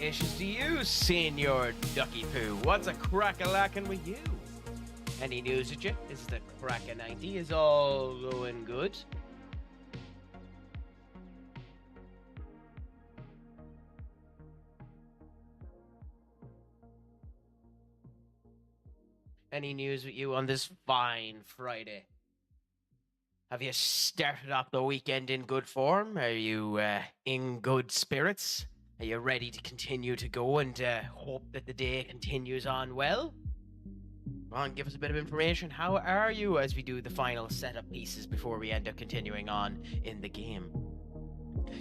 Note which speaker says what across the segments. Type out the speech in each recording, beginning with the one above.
Speaker 1: Salutations to you, Senior Ducky Poo. What's a crack-a-lackin' with you? Any news with you? Is the crack-a-90? Is all going good? Any news with you on this fine Friday? Have you started off the weekend in good form? Are you in good spirits? Are you ready to continue to go and hope that the day continues on well? Come on, give us a bit of information. How are you as we do the final setup pieces before we end up continuing on in the game?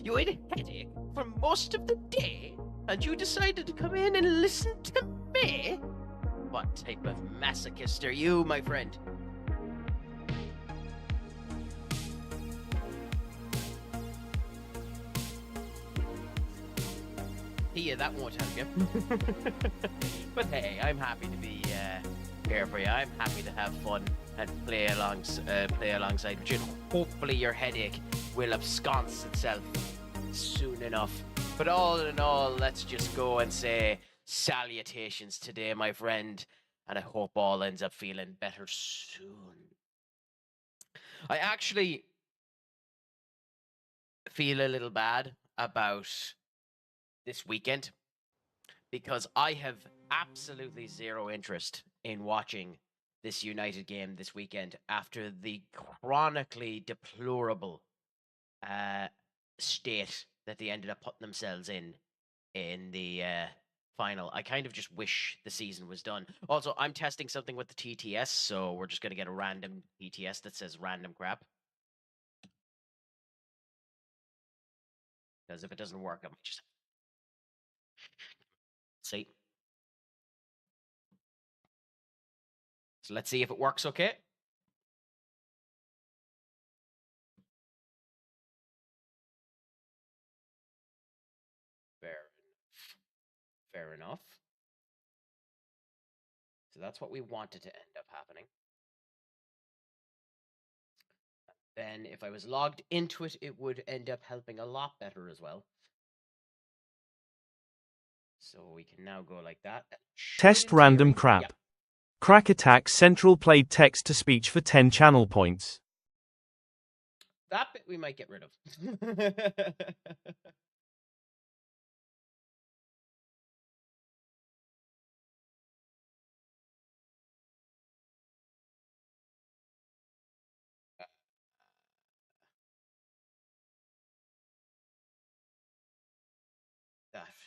Speaker 1: You had a headache for most of the day, and you decided to come in and listen to me? What type of masochist are you, my friend? Yeah, that won't help you. But hey, I'm happy to be here for you. I'm happy to have fun and play alongside with you. Hopefully your headache will absconce itself soon enough. But all in all, let's just go and say salutations today, my friend. And I hope all ends up feeling better soon. I actually feel a little bad about this weekend because I have absolutely zero interest in watching this United game this weekend after the chronically deplorable state that they ended up putting themselves in the final. I kind of just wish the season was done. Also, I'm testing something with the TTS, so we're just going to get a random TTS that says random crap. Because if it doesn't work, I might just see. So let's see if it works okay. Fair enough. So that's what we wanted to end up happening. Then if I was logged into it, it would end up helping a lot better as well. So we can now go like that.
Speaker 2: Test random crap. Yeah. CraicAttackCentral played text-to-speech for 10 channel points.
Speaker 1: That bit we might get rid of.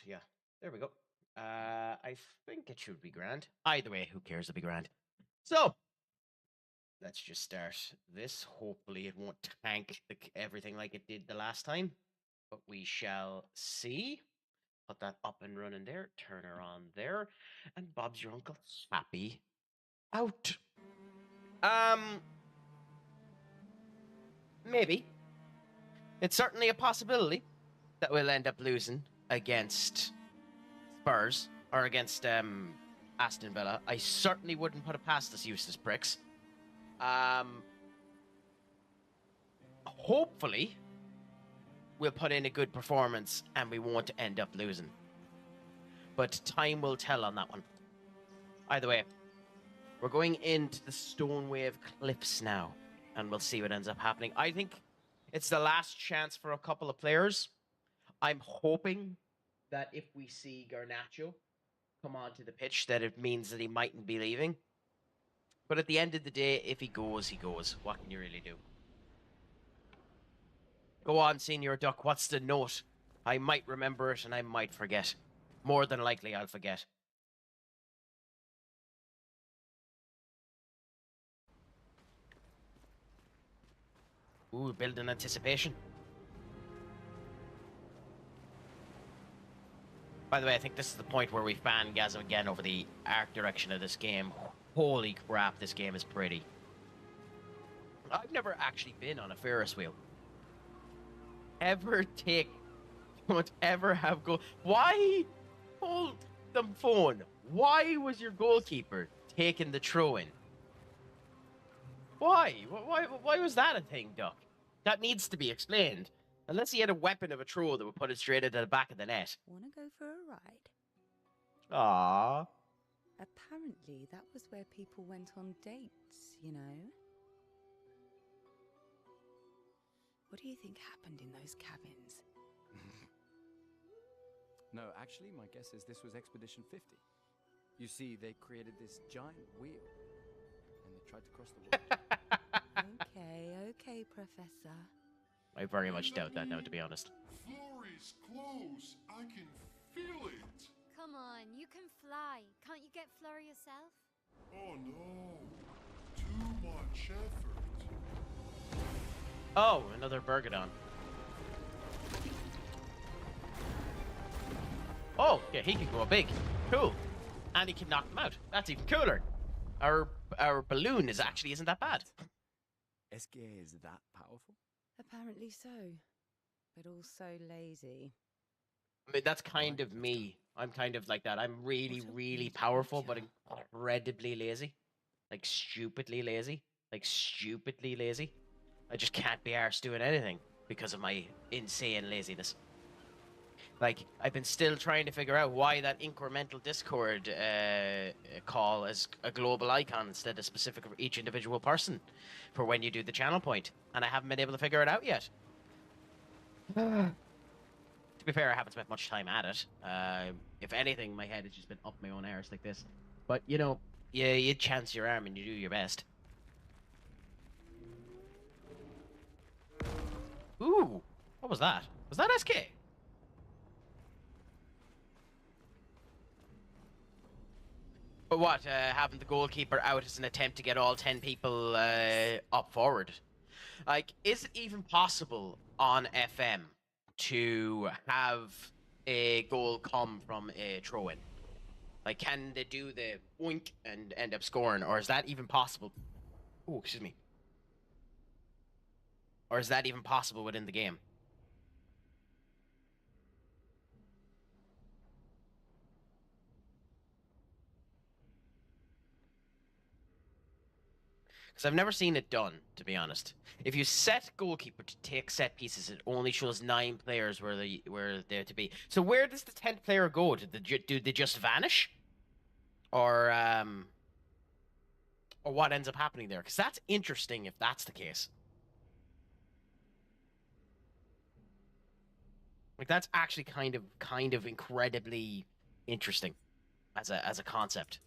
Speaker 1: Yeah, there we go. I think it should be grand. Either way, who cares? It'll be grand. So, let's just start this. Hopefully it won't tank everything like it did the last time. But we shall see. Put that up and running there. Turn her on there. And Bob's your uncle. Happy out. Maybe. It's certainly a possibility that we'll end up losing against Spurs or against Aston Villa. I certainly wouldn't put it past us useless pricks. Hopefully we'll put in a good performance and we won't end up losing. But time will tell on that one. Either way, we're going into the Stonewave Cliffs now, and we'll see what ends up happening. I think it's the last chance for a couple of players. I'm hoping that if we see Garnacho come onto the pitch, that it means that he mightn't be leaving. But at the end of the day, if he goes, he goes. What can you really do? Go on, Senior Duck. What's the note? I might remember it and I might forget. More than likely, I'll forget. Ooh, building anticipation. By the way, I think this is the point where we fangasm again over the art direction of this game. Holy crap, this game is pretty. I've never actually been on a Ferris wheel. Don't ever have goal. Why hold the phone? Why was your goalkeeper taking the throw-in? Why? Why was that a thing, Duck? That needs to be explained. Unless he had a weapon of a throw that would put it straight into the back of the net.
Speaker 3: Wanna go for a ride?
Speaker 1: Aww.
Speaker 3: Apparently, that was where people went on dates, you know? What do you think happened in those cabins?
Speaker 4: No, actually, my guess is this was Expedition 50. You see, they created this giant wheel, and they tried to cross the water.
Speaker 3: Okay, Professor.
Speaker 1: I very much doubt that now, to be honest.
Speaker 5: Flory's close. I can feel it.
Speaker 6: Come on, you can fly. Can't you get Flurry yourself?
Speaker 5: Oh no. Too much effort.
Speaker 1: Oh, another Bergadon. Oh, yeah, he can go big. Cool. And he can knock them out. That's even cooler. Our balloon isn't that bad.
Speaker 4: SK is that powerful?
Speaker 3: Apparently so. But also lazy.
Speaker 1: I mean, that's kind of me. I'm kind of like that. I'm really, really powerful, but incredibly lazy. Like, stupidly lazy. Like, stupidly lazy. I just can't be arsed doing anything because of my insane laziness. Like, I've been still trying to figure out why that incremental Discord call is a global icon instead of specific for each individual person for when you do the channel point. And I haven't been able to figure it out yet. To be fair, I haven't spent much time at it. If anything, my head has just been up my own arse like this. But, you know, you chance your arm and you do your best. Ooh, what was that? Was that SK? But what, having the goalkeeper out as an attempt to get all 10 people up forward? Like, is it even possible on FM to have a goal come from a throw-in? Like, can they do the oink and end up scoring, or is that even possible? Oh, excuse me. Or is that even possible within the game? Because I've never seen it done, to be honest. If you set goalkeeper to take set pieces, it only shows 9 players where they're to be. So where does the 10th player go? Do they just vanish? Or what ends up happening there? Because that's interesting if that's the case. Like, that's actually kind of incredibly interesting as a concept.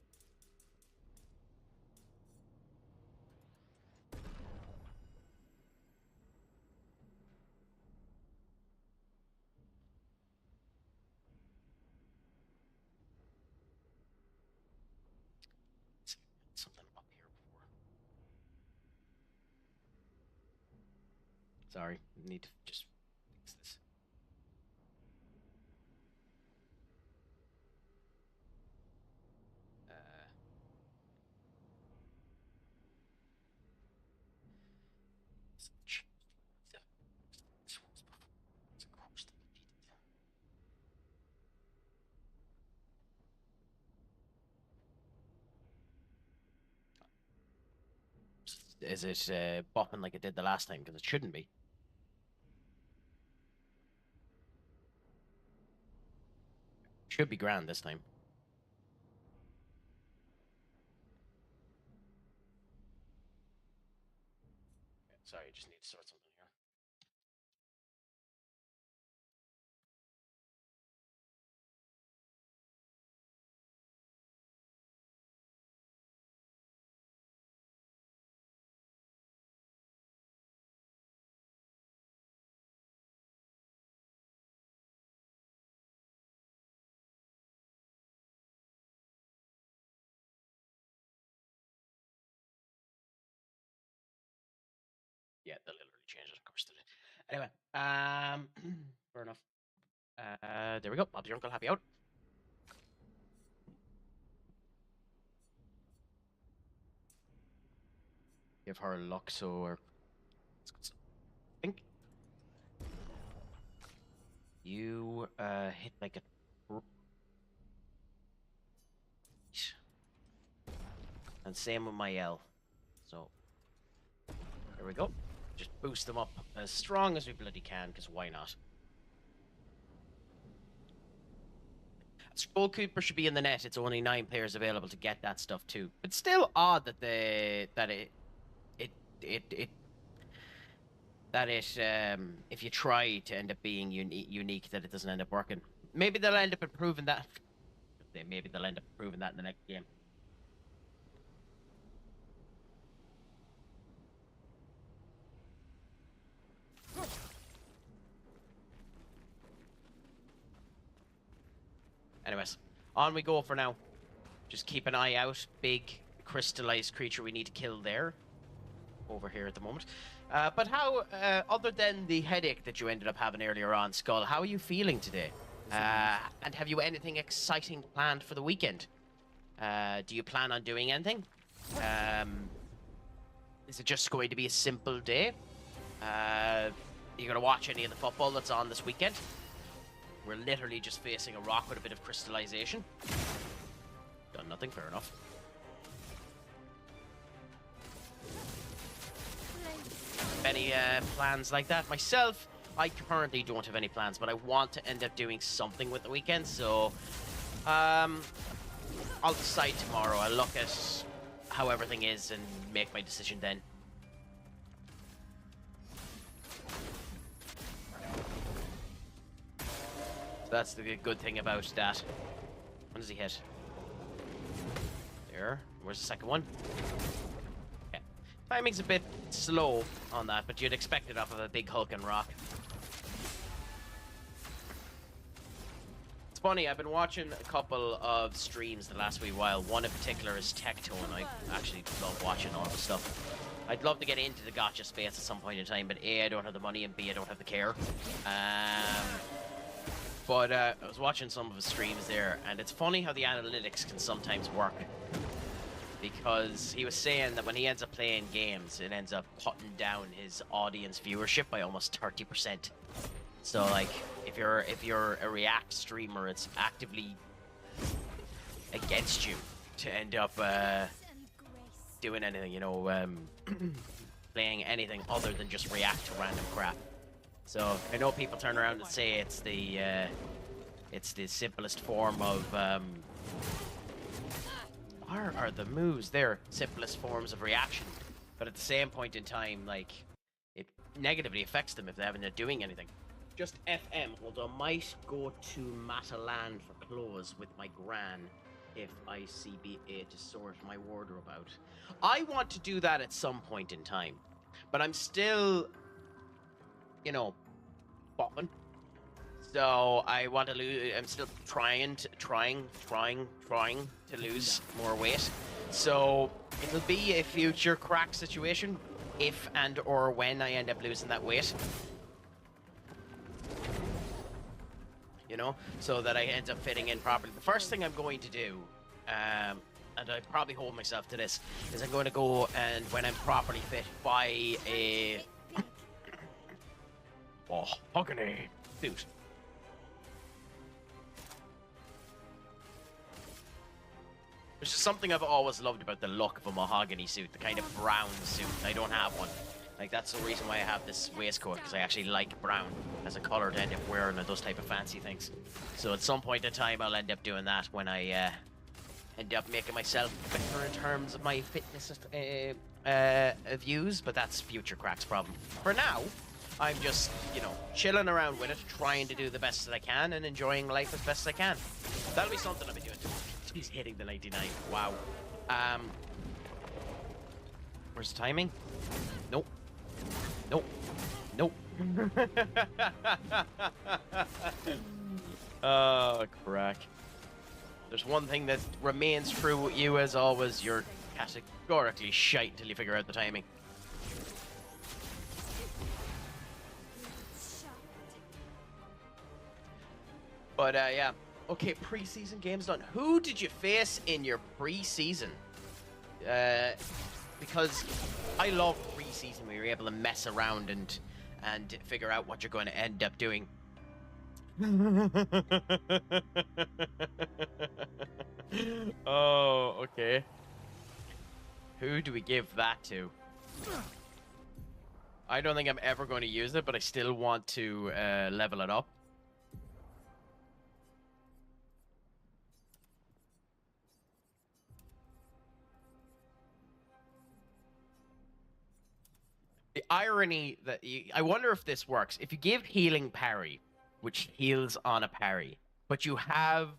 Speaker 1: Something up here before. Sorry, need to just fix this. Is it bopping like it did the last time? Because it shouldn't be. Should be grand this time. Sorry, I just need to sort something here. Yeah, they literally changed it, of course, today. Anyway, fair enough. There we go. Bob's your uncle, happy out. Give her luck, so I think you hit like a. And same with my L. So there we go. just boost them up as strong as we bloody can, because why not? Scroll Cooper should be in the net. It's only 9 players available to get that stuff too. It's still odd that if you try to end up being unique, that it doesn't end up working. Maybe they'll end up improving that. Maybe they'll end up improving that in the next game. Anyways, on we go for now. Just keep an eye out. Big crystallized creature we need to kill there. Over here at the moment. But how, other than the headache that you ended up having earlier on, Skull, how are you feeling today? And have you anything exciting planned for the weekend? Do you plan on doing anything? Is it just going to be a simple day? Are you going to watch any of the football that's on this weekend? We're literally just facing a rock with a bit of crystallization. Done nothing, fair enough. Any plans like that? Myself, I currently don't have any plans, but I want to end up doing something with the weekend, so I'll decide tomorrow. I'll look at how everything is and make my decision then. So that's the good thing about that. When does he hit? There. Where's the second one? Okay. Timing's a bit slow on that, but you'd expect it off of a big hulking rock. It's funny, I've been watching a couple of streams the last wee while. One in particular is Tectone. I actually love watching all the stuff. I'd love to get into the gacha space at some point in time, but A, I don't have the money, and B, I don't have the care. But I was watching some of his streams there, and it's funny how the analytics can sometimes work. Because he was saying that when he ends up playing games, it ends up cutting down his audience viewership by almost 30%. So, like, if you're a React streamer, it's actively against you to end up doing anything, you know, playing anything other than just react to random crap. So I know people turn around and say it's the simplest form of are the moves there simplest forms of reaction, but at the same point in time, like, it negatively affects them if they haven't been doing anything. Just FM. Hold on, might go to Matalan for clothes with my gran if I CBA to sort my wardrobe out. I want to do that at some point in time, but I'm still, you know, bopping. So I want to lose. I'm still trying to lose more weight. So it'll be a future crack situation if and or when I end up losing that weight. You know, so that I end up fitting in properly. The first thing I'm going to do, and I probably hold myself to this, is I'm going to go and when I'm properly fit, buy a mahogany suit. There's just something I've always loved about the look of a mahogany suit, the kind of brown suit. I don't have one. Like, that's the reason why I have this waistcoat, because I actually like brown as a color to end up wearing those type of fancy things. So at some point in time, I'll end up doing that when I end up making myself better in terms of my fitness views, but that's future crack's problem. For now, I'm just, you know, chilling around with it, trying to do the best that I can, and enjoying life as best as I can. That'll be something I'll be doing. He's hitting the 99. Wow. Where's the timing? Nope. Nope. Nope. Oh, crack. There's one thing that remains true with you as always. You're categorically shite till you figure out the timing. But, yeah. Okay, preseason games done. Who did you face in your preseason? Because I love preseason where you're able to mess around and figure out what you're going to end up doing. Oh, okay. Who do we give that to? I don't think I'm ever going to use it, but I still want to level it up. The irony that I wonder if this works. If you give healing parry, which heals on a parry, but you have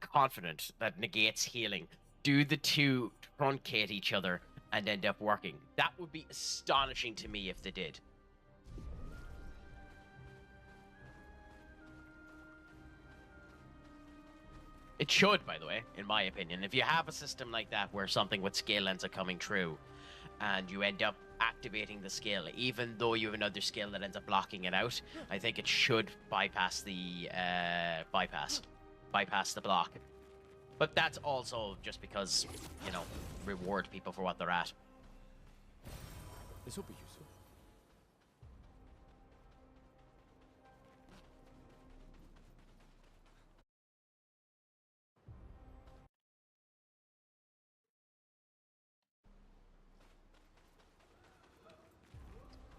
Speaker 1: confident that negates healing, do the two truncate each other and end up working? That would be astonishing to me if they did. It should, by the way, in my opinion. If you have a system like that where something with skill ends up coming true, and you end up activating the skill, even though you have another skill that ends up blocking it out, I think it should bypass the bypass the block. But that's also just because, you know, reward people for what they're at.
Speaker 4: This will be useful.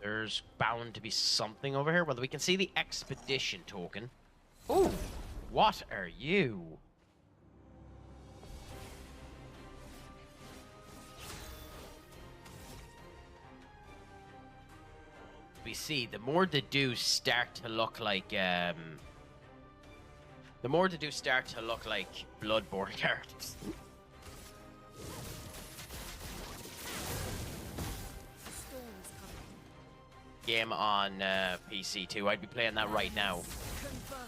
Speaker 1: There's bound to be something over here. Well, we can see the expedition token. Ooh, what are you? We see the more they do start to look like Bloodborne characters. Game on PC too. I'd be playing that right now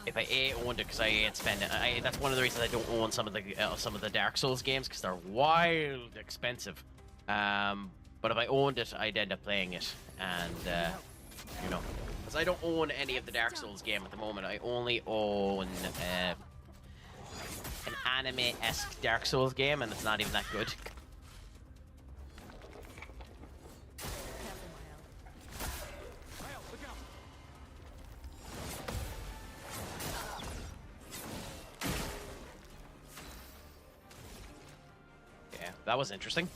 Speaker 1: if I owned it, because I ain't spending. That's one of the reasons I don't own some of the Dark Souls games, because they're wild expensive. But if I owned it, I'd end up playing it, and you know, because I don't own any of the Dark Souls game at the moment. I only own an anime-esque Dark Souls game, and it's not even that good. That was interesting.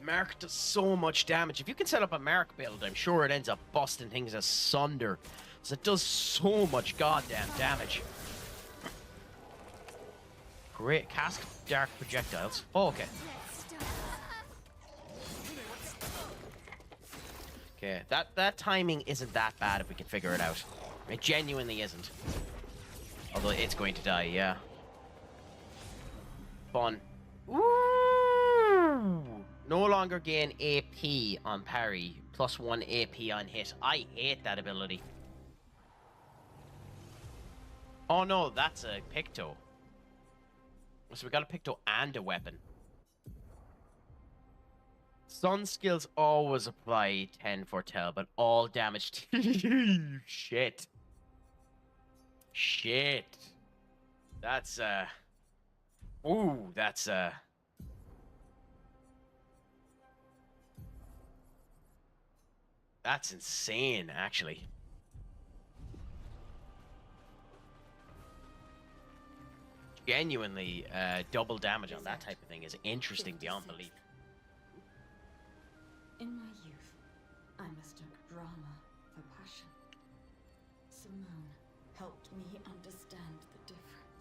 Speaker 1: Mark does so much damage. If you can set up a Mark build, I'm sure it ends up busting things asunder. So it does so much goddamn damage. Great. Cast dark projectiles. Oh, okay. Okay, that timing isn't that bad if we can figure it out. It genuinely isn't. Although it's going to die, yeah. Fun. Ooh! No longer gain AP on parry, +1 AP on hit. I hate that ability. Oh no, that's a Picto. So we got a Picto and a weapon. Sun skills always apply 10 foretell, but all damage. Shit. Shit. That's ooh, that's that's insane, actually. Genuinely, double damage on that type of thing is interesting beyond belief.
Speaker 7: In my youth, I mistook drama for passion. Simone helped me understand the difference.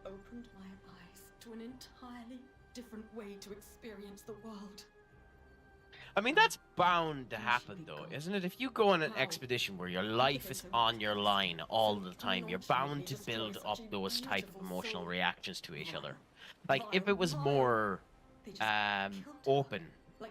Speaker 7: Opened my eyes to an entirely different way to experience the world.
Speaker 1: I mean, that's bound to happen, though, isn't it? If you go on an expedition where your life is on your line all the time, you're bound to build up those type of emotional reactions to each other. Like, if it was more open,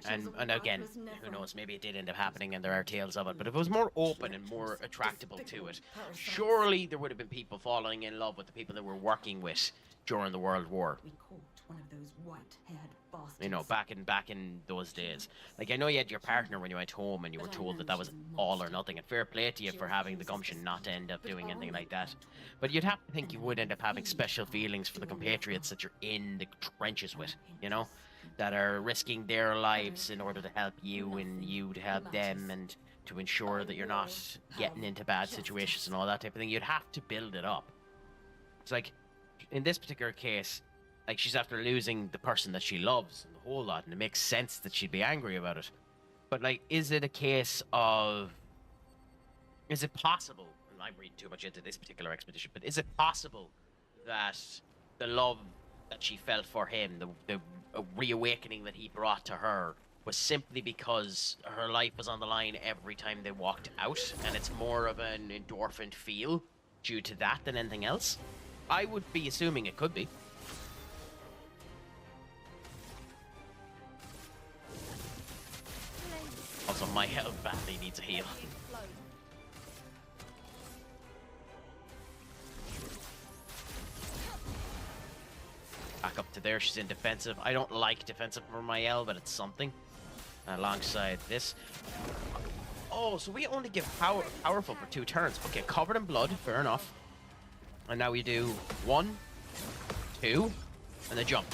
Speaker 1: and again, who knows, maybe it did end up happening and there are tales of it, but if it was more open and more attractable to it, surely there would have been people falling in love with the people that were working with during the World War.
Speaker 7: We caught one of those white-haired bastards.
Speaker 1: You know, back in those days. Like, I know you had your partner when you went home and you were told that that was all or nothing, and fair play to you for having the gumption not to end up doing anything like that. But you'd have to think you would end up having special feelings for the compatriots that you're in the trenches with, you know? That are risking their lives in order to help you and you to help them, and to ensure that you're not getting into bad situations and all that type of thing. You'd have to build it up. It's like, in this particular case, like she's after losing the person that she loves and the whole lot, and it makes sense that she'd be angry about it. But like, is it a case of, is it possible, and I'm reading too much into this particular expedition, but is it possible that the love that she felt for him, the reawakening that he brought to her, was simply because her life was on the line every time they walked out, and it's more of an endorphin feel due to that than anything else? I would be assuming it could be. Also, my health badly needs a heal. Back up to there, she's in defensive. I don't like defensive for my L, but it's something. Alongside this. Oh, so we only give powerful for 2 turns. Okay, covered in blood, fair enough. And now we do 1, 2, and then jump.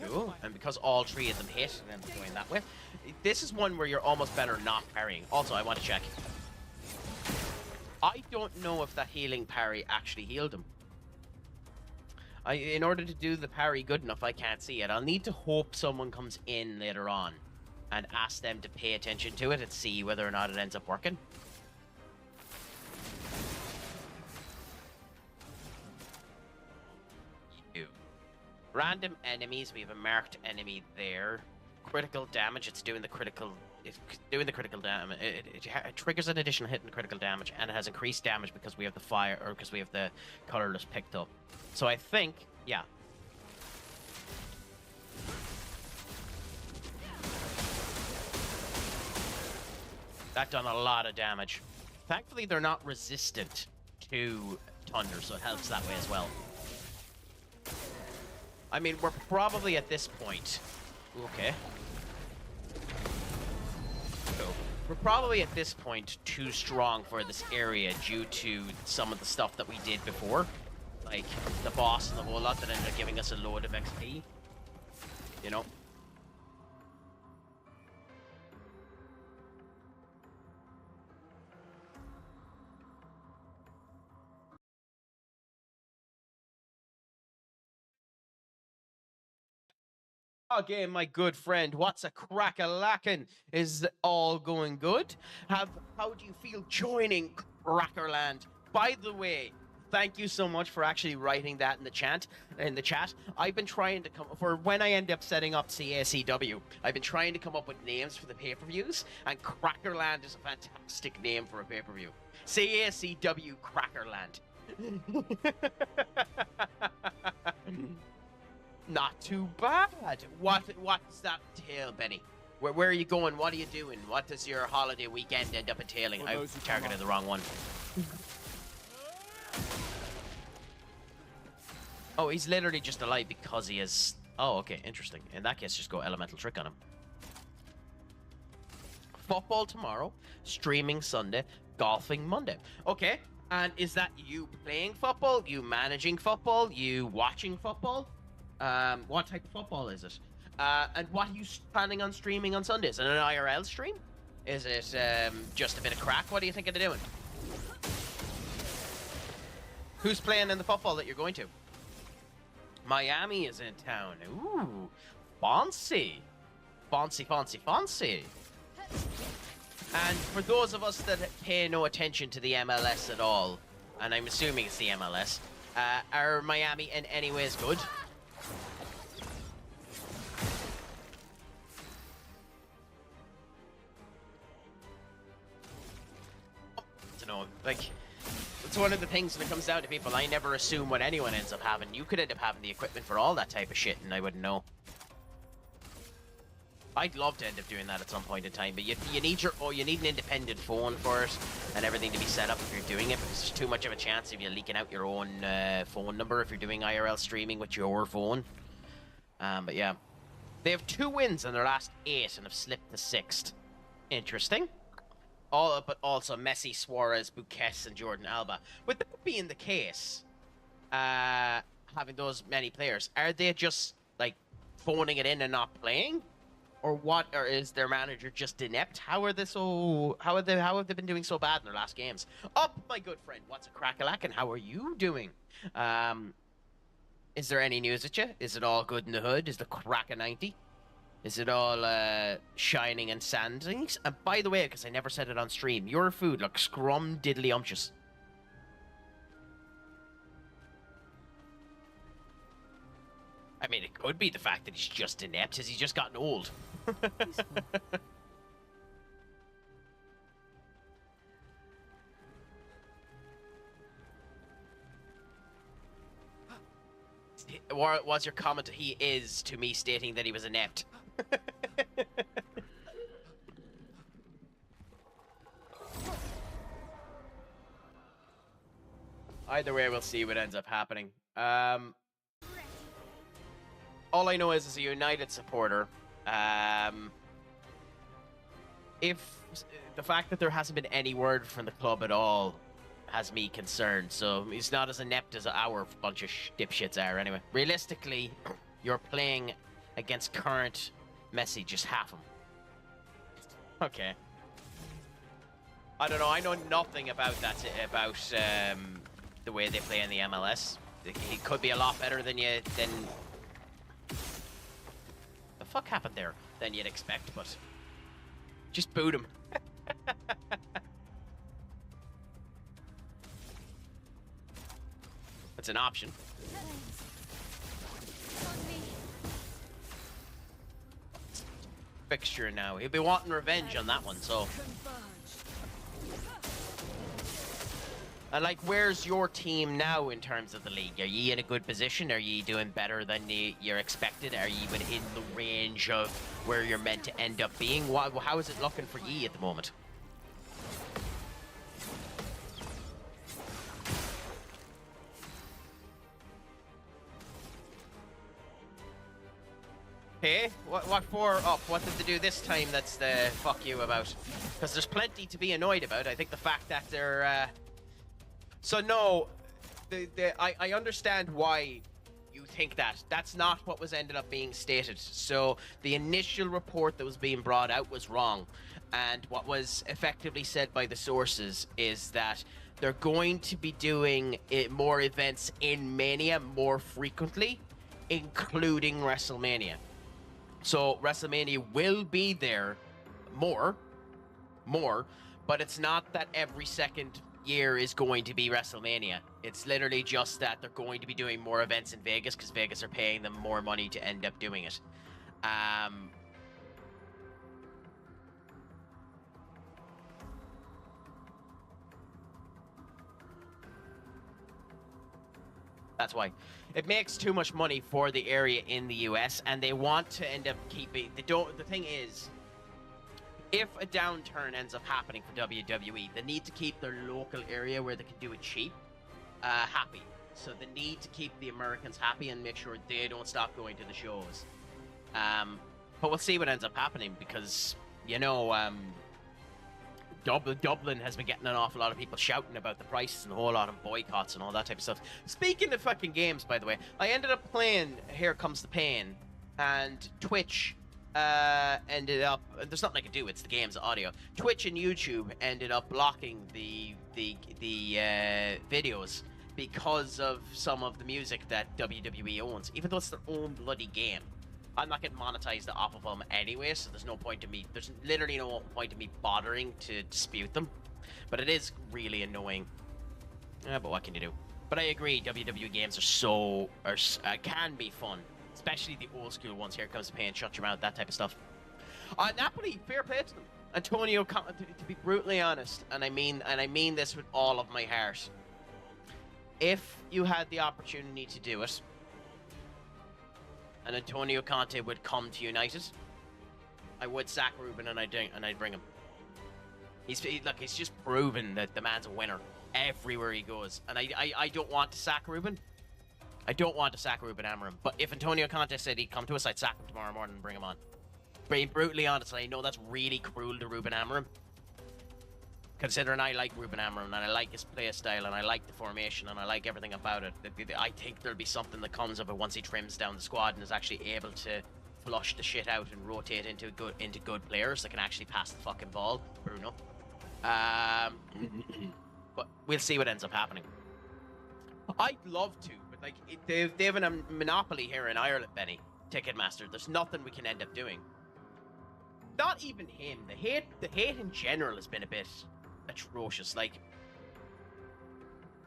Speaker 1: Cool. And because all 3 of them hit, and then going that way. This is one where you're almost better not parrying. Also, I want to check. I don't know if that healing parry actually healed him. In order to do the parry good enough, I can't see it. I'll need to hope someone comes in later on and ask them to pay attention to it and see whether or not it ends up working. Random enemies. We have a marked enemy there. Critical damage. It's doing the critical. It's doing the critical damage. It triggers an additional hit and critical damage, and it has increased damage because we have the fire, or because we have the colorless picked up. So I think, yeah. That done a lot of damage. Thankfully, they're not resistant to thunder, so it helps that way as well. I mean, we're probably at this point. Okay. So, we're probably at this point too strong for this area due to some of the stuff that we did before. Like, the boss and the whole lot that ended up giving us a load of XP. You know? Okay, my good friend, what's a crack-a-lackin'? Is all going good? How do you feel joining Crackerland? By the way, thank you so much for actually writing that in the chat. I've been trying to come for when I end up setting up CACW. I've been trying to come up with names for the pay-per-views, and Crackerland is a fantastic name for a pay-per-view. CACW Crackerland. Not too bad. What does that entail, Benny? Where are you going? What are you doing? What does your holiday weekend end up entailing? I targeted the wrong one. Oh, he's literally just alive because he is... Oh, okay, interesting. In that case, just go elemental trick on him. Football tomorrow, streaming Sunday, golfing Monday. Okay, and is that you playing football, you managing football, you watching football? What type of football is it? And what are you planning on streaming on Sundays? An IRL stream? Is it just a bit of crack? What are you thinking of doing? Who's playing in the football that you're going to? Miami is in town. Ooh, fancy. Fancy, fancy, fancy. And for those of us that pay no attention to the MLS at all, and I'm assuming it's the MLS, are Miami in any ways good? I don't know, like... It's one of the things when it comes down to people, I never assume what anyone ends up having. You could end up having the equipment for all that type of shit, and I wouldn't know. I'd love to end up doing that at some point in time, but you need you need an independent phone for it, and everything to be set up if you're doing it, because there's too much of a chance of you leaking out your own phone number if you're doing IRL streaming with your phone. But yeah. They have 2 wins in their last 8 and have slipped to 6th. Interesting. But also Messi, Suarez, Busquets, and Jordan Alba. With that being the case, having those many players, are they just, like, phoning it in and not playing? or what? Or is their manager just inept? How are they so? How have they been doing so bad in their last games? Up, my good friend. What's a crack-a-lack, and how are you doing? Is there any news at you? Is it all good in the hood? Is the crack-a-90? Is it all shining and sanding? And by the way, because I never said it on stream, your food looks scrum-diddly-umptious. I mean, it could be the fact that he's just inept. Has he just gotten old? Or was your comment he is to me stating that he was inept? Either way, we'll see what ends up happening. All I know is, as a United supporter, if the fact that there hasn't been any word from the club at all has me concerned. So he's not as inept as our bunch of dipshits are anyway. Realistically, you're playing against current Messi, just half him. Okay. I don't know. I know nothing about that, about the way they play in the MLS. He could be a lot better than the fuck happened there than you'd expect, but just boot him. That's an option. Fixture now. He'll be wanting revenge on that one, so. And like, where's your team now in terms of the league? Are ye in a good position? Are ye doing better than you're expected? Are ye within the range of where you're meant to end up being? How is it looking for ye at the moment? Hey, what for up? What did they do this time that's the fuck you about? Because there's plenty to be annoyed about. I think the fact that they're... So no, I understand why you think that. That's not what was ended up being stated. So the initial report that was being brought out was wrong. And what was effectively said by the sources is that they're going to be doing more events in Mania more frequently, including WrestleMania. So WrestleMania will be there more, but it's not that every second year is going to be WrestleMania. It's literally just that they're going to be doing more events in Vegas because Vegas are paying them more money to end up doing it. That's why. It makes too much money for the area in the US, and they want to end up keeping... The thing is, if a downturn ends up happening for WWE, they need to keep their local area where they can do it cheap happy. So they need to keep the Americans happy and make sure they don't stop going to the shows. But we'll see what ends up happening because, you know, Dublin has been getting an awful lot of people shouting about the prices and a whole lot of boycotts and all that type of stuff. Speaking of fucking games, by the way, I ended up playing Here Comes the Pain, and Twitch ended up... There's nothing I can do, it's the game's audio. Twitch and YouTube ended up blocking the videos because of some of the music that WWE owns, even though it's their own bloody game. I'm not getting monetized off of them anyway, so there's no point in me... There's literally no point in me bothering to dispute them. But it is really annoying. But what can you do? But I agree, WWE games can be fun. Especially the old school ones. Here Comes the Pain, Shut Your Mouth, that type of stuff. Napoli, fair play to them. Antonio, to be brutally honest, and I mean this with all of my heart. If you had the opportunity to do it, and Antonio Conte would come to United, I would sack Ruben and I'd bring him. He's just proven that the man's a winner everywhere he goes, and I don't want to sack Ruben. I don't want to sack Ruben Amorim, but if Antonio Conte said he'd come to us, I'd sack him tomorrow morning and bring him on. Being brutally honest, I know that's really cruel to Ruben Amorim, considering I like Ruben Amorim and I like his play style and I like the formation and I like everything about it. I think there'll be something that comes of it once he trims down the squad and is actually able to flush the shit out and rotate into good players that can actually pass the fucking ball. Bruno. But we'll see what ends up happening. I'd love to, but like they have a monopoly here in Ireland, Benny. Ticketmaster. There's nothing we can end up doing. Not even him. The hate in general has been a bit atrocious. Like,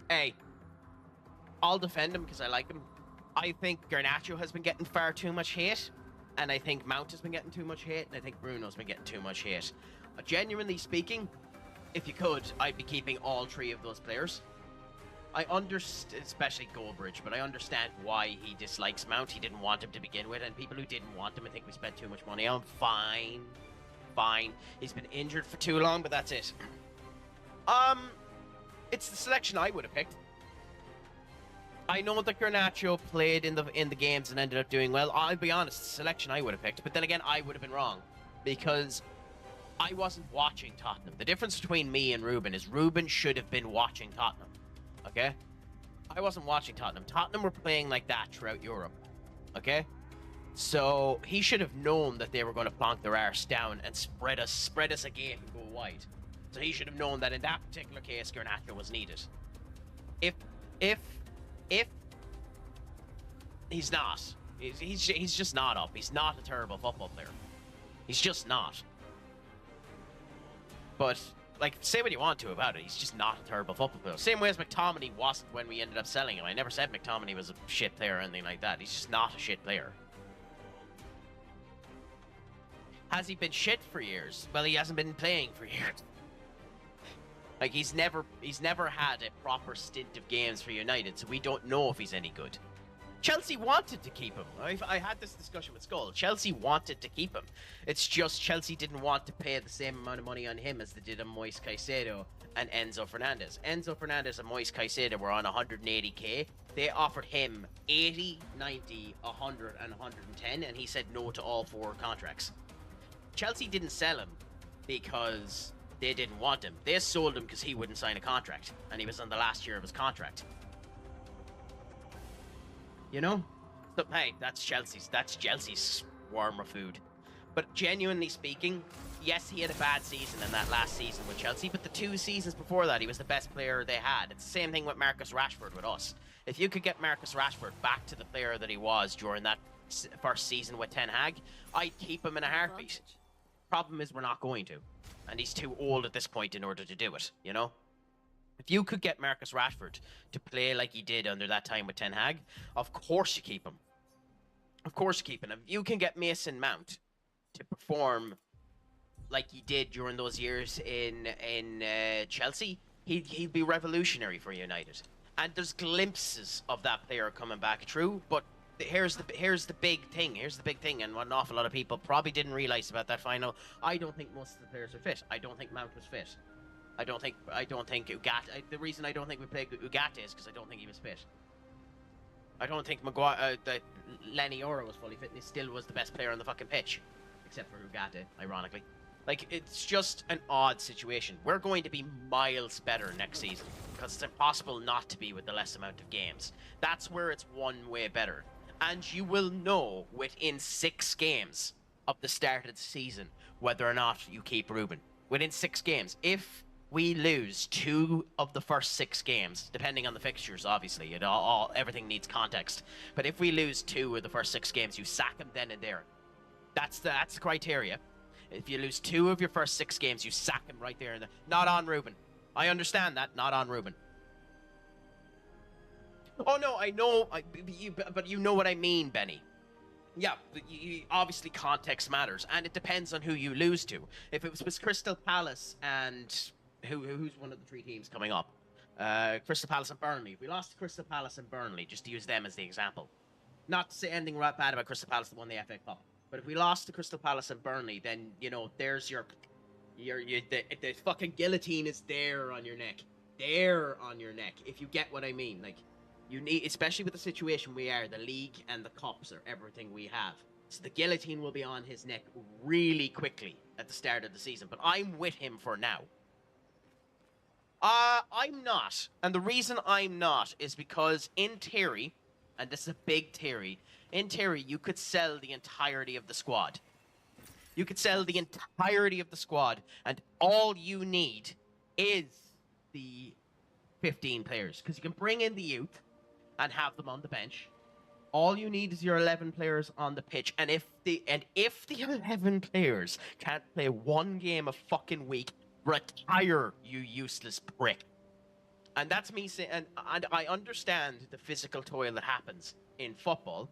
Speaker 1: hey, I'll defend him because I like him. I think Garnacho has been getting far too much hate, and I think Mount has been getting too much hate, and I think Bruno's been getting too much hate. Genuinely speaking, if you could, I'd be keeping all three of those players. I understand, especially Goldbridge, but I understand why he dislikes Mount. He didn't want him to begin with, and people who didn't want him, I think we spent too much money on. Fine. He's been injured for too long, but that's it. It's the selection I would have picked. I know that Garnacho played in the games and ended up doing well. I'll be honest, the selection I would have picked, but then again, I would have been wrong because I wasn't watching Tottenham. The difference between me and Ruben is Ruben should have been watching Tottenham. Okay? I wasn't watching Tottenham. Tottenham were playing like that throughout Europe. Okay? So he should have known that they were going to plonk their arse down and spread us a gate and go wide. So he should have known that in that particular case, Garnacho was needed. If he's not. He's just not up. He's not a terrible football player. He's just not. But, like, say what you want to about it. He's just not a terrible football player. Same way as McTominay wasn't when we ended up selling him. I never said McTominay was a shit player or anything like that. He's just not a shit player. Has he been shit for years? Well, he hasn't been playing for years. Like, he's never had a proper stint of games for United, so we don't know if he's any good. Chelsea wanted to keep him. I had this discussion with Skull. Chelsea wanted to keep him. It's just Chelsea didn't want to pay the same amount of money on him as they did on Moise Caicedo and Enzo Fernandez. Enzo Fernandez and Moise Caicedo were on 180k. They offered him 80, 90, 100, and 110, and he said no to all 4 contracts. Chelsea didn't sell him because they didn't want him. They sold him because he wouldn't sign a contract, and he was on the last year of his contract. You know? So, hey, that's Chelsea's swarm of food. But genuinely speaking, yes, he had a bad season in that last season with Chelsea, but the 2 seasons before that, he was the best player they had. It's the same thing with Marcus Rashford with us. If you could get Marcus Rashford back to the player that he was during that first season with Ten Hag, I'd keep him in a heartbeat. Problem is, we're not going to. And he's too old at this point in order to do it, you know? If you could get Marcus Rashford to play like he did under that time with Ten Hag, of course you keep him. Of course you keep him. If you can get Mason Mount to perform like he did during those years in Chelsea, he'd be revolutionary for United. And there's glimpses of that player coming back true, but here's the big thing. Here's the big thing, and what an awful lot of people probably didn't realize about that final. I don't think most of the players are fit. I don't think Mount was fit. I don't think Ugarte. The reason I don't think we played Ugarte is because I don't think he was fit. I don't think that Lenny Ora was fully fit, and he still was the best player on the fucking pitch, except for Ugarte, ironically. Like, it's just an odd situation. We're going to be miles better next season because it's impossible not to be with the less amount of games. That's where it's one way better. And you will know within 6 games of the start of the season whether or not you keep Ruben. Within 6 games. If we lose 2 of the first 6 games, depending on the fixtures, obviously, everything needs context. But if we lose 2 of the first 6 games, you sack him then and there. That's the criteria. If you lose 2 of your first 6 games, you sack him right there and there. Not on Ruben. I understand that. Not on Ruben. Oh no, I know, but you know what I mean, Benny. Yeah, obviously context matters, and it depends on who you lose to. If it was with Crystal Palace and who's one of the 3 teams coming up? Crystal Palace and Burnley. If we lost to Crystal Palace and Burnley, just to use them as the example. Not to say anything bad about Crystal Palace that won the FA Cup, but if we lost to Crystal Palace and Burnley, then, you know, there's the fucking guillotine is there on your neck. There on your neck, if you get what I mean. Like, you need, especially with the situation we are, the league and the cups are everything we have. So the guillotine will be on his neck really quickly at the start of the season. But I'm with him for now. I'm not. And the reason I'm not is because, in theory, and this is a big theory. In theory, you could sell the entirety of the squad. You could sell the entirety of the squad, and all you need is the 15 players, because you can bring in the youth and have them on the bench. All you need is your 11 players on the pitch, and if the 11 players can't play one game a fucking week, retire, you useless prick. And that's me saying, and I understand the physical toil that happens in football,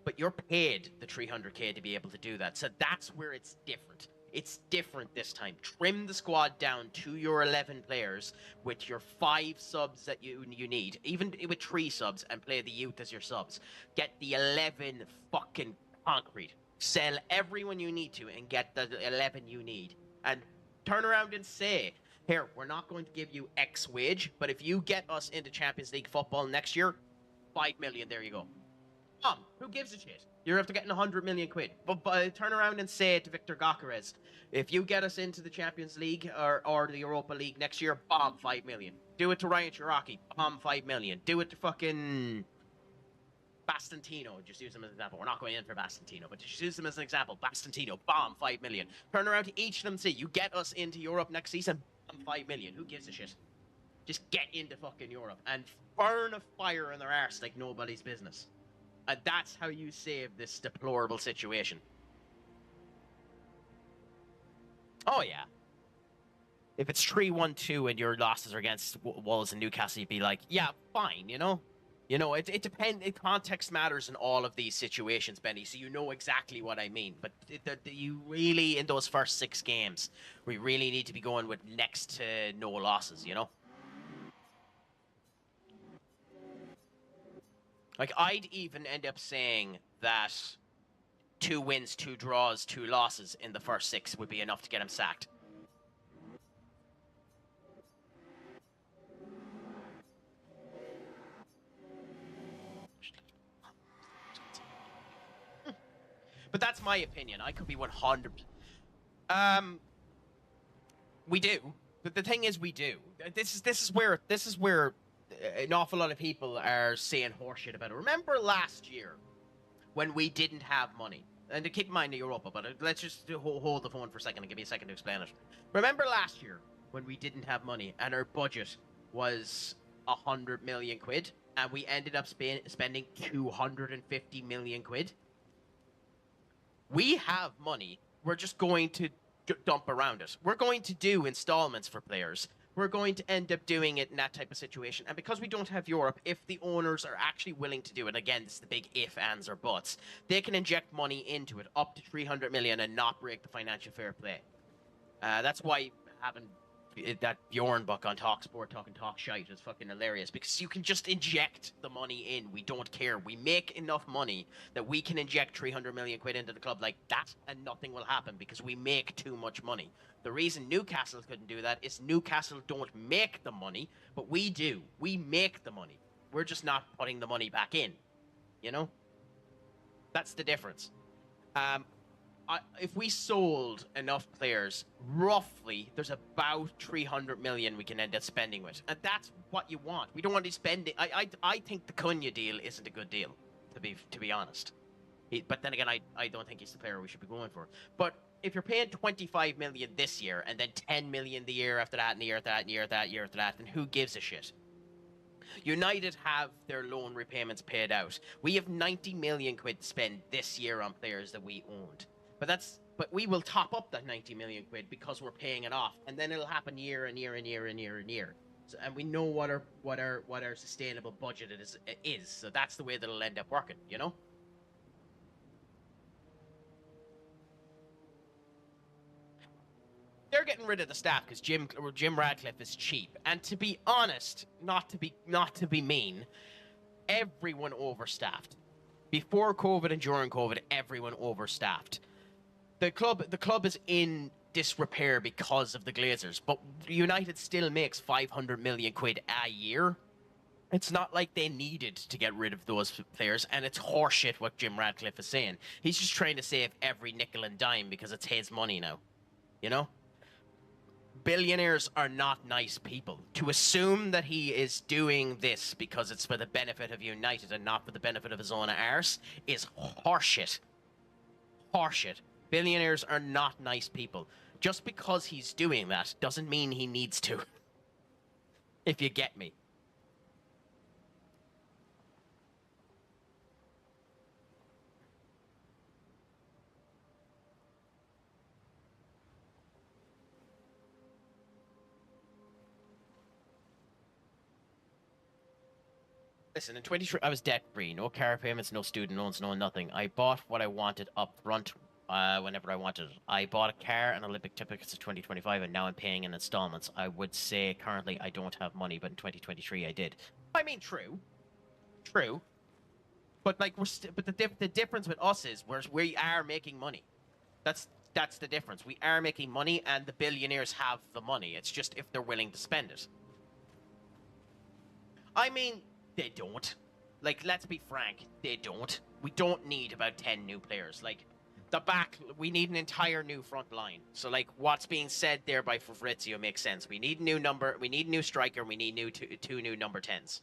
Speaker 1: but you're paid the 300k to be able to do that. So that's where it's different. It's different this time. Trim the squad down to your 11 players with your 5 subs that you need, even with 3 subs, and play the youth as your subs. Get the 11 fucking concrete. Sell everyone you need to and get the 11 you need. And turn around and say, here, we're not going to give you X wage, but if you get us into Champions League football next year, 5 million, there you go. Who gives a shit? You're after getting 100 million quid. But turn around and say to Victor Gyökeres, if you get us into the Champions League or the Europa League next year, bomb 5 million. Do it to Ryan Cherokee, bomb 5 million. Do it to fucking Bastantino, just use him as an example. We're not going in for Bastantino, but just use him as an example. Bastantino, bomb 5 million. Turn around to each of them and say, you get us into Europe next season, bomb 5 million. Who gives a shit? Just get into fucking Europe and burn a fire in their arse like nobody's business. And that's how you save this deplorable situation. Oh, yeah. If it's 3-1-2 and your losses are against Wolves and Newcastle, you'd be like, yeah, fine, you know? You know, it depends. Context matters in all of these situations, Benny, so you know exactly what I mean. But you really, in those first 6 games, we really need to be going with next to no losses, you know? Like, I'd even end up saying that 2 wins, 2 draws, 2 losses in the first 6 would be enough to get him sacked. But that's my opinion. I could be 100. We do. But the thing is, we do. This is where an awful lot of people are saying horseshit about it. Remember last year when we didn't have money? And to keep in mind the Europa, but let's just hold the phone for a second and give me a second to explain it. Remember last year when we didn't have money and our budget was 100 million quid and we ended up spending 250 million quid? We have money. We're just going to dump around it. We're going to do installments for players. We're going to end up doing it in that type of situation. And because we don't have Europe, if the owners are actually willing to do it, again, this is the big if, ands, or buts, they can inject money into it, up to 300 million, and not break the financial fair play. That's why having that Bjorn book on TalkSport talking talk shite is fucking hilarious, because you can just inject the money in. We don't care. We make enough money that we can inject 300 million quid into the club like that, and nothing will happen because we make too much money. The reason Newcastle couldn't do that is Newcastle don't make the money, but we do. We make the money. We're just not putting the money back in. You know? That's the difference. If we sold enough players, roughly, there's about 300 million we can end up spending with. And that's what you want. We don't want to spend it. I think the Cunha deal isn't a good deal, to be honest. But then again, I don't think he's the player we should be going for. But if you're paying 25 million this year, and then 10 million the year after that, and the year after that, and the year after that, and the year after that, then who gives a shit? United have their loan repayments paid out. We have 90 million quid to spend this year on players that we owned. But we will top up that 90 million quid because we're paying it off, and then it'll happen year and year and year and year and year. So, and we know what our sustainable budget is. So that's the way that it'll end up working, you know? They're getting rid of the staff because Jim Radcliffe is cheap. And to be honest, not to be mean, everyone overstaffed. Before COVID and during COVID, everyone overstaffed. The club is in disrepair because of the Glazers, but United still makes 500 million quid a year. It's not like they needed to get rid of those players, and it's horseshit what Jim Radcliffe is saying. He's just trying to save every nickel and dime because it's his money now, you know? Billionaires are not nice people. To assume that he is doing this because it's for the benefit of United and not for the benefit of his own arse is horseshit. Horseshit. Billionaires are not nice people. Just because he's doing that doesn't mean he needs to. If you get me. Listen, in 23, I was debt-free. No car payments, no student loans, no nothing. I bought what I wanted up front whenever I wanted it. I bought a car and Olympic tickets in 2025, and now I'm paying in installments. I would say currently I don't have money, but in 2023 I did. I mean, true. True. But, like, but the difference with us is we are making money. That's the difference. We are making money, and the billionaires have the money. It's just if they're willing to spend it. I mean... They don't. Like, let's be frank, they don't. We don't need about 10 new players. Like, we need an entire new front line. So, like, what's being said there by Fabrizio makes sense. We need a new striker, we need two new number 10s.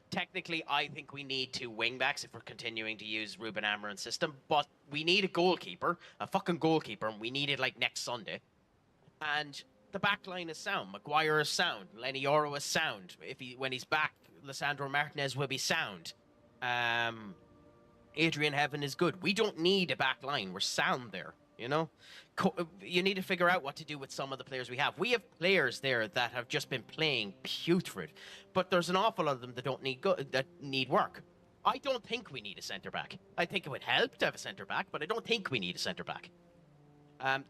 Speaker 1: Technically, I think we need 2 wingbacks if we're continuing to use Ruben Amorim's system, but we need a goalkeeper, a fucking goalkeeper, and we need it, like, next Sunday. And... the back line is sound. Maguire is sound. Lenny Oro is sound. When he's back, Lissandro Martinez will be sound. Adrian Heaven is good. We don't need a back line. We're sound there, you know? You need to figure out what to do with some of the players we have. We have players there that have just been playing putrid, but there's an awful lot of them that need work. I don't think we need a centre-back. I think it would help to have a centre-back, but I don't think we need a centre-back.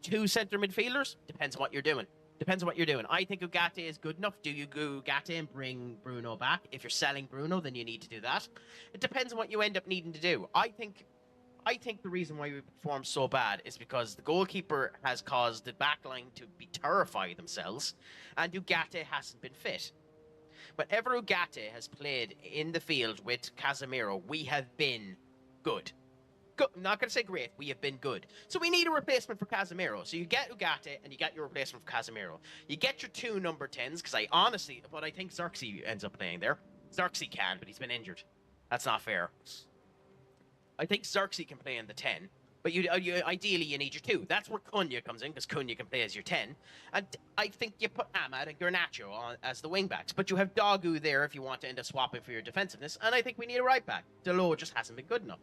Speaker 1: 2 centre midfielders? Depends on what you're doing. Depends on what you're doing. I think Ugarte is good enough. Do you go Ugarte and bring Bruno back? If you're selling Bruno, then you need to do that. It depends on what you end up needing to do. I think the reason why we perform so bad is because the goalkeeper has caused the backline to be terrify themselves, and Ugarte hasn't been fit. Whenever Ugarte has played in the field with Casemiro, we have been good. I'm not going to say great. We have been good. So we need a replacement for Casemiro. So you get Ugarte and you get your replacement for Casemiro. You get your 2 number 10s, because I think Xerxes ends up playing there. Xerxes can, but he's been injured. That's not fair. I think Xerxes can play in the 10, but ideally you need your 2. That's where Cunha comes in, because Cunha can play as your 10. And I think you put Ahmad and Garnacho on as the wingbacks, but you have Dagu there if you want to end up swapping for your defensiveness, and I think we need a right back. Delo just hasn't been good enough.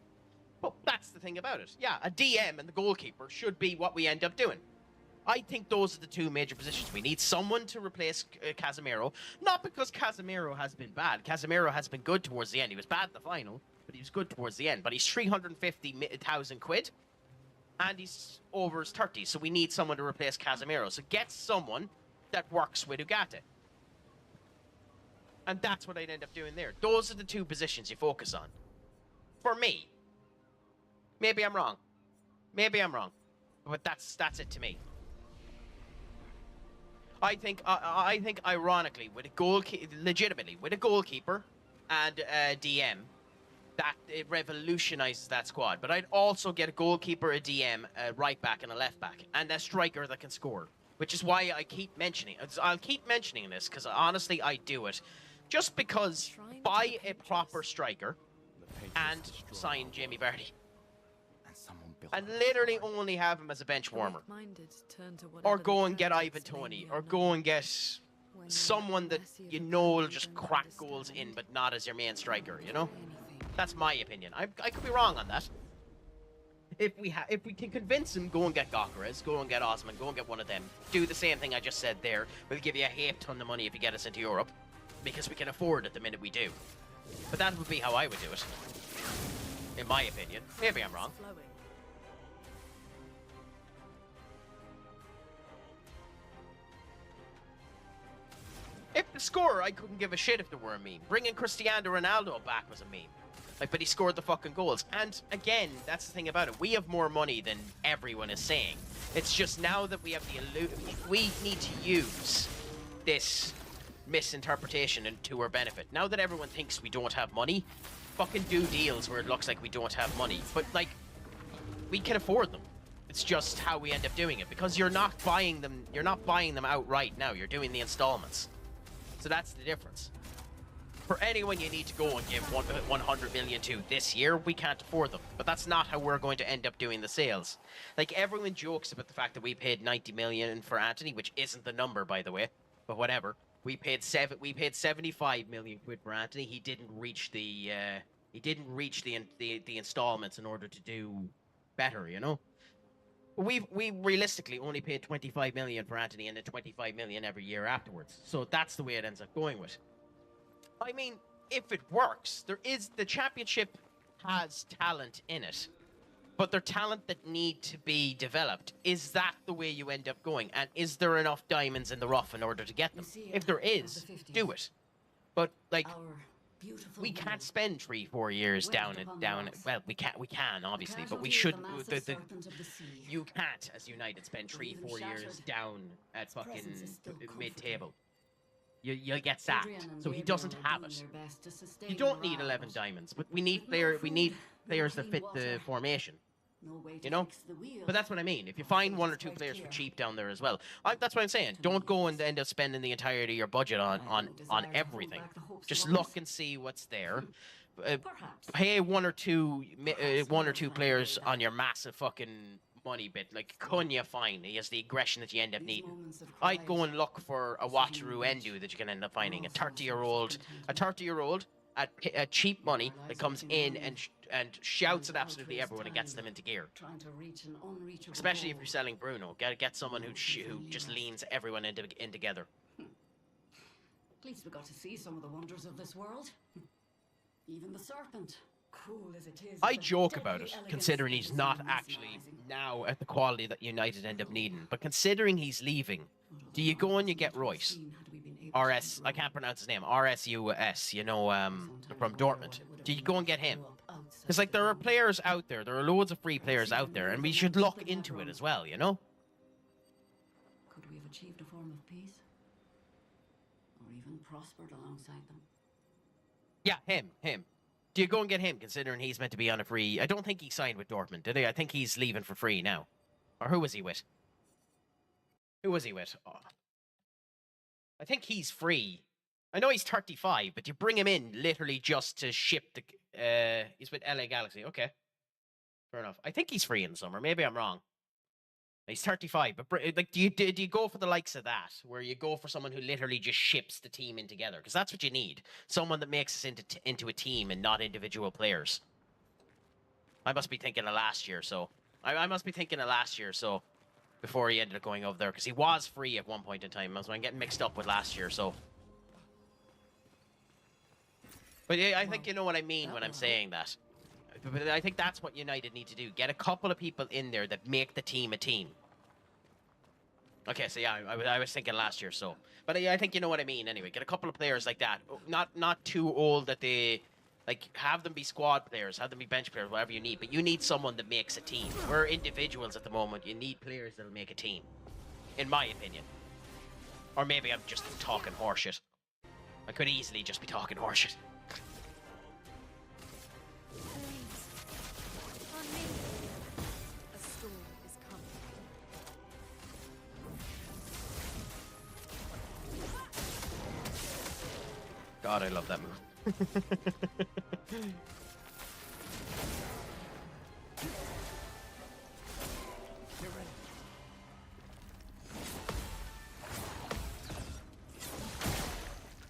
Speaker 1: Well, that's the thing about it. Yeah, a DM and the goalkeeper should be what we end up doing. I think those are the 2 major positions. We need someone to replace Casemiro. Not because Casemiro has been bad. Casemiro has been good towards the end. He was bad in the final, but he was good towards the end. But he's 350,000 quid, and he's over his 30s. So we need someone to replace Casemiro. So get someone that works with Ugarte. And that's what I'd end up doing there. Those are the 2 positions you focus on. For me. Maybe I'm wrong. Maybe I'm wrong. But that's it to me. I think ironically, with a goalkeeper and a DM, that it revolutionizes that squad. But I'd also get a goalkeeper, a DM, a right back, and a left back, and a striker that can score. Which is why I keep mentioning it. I'll keep mentioning this because honestly, I do it just because buy a proper striker and sign Jamie Vardy. And literally only have him as a bench warmer. Or go and get Ivan Toney. Or go and get someone that you know will just crack goals in, but not as your main striker, you know? That's my opinion. I could be wrong on that. If we can convince him, go and get Gokares, go and get Osman, go and get one of them. Do the same thing I just said there. We'll give you a half ton of money if you get us into Europe. Because we can afford it the minute we do. But that would be how I would do it. In my opinion. Maybe I'm wrong. If the scorer, I couldn't give a shit if there were a meme. Bringing Cristiano Ronaldo back was a meme. Like, but he scored the fucking goals. And again, that's the thing about it. We have more money than everyone is saying. It's just now that we have we need to use this misinterpretation to our benefit. Now that everyone thinks we don't have money, fucking do deals where it looks like we don't have money. But, like, we can afford them. It's just how we end up doing it, because you're not buying them. You're not buying them outright now. You're doing the installments. So that's the difference. For anyone you need to go and give 100 million to this year, we can't afford them. But that's not how we're going to end up doing the sales. Like, everyone jokes about the fact that we paid 90 million for Anthony, which isn't the number, by the way. But whatever. We paid 75 million quid for Anthony. He didn't reach the the installments in order to do better, you know. We realistically only paid 25 million for Anthony and then 25 million every year afterwards. So that's the way it ends up going with. I mean, if it works, the championship has talent in it, but they're talent that need to be developed. Is that the way you end up going? And is there enough diamonds in the rough in order to get them? If there is, do it. But like, we can't spend 3-4 years down. Well, we can obviously, but we should. You can't, as United, spend 3-4 years down at fucking mid-table. You'll get sacked. So he doesn't have it. You don't need 11 diamonds, but we need players that fit the formation. You know? But that's what I mean. If you find 1 or 2 players for cheap down there as well, that's what I'm saying. Don't go and end up spending the entirety of your budget on everything. Just look and see what's there. Pay 1 or 2 players on your massive fucking money bit. Like Cunha, fine. He has the aggression that you end up needing. I'd go and look for a Wataru Endu that you can end up finding. A 30-year-old at cheap money that comes in and shouts at absolutely everyone and gets them into gear. Especially if you're selling Bruno, get someone who just leans everyone in together.
Speaker 7: At least we got to see some of the wonders of this world. Even the serpent, cool as it is.
Speaker 1: I joke about it, considering he's not actually now at the quality that United end up needing. But considering he's leaving, do you go and you get Royce? RS, I can't pronounce his name. RSUS, you know, from Dortmund. Do you go and get him? Because, like, there are players out there. There are loads of free players out there, and we should look into it as well, you know?
Speaker 7: Could we have achieved a form of peace? Or even prospered alongside them?
Speaker 1: Yeah, him. Do you go and get him, considering he's meant to be on a free... I don't think he signed with Dortmund, did he? I think he's leaving for free now. Or who was he with? Who was he with? Oh. I think he's free. I know he's 35, but you bring him in literally just to ship the... he's with LA Galaxy. Okay. Fair enough. I think he's free in the summer. Maybe I'm wrong. He's 35, but like, do you go for the likes of that, where you go for someone who literally just ships the team in together? Because that's what you need. Someone that makes us into a team and not individual players. I must be thinking of last year, so... I must be thinking of last year, so... Before he ended up going over there, because he was free at one point in time. So I'm getting mixed up with last year, so... But yeah, I think you know what I mean when I'm saying that. But I think that's what United need to do. Get a couple of people in there that make the team a team. Okay, so yeah, I was thinking last year, so... But yeah, I think you know what I mean anyway. Get a couple of players like that. Not too old that they... Like, have them be squad players, have them be bench players, whatever you need. But you need someone that makes a team. We're individuals at the moment. You need players that'll make a team. In my opinion. Or maybe I'm just talking horseshit. I could easily just be talking horseshit.
Speaker 6: On me. A storm is coming.
Speaker 1: God, I love that move.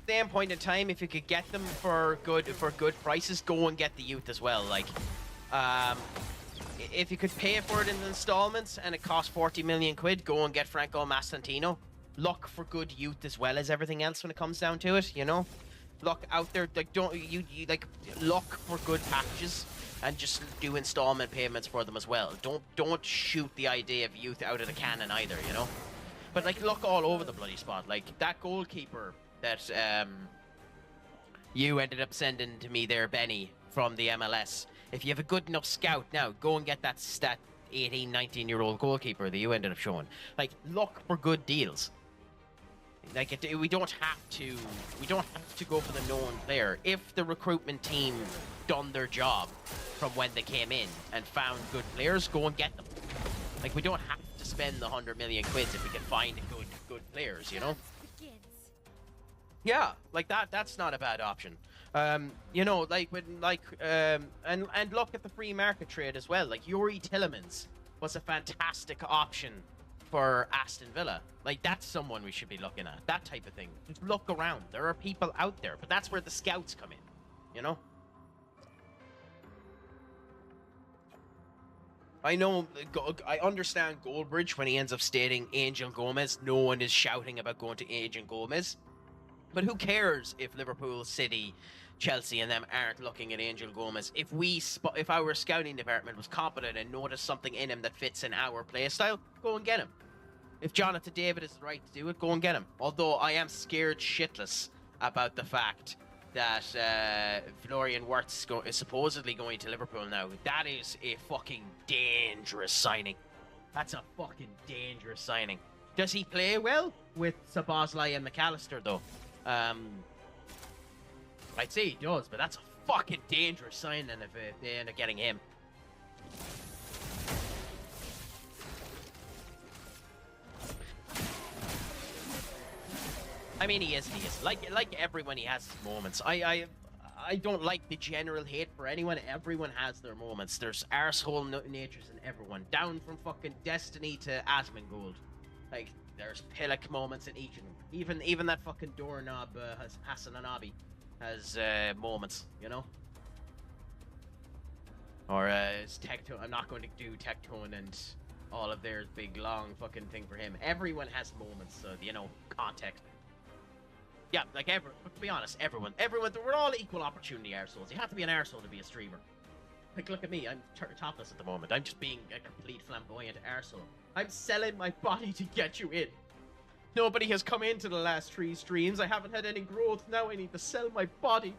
Speaker 1: Same point in time, if you could get them for good prices, go and get the youth as well. Like, if you could pay for it in installments and it costs 40 million quid, go and get Franco Mastantino. Look for good youth as well as everything else when it comes down to it, you know. Look out there, like you like look for good packages and just do installment payments for them as well. Don't shoot the idea of youth out of the cannon either, you know. But like look all over the bloody spot. Like that goalkeeper that you ended up sending to me there, Benny, from the MLS. If you have a good enough scout now, go and get that 18, 19-year-old goalkeeper that you ended up showing. Like look for good deals. Like we don't have to go for the known player. If the recruitment team done their job from when they came in and found good players, go and get them. Like, we don't have to spend the 100 million quids if we can find good players, you know?
Speaker 6: Dance begins.
Speaker 1: Yeah, like that's not a bad option. You know, like and look at the free market trade as well. Like Yuri Tillemans was a fantastic option for Aston Villa. Like that's someone we should be looking at. That type of thing. Just look around. There are people out there, but that's where the scouts come in. You know? I know, I understand Goldbridge when he ends up stating Angel Gomez. No one is shouting about going to Angel Gomez. But who cares if Liverpool, City, Chelsea and them aren't looking at Angel Gomez? If our scouting department was competent and noticed something in him that fits in our play style, go and get him. If Jonathan David is the right to do it, go and get him. Although I am scared shitless about the fact that Florian Wirtz is supposedly going to Liverpool now. That is a fucking dangerous signing. That's a fucking dangerous signing. Does he play well with Szoboszlai and McAllister, though? I'd say he does, but that's a fucking dangerous signing if they end up getting him. I mean, he is. Like everyone, he has his moments. I don't like the general hate for anyone. Everyone has their moments. There's arsehole natures in everyone. Down from fucking Destiny to Asmongold. Like, there's Pillock moments in each of them. Even that fucking doorknob, Hassan Anabi, has moments, you know? Or Tectone. I'm not going to do Tectone and all of their big long fucking thing for him. Everyone has moments, so, you know, context. Yeah, like but to be honest, everyone, we're all equal opportunity arseholes. You have to be an arsehole to be a streamer. Like, look at me, I'm topless at the moment. I'm just being a complete flamboyant arsehole. I'm selling my body to get you in. Nobody has come into the last 3 streams. I haven't had any growth. Now I need to sell my body.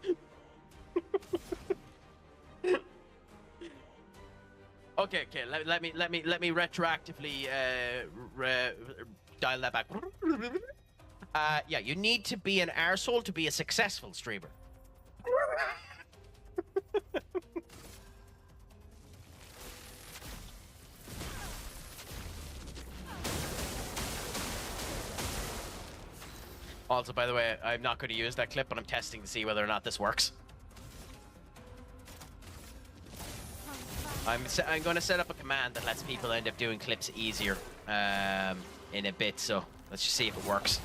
Speaker 1: Okay, let me retroactively dial that back. Yeah, you need to be an arsehole to be a successful streamer. Also, by the way, I'm not going to use that clip, but I'm testing to see whether or not this works. I'm going to set up a command that lets people end up doing clips easier in a bit, so let's just see if it works.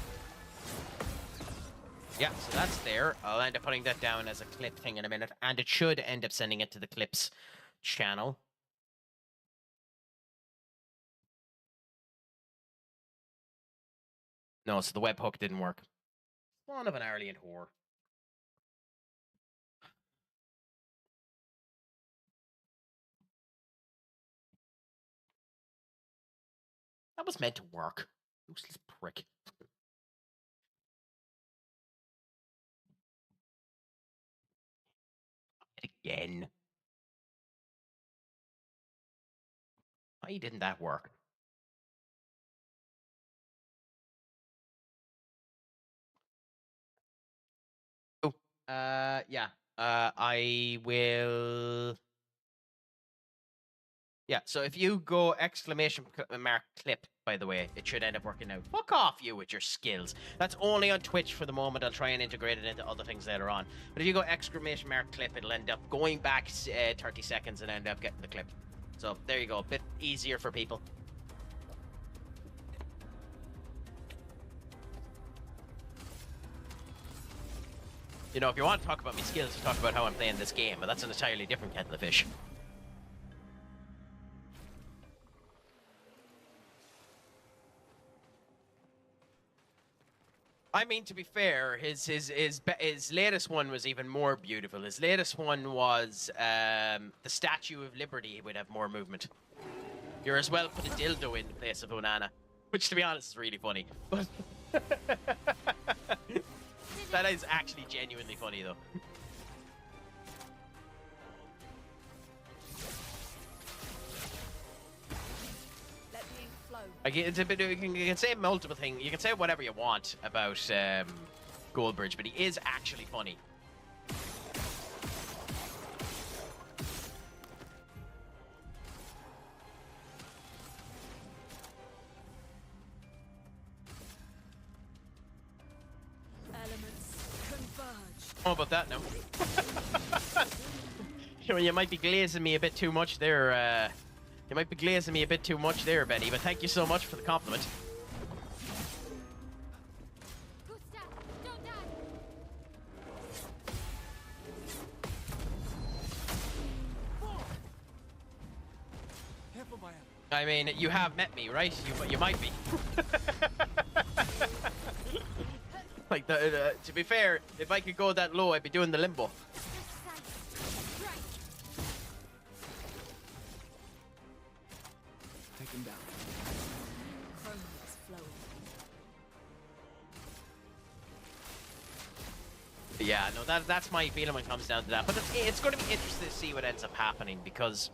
Speaker 1: Yeah, so that's there. I'll end up putting that down as a clip thing in a minute, and it should end up sending it to the clips channel. No, so the webhook didn't work. Son of an Arlian whore. That was meant to work. Useless prick. Again. Why didn't that work? Oh, yeah. I will. Yeah, so if you go exclamation mark clip, by the way, it should end up working now. Fuck off, you, with your skills. That's only on Twitch for the moment. I'll try and integrate it into other things later on. But if you go exclamation mark clip, it'll end up going back 30 seconds and end up getting the clip. So there you go. A bit easier for people. You know, if you want to talk about my skills, you talk about how I'm playing this game, but that's an entirely different kettle of fish. I mean, to be fair, his latest one was even more beautiful. His latest one was the Statue of Liberty would have more movement. You're as well put a dildo in place of Onana, which, to be honest, is really funny. But that is actually genuinely funny, though. Like, it's a bit, you can say multiple things. You can say whatever you want about Goldbridge, but he is actually funny. know about that now. You might be glazing me a bit too much there. You might be glazing me a bit too much there, Benny. But thank you so much for the compliment.
Speaker 6: Gustav, don't die.
Speaker 4: Careful, Maya.
Speaker 1: I mean, you have met me, right? You might be. Like, to be fair, if I could go that low, I'd be doing the limbo.
Speaker 6: This side. Right.
Speaker 4: Take him down.
Speaker 7: Chrome is flowing.
Speaker 1: Yeah, no, that's my feeling when it comes down to that. But it's going to be interesting to see what ends up happening, because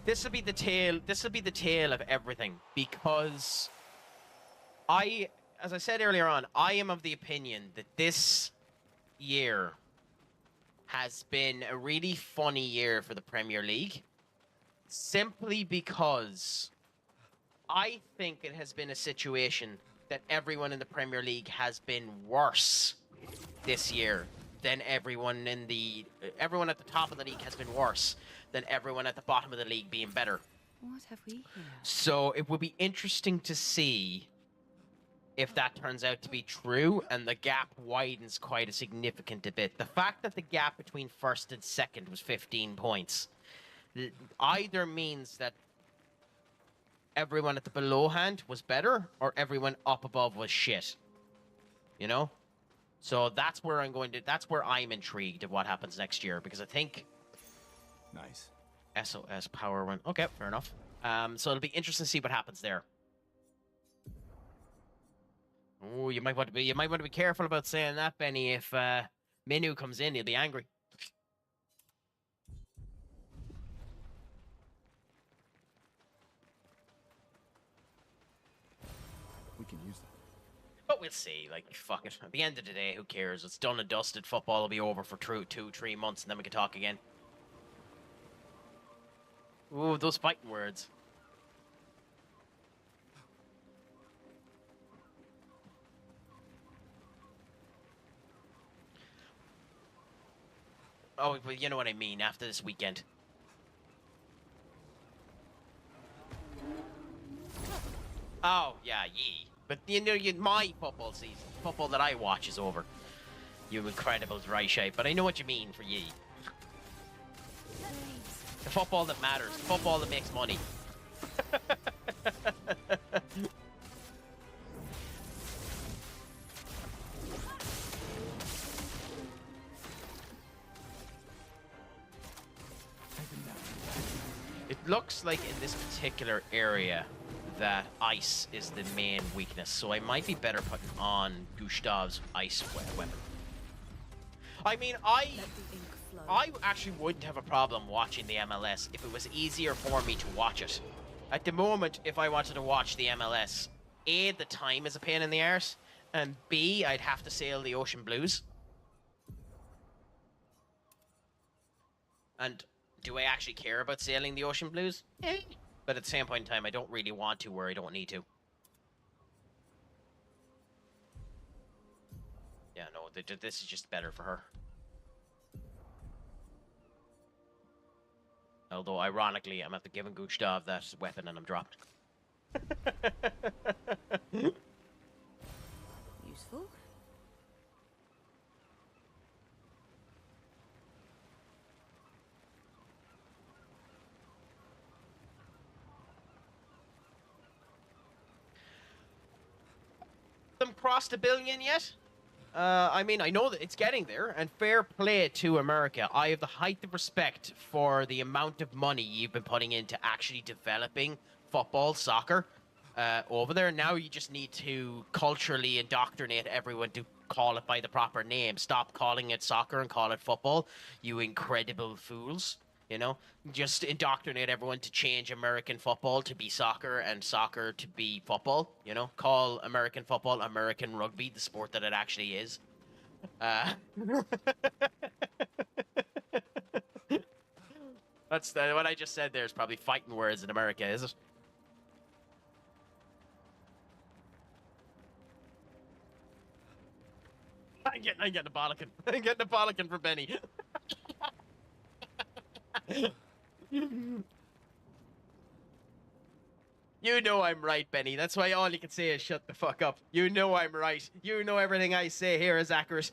Speaker 1: this will be the tale. This will be the tale of everything. Because as I said earlier on, I am of the opinion that this year has been a really funny year for the Premier League, simply because I think it has been a situation that everyone in the Premier League has been worse this year than everyone at the top of the league has been worse than everyone at the bottom of the league being better.
Speaker 3: What have we here?
Speaker 1: So it will be interesting to see if that turns out to be true and the gap widens quite a significant bit. The fact that the gap between first and second was 15 points either means that everyone at the below hand was better or everyone up above was shit. You know? So that's where I'm intrigued of what happens next year, because I think
Speaker 4: Nice.
Speaker 1: SOS power went. Okay, fair enough. So it'll be interesting to see what happens there. Oh, you might want to be careful about saying that, Benny. If Minu comes in, he'll be angry.
Speaker 4: We can use that.
Speaker 1: But we'll see. Like, fuck it. At the end of the day, who cares? It's done and dusted. Football will be over for 2-3 months, and then we can talk again. Ooh, those fighting words. Oh, well, you know what I mean, after this weekend. Oh, yeah, yee. But, you know, my football season, football that I watch is over. You incredible dry shape. But I know what you mean for yee. The football that matters. The football that makes money. It looks like in this particular area that ice is the main weakness, so I might be better putting on Gustav's ice weapon. I mean, I actually wouldn't have a problem watching the MLS if it was easier for me to watch it. At the moment, if I wanted to watch the MLS, A, the time is a pain in the arse, and B, I'd have to sail the ocean blues. And do I actually care about sailing the ocean blues? But at the same point in time, I don't really want to where I don't need to. Yeah, no, this is just better for her. Although, ironically, I'm after giving Gustav that weapon and I'm dropped.
Speaker 3: Useful.
Speaker 1: Them crossed a billion yet? I mean, I know that it's getting there, and fair play to America. I have the height of respect for the amount of money you've been putting into actually developing football, soccer, over there. Now you just need to culturally indoctrinate everyone to call it by the proper name. Stop calling it soccer and call it football, you incredible fools. You know, just indoctrinate everyone to change American football to be soccer and soccer to be football. You know, call American football American rugby, the sport that it actually is. That's what I just said. There's probably fighting words in America, is it? I'm getting a bollocking. I'm getting a bollocking for Benny. You know I'm right, Benny. That's why all you can say is shut the fuck up. You know I'm right. You know everything I say here is accurate.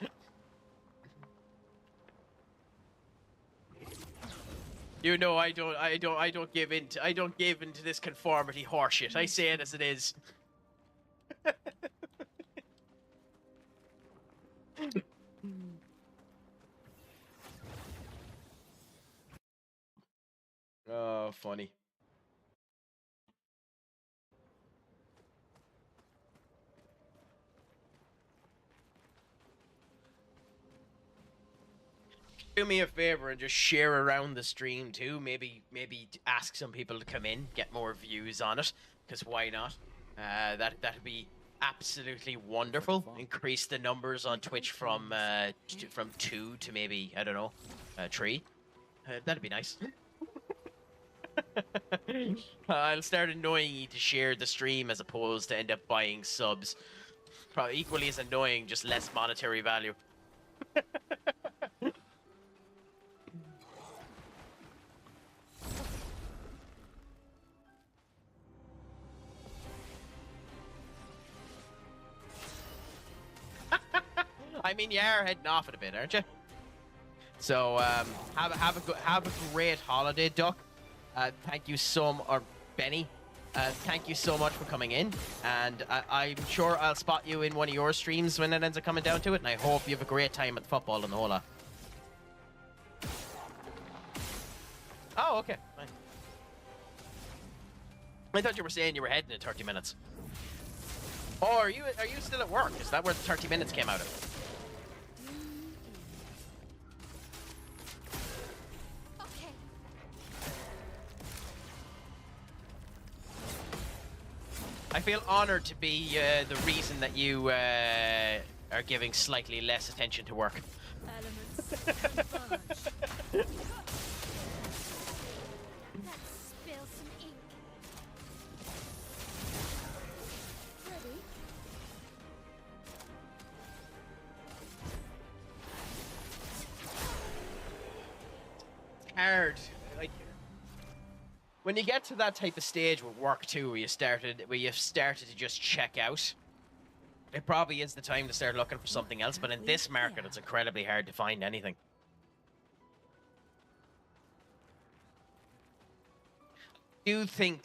Speaker 1: You know I don't give in to this conformity horseshit. I say it as it is. Oh, funny. Do me a favor and just share around the stream too. Maybe ask some people to come in, get more views on it. Because why not? That'd be absolutely wonderful. Increase the numbers on Twitch from 2 to maybe, I don't know, 3. That'd be nice. I'll start annoying you to share the stream as opposed to end up buying subs. Probably equally as annoying, just less monetary value. I mean, you are heading off it a bit, aren't you? So, have a great holiday, Duck. Thank you or Benny. Thank you so much for coming in, and I'm sure I'll spot you in one of your streams when it ends up coming down to it, and I hope you have a great time at football and the whole lot. Oh, okay. Fine. I thought you were saying you were heading in 30 minutes. Oh, are you still at work? Is that where the 30 minutes came out of? I feel honored to be the reason that you are giving slightly less attention to work.
Speaker 6: Elements converge. Let's spill some ink. Ready?
Speaker 1: Hard. Like, when you get to that type of stage with work too, where you've started to just check out, it probably is the time to start looking for something else. But in this market, it's incredibly hard to find anything. I do think,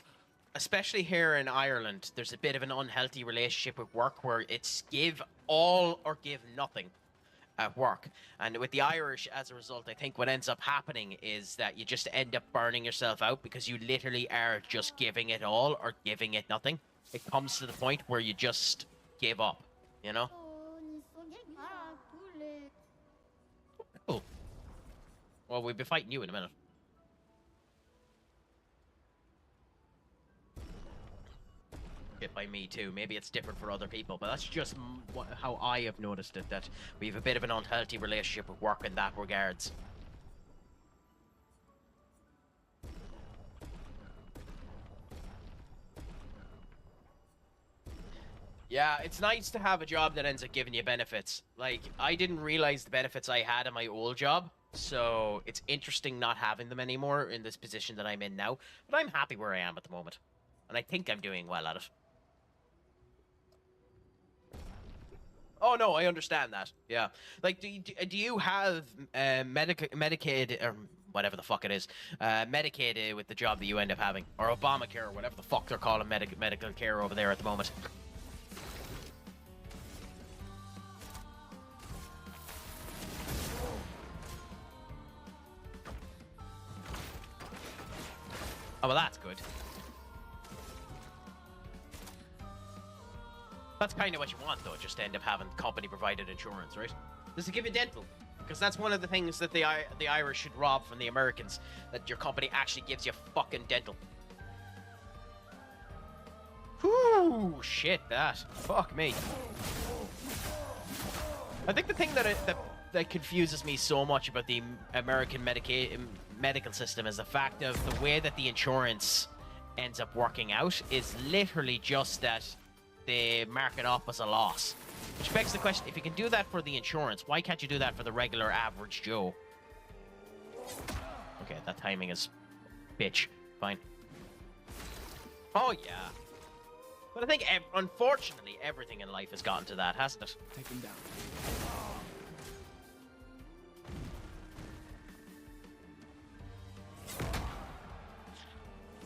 Speaker 1: especially here in Ireland, there's a bit of an unhealthy relationship with work where it's give all or give nothing at work. And with the Irish, as a result, I think what ends up happening is that you just end up burning yourself out because you literally are just giving it all or giving it nothing. It comes to the point where you just give up, you know? Cool. Well, we'll be fighting you in a minute. It by me too. Maybe it's different for other people, but that's just how I have noticed it, that we have a bit of an unhealthy relationship with work in that regards. Yeah, it's nice to have a job that ends up giving you benefits. Like, I didn't realize the benefits I had in my old job, so it's interesting not having them anymore in this position that I'm in now, but I'm happy where I am at the moment, and I think I'm doing well at it. Oh no, I understand that. Yeah, like, do you have Medicaid or whatever the fuck it is, Medicaid with the job that you end up having, or Obamacare, or whatever the fuck they're calling medical care over there at the moment? Oh well, that's good. That's kind of what you want, though, just to end up having company-provided insurance, right? Does it give you dental? Because that's one of the things that the Irish should rob from the Americans, that your company actually gives you fucking dental. Whew, shit, that. Fuck me. I think the thing that confuses me so much about the American medical system is the fact of the way that the insurance ends up working out is literally just that they mark it up as a loss. Which begs the question, if you can do that for the insurance, why can't you do that for the regular average Joe? Okay, that timing is bitch. Fine. Oh, yeah. But I think, unfortunately, everything in life has gotten to that, hasn't it?
Speaker 4: Take him down.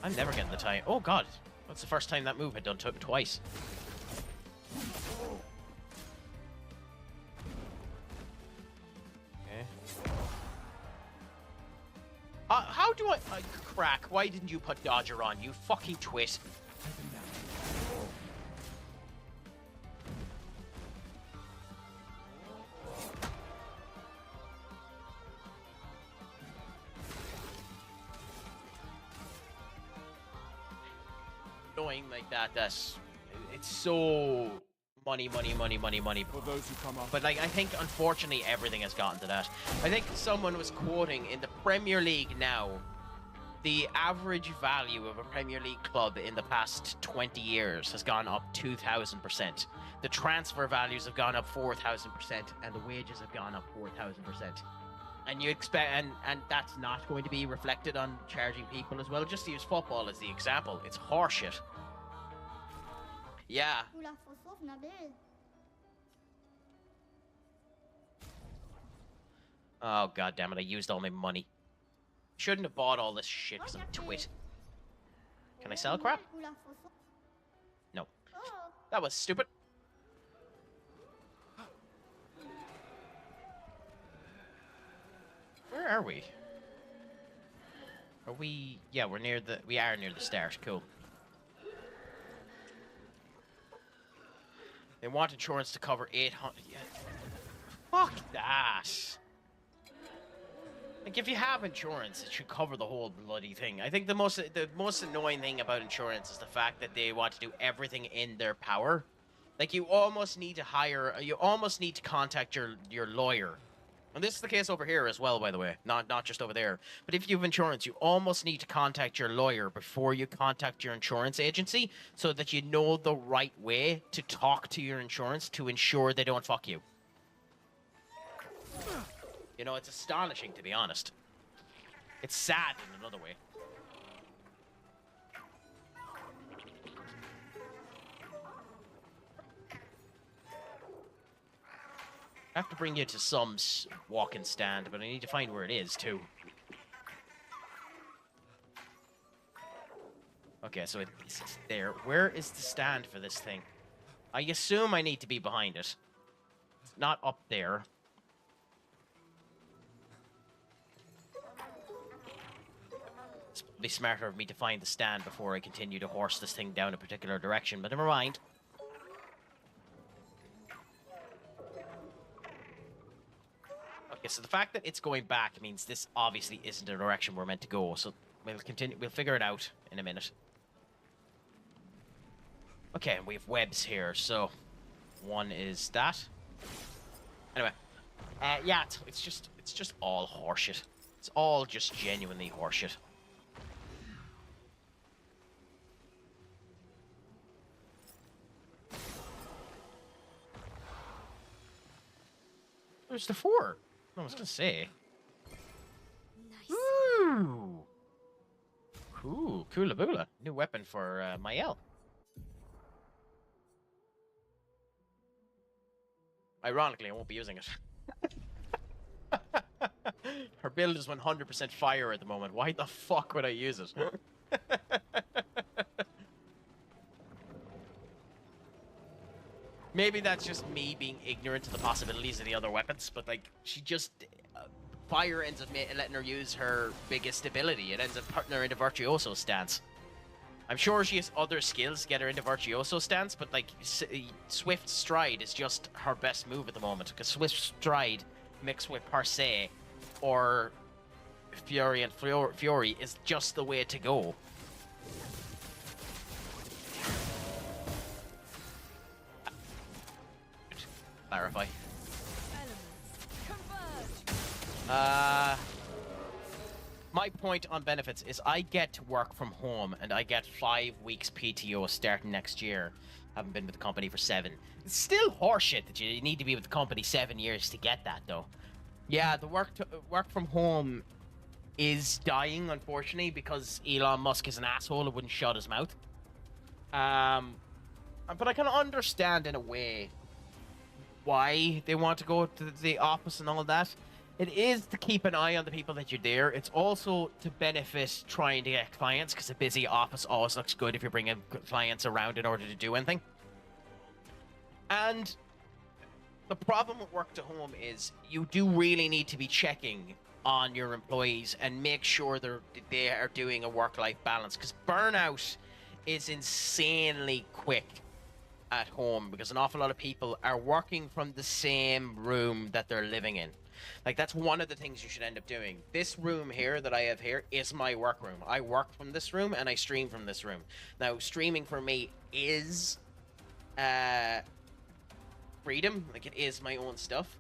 Speaker 1: I'm never getting the time. Oh, God. That's the first time that move had done twice. Okay. How do I... Crack, why didn't you put Dodger on, you fucking twit?
Speaker 4: Take him down.
Speaker 1: Annoying like that, it's so money.
Speaker 4: For those who come up.
Speaker 1: But like, I think unfortunately everything has gotten to that. I think someone was quoting in the Premier League now, the average value of a Premier League club in the past 20 years has gone up 2,000%. The transfer values have gone up 4,000%, and the wages have gone up 4,000%. And you expect, and that's not going to be reflected on charging people as well. Just to use football as the example, it's horseshit. Yeah. Oh, god damn it, I used all my money. Shouldn't have bought all this shit because I'm a twit. Can I sell crap? No. That was stupid. Where are we? Are we... Yeah, we are near the start. Cool. They want insurance to cover 800... Yeah. Fuck that. Like, if you have insurance, it should cover the whole bloody thing. I think the most annoying thing about insurance is the fact that they want to do everything in their power. Like, you almost need to contact your lawyer. And this is the case over here as well, by the way. Not just over there. But if you have insurance, you almost need to contact your lawyer before you contact your insurance agency, so that you know the right way to talk to your insurance to ensure they don't fuck you. You know, it's astonishing, to be honest. It's sad in another way. I have to bring you to some walk-in stand, but I need to find where it is, too. Okay, so it's there. Where is the stand for this thing? I assume I need to be behind it. It's not up there. It's probably smarter of me to find the stand before I continue to horse this thing down a particular direction, but never mind. Okay, so the fact that it's going back means this obviously isn't the direction we're meant to go, so we'll continue. We'll figure it out in a minute. Okay, we have webs here, so one is that. Anyway, yeah, it's just all horseshit. It's all just genuinely horseshit. There's the 4. I was gonna say.
Speaker 6: Nice.
Speaker 1: Ooh. Cool, coola boola. New weapon for Mael. Ironically, I won't be using it. Her build is 100% fire at the moment. Why the fuck would I use it? Maybe that's just me being ignorant to the possibilities of the other weapons, but like, she just... fire ends up letting her use her biggest ability. It ends up putting her into Virtuoso stance. I'm sure she has other skills to get her into Virtuoso stance, but like, Swift Stride is just her best move at the moment, because Swift Stride mixed with Parse or Fury and Fury is just the way to go. Clarify. My point on benefits is I get to work from home and I get 5 weeks PTO starting next year. Haven't been with the company for 7. It's still horseshit that you need to be with the company 7 years to get that, though. Yeah, the work from home is dying, unfortunately, because Elon Musk is an asshole and wouldn't shut his mouth. But I can understand in a way why they want to go to the office and all that. It is to keep an eye on the people that you're there. It's also to benefit trying to get clients, because a busy office always looks good if you're bringing clients around in order to do anything. And the problem with work to home is you do really need to be checking on your employees and make sure they are doing a work-life balance, because burnout is insanely quick at home, because an awful lot of people are working from the same room that they're living in. Like, that's one of the things you should end up doing. This room here that I have here is my work room. I work from this room and I stream from this room. Now, streaming for me is freedom. Like, it is my own stuff.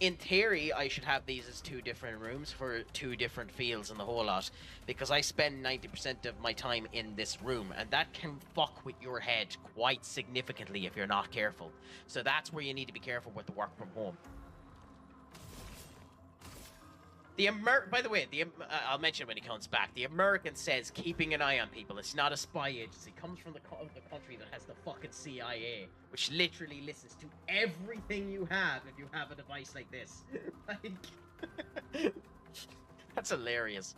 Speaker 1: In theory, I should have these as 2 different rooms for 2 different fields in the whole lot, because I spend 90% of my time in this room, and that can fuck with your head quite significantly if you're not careful. So that's where you need to be careful with the work from home. By the way, I'll mention when he comes back. The American says keeping an eye on people. It's not a spy agency. It comes from the country that has the fucking CIA, which literally listens to everything you have if you have a device like this. Like, that's hilarious.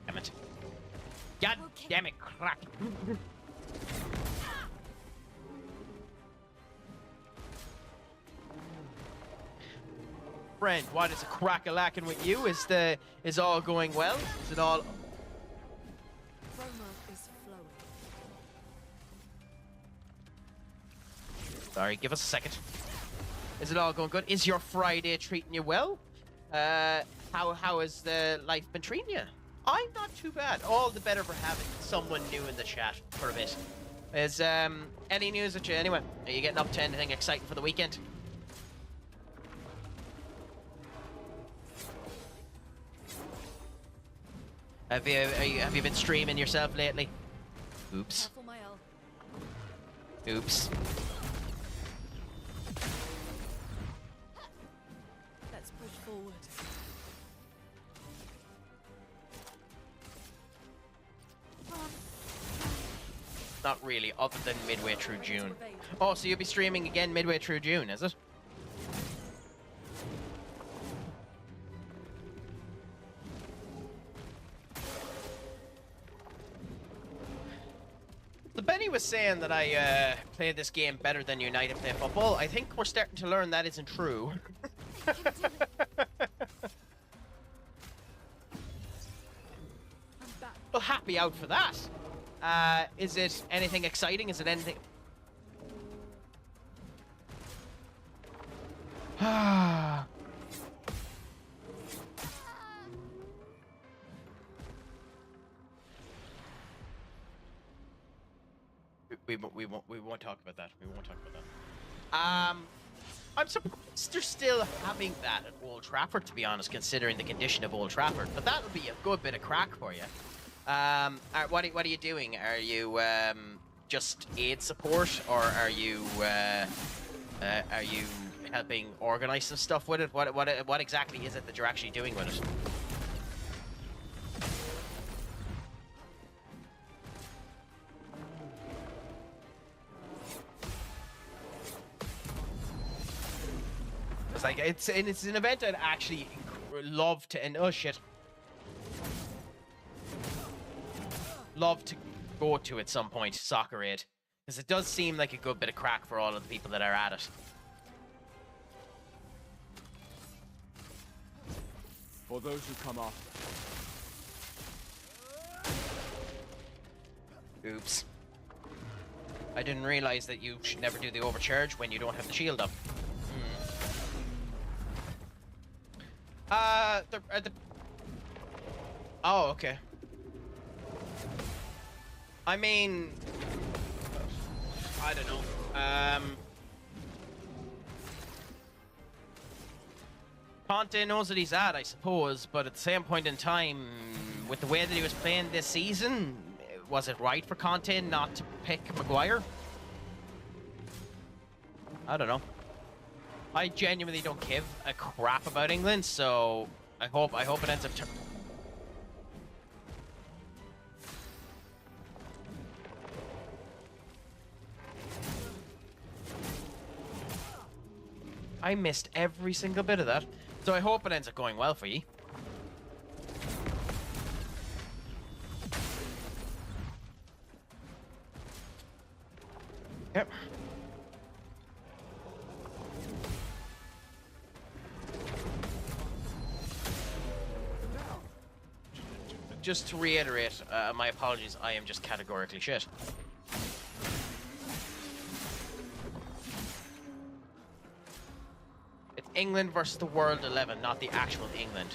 Speaker 1: Damn it. God damn it, crack. Friend, what is a crack-a-lacking with you? Is all going well? Is it all...
Speaker 7: is flowing.
Speaker 1: Sorry, give us a second. Is it all going good? Is your Friday treating you well? How has the life been treating you? I'm not too bad. All the better for having someone new in the chat for a bit. Is any news at you anyway? Are you getting up to anything exciting for the weekend? Have you been streaming yourself lately? Oops.
Speaker 6: Careful, my L.
Speaker 1: Oops.
Speaker 6: Let's push forward.
Speaker 1: Not really, other than midway through June. Oh, so you'll be streaming again midway through June, is it? So Benny was saying that I play this game better than United play football. I think we're starting to learn that isn't true. Well, happy out for that. Is it anything exciting? Is it anything... we won't talk about that. We won't talk about that. I'm surprised they're still having that at Old Trafford, to be honest, considering the condition of Old Trafford. But that'll be a good bit of crack for you. What are you doing? Are you just aid support, or are you helping organize some stuff with it? What exactly is it that you're actually doing with it? It's like it's an event I'd actually love to, and oh shit, love to go to at some point. Soccer Aid, because it does seem like a good bit of crack for all of the people that are at it.
Speaker 4: For those who come after.
Speaker 1: Oops. I didn't realize that you should never do the overcharge when you don't have the shield up. Oh, okay. I mean, I don't know. Conte knows that he's at, I suppose, but at the same point in time, with the way that he was playing this season, was it right for Conte not to pick Maguire? I don't know. I genuinely don't give a crap about England, so I hope it ends up I missed every single bit of that. So I hope it ends up going well for you. Yep. Just to reiterate, my apologies, I am just categorically shit. England versus the World 11, not the actual England.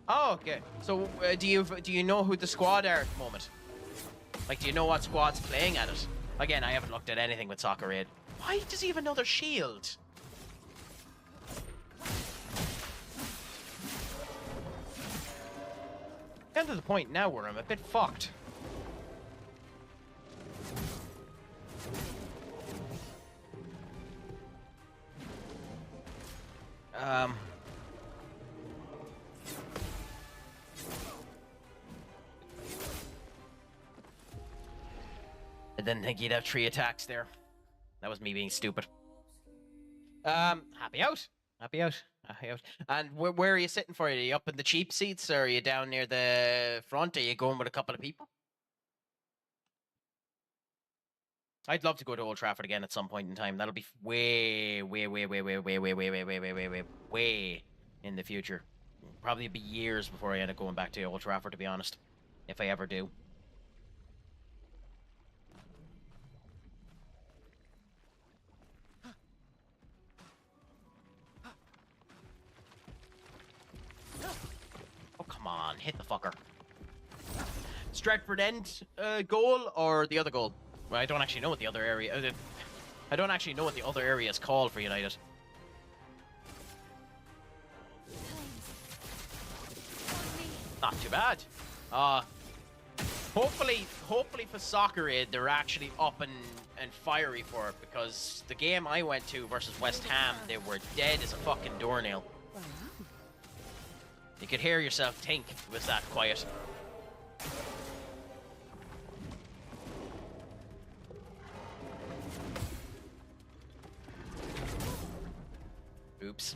Speaker 1: Oh, okay. So, do you know who the squad are at the moment? Like, do you know what squad's playing at it? Again, I haven't looked at anything with Soccer Aid. Why does he have another shield? Down to the point now where I'm a bit fucked. I didn't think you'd have 3 attacks there. That was me being stupid. Happy out. Happy out. Happy out. And where are you sitting for? Are you up in the cheap seats, or are you down near the front? Are you going with a couple of people? I'd love to go to Old Trafford again at some point in time. That'll be way in the future. Probably be years before I end up going back to Old Trafford, to be honest. If I ever do. Oh, come on. Hit the fucker. Stratford End goal or the other goal? Well, I don't actually know what the other area... I don't actually know what the other area is called for United. Not too bad. Hopefully for Soccer Aid, they're actually up and fiery for it, because the game I went to versus West Ham, they were dead as a fucking doornail. You could hear yourself think it was that quiet. Oops.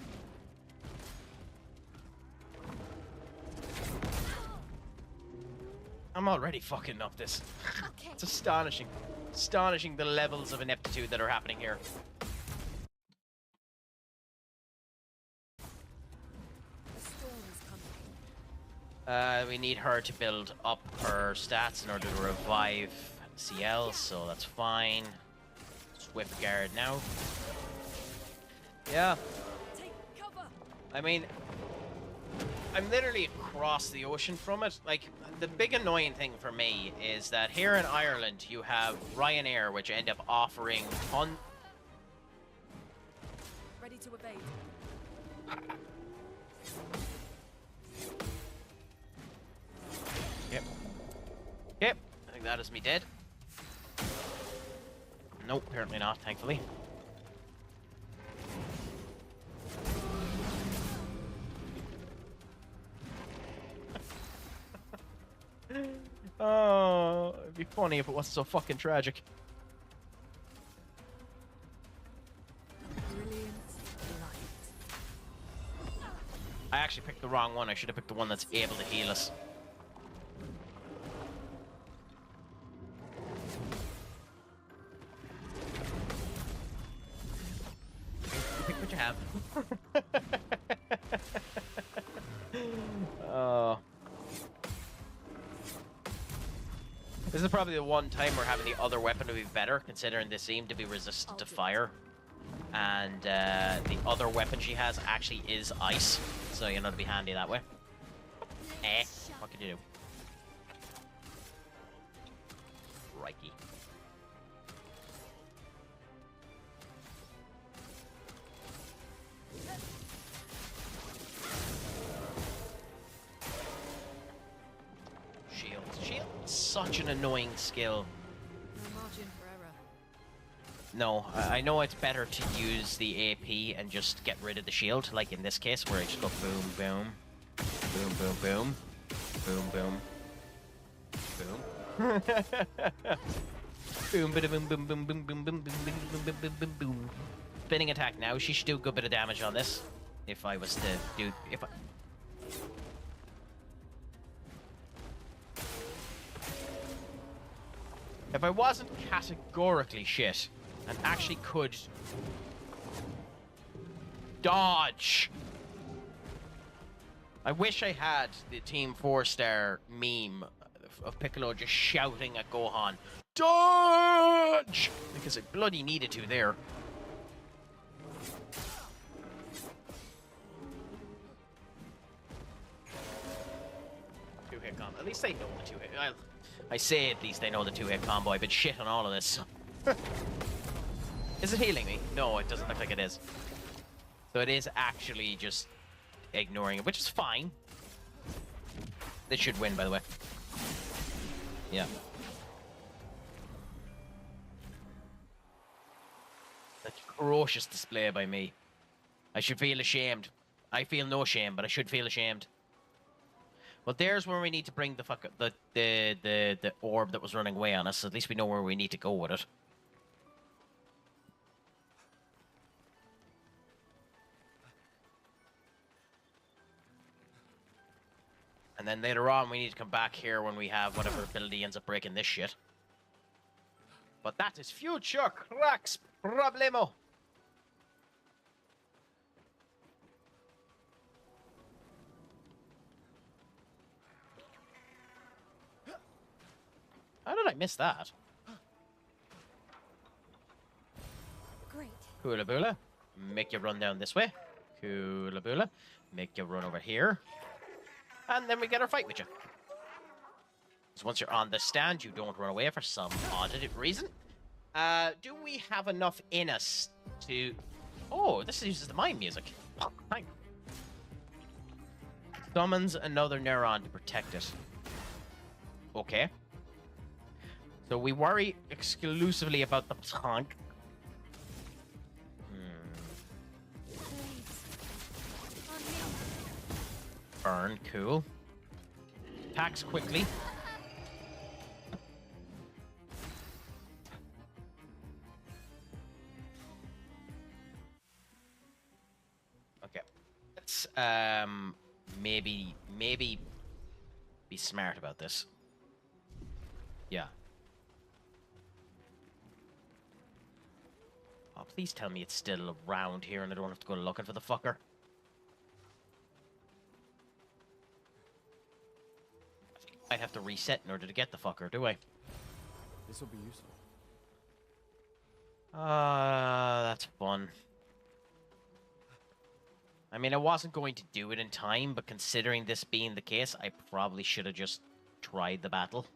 Speaker 1: I'm already fucking up this. It's astonishing. Astonishing the levels of ineptitude that are happening here. We need her to build up her stats in order to revive CL, so that's fine. Swift guard now. Yeah. I mean, I'm literally across the ocean from it. Like, the big annoying thing for me is that here in Ireland, you have Ryanair, which end up offering
Speaker 8: Ready to evade.
Speaker 1: Yep. Yep. I think that is me dead. Nope, apparently not, thankfully. Oh, it'd be funny if it wasn't so fucking tragic.
Speaker 8: Brilliant light.
Speaker 1: I actually picked the wrong one. I should have picked the one that's able to heal us. You pick what you have. Oh. This is probably the one time we're having the other weapon to be better, considering they seem to be resistant to fire. And the other weapon she has actually is ice, so you know, it'll be handy that way. What can you do? crikey. Shield. Shield. Such an annoying skill.
Speaker 8: No margin for error.
Speaker 1: No, I know it's better to use the AP and just get rid of the shield, like in this case, where I just go boom, boom, boom, boom, boom, boom, boom, boom. Boom, boom, boom, boom, boom, boom, boom, boom, boom, boom, boom, boom, boom, boom. Spinning attack now. She should do a good bit of damage on this. If I was to do, if I wasn't categorically shit and actually could dodge. I wish I had the Team 4-star meme of Piccolo just shouting at Gohan, dodge! Because it bloody needed to there. Two-hit combo. At least they know the two-hit. I say at least they know the two-hit combo. I've been shit on all of this. Is it healing me? No, it doesn't look like it is. So it is actually just ignoring it, which is fine. This should win, by the way. Yeah. Atrocious display by me. I should feel ashamed. I feel no shame, but I should feel ashamed. Well, there's where we need to bring the orb that was running away on us. At least we know where we need to go with it. And then later on, we need to come back here when we have whatever ability ends up breaking this shit. But that is future Craic's problemo. How did I miss that?
Speaker 6: Great.
Speaker 1: Kula Bula. Make you run down this way. Kula Bula. Make you run over here. And then we get our fight with you. So once you're on the stand, you don't run away for some odd reason. Do we have enough in us to... Oh, this uses the mind music. Oh, fine. Summons another neuron to protect it. Okay. So we worry exclusively about the tank.
Speaker 6: Please. On me.
Speaker 1: Burn, cool. Attacks quickly. Okay. Let's maybe be smart about this. Yeah. Oh, please tell me it's still around here and I don't have to go looking for the fucker. I have to reset in order to get the fucker, do I?
Speaker 4: This will be useful.
Speaker 1: That's fun. I mean, I wasn't going to do it in time, but considering this being the case, I probably should have just tried the battle.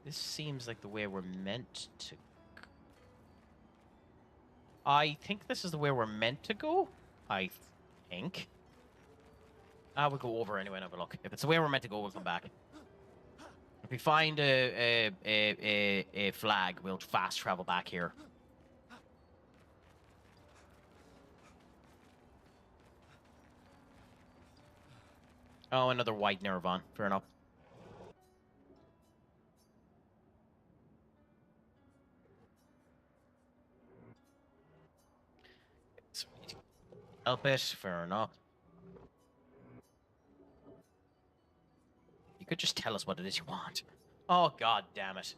Speaker 1: This seems like the way we're meant to... I think this is the way we're meant to go. I think. We'll go over anyway and have a look. If it's the way we're meant to go, we'll come back. If we find a flag, we'll fast travel back here. Oh, another white Nervon. Fair enough. Help it. Fair enough. You could just tell us what it is you want. Oh, god damn it.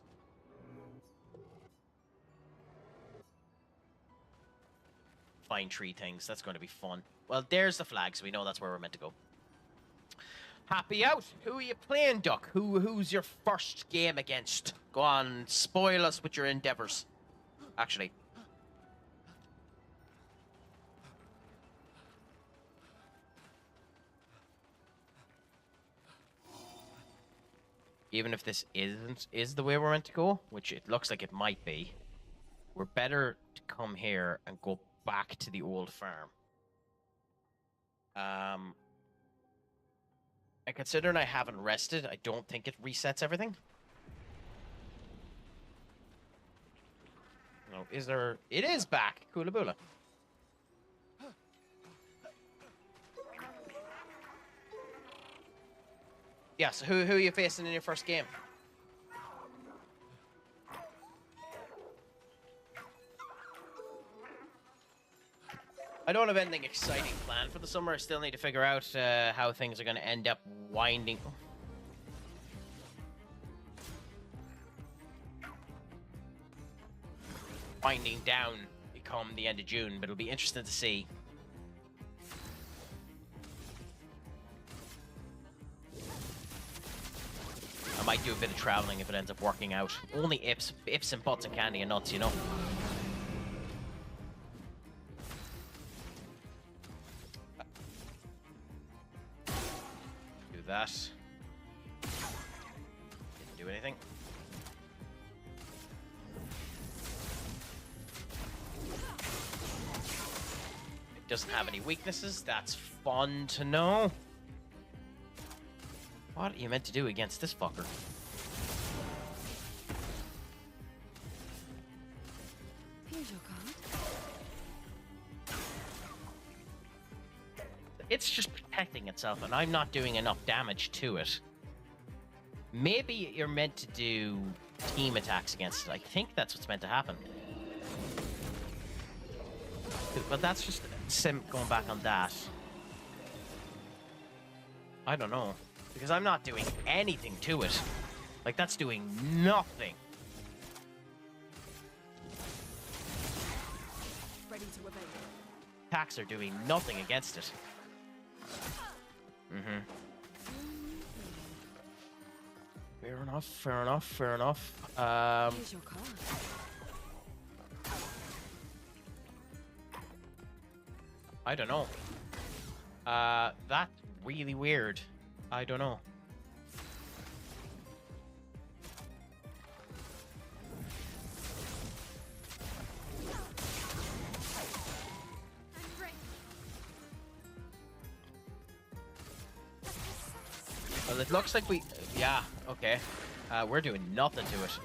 Speaker 1: Find tree things. That's going to be fun. Well, there's the flag, so we know that's where we're meant to go. Happy out. Who are you playing, Duck? Who's your first game against? Go on, spoil us with your endeavors. Actually. even if this is the way we're meant to go, which it looks like it might be, we're better to come here and go back to the old farm. And considering I haven't rested, I don't think it resets everything. No, is there? It is back. Coolaboola. Yeah, so who are you facing in your first game? I don't have anything exciting planned for the summer. I still need to figure out how things are going to end up winding down come the end of June, but it'll be interesting to see. I might do a bit of traveling if it ends up working out. Only ifs and buts and candy and nuts, you know. Do that. Didn't do anything. It doesn't have any weaknesses. That's fun to know. What are you meant to do against this fucker?
Speaker 3: Here's your card.
Speaker 1: It's just protecting itself, and I'm not doing enough damage to it. Maybe you're meant to do team attacks against it. I think that's what's meant to happen. But that's just going back on that. I don't know. Because I'm not doing anything to it. Like, that's doing nothing.
Speaker 8: Ready to evade.
Speaker 1: Attacks are doing nothing against it. Mm-hmm. Fair enough, fair enough, fair enough.
Speaker 3: Here's your card.
Speaker 1: I don't know. That's really weird. I don't know. Well, it looks like we... Yeah, okay. We're doing nothing to it.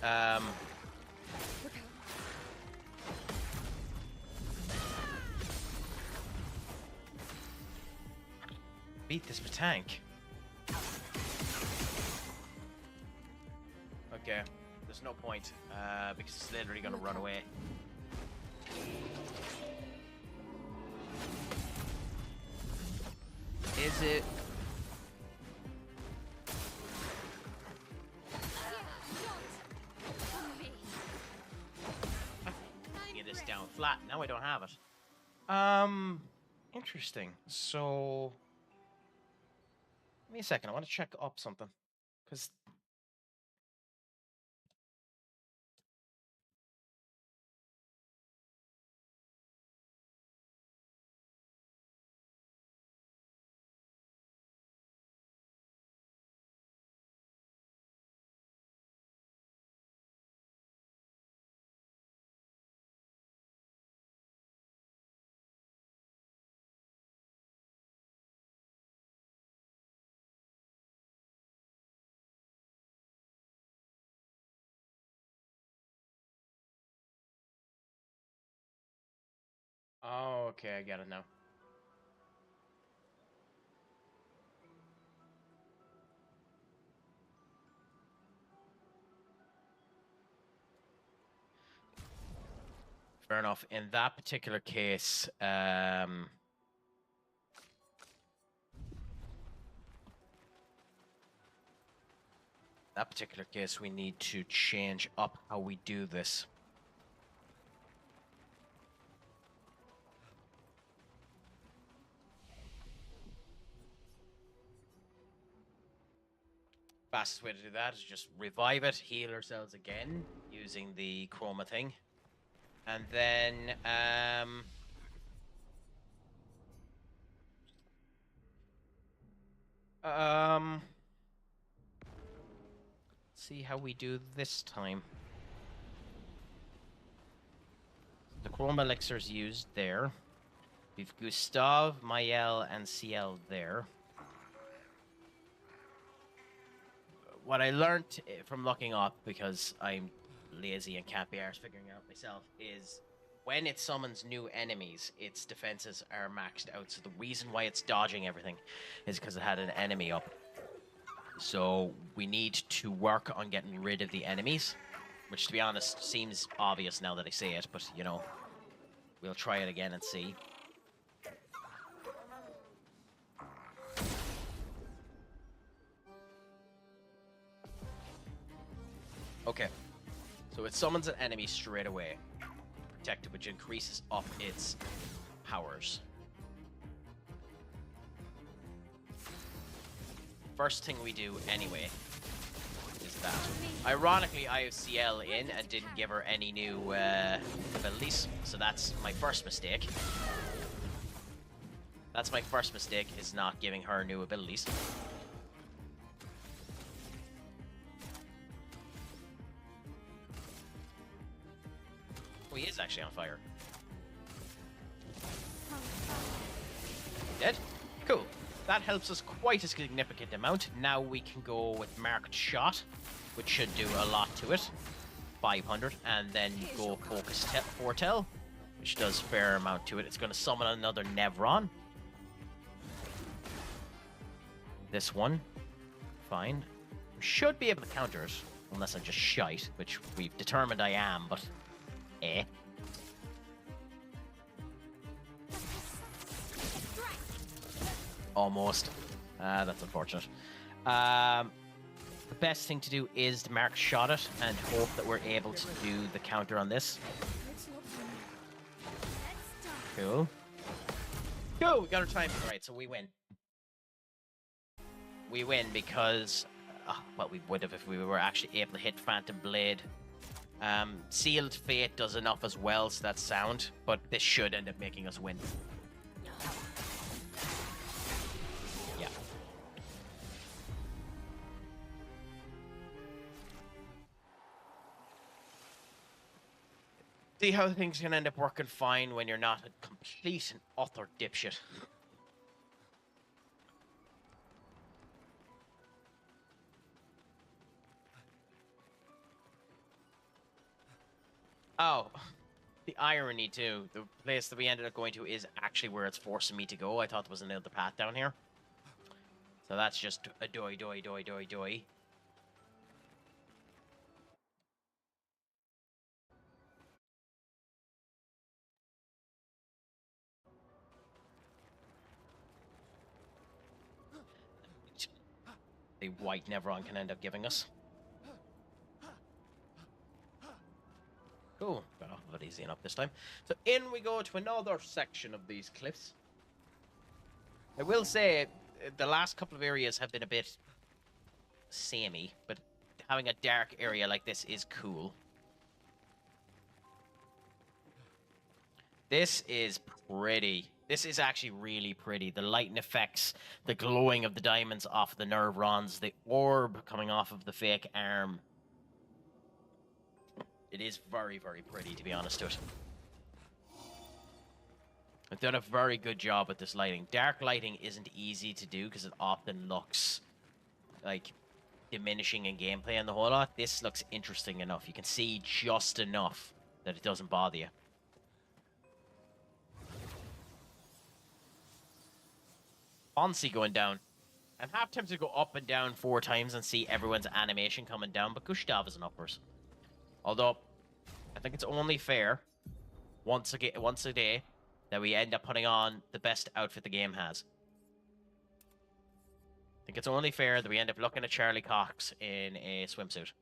Speaker 1: Beat this tank. Okay, there's no point, because it's literally gonna run away. Is it? Get this down flat. Now I don't have it. Interesting. So, give me a second. I want to check up something, because. Oh, okay, I get it now. Fair enough. In that particular case, we need to change up how we do this. Fastest way to do that is just revive it, heal ourselves again using the chroma thing, and then see how we do this time. The Chrome Elixir's used there. We've Gustav, Mael, and CL there. What I learned from looking up, because I'm lazy and can't be arsed figuring it out myself, is when it summons new enemies, its defenses are maxed out. So the reason why it's dodging everything is because it had an enemy up. So we need to work on getting rid of the enemies, which, to be honest, seems obvious now that I say it, but, you know, we'll try it again and see. Okay, so it summons an enemy straight away. Protected, which increases up its powers. First thing we do anyway is that. Ironically, I have CL in and didn't give her any new abilities, so that's my first mistake. That's my first mistake, is not giving her new abilities. Oh, he is actually on fire. Dead? Cool. That helps us quite a significant amount. Now we can go with Marked Shot, which should do a lot to it. 500, and then go Focus Foretell, which does a fair amount to it. It's going to summon another Nevron. This one. Fine. We should be able to counter it, unless I'm just shite, which we've determined I am, but... Almost. That's unfortunate. The best thing to do is to Mark Shot it and hope that we're able to do the counter on this. Cool. Cool, we got our timing right, so we win. We win because... well, we would have if we were actually able to hit Phantom Blade. Sealed Fate does enough as well, so that's sound, but this should end up making us win. Yeah. See how things can end up working fine when you're not a complete and utter dipshit. Oh, the irony too. The place that we ended up going to is actually where it's forcing me to go. I thought there was another path down here. So that's just a doy. The white Nevron can end up giving us. Cool, got off of it easy enough this time. So in we go to another section of these cliffs. I will say, the last couple of areas have been a bit samey, but having a dark area like this is cool. This is pretty. This is actually really pretty. The lighting effects, the glowing of the diamonds off the nerve rons, the orb coming off of the fake arm. It is very, very pretty, to be honest with it. I've done a very good job with this lighting. Dark lighting isn't easy to do because it often looks like diminishing in gameplay and the whole lot. This looks interesting enough. You can see just enough that it doesn't bother you. Fonzie going down. I'm half tempted to go up and down 4 times and see everyone's animation coming down, but Gustav is an uppers. Although, I think it's only fair, once a day, that we end up putting on the best outfit the game has. I think it's only fair that we end up looking at Charlie Cox in a swimsuit.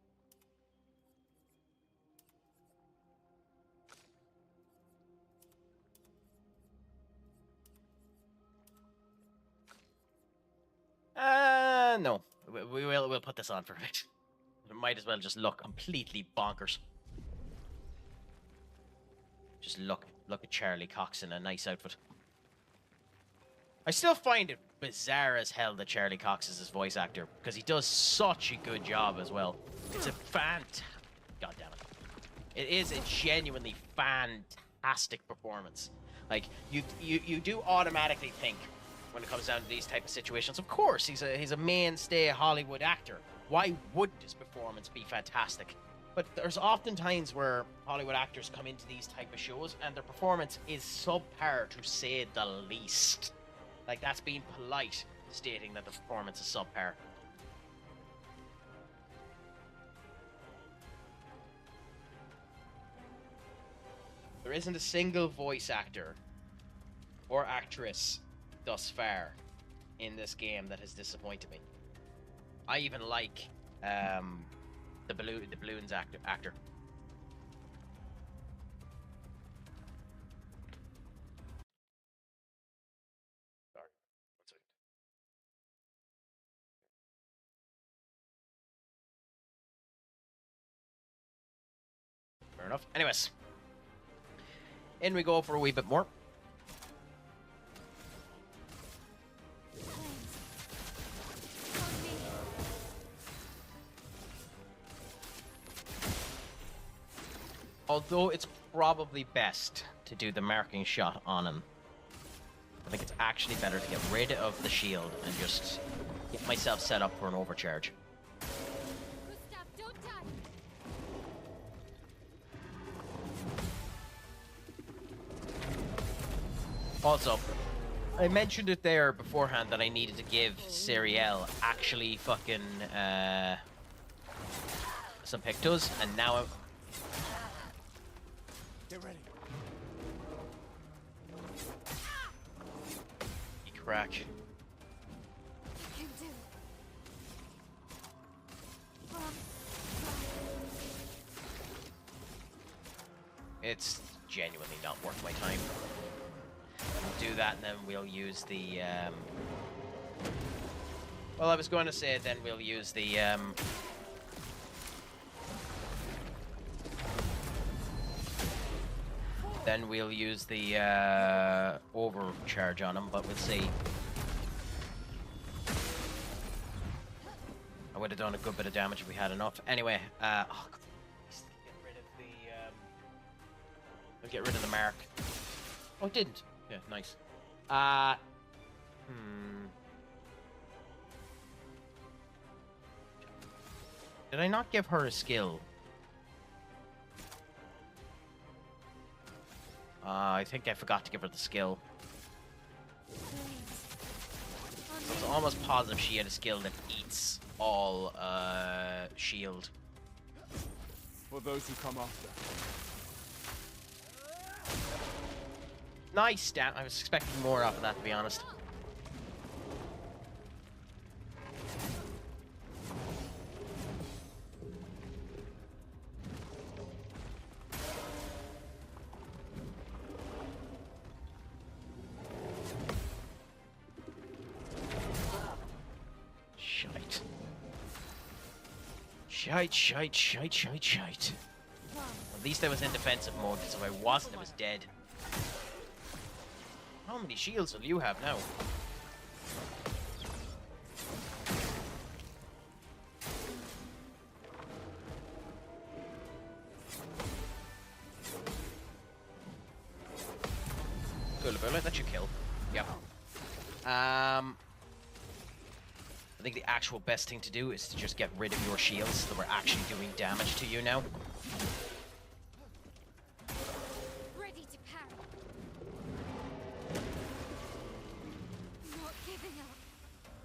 Speaker 1: No. We'll put this on for a bit. It might as well just look completely bonkers. Just look at Charlie Cox in a nice outfit. I still find it bizarre as hell that Charlie Cox is his voice actor, because he does such a good job as well. It's a God damn it. It is a genuinely fantastic performance. Like, you do automatically think, when it comes down to these type of situations, of course, he's a mainstay Hollywood actor. Why would his performance be fantastic? But there's often times where Hollywood actors come into these type of shows and their performance is subpar, to say the least. Like, that's being polite, stating that the performance is subpar. There isn't a single voice actor or actress thus far in this game that has disappointed me. I even like the balloons actor. Sorry, 1 second. Fair enough. Anyways, in we go for a wee bit more. Although it's probably best to do the marking shot on him. I think it's actually better to get rid of the shield and just get myself set up for an overcharge.
Speaker 6: Gustav, don't die.
Speaker 1: Also, I mentioned it there beforehand that I needed to give Surreal actually fucking some pictos, and now I'm...
Speaker 4: Get ready.
Speaker 1: You crack.
Speaker 6: You can do it.
Speaker 1: It's genuinely not worth my time. We'll do that, and then we'll use the well, I was going to say then we'll use the overcharge on him, but we'll see. I would have done a good bit of damage if we had enough. Anyway, oh, Christ, I'll get rid of the mark. Oh, it didn't. Yeah, nice. Did I not give her a skill? I think I forgot to give her the skill. I was almost positive she had a skill that eats all shield.
Speaker 4: For those who come after.
Speaker 1: Nice, damn. I was expecting more off of that, to be honest. Shite. At least I was in defensive mode, because if I wasn't, I was dead. How many shields will you have now? Cool, bullet, that should kill. Yep. I think the actual best thing to do is to just get rid of your shields so that we're actually doing damage to you now.
Speaker 6: Ready to parry. Not giving up.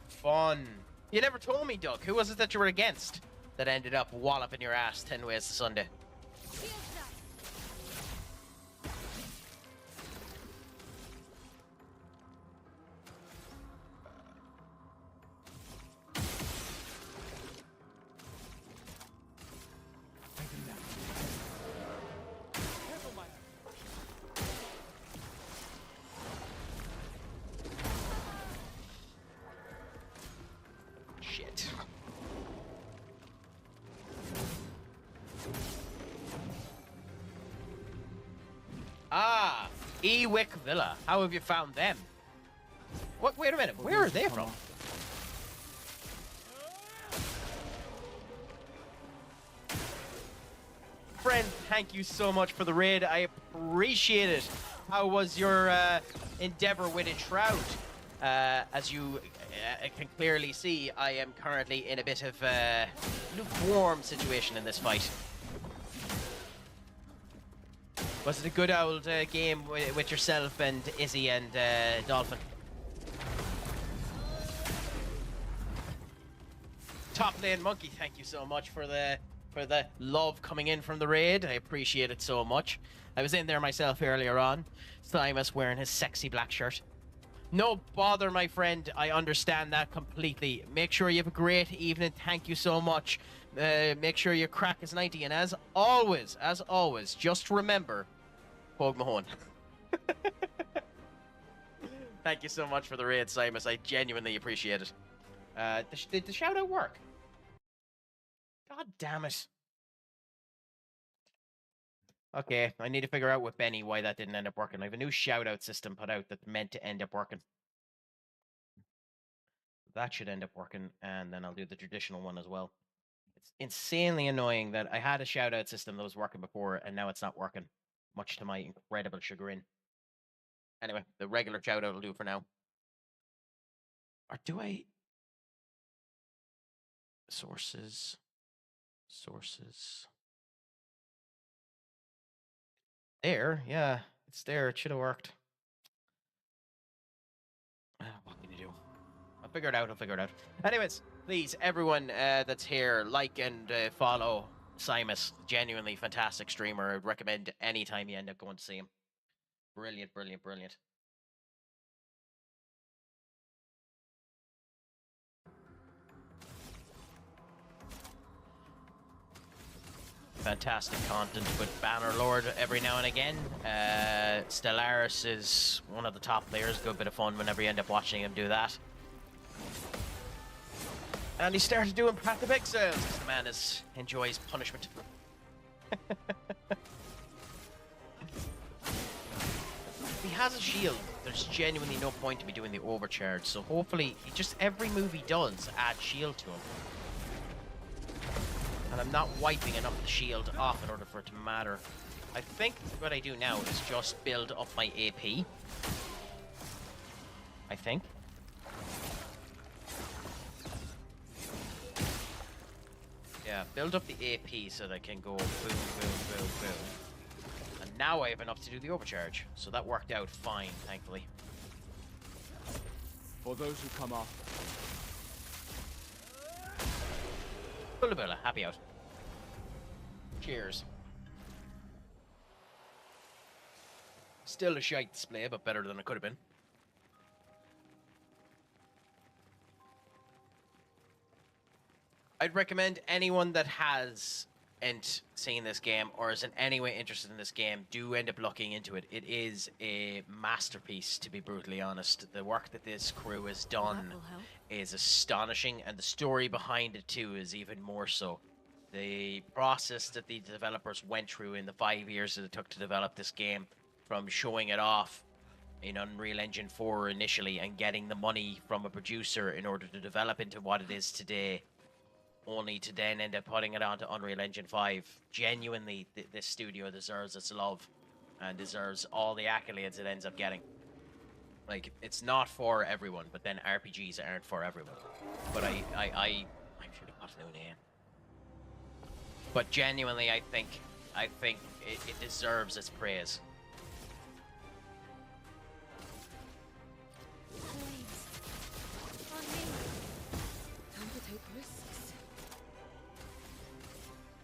Speaker 1: Fun. You never told me, Doug. Who was it that you were against that ended up walloping your ass 10 ways to Sunday?
Speaker 6: Shields up.
Speaker 1: Shit. Ah, Ewick Villa. How have you found them? What? Wait a minute.
Speaker 4: For
Speaker 1: Where are
Speaker 4: those who
Speaker 1: they
Speaker 4: come
Speaker 1: from?
Speaker 4: after.
Speaker 1: Friend, thank you so much for the raid. I appreciate it. How was your endeavor with a trout? As you can clearly see, I am currently in a bit of a lukewarm situation in this fight. Was it a good old game with yourself and Izzy and Dolphin? Top lane monkey, thank you so much for the love coming in from the raid. I appreciate it so much. I was in there myself earlier on. Simus wearing his sexy black shirt. No bother, my friend. I understand that completely. Make sure you have a great evening. Thank you so much. Make sure your crack is 90. And as always, just remember, Pogue Mahone. Thank you so much for the raid, Simus. I genuinely appreciate it. Did the shout-out work? God damn it. Okay, I need to figure out with Benny why that didn't end up working. I have a new shout-out system put out that's meant to end up working. That should end up working, and then I'll do the traditional one as well. It's insanely annoying that I had a shout-out system that was working before, and now it's not working, much to my incredible chagrin. Anyway, the regular shout-out will do for now. Or do I... Sources... There, yeah, it's there. It should have worked. What can you do? I'll figure it out. Anyways, please, everyone that's here, like and follow Simus. Genuinely fantastic streamer. I'd recommend anytime you end up going to see him. Brilliant. Fantastic content with Bannerlord every now and again. Stellaris is one of the top players. Good bit of fun whenever you end up watching him do that. And he started doing Path of Exiles because the man enjoys punishment. If he has a shield, there's genuinely no point to be doing the overcharge. So hopefully, every move he does adds shield to him. And I'm not wiping enough of the shield off in order for it to matter. I think what I do now is just build up my AP. I think. Yeah, build up the AP so that I can go boom. And now I have enough to do the overcharge. So that worked out fine, thankfully.
Speaker 4: For those who come after.
Speaker 1: Bulla, happy out. Cheers. Still a shite display, but better than it could have been. I'd recommend anyone that hasn't seen this game or is in any way interested in this game, do end up looking into it. It is a masterpiece, to be brutally honest. The work that this crew has done is astonishing, and the story behind it too is even more so. The process that the developers went through in the 5 years that it took to develop this game, from showing it off in Unreal Engine 4 initially and getting the money from a producer in order to develop into what it is today, only to then end up putting it onto Unreal Engine 5. Genuinely, this studio deserves its love and deserves all the accolades it ends up getting. Like, it's not for everyone, but then RPGs aren't for everyone. But I should have put a new name. But genuinely, I think it deserves its praise.
Speaker 8: Time to take risks.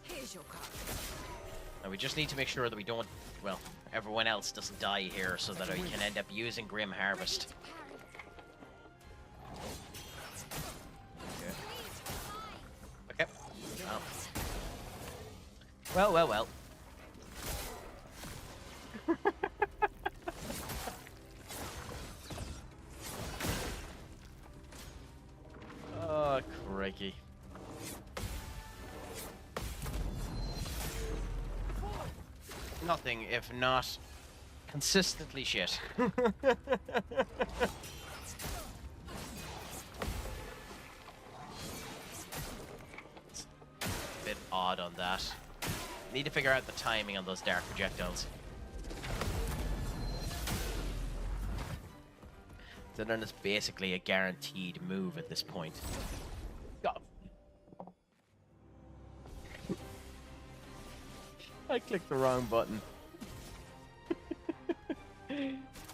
Speaker 8: Here's your card.
Speaker 1: Now we just need to make sure that we don't, well, everyone else doesn't die here, so that we can end up using Grim Harvest. Okay. Well. Oh, crikey. Nothing if not consistently shit. odd on that. Need to figure out the timing on those dark projectiles. So then it's basically a guaranteed move at this point. God. I clicked the wrong button.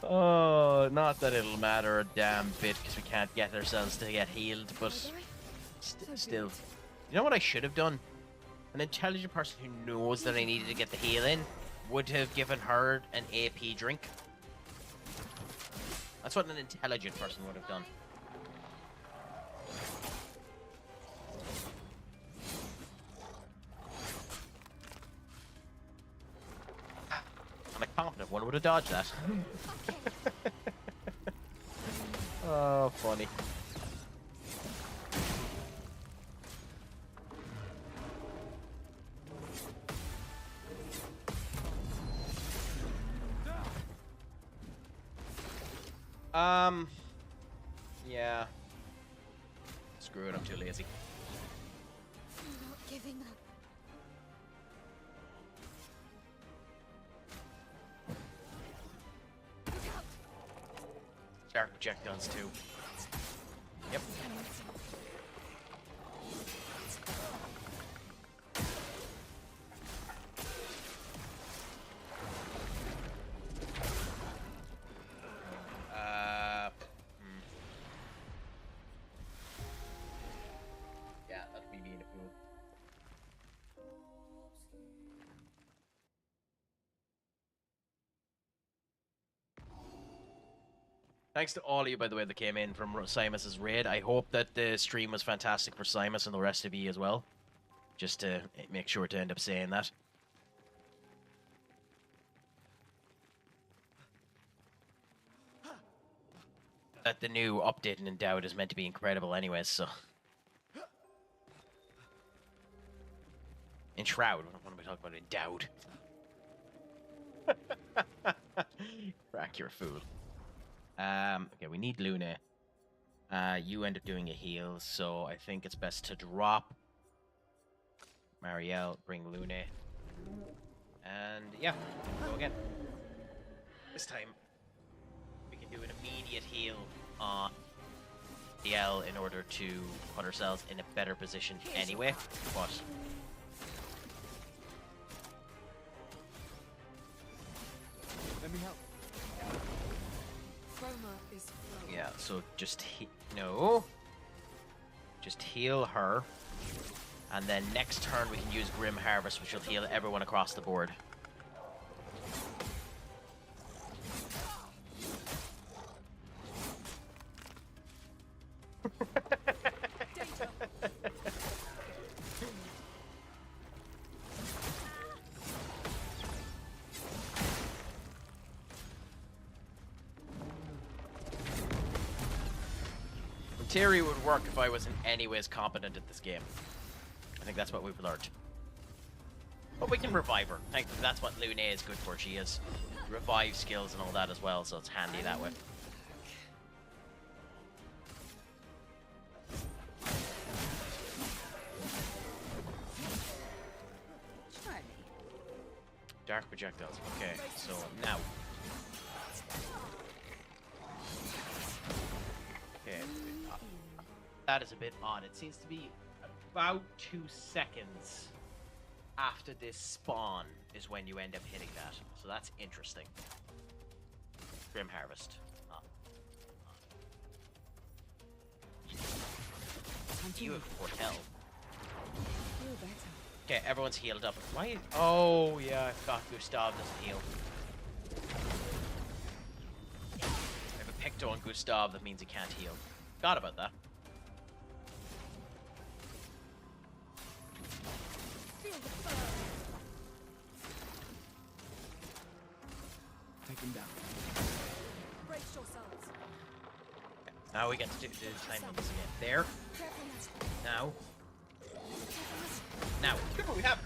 Speaker 1: Oh, not that it'll matter a damn bit because we can't get ourselves to get healed, but still. You know what I should have done? An intelligent person who knows that I needed to get the heal in would have given her an AP drink. That's what an intelligent person would have done. And a competent one would have dodged that. Oh, funny. Yeah. Screw it, I'm too lazy.
Speaker 6: I'm not giving up. Look out!
Speaker 1: Dark projectiles too. Yep. Yeah, that's me being a fool. Thanks to all of you, by the way, that came in from Simus's raid. I hope that the stream was fantastic for Simus and the rest of you as well. Just to make sure to end up saying that. That the new update in Endowed is meant to be incredible anyways, so... Enshroud, what am I talking about? Endowed. Crack, you're a fool. Okay, we need Luna. You end up doing a heal, so I think it's best to drop Marielle, bring Luna. And yeah, go again. This time, we can do an immediate heal on DL in order to put ourselves in a better position anyway, but...
Speaker 4: Let me help.
Speaker 8: Chroma is flowing.
Speaker 1: Yeah, so just no. Just heal her. And then next turn we can use Grim Harvest, which will heal everyone across the board. Theory would work if I wasn't anyways competent at this game. I think that's what we've learned. But we can revive her. I think that's what Luna is good for. She has revive skills and all that as well, so it's handy that way.
Speaker 3: Try me.
Speaker 1: Dark projectiles. Okay, so now. Okay. That is a bit odd. It seems to be about 2 seconds after this spawn is when you end up hitting that. So that's interesting. Grim Harvest. You have foretell.
Speaker 3: Feel better.
Speaker 1: Okay, everyone's healed up. Why? Oh yeah, I forgot Gustav doesn't heal. I have a Picto on Gustav that means he can't heal. Forgot about that.
Speaker 4: Take him down.
Speaker 8: Brace yourselves.
Speaker 1: Now we get to do the time limits again. There. Now. Now. Good, we have.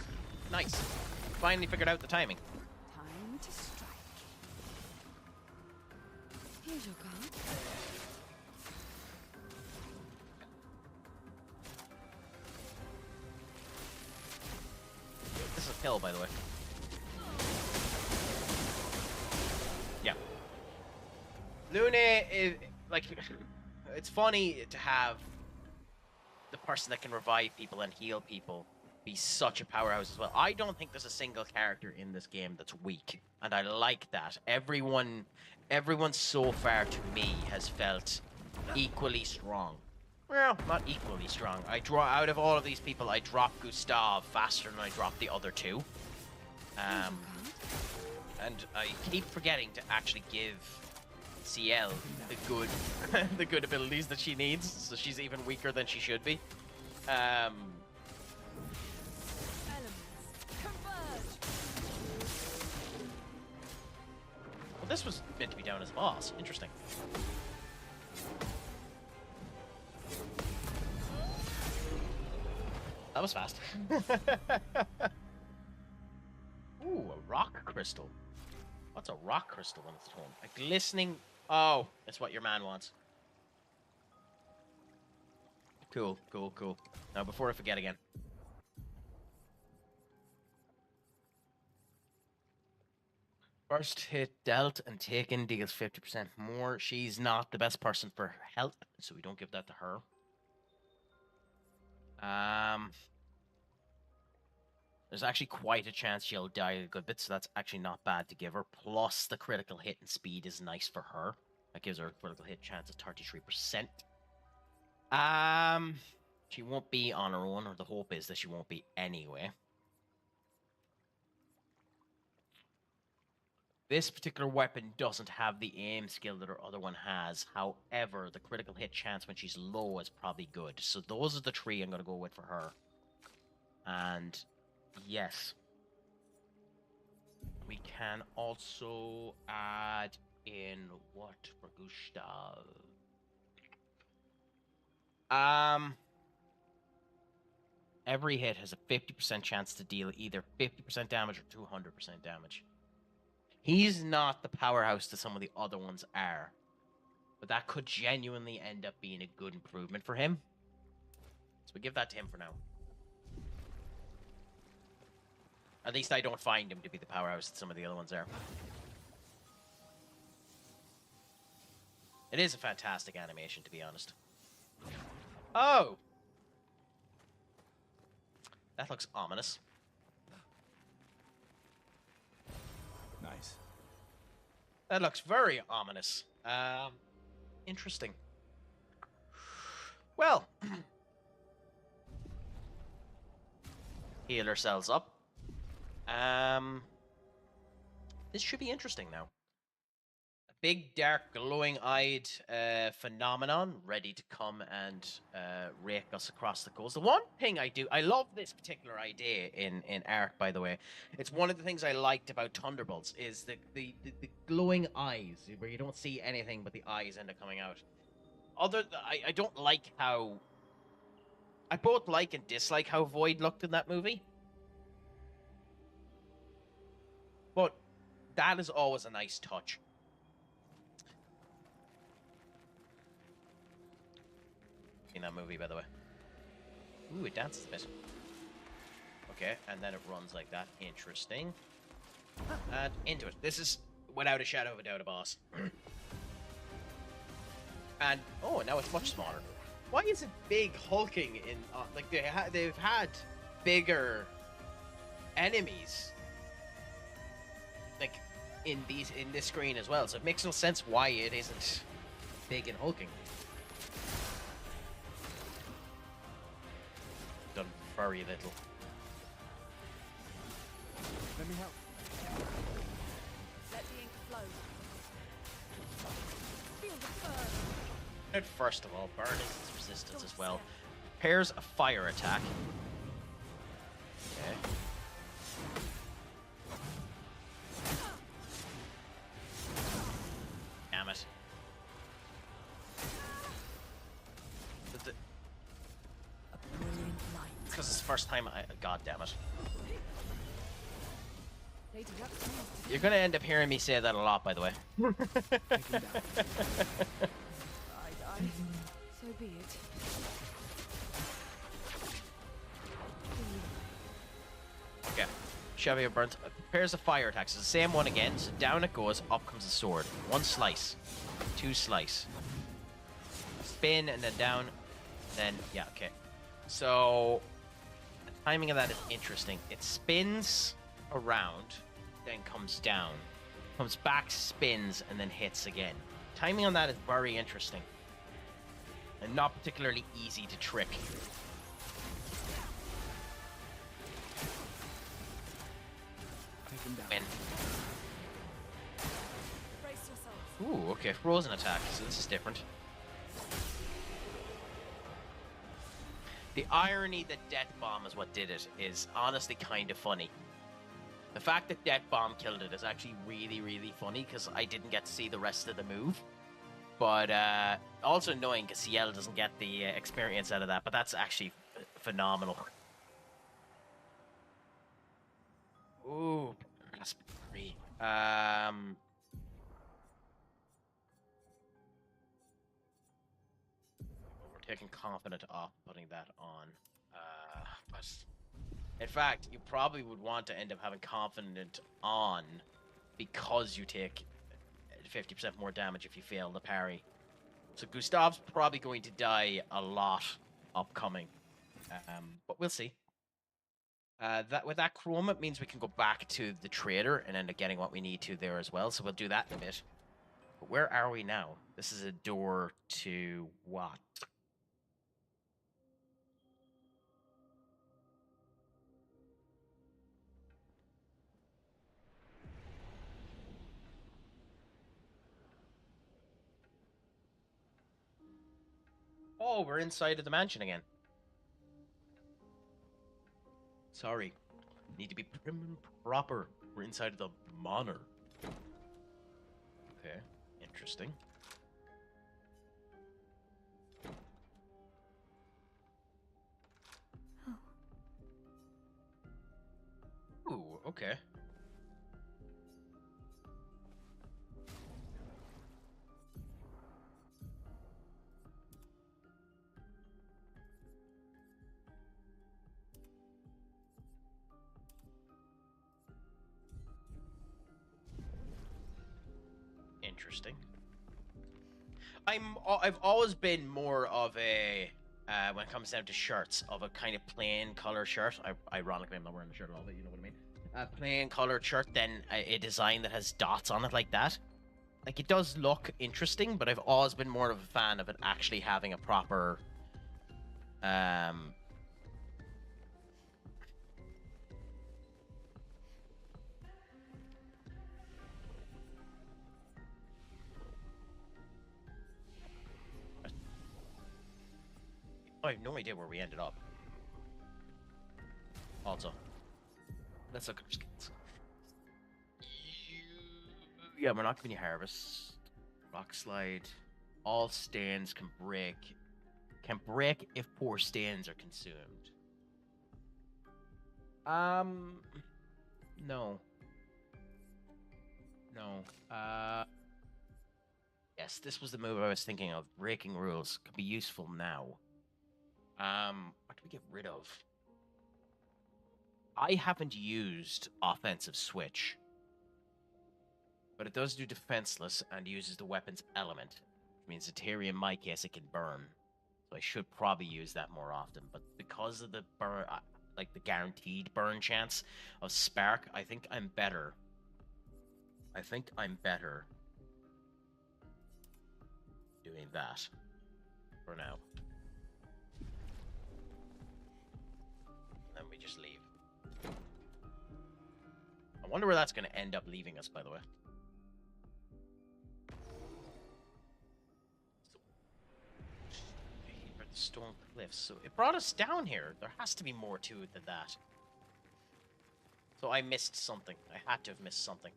Speaker 1: Nice. Finally figured out the timing.
Speaker 3: Time to strike.
Speaker 8: Here's your card.
Speaker 1: this a kill, by the way. Yeah. Luna is like, it's funny to have the person that can revive people and heal people be such a powerhouse as well. I don't think there's a single character in this game that's weak, and I like that. Everyone so far to me has felt equally strong. Well, not equally strong. Out of all of these people, I drop Gustav faster than I drop the other two. And I keep forgetting to actually give CL the good the good abilities that she needs, so she's even weaker than she should be.
Speaker 8: Elements. Converge.
Speaker 1: Well, this was meant to be down as a boss. Interesting. That was fast. Ooh, a rock crystal. What's a rock crystal when it's torn? A glistening... Oh, that's what your man wants. Cool, cool, cool. Now, before I forget again. First hit dealt and taken deals 50% more. She's not the best person for health, so we don't give that to her. There's actually quite a chance she'll die a good bit, so that's actually not bad to give her. Plus, the critical hit and speed is nice for her. That gives her a critical hit chance of 33%. She won't be on her own, or the hope is that she won't be anyway. This particular weapon doesn't have the aim skill that her other one has. However, the critical hit chance when she's low is probably good. So those are the three I'm going to go with for her. And yes. We can also add in what for Gustav? Every hit has a 50% chance to deal either 50% damage or 200% damage. He's not the powerhouse that some of the other ones are. But that could genuinely end up being a good improvement for him. So we give that to him for now. At least I don't find him to be the powerhouse that some of the other ones are. It is a fantastic animation, to be honest. Oh! That looks ominous.
Speaker 4: Nice.
Speaker 1: That looks very ominous. Interesting. Well. Heal ourselves up. This should be interesting now. A big, dark, glowing-eyed phenomenon ready to come and rake us across the coast. The one thing I love this particular idea in art, by the way. It's one of the things I liked about Thunderbolts is the glowing eyes, where you don't see anything but the eyes end up coming out. I don't like how... I both like and dislike how Void looked in that movie. But that is always a nice touch. In that movie, by the way. Ooh, it dances a bit. Okay, and then it runs like that. Interesting. And into it. This is, without a shadow of a doubt, a boss. And, oh, now it's much smaller. Why is it big hulking in, like, they've had bigger enemies, like, in this screen as well, so it makes no sense why it isn't big and hulking. Done very little.
Speaker 4: Let me help.
Speaker 8: Let the ink flow. Feel the burn.
Speaker 1: First of all, burn is its resistance as well. Pairs a fire attack. Okay. Damn it.
Speaker 8: A brilliant light.
Speaker 1: Because it's the first time God damn it.
Speaker 8: Lady Luck seems to
Speaker 1: You're gonna end up hearing me say that a lot, by the way.
Speaker 8: Aye. So be it.
Speaker 1: Okay. Chevy burnt. Prepares a fire attack. So the same one again. So down it goes. Up comes the sword. 1 slice. 2 slice. Spin and then down. Then, yeah, okay. So, the timing of that is interesting. It spins around, then comes down. Comes back, spins, and then hits again. Timing on that is very interesting. And not particularly easy to trick.
Speaker 4: Take him down.
Speaker 1: Win.
Speaker 8: Brace yourself.
Speaker 1: Ooh, okay, frozen attack, so this is different. The irony that Death Bomb is what did it is honestly kind of funny. The fact that Death Bomb killed it is actually really, really funny because I didn't get to see the rest of the move. But also annoying because CL doesn't get the experience out of that, but that's actually phenomenal. Ooh, that's pretty. We're taking confident off, putting that on. But in fact, you probably would want to end up having confident on because you take 50% more damage if you fail the parry. So Gustav's probably going to die a lot upcoming, but we'll see. That with that chroma, it means we can go back to the trader and end up getting what we need to there as well. So we'll do that in a bit. But where are we now? This is a door to what? Oh, we're inside of the mansion again. Sorry. Need to be prim and proper. We're inside of the manor. Okay, interesting. Ooh, okay. Interesting. I've always been more of a when it comes down to shirts of a kind of plain color shirt. Ironically, I'm not wearing a shirt at all, but you know what I mean. A plain colored shirt, then a design that has dots on it like that. Like it does look interesting, but I've always been more of a fan of it actually having a proper I have no idea where we ended up. Also, let's look at our skills. Yeah, we're not giving you harvest. Rock slide. All stands can break. Can break if poor stands are consumed. No. No. Yes, this was the move I was thinking of. Breaking rules could be useful now. What do we get rid of? I haven't used offensive switch, but it does do defenseless and uses the weapon's element, which means Ethereum, in my case, it can burn. So I should probably use that more often. But because of the burn, like the guaranteed burn chance of Spark, I think I'm better. Doing that for now. Then we just leave. I wonder where that's going to end up leaving us, by the way. The stone cliffs. So it brought us down here. There has to be more to it than that. So I missed something. I had to have missed something.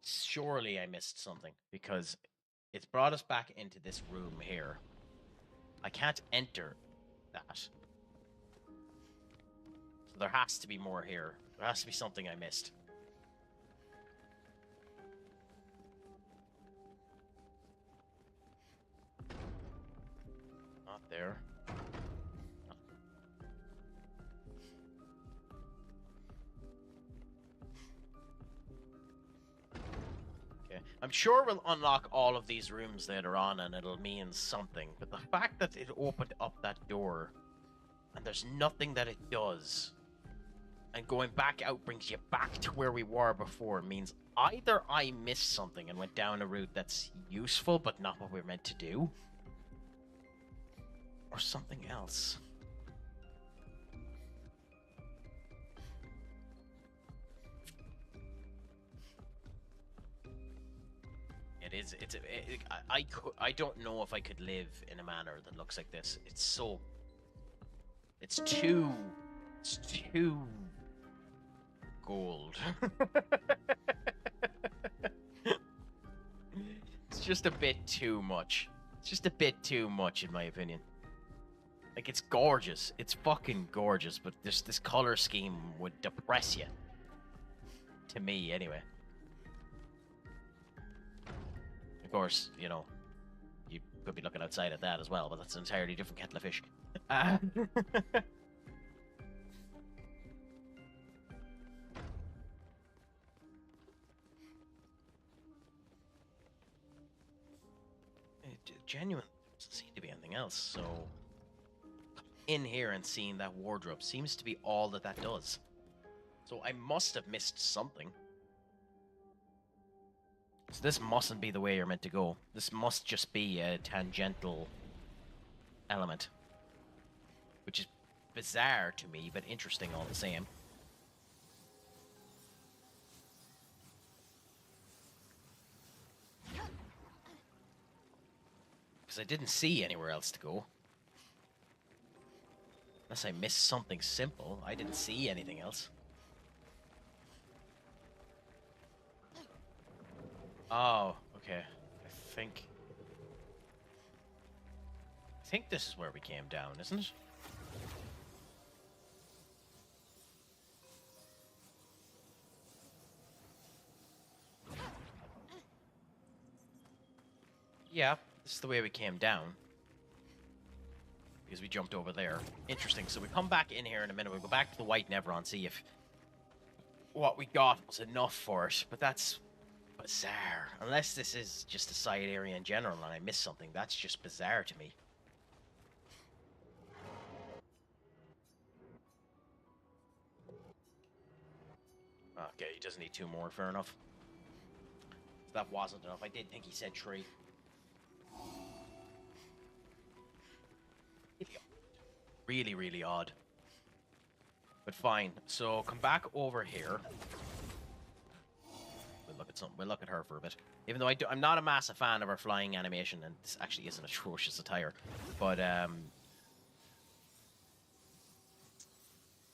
Speaker 1: Surely I missed something because it's brought us back into this room here. I can't enter that. So there has to be more here. There has to be something I missed. Not there. Not I'm sure we'll unlock all of these rooms later on and it'll mean something, but the fact that it opened up that door and there's nothing that it does, and going back out brings you back to where we were before, means either I missed something and went down a route that's useful but not what we're meant to do, or something else. It is. I don't know if I could live in a manner that looks like this. It's so. It's too. It's too. Gold. It's just a bit too much. It's just a bit too much, in my opinion. Like, it's gorgeous. It's fucking gorgeous, but this color scheme would depress you. To me, anyway. Of course, you know, you could be looking outside at that as well, but that's an entirely different kettle of fish. It genuinely doesn't seem to be anything else, so in here and seeing that wardrobe seems to be all that does. So I must have missed something. So this mustn't be the way you're meant to go. This must just be a tangential element. Which is bizarre to me, but interesting all the same. Because I didn't see anywhere else to go. Unless I missed something simple, I didn't see anything else. Oh, okay. I think this is where we came down, isn't it? Yeah, this is the way we came down. Because we jumped over there. Interesting. So we come back in here in a minute. We'll go back to the White Neveron, see if what we got was enough for it. But that's bizarre. Unless this is just a side area in general and I missed something. That's just bizarre to me. Okay, he doesn't need 2 more. Fair enough. That wasn't enough. I did think he said 3. Really, really odd. But fine. So come back over here. We'll look at something. We'll look at her for a bit. Even though I'm not a massive fan of her flying animation, and this actually is an atrocious attire. But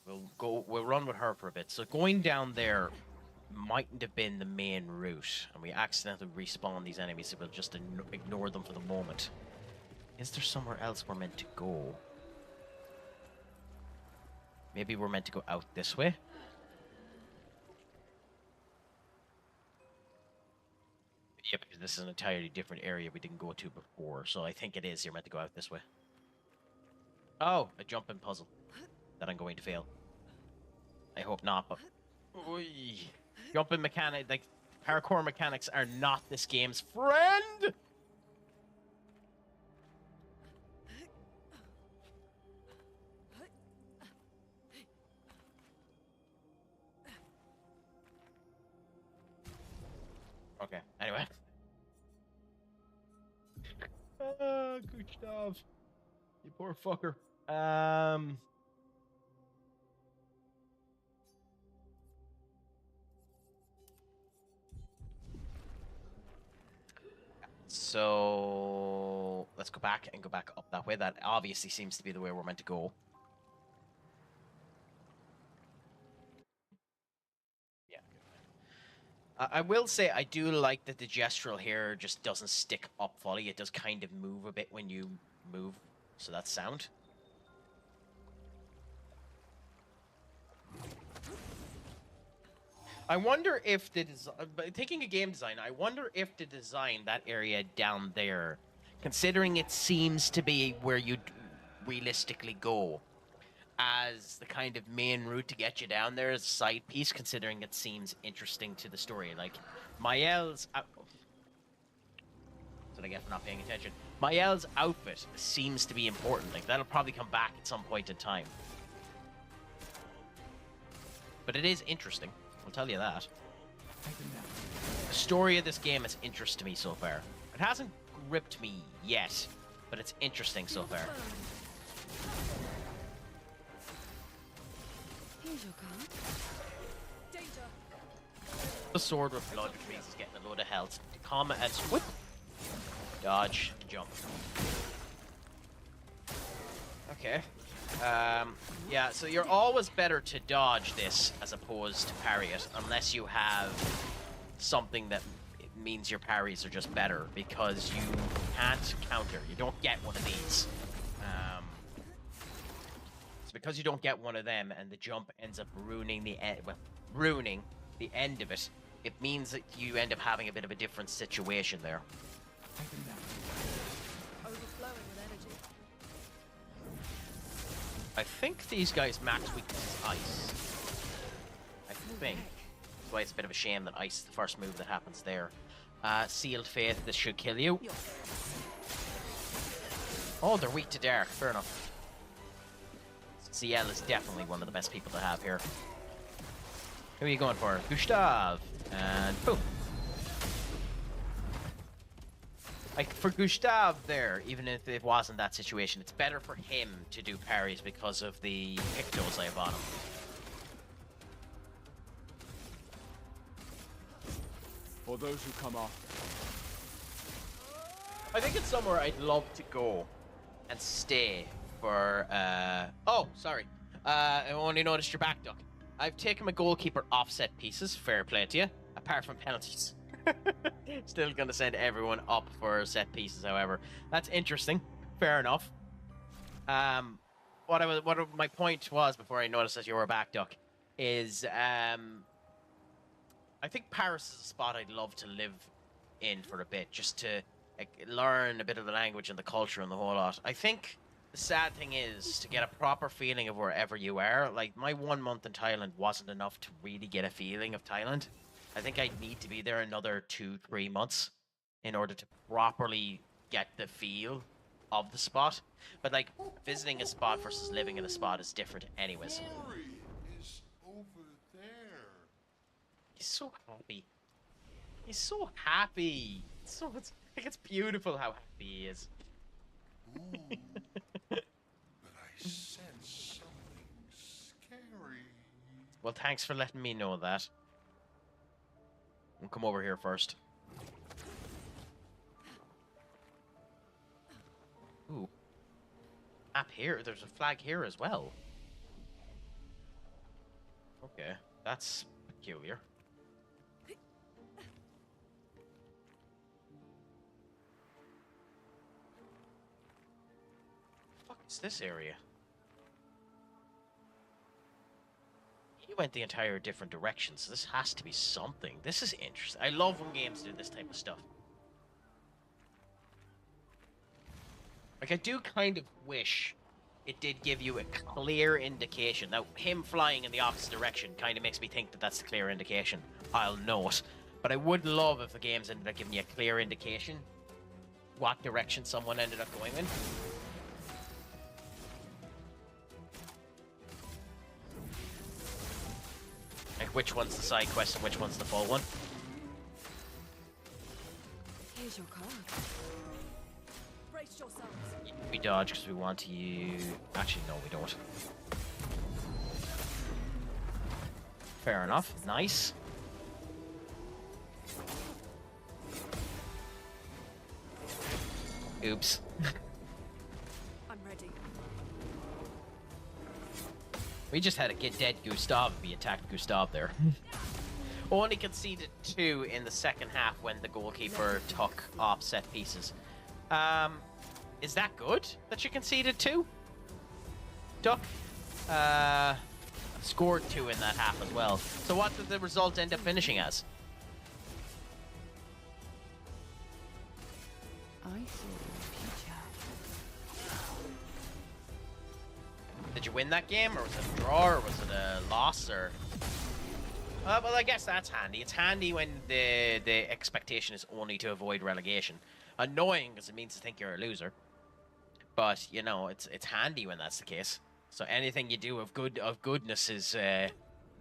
Speaker 1: we'll run with her for a bit. So going down there mightn't have been the main route, and we accidentally respawn these enemies, so we'll just ignore them for the moment. Is there somewhere else we're meant to go? Maybe we're meant to go out this way? Yep, because this is an entirely different area we didn't go to before, so I think it is you're meant to go out this way. Oh, a jumping puzzle that I'm going to fail. I hope not, but... Oy. Jumping mechanic, like, parkour mechanics are not this game's friend! Okay, anyway. Gustav. You poor fucker. So let's go back and go back up that way. That obviously seems to be the way we're meant to go. Yeah. I will say I do like that the gestural here just doesn't stick up fully. It does kind of move a bit when you move. So that's sound. I wonder if the taking a game design, I wonder if the design that area down there, considering it seems to be where you'd realistically go as the kind of main route to get you down there as a side piece, considering it seems interesting to the story. Like, Mael's... that I get for not paying attention. Mael's outfit seems to be important. Like, that'll probably come back at some point in time. But it is interesting. I'll tell you that. The story of this game has interested me so far. It hasn't gripped me yet, but it's interesting so far.
Speaker 3: Here's your card.
Speaker 8: Danger.
Speaker 1: The sword with blood, which means it's getting a load of health. Comma and whip. Dodge, jump. Okay. Yeah, so you're always better to dodge this as opposed to parry it, unless you have something that means your parries are just better, because you can't counter. You don't get one of these. So because you don't get one of them, and the jump ends up ruining the end of it, it means that you end up having a bit of a different situation there.
Speaker 8: Overflowing with energy.
Speaker 1: I think these guys' max weakness is ice. I think. That's why it's a bit of a shame that ice is the first move that happens there. Sealed Faith, this should kill you. Oh, they're weak to dark. Fair enough. CL is definitely one of the best people to have here. Who are you going for? Gustav. And boom. Like, for Gustav there, even if it wasn't that situation, it's better for him to do parries because of the Pictos I have on him.
Speaker 4: For those who come after.
Speaker 1: I think it's somewhere I'd love to go and stay for, oh, sorry. I only noticed your back, Duck. I've taken my goalkeeper offset pieces, fair play to you, apart from penalties. Still gonna send everyone up for set pieces, however. That's interesting. Fair enough. What my point was before I noticed that you were back, Duck, is I think Paris is a spot I'd love to live in for a bit, just to learn a bit of the language and the culture and the whole lot. I think the sad thing is to get a proper feeling of wherever you are. Like, my 1 month in Thailand wasn't enough to really get a feeling of Thailand. I think I'd need to be there another 2-3 months in order to properly get the feel of the spot. But, like, visiting a spot versus living in a spot is different anyways.
Speaker 5: Glory is over there.
Speaker 1: He's so happy. He's so happy. It's beautiful how happy he is.
Speaker 5: Ooh, but I sense something scary.
Speaker 1: Well, thanks for letting me know that. We'll come over here first. Ooh. Map here. There's a flag here as well. Okay, that's peculiar. What is this area? You went the entire different direction, so this has to be something. This is interesting. I love when games do this type of stuff. Like, I do kind of wish it did give you a clear indication. Now, him flying in the opposite direction kind of makes me think that that's the clear indication. I'll know it. But I would love if the games ended up giving you a clear indication what direction someone ended up going in. Like, which one's the side quest and which one's the full one.
Speaker 3: Here's your card.
Speaker 8: Brace yourselves.
Speaker 1: We dodge because we want to use... Actually, no, we don't. Fair enough. Nice. Oops.
Speaker 8: I'm ready.
Speaker 1: We just had a get dead Gustav. We attacked Gustav there. Only conceded 2 in the second half when the goalkeeper took off set pieces. Is that good that you conceded 2? Duck scored 2 in that half as well. So what did the result end up finishing as?
Speaker 3: I see the future.
Speaker 1: Did you win that game, or was it a draw, or was it a loss, or... well, I guess that's handy. It's handy when the expectation is only to avoid relegation. Annoying because it means to think you're a loser. But you know, it's handy when that's the case. So anything you do of goodness is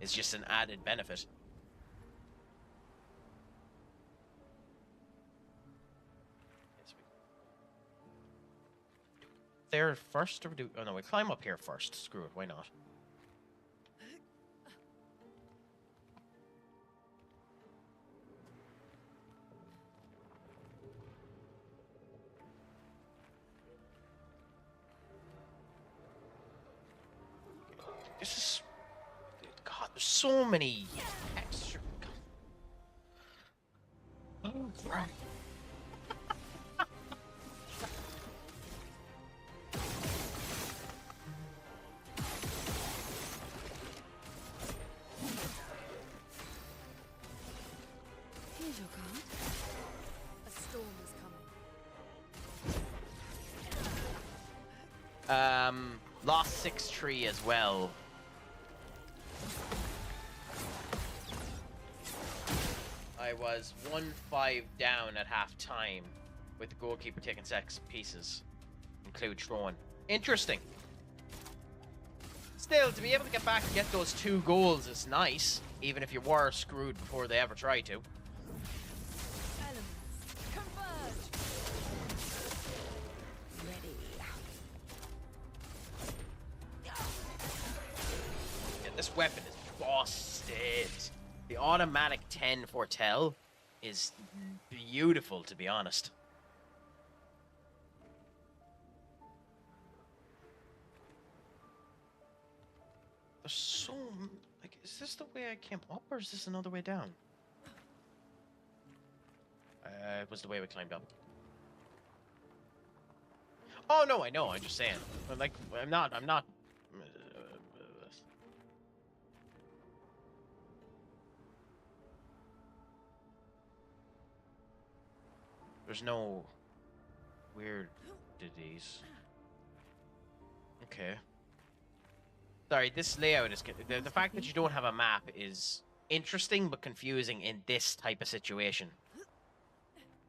Speaker 1: just an added benefit. There first, or do? Oh no, we climb up here first. Screw it, why not? This is... God, there's so many extra... Oh, right.
Speaker 8: Here's your card. A storm is coming.
Speaker 1: Lost 6 tree as well. I was 1-5 down at half time, with the goalkeeper taking 6 pieces, include throwing. Interesting. Still, to be able to get back and get those 2 goals is nice, even if you were screwed before they ever tried to.
Speaker 8: Elements, converge.
Speaker 7: Ready.
Speaker 1: Yeah, this weapon is busted. The automatic 10 foretell is beautiful, to be honest. There's so... like, is this the way I came up, or is this another way down? It was the way we climbed up. Oh, no, I know, I'm just saying. But, like, I'm not... There's no weirdities. Okay. Sorry, this layout is... The fact that you don't have a map is interesting but confusing in this type of situation.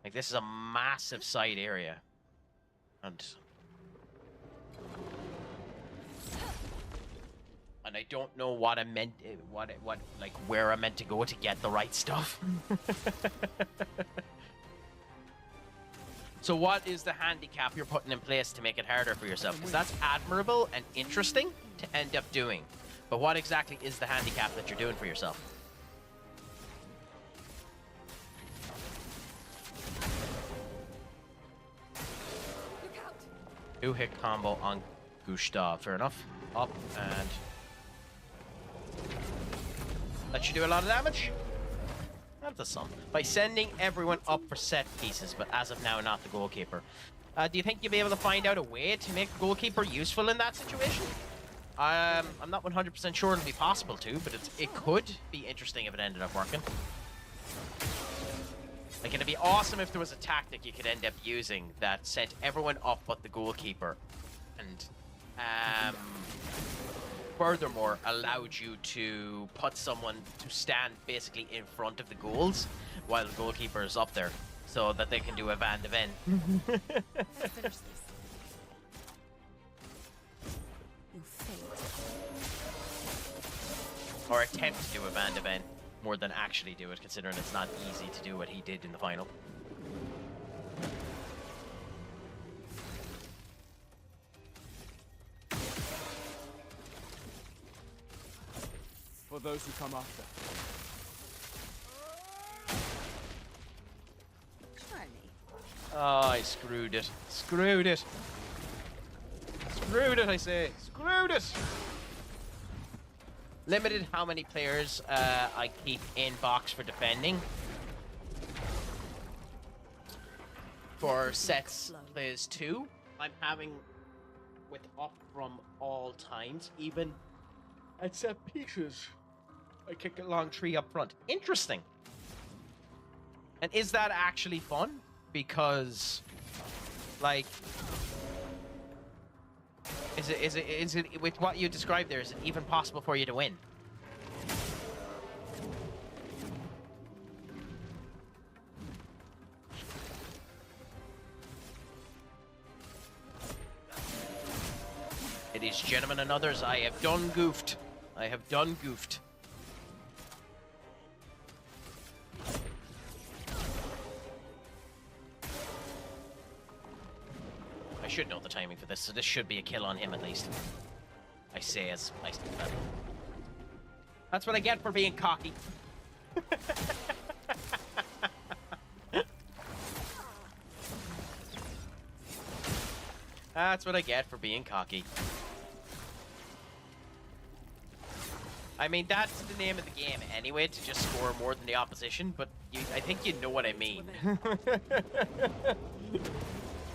Speaker 1: Like, this is a massive side area. And I don't know what I meant... like, where I meant to go to get the right stuff. So what is the handicap you're putting in place to make it harder for yourself? Because that's admirable and interesting to end up doing. But what exactly is the handicap that you're doing for yourself?
Speaker 8: Look out.
Speaker 1: 2-hit combo on Gustav. Fair enough. Up and... That should do a lot of damage. That's some. By sending everyone up for set pieces, but as of now, not the goalkeeper. Do you think you'll be able to find out a way to make the goalkeeper useful in that situation? I'm not 100% sure it'll be possible to, but it could be interesting if it ended up working. Like, it'd be awesome if there was a tactic you could end up using that sent everyone up but the goalkeeper. And, furthermore, allowed you to put someone to stand basically in front of the goals while the goalkeeper is up there, so that they can do a Van de Ven.
Speaker 8: Let's finish this.
Speaker 7: Your fate.
Speaker 1: Or attempt to do a Van de Ven, more than actually do it, considering it's not easy to do what he did in the final.
Speaker 4: For those who come after.
Speaker 7: Try me.
Speaker 1: Oh, I screwed it. Screwed it. Screwed it, I say. Screwed it! Limited how many players I keep in box for defending. For sets plays 2, I'm having with up from all times, even at set pieces. I kick a long tree up front. Interesting. And is that actually fun? Because, like, is it with what you described there? Is it even possible for you to win? gentlemen and others, I have done goofed. I have done goofed. I should know the timing for this, so this should be a kill on him at least. I say as I say that. That's what I get for being cocky. That's what I get for being cocky. I mean, that's the name of the game anyway, to just score more than the opposition, but I think you know what I mean.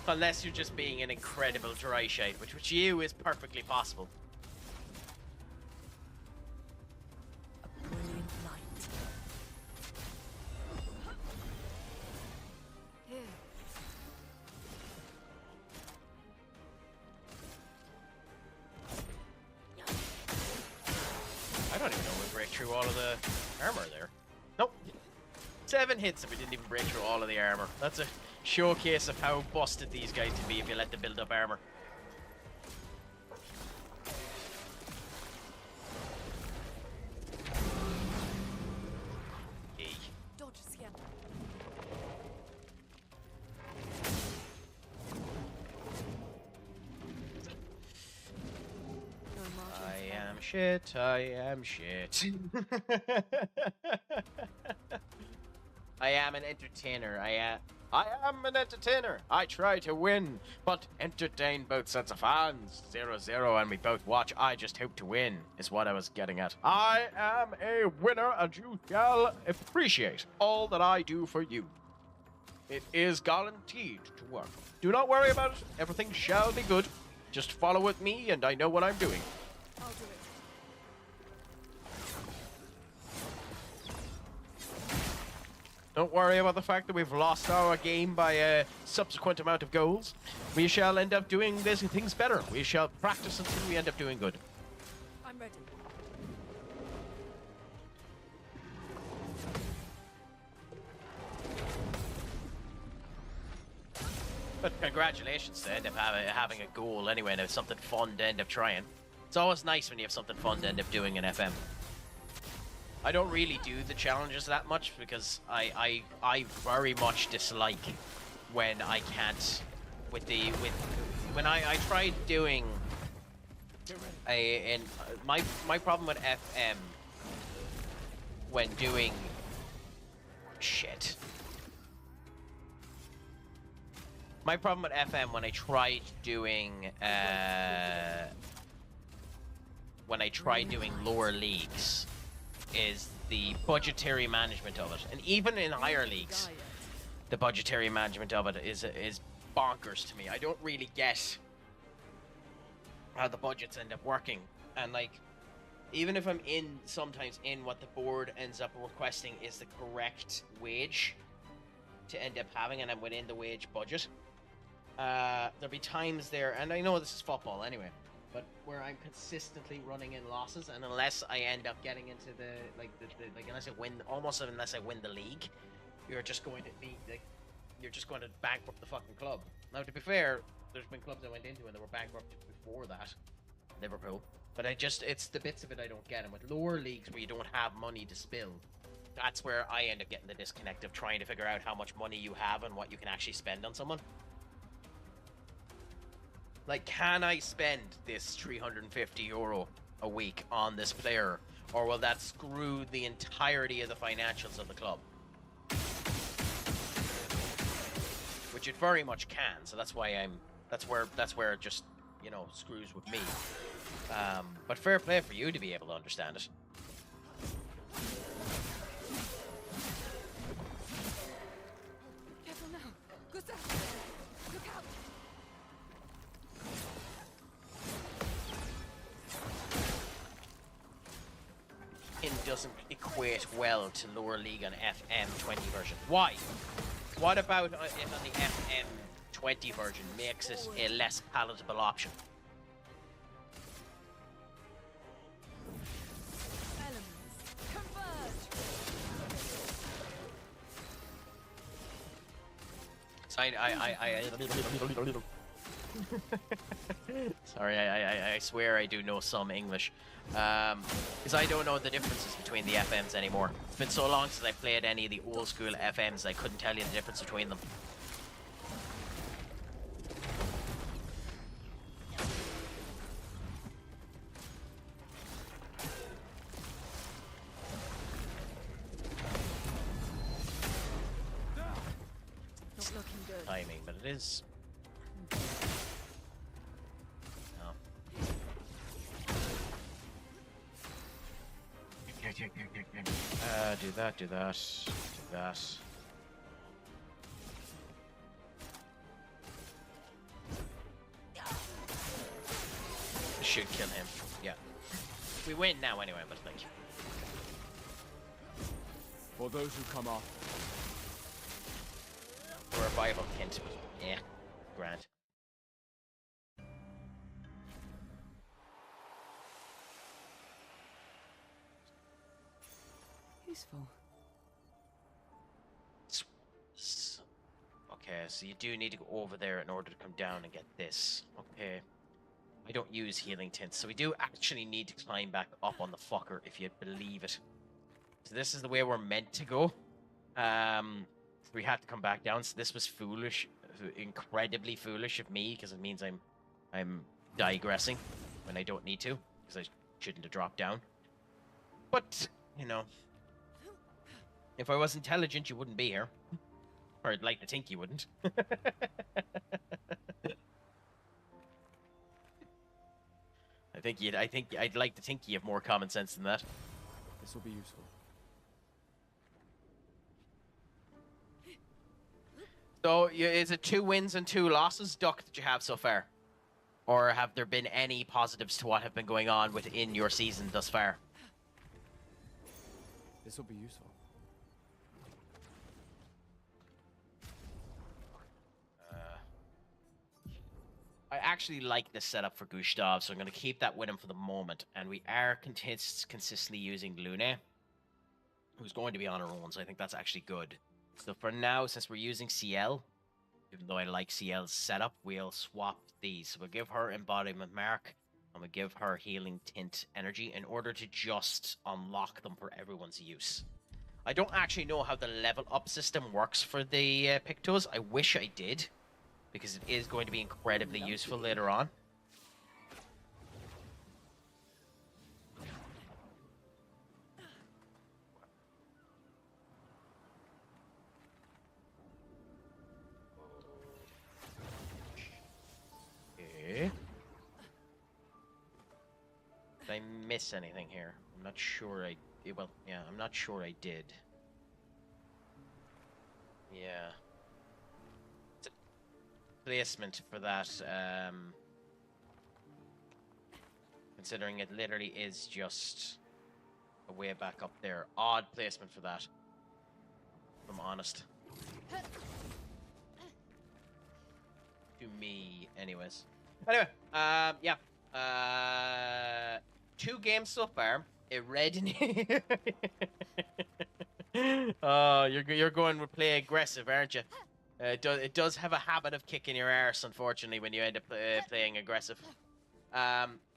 Speaker 1: Unless you're just being an incredible dry shite, which with you is perfectly possible.
Speaker 8: A brilliant light. Here.
Speaker 1: I don't even know we break through all of the armor there. Nope. 7 hits and we didn't even break through all of the armor. That's a showcase of how busted these guys can be if you let them build up armor. Hey.
Speaker 8: Dodge scam. No margin.
Speaker 1: I am shit, I am shit. I am an entertainer, I am an entertainer. I try to win, but entertain both sets of fans. 0-0 and we both watch. I just hope to win, is what I was getting at. I am a winner and you shall appreciate all that I do for you. It is guaranteed to work. Do not worry about it. Everything shall be good. Just follow with me and I know what I'm doing.
Speaker 8: I'll do it.
Speaker 1: Don't worry about the fact that we've lost our game by a subsequent amount of goals. We shall end up doing these things better. We shall practice until we end up doing good.
Speaker 8: I'm ready.
Speaker 1: But congratulations to end up having a goal anyway, and it's something fun to end up trying. It's always nice when you have something fun to end up doing in FM. I don't really do the challenges that much because I very much dislike when I can't when I tried doing my problem with FM when doing shit. My problem with FM when I tried doing lower leagues is the budgetary management of it, and even in higher leagues, the budgetary management of it is bonkers to me. I don't really get how the budgets end up working, and like, even if I'm sometimes in what the board ends up requesting is the correct wage to end up having, and I'm within the wage budget, there'll be times there, and I know this is football anyway, but where I'm consistently running in losses, and unless I end up getting into unless I win the league, you're just going to bankrupt the fucking club. Now, to be fair, there's been clubs I went into and they were bankrupted before that, Liverpool. But it's the bits of it I don't get, and with lower leagues where you don't have money to spill, that's where I end up getting the disconnect of trying to figure out how much money you have and what you can actually spend on someone. Like, can I spend this €350 a week on this player, or will that screw the entirety of the financials of the club? Which it very much can, so that's why that's where it just, you know, screws with me. But fair play for you to be able to understand it.
Speaker 8: Careful now. Gustav. Look out.
Speaker 1: It doesn't equate well to lower league on FM20 version. Why? What about it on the FM20 version makes it a less palatable option?
Speaker 8: Elements. Converge.
Speaker 1: So Sorry, I swear I do know some English. Because I don't know the differences between the FMs anymore. It's been so long since I played any of the old school FMs, I couldn't tell you the difference between them.
Speaker 8: Not looking good.
Speaker 1: Timing, but it is. No. Do that, do that, do that. Should kill him. Yeah. We win now anyway, but like.
Speaker 4: For those who come after.
Speaker 1: We're a rival hint, but yeah, grand.
Speaker 3: Useful.
Speaker 1: Okay, so you do need to go over there in order to come down and get this. Okay. I don't use healing tints, so we do actually need to climb back up on the fucker, if you believe it. So this is the way we're meant to go. We had to come back down, so this was foolish. Incredibly foolish of me, because it means I'm digressing when I don't need to, because I shouldn't have dropped down. But, you know, if I was intelligent, you wouldn't be here. Or I'd like to think you wouldn't. I'd like to think you have more common sense than that.
Speaker 4: This will be useful.
Speaker 1: So, is it 2 wins and 2 losses, Duck, that you have so far? Or have there been any positives to what have been going on within your season thus far?
Speaker 4: This will be useful.
Speaker 1: I actually like this setup for Gustav, so I'm going to keep that with him for the moment. And we are consistently using Lune, who's going to be on her own, so I think that's actually good. So for now, since we're using CL, even though I like CL's setup, we'll swap these. So we'll give her Embodiment Mark, and we'll give her Healing Tint Energy in order to just unlock them for everyone's use. I don't actually know how the level up system works for the Pictos. I wish I did, because it is going to be incredibly useful later on. Okay. Did I miss anything here? I'm not sure well, yeah, I'm not sure I did. Yeah. Placement for that, considering it literally is just a way back up there. Odd placement for that, if I'm honest. To me, anyways. Anyway, yeah. 2 games so far. A red and oh, you're going to play aggressive, aren't you? It does have a habit of kicking your arse, unfortunately, when you end up playing aggressive.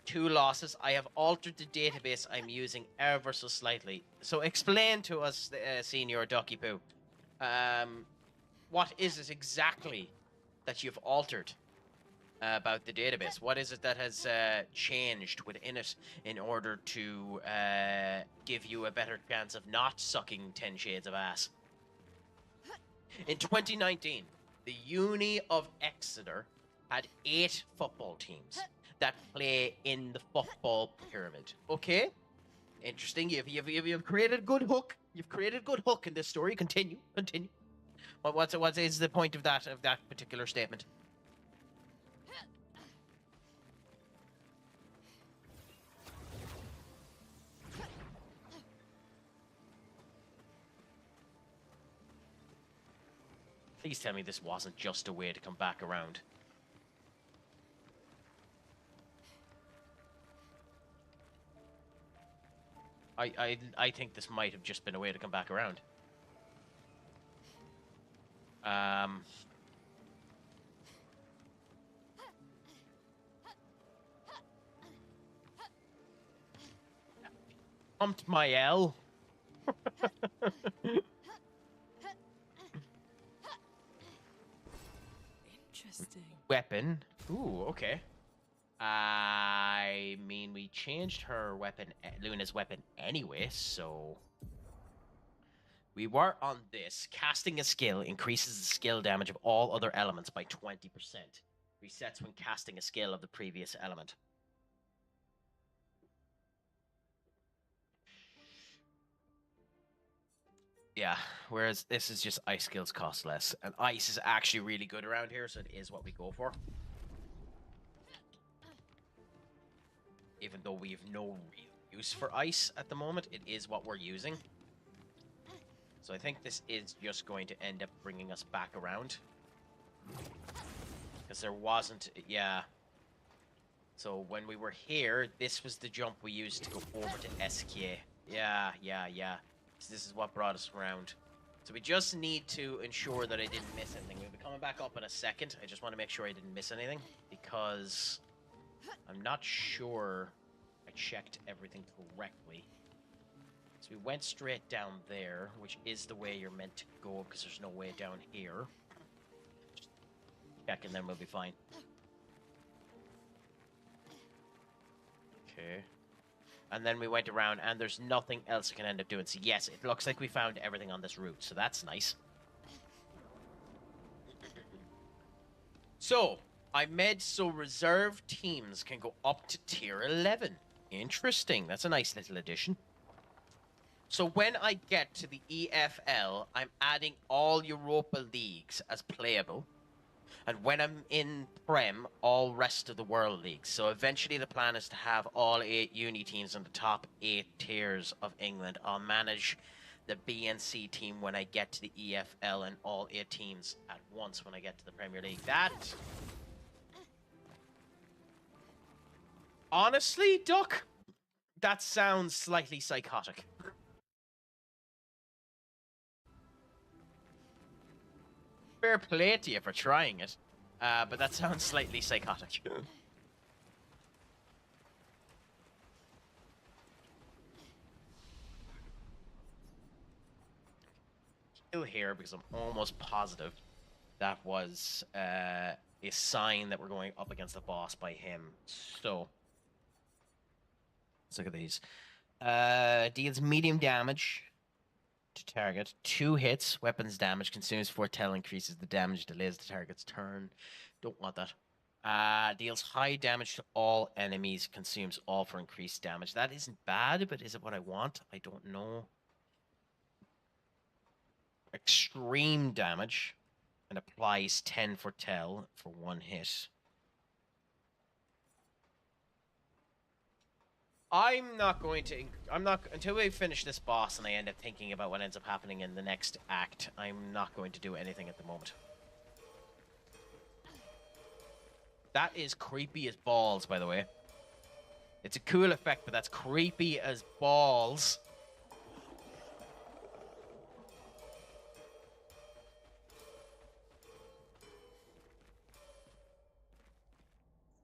Speaker 1: 2 losses. I have altered the database I'm using ever so slightly. So explain to us, Senior Ducky Poo. What is it exactly that you've altered about the database? What is it that has changed within it in order to give you a better chance of not sucking 10 shades of ass? In 2019, the Uni of Exeter had 8 football teams that play in the football pyramid. Okay? Interesting. You've created a good hook. You've created a good hook in this story. Continue. What is the point of that particular statement? Please tell me this wasn't just a way to come back around. I think this might have just been a way to come back around. Pumped my L.
Speaker 8: Interesting.
Speaker 1: Weapon. Ooh, okay. I mean, we changed her weapon, Luna's weapon anyway, so... We were on this. Casting a skill increases the skill damage of all other elements by 20%. Resets when casting a skill of the previous element. Yeah, whereas this is just ice skills cost less. And ice is actually really good around here, so it is what we go for. Even though we have no real use for ice at the moment, it is what we're using. So I think this is just going to end up bringing us back around. Because there wasn't... Yeah. So when we were here, this was the jump we used to go over to SK. Yeah. So this is what brought us around. So we just need to ensure that I didn't miss anything. We'll be coming back up in a second. I just want to make sure I didn't miss anything. Because I'm not sure I checked everything correctly. So we went straight down there, which is the way you're meant to go, because there's no way down here. Just check and then we'll be fine. Okay. And then we went around, and there's nothing else I can end up doing. So yes, it looks like we found everything on this route, so that's nice. So, I made so reserve teams can go up to tier 11. Interesting. That's a nice little addition. So when I get to the EFL, I'm adding all Europa leagues as playable. And when I'm in Prem, all rest of the world leagues. So eventually the plan is to have all 8 uni teams in the top 8 tiers of England. I'll manage the B and C team when I get to the EFL and all 8 teams at once when I get to the Premier League. That... Honestly, Duck, that sounds slightly psychotic. Fair play to you for trying it, but that sounds slightly psychotic. Still here because I'm almost positive that was a sign that we're going up against the boss by him. So let's look at these. Deals medium damage to target. 2 hits. Weapons damage. Consumes foretell. Increases the damage. Delays the target's turn. Don't want that. Deals high damage to all enemies. Consumes all for increased damage. That isn't bad, but is it what I want? I don't know. Extreme damage. And applies 10 foretell for 1 hit. I'm not until we finish this boss and I end up thinking about what ends up happening in the next act, I'm not going to do anything at the moment. That is creepy as balls, by the way. It's a cool effect, but that's creepy as balls.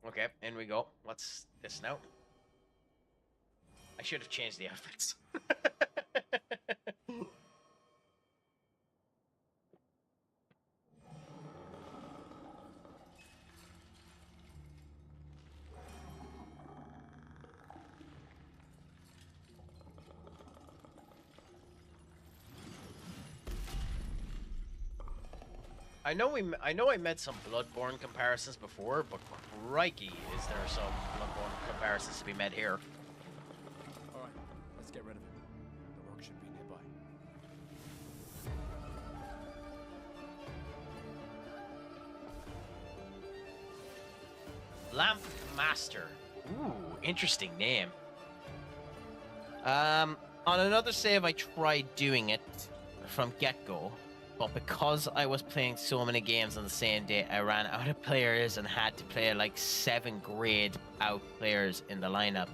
Speaker 1: Okay, in we go. What's this now? I should have changed the outfits. I know I made some Bloodborne comparisons before, but crikey, is there some Bloodborne comparisons to be made here?
Speaker 4: Alright, let's get rid of him. The rock should be nearby.
Speaker 1: Lamp Master. Ooh, interesting name. On another save, I tried doing it from get-go, but because I was playing so many games on the same day, I ran out of players and had to play like 7 grade out players in the lineup,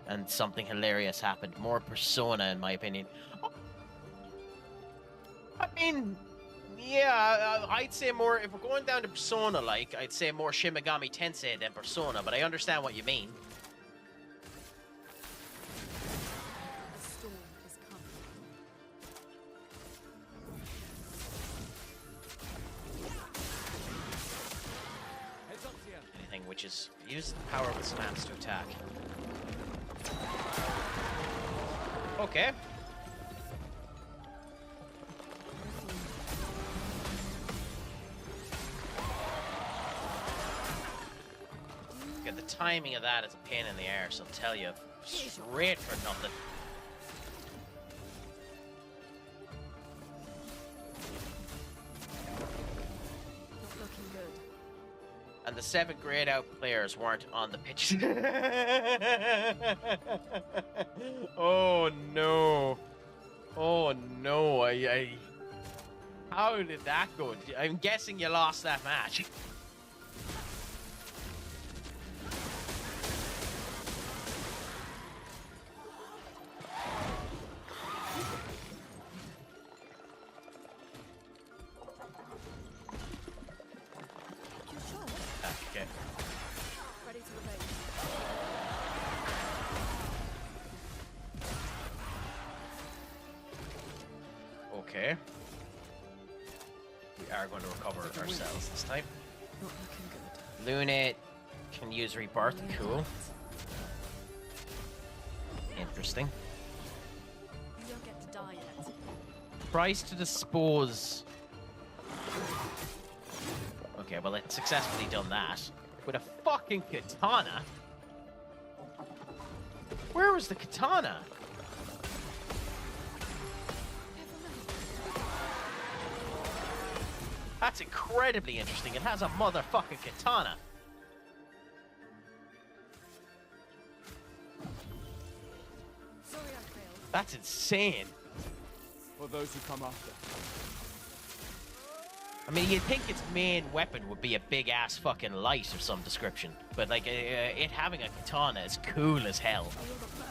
Speaker 1: and something hilarious happened. More Persona, in my opinion. I mean, yeah, I'd say more, if we're going down to Persona, like, I'd say more Shin Megami Tensei than Persona, but I understand what you mean. Use the power of its snaps to attack. Okay. Okay, the timing of that is a pain in the arse, I'll tell you. Straight for nothing.
Speaker 8: Not looking good.
Speaker 1: And the 7 grayed out players weren't on the pitch. Oh no. Oh no. How did that go? I'm guessing you lost that match. Okay.
Speaker 8: Ready to evade.
Speaker 1: Okay. We are going to recover ourselves this time.
Speaker 8: Not looking good.
Speaker 1: Lunate can use rebirth. Cool. Interesting.
Speaker 8: You don't get to die yet.
Speaker 1: Price to dispose. Okay, well, it's successfully done that. With a fucking katana? Where was the katana? That's incredibly interesting. It has a motherfucking katana.
Speaker 8: Sorry I failed.
Speaker 1: That's insane.
Speaker 4: For those who come after.
Speaker 1: I mean, you'd think its main weapon would be a big-ass fucking light of some description. But, like, it having a katana is cool as hell.
Speaker 8: Feel the burn.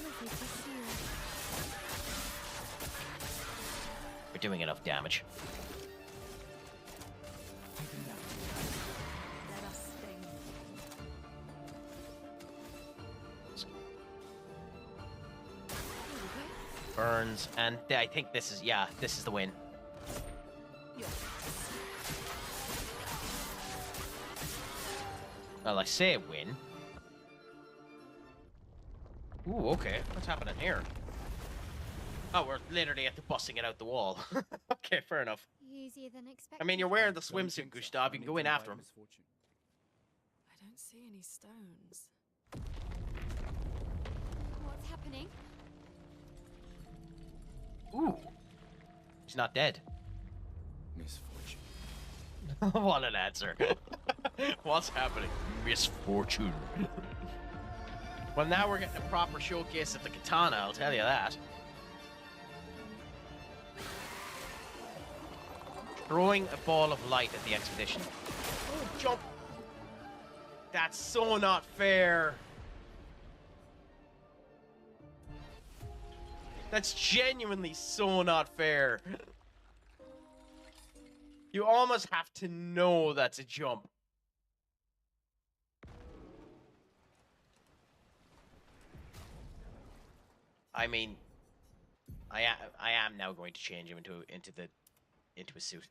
Speaker 6: Lovely to see you.
Speaker 1: We're doing enough damage.
Speaker 8: Let us sting.
Speaker 1: Burns, and I think this is, yeah, this is the win.
Speaker 8: Yeah.
Speaker 1: Well, I say win. Ooh, okay. What's happening here? Oh, we're literally at the busting it out the wall. Okay, fair enough.
Speaker 6: Easier than expected.
Speaker 1: I mean, you're wearing the
Speaker 4: Don't
Speaker 1: swimsuit,
Speaker 4: think so.
Speaker 1: Gustav.
Speaker 4: I
Speaker 1: You can
Speaker 4: need
Speaker 1: go
Speaker 4: to
Speaker 1: in
Speaker 4: invite
Speaker 1: after him.
Speaker 4: misfortune.
Speaker 8: I don't see any stones.
Speaker 6: What's happening?
Speaker 1: Ooh. He's not dead.
Speaker 4: Misfortune.
Speaker 1: What an answer. What's happening? Misfortune. Well, now we're getting a proper showcase of the katana, I'll tell you that. Throwing a ball of light at the expedition. Oh, jump! That's so not fair. That's genuinely so not fair. You almost have to know that's a jump. I mean, I am now going to change him into a suit.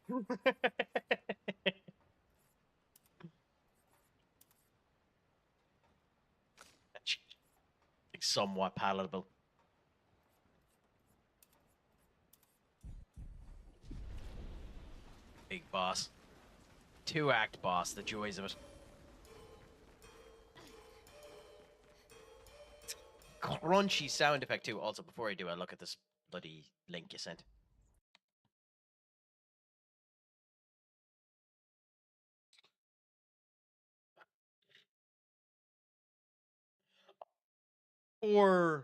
Speaker 1: Somewhat palatable. Big boss. 2-act boss, the joys of it. Crunchy sound effect too. Also, before I do, I look at this bloody link you sent. Or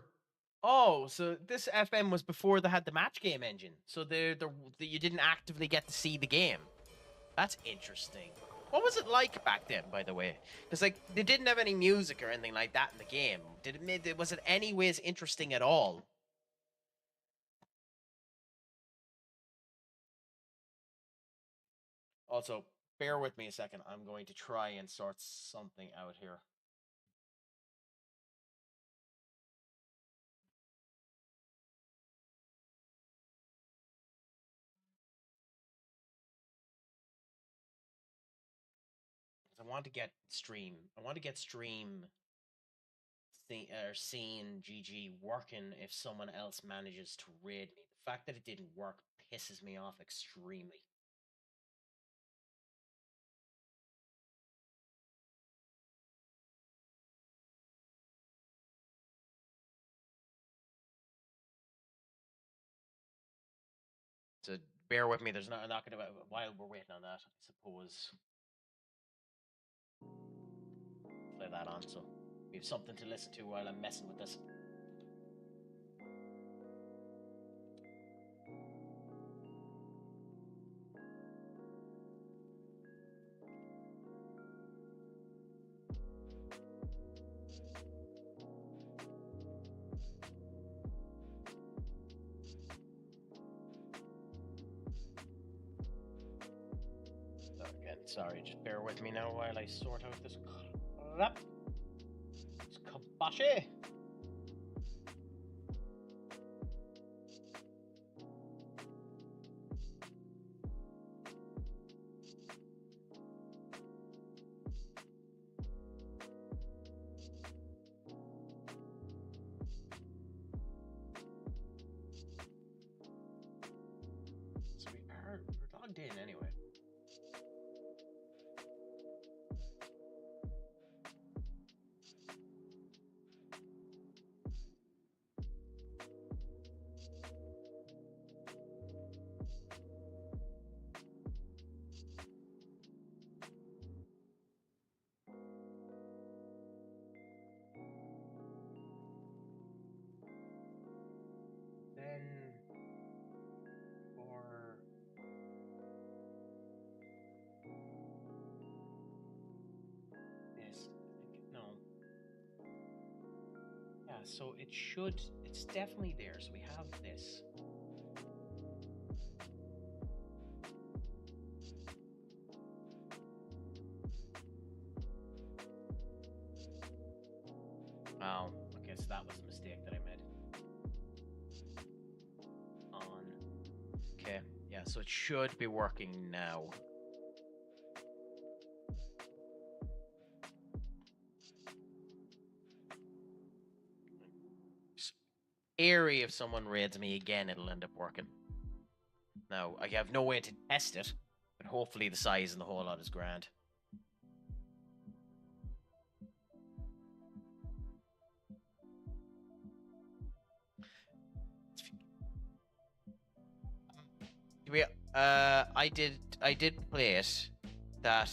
Speaker 1: oh, so this FM was before they had the match game engine, so you didn't actively get to see the game. That's interesting. What was it like back then, by the way? Because like they didn't have any music or anything like that in the game. Was it anyways interesting at all? Also, bear with me a second. I'm going to try and sort something out here. want to get stream. I want to get stream seeing GG working if someone else manages to raid me. The fact that it didn't work pisses me off extremely. So bear with me. There's not gonna while we're waiting on that. I suppose play that on so we have something to listen to while I'm messing with this. Again, sorry, just bear with me now while I sort out this crap. It's kabashi. So we're logged in anyway. Then for this, I think no. Yeah, so it's definitely there. So we have this. Oh, okay, so that was the mistake that I made. Okay, yeah, so it should be working now. Airy, if someone raids me again, it'll end up working. Now, I have no way to test it, but hopefully the size and the whole lot is grand. I did play it that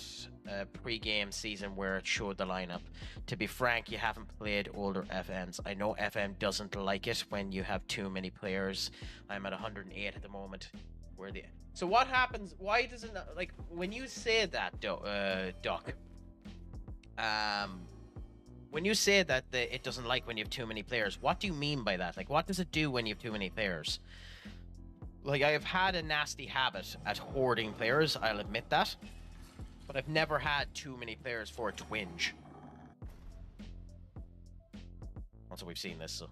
Speaker 1: pre-game season where it showed the lineup. To be frank, you haven't played older FMs. I know FM doesn't like it when you have too many players. I'm at 108 at the moment. So what happens? Why does it not, like when you say that, Doc? When you say that it doesn't like when you have too many players, what do you mean by that? Like, what does it do when you have too many players? Like, I have had a nasty habit at hoarding players, I'll admit that. But I've never had too many players for it to whinge. Also, we've seen this, so.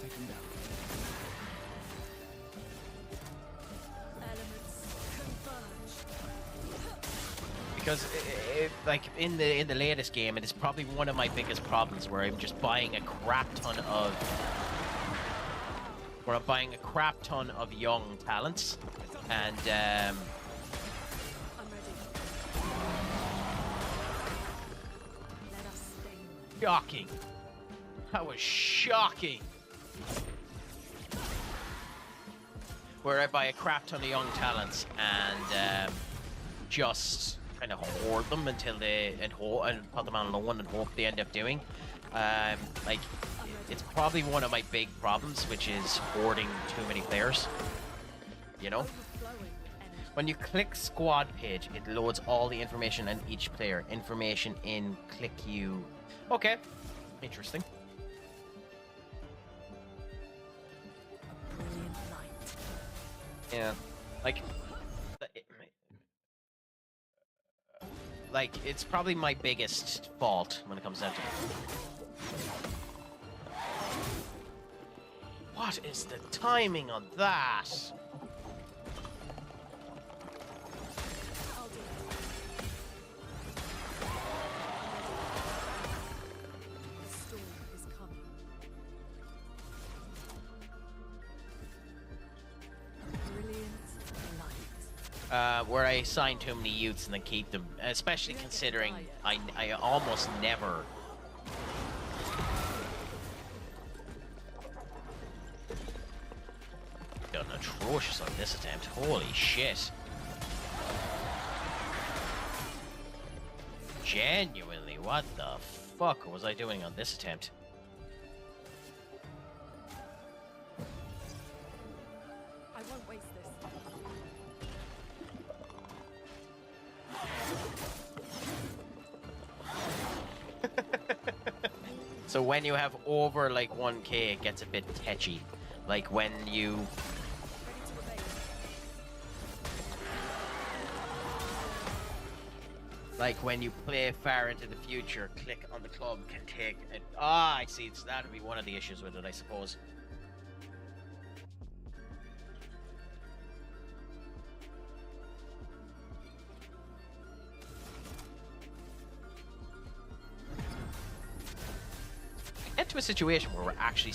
Speaker 4: Take him down.
Speaker 1: Because like in the latest game, it is probably one of my biggest problems where I'm just buying a crap ton of young talents, and
Speaker 8: I'm ready. Let us stay.
Speaker 1: shocking. That was shocking. Where I buy a crap ton of young talents and just kind of hoard them until and put them on loan and hope they end up doing. Like, it's probably one of my big problems, which is hoarding too many players. You know? When you click squad page, it loads all the information on each player. Information in click you. Okay. Interesting.
Speaker 8: Brilliant light.
Speaker 1: Yeah. Like, it's probably my biggest fault when it comes down to it. What? What is the timing on that?
Speaker 8: I'll do it. The storm is coming. Brilliant light.
Speaker 1: Where I assign too many youths and then keep them, especially considering I almost never. Done atrocious on this attempt. Holy shit. Genuinely, what the fuck was I doing on this attempt?
Speaker 8: I won't waste this.
Speaker 1: So when you have over like 1k, it gets a bit tetchy. Like when you...
Speaker 8: Ready to obey.
Speaker 1: Like when you play far into the future, click on the club can take it. Ah, I see. So that would be one of the issues with it, I suppose. Get to a situation where we're actually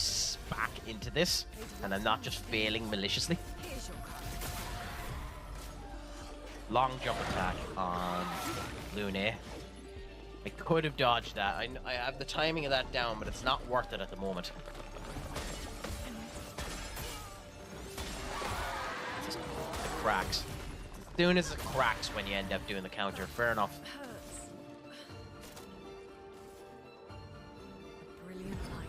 Speaker 1: back into this, and I'm not just failing maliciously.
Speaker 8: Here's your card.
Speaker 1: Long jump attack on Lune. I could have dodged that. I have the timing of that down, but it's not worth it at the moment. Just the cracks. As soon as it cracks when you end up doing the counter, fair enough.
Speaker 8: Hurts. Brilliant light.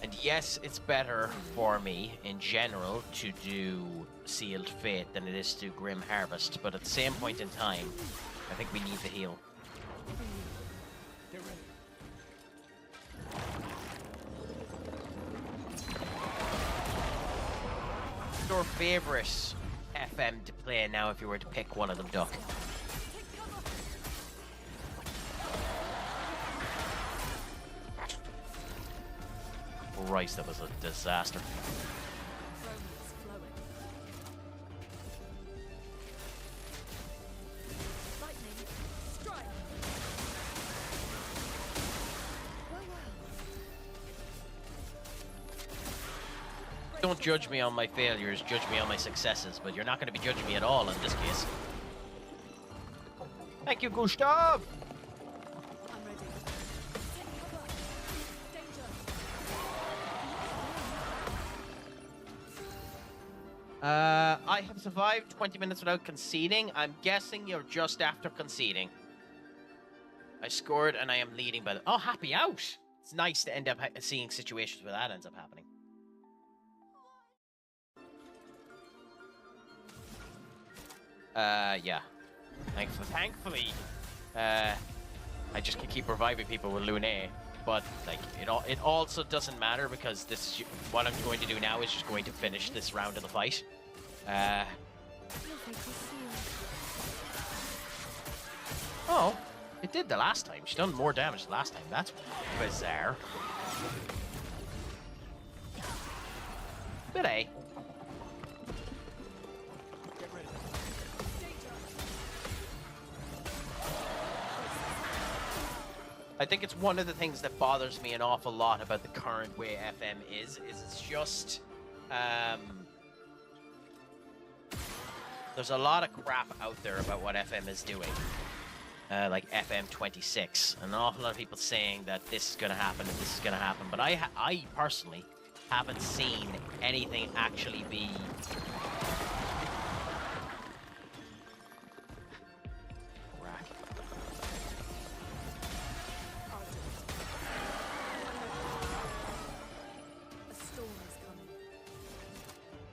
Speaker 1: And yes, it's better for me in general to do Sealed Fate than it is to Grim Harvest, but at the same point in time, I think we need to heal.
Speaker 4: Get ready.
Speaker 1: Your favorite FM to play now if you were to pick one of them, Duck? Christ, that was a disaster.
Speaker 8: Romance flowing. Lightning, strike.
Speaker 1: Don't judge me on my failures, judge me on my successes, but you're not going to be judging me at all in this case. Thank you, Gustav!
Speaker 8: I'm ready. Take cover. Danger.
Speaker 1: I have survived 20 minutes without conceding. I'm guessing you're just after conceding. I scored and I am leading by the... Oh, happy out! It's nice to end up seeing situations where that ends up happening. Yeah. Thankfully, I just can keep reviving people with Lune, but like it also doesn't matter because this is what I'm going to do now is just going to finish this round of the fight. Oh, it did the last time. She done more damage the last time. That's bizarre. But hey.
Speaker 4: Get ready.
Speaker 1: I think it's one of the things that bothers me an awful lot about the current way FM is it's just, there's a lot of crap out there about what FM is doing. Like FM 26, and an awful lot of people saying that this is going to happen and this is going to happen, but I personally haven't seen anything actually be...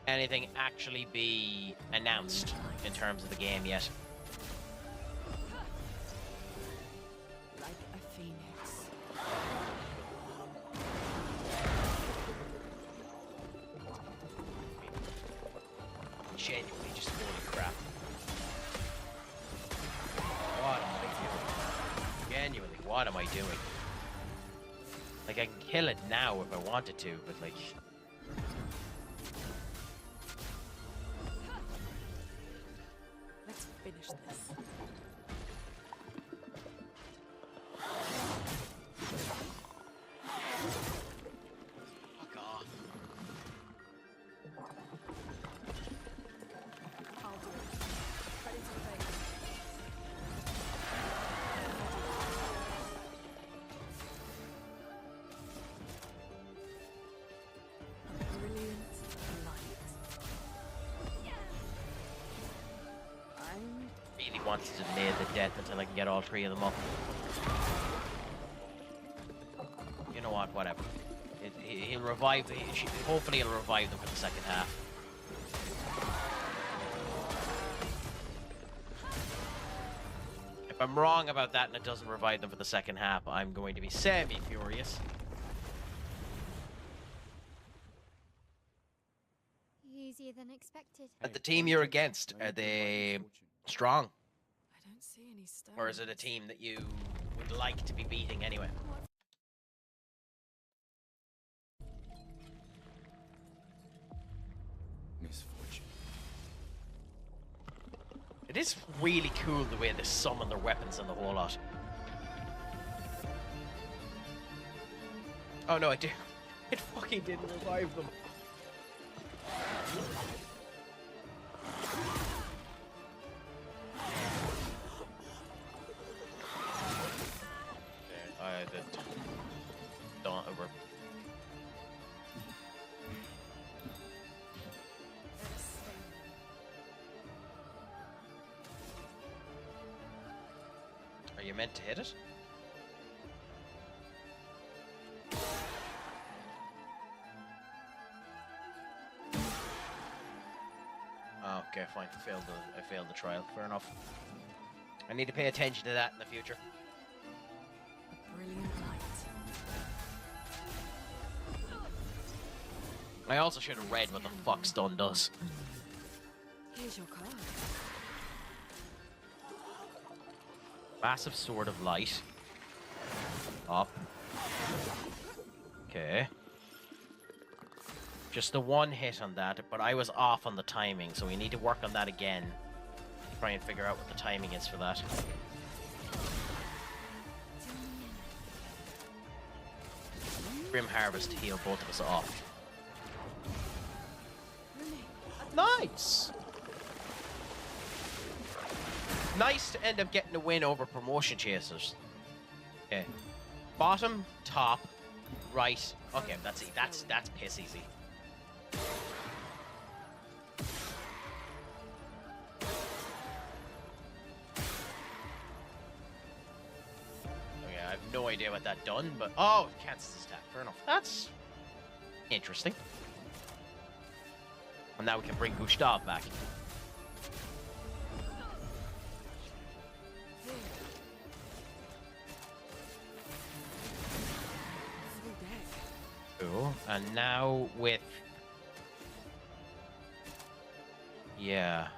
Speaker 1: anything actually be announced in terms of the game yet.
Speaker 7: Like a phoenix.
Speaker 1: Genuinely, just holy crap. What am I doing? Genuinely, what am I doing? Like, I can kill it now if I wanted to, but like...
Speaker 8: Let's finish this.
Speaker 1: Fuck off.
Speaker 8: I'll do it. Ready to obey. A brilliant light. I'm
Speaker 1: Really wants to delay the death until I can get all three of them up. You know what? Whatever. He'll revive. Hopefully, he'll revive them for the second half. If I'm wrong about that and it doesn't revive them for the second half, I'm going to be semi-furious.
Speaker 6: Easier than expected.
Speaker 1: But the team you're against, are they strong?
Speaker 8: I don't see any stones.
Speaker 1: Or is it a team that you would like to be beating anyway?
Speaker 4: Misfortune.
Speaker 1: It is really cool the way they summon their weapons and the whole lot. Oh no, it did. It fucking didn't revive them. I did. Don't over. Are you meant to hit it? Oh, okay, fine. I failed the trial. Fair enough. I need to pay attention to that in the future.
Speaker 8: A brilliant light.
Speaker 1: I also should have read what the fuck stun does.
Speaker 8: Here's your card.
Speaker 1: Massive sword of light. Up. Okay. Just the one hit on that, but I was off on the timing, so we need to work on that again. Try and figure out what the timing is for that. Grim Harvest to heal both of us off. Nice! Nice to end up getting a win over promotion chasers. Okay. Bottom, top, right. Okay, that's it. That's piss easy. Okay, I have no idea what that done, but oh, it cancels his attack. Fair enough. That's interesting. And now we can bring Gustav back. Cool. And now with... Yeah.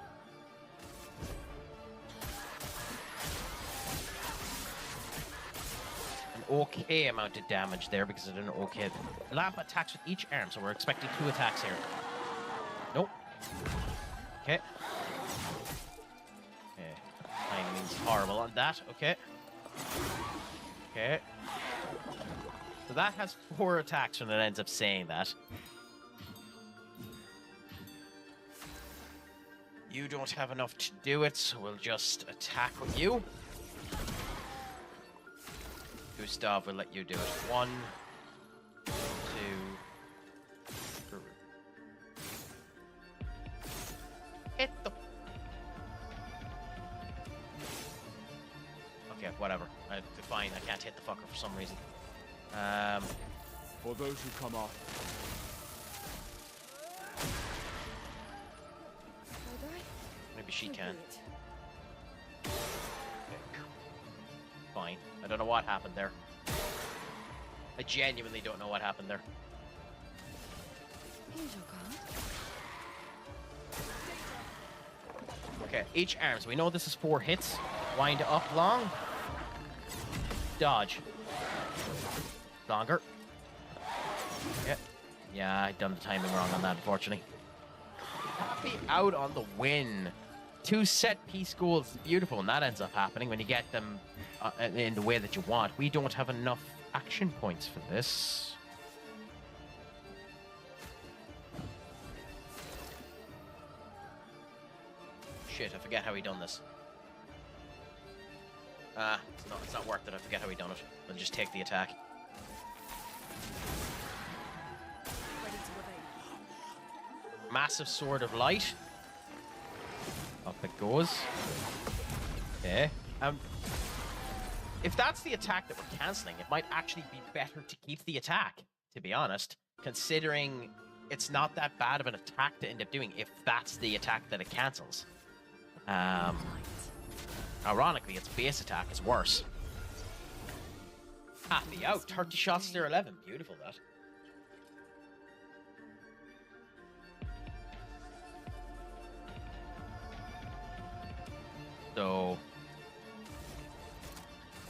Speaker 1: An okay amount of damage there because it did an okay... Lamp attacks with each arm, so we're expecting 2 attacks here. Nope. Okay. Okay. Timing's horrible on that. Okay. Okay. So that has 4 attacks when it ends up saying that. You don't have enough to do it, so we'll just attack with you. Gustav will let you do it. 1, 2, 3. Hit the... Okay, whatever. Fine, I can't hit the fucker for some reason.
Speaker 4: For those who come off,
Speaker 1: maybe she can. Okay, cool. Fine. I don't know what happened there. I genuinely don't know what happened there.
Speaker 8: Here's your card.
Speaker 1: Okay, each arm. So we know this is 4 hits. Wind up long. Dodge. Longer. Yeah, I done the timing wrong on that, unfortunately. Happy out on the win. 2 set-piece goals. Beautiful, and that ends up happening when you get them in the way that you want. We don't have enough action points for this. Shit, I forget how he done this. It's not worth it. I forget how he done it. I'll just take the attack.
Speaker 8: Ready to evade.
Speaker 1: Massive Sword of Light. Up it goes. Okay. If that's the attack that we're cancelling, it might actually be better to keep the attack, to be honest, considering it's not that bad of an attack to end up doing if that's the attack that it cancels. Ironically, its base attack is worse. Happy out. 30 shots to 11. Beautiful, that. So,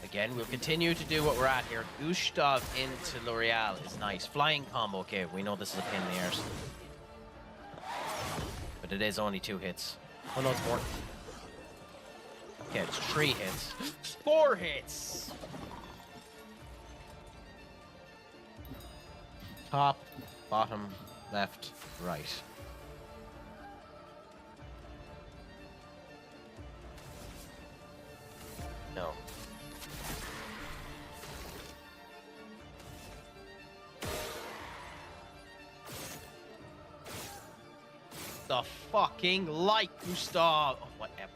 Speaker 1: again, we'll continue to do what we're at here. Gustav into L'Oreal is nice. Flying combo, okay, we know this is a pain in the arse. But it is only 2 hits. Oh no, it's more. Okay, it's 3 hits. 4 hits! Top, bottom, left, right. No. The fucking light, Gustav! Oh, whatever.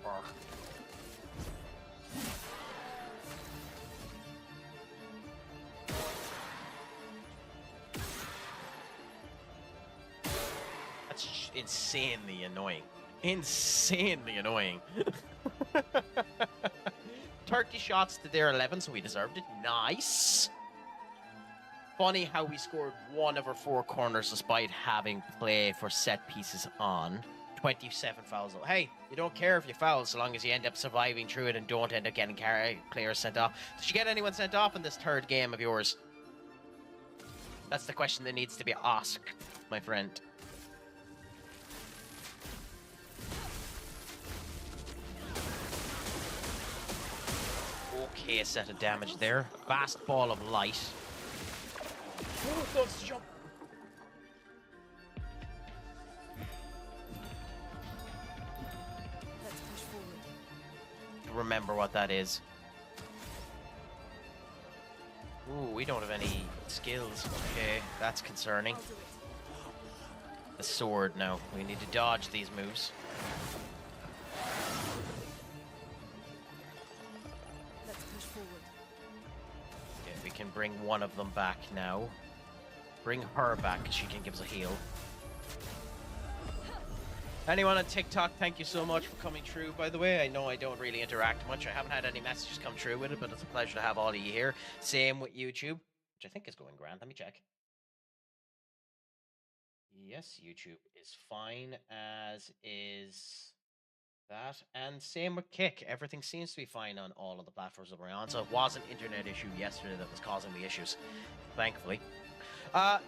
Speaker 1: That's insanely annoying. Insanely annoying. 30 shots to their 11, so we deserved it. Nice. Funny how we scored 1 over 4 corners despite having play for set pieces on. 27 fouls. Hey, you don't care if you foul so long as you end up surviving through it and don't end up getting players sent off. Did you get anyone sent off in this 3rd game of yours? That's the question that needs to be asked, my friend. Okay, a set of damage there. Vast ball of light. Oh, let's jump.
Speaker 8: Let's push forward.
Speaker 1: Remember what that is. Ooh, we don't have any skills. Okay, that's concerning.
Speaker 8: I'll do it.
Speaker 1: The sword now. We need to dodge these moves.
Speaker 8: Let's push forward.
Speaker 1: Okay, we can bring one of them back now. Bring her back, she can give us a heal. Anyone on TikTok, thank you so much for coming through, by the way. I know I don't really interact much. I haven't had any messages come through with it, but it's a pleasure to have all of you here. Same with YouTube, which I think is going grand. Let me check. Yes, YouTube is fine, as is that. And same with Kick. Everything seems to be fine on all of the platforms that we're on. So it was an internet issue yesterday that was causing the issues, thankfully.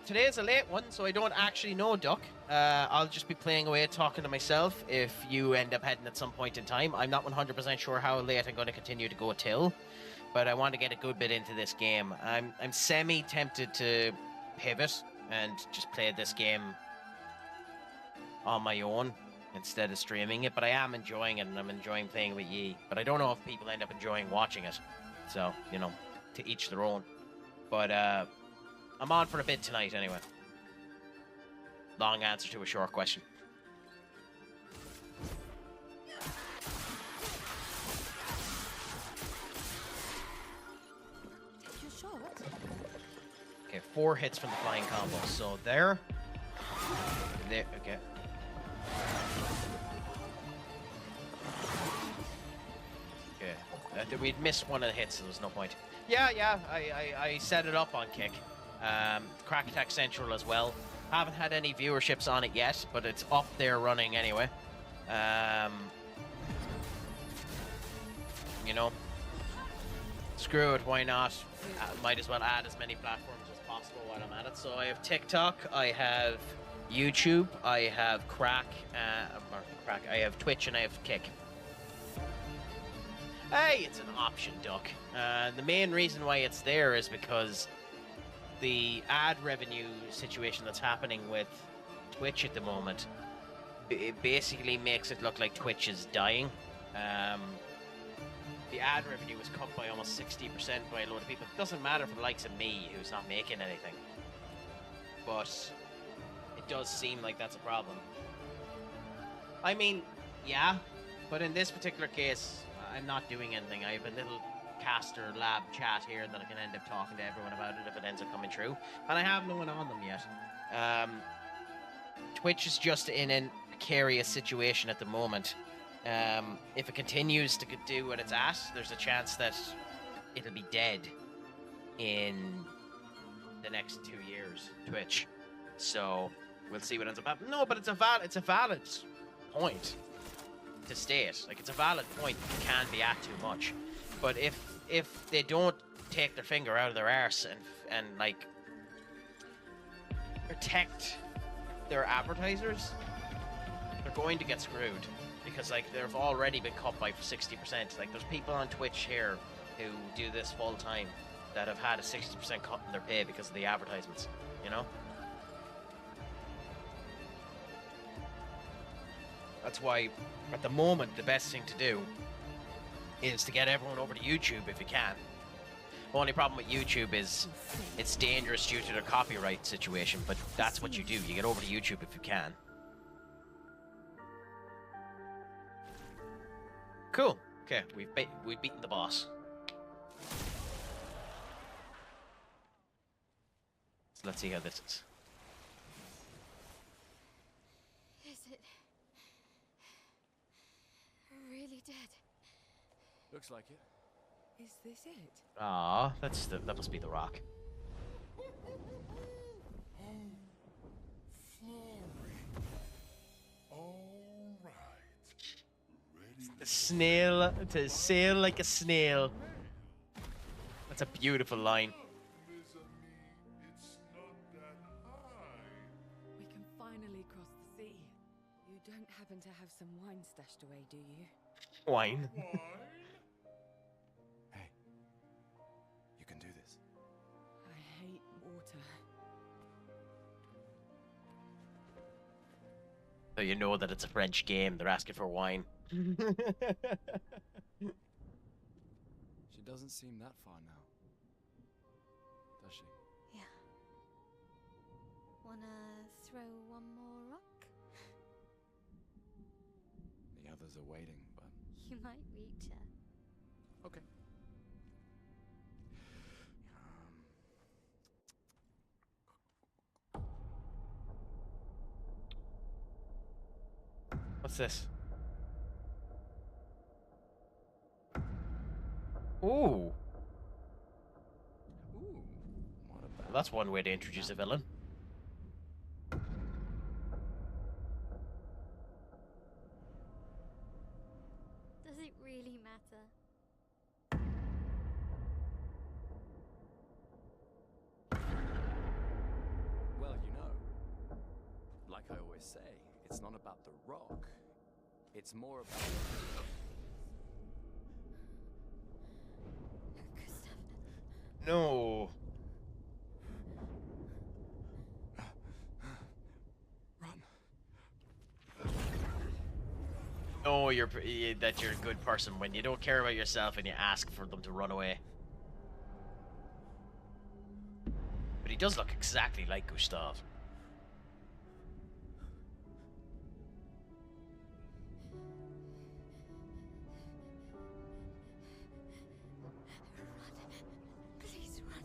Speaker 1: Today is a late one, so I don't actually know, Duck. I'll just be playing away, talking to myself if you end up heading at some point in time. I'm not 100% sure how late I'm going to continue to go till, but I want to get a good bit into this game. I'm semi-tempted to pivot and just play this game on my own instead of streaming it, but I am enjoying it, and I'm enjoying playing with ye. But I don't know if people end up enjoying watching it, so, you know, to each their own. But, I'm on for a bit tonight, anyway. Long answer to a short question.
Speaker 8: Take your shot.
Speaker 1: Okay, 4 hits from the flying combo. So there. There, okay. Okay. We'd missed one of the hits, so there's no point. Yeah, I set it up on Kick. CraicAttackCentral as well. Haven't had any viewerships on it yet, but it's up there running anyway. You know, screw it, why not? Might as well add as many platforms as possible while I'm at it. So I have TikTok, I have YouTube, I have I have Twitch, and I have Kick. Hey, it's an option, Duck. The main reason why it's there is because the ad revenue situation that's happening with Twitch at the moment, it basically makes it look like Twitch is dying. The ad revenue was cut by almost 60% by a load of people. It doesn't matter for the likes of me, who's not making anything. But it does seem like that's a problem. I mean, yeah, but in this particular case, I'm not doing anything. I have a little caster lab chat here that I can end up talking to everyone about it if it ends up coming true. And I have no one on them yet. Twitch is just in a precarious situation at the moment. If it continues to do what it's at, there's a chance that it'll be dead in the next 2 years, Twitch. So we'll see what ends up happening. No, but it's a valid point to state. Like, it's a valid point. It can be at too much. But if they don't take their finger out of their arse and like protect their advertisers, they're going to get screwed. Because, like, they've already been cut by 60%. Like, there's people on Twitch here who do this full time that have had a 60% cut in their pay because of the advertisements, you know? That's why, at the moment, the best thing to do is to get everyone over to YouTube if you can. The only problem with YouTube is it's dangerous due to their copyright situation, but that's what you do. You get over to YouTube if you can. Cool. Okay, we've beaten the boss. So let's see how this is.
Speaker 6: Is it really dead?
Speaker 4: Looks like it.
Speaker 3: Is this it?
Speaker 1: Ah, that must be the rock.
Speaker 5: All right. Ready
Speaker 1: The snail to sail like a snail. That's a beautiful line.
Speaker 5: it's not that high.
Speaker 3: We can finally cross the sea. You don't happen to have some wine stashed away, do you?
Speaker 1: Wine.
Speaker 5: Wine?
Speaker 4: Hey, you can do this.
Speaker 3: I hate water.
Speaker 1: So you know that it's a French game. They're asking for wine.
Speaker 4: She doesn't seem that far now, does she?
Speaker 6: Yeah. Wanna throw one more rock?
Speaker 4: The others are waiting, but
Speaker 6: You might reach her.
Speaker 4: okay.
Speaker 1: What's this? Ooh.
Speaker 4: Ooh, what about
Speaker 1: Well, that's one way to introduce a villain.
Speaker 6: Does it really matter?
Speaker 4: Well, like I always say, it's not about the rock. It's more about
Speaker 6: Gustav.
Speaker 1: No.
Speaker 4: run.
Speaker 1: No, that you're a good person when you don't care about yourself and you ask for them to run away. But he does look exactly like Gustav.
Speaker 6: Please run.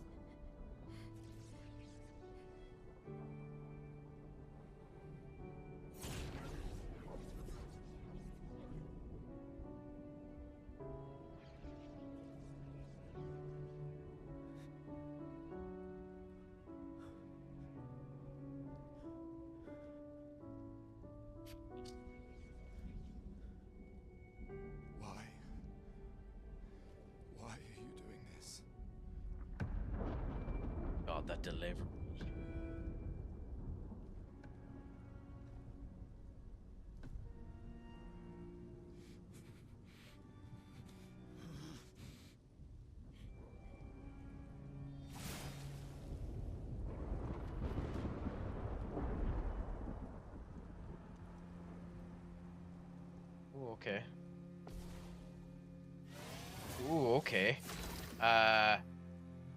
Speaker 1: delivery. Ooh, okay. Ooh, okay.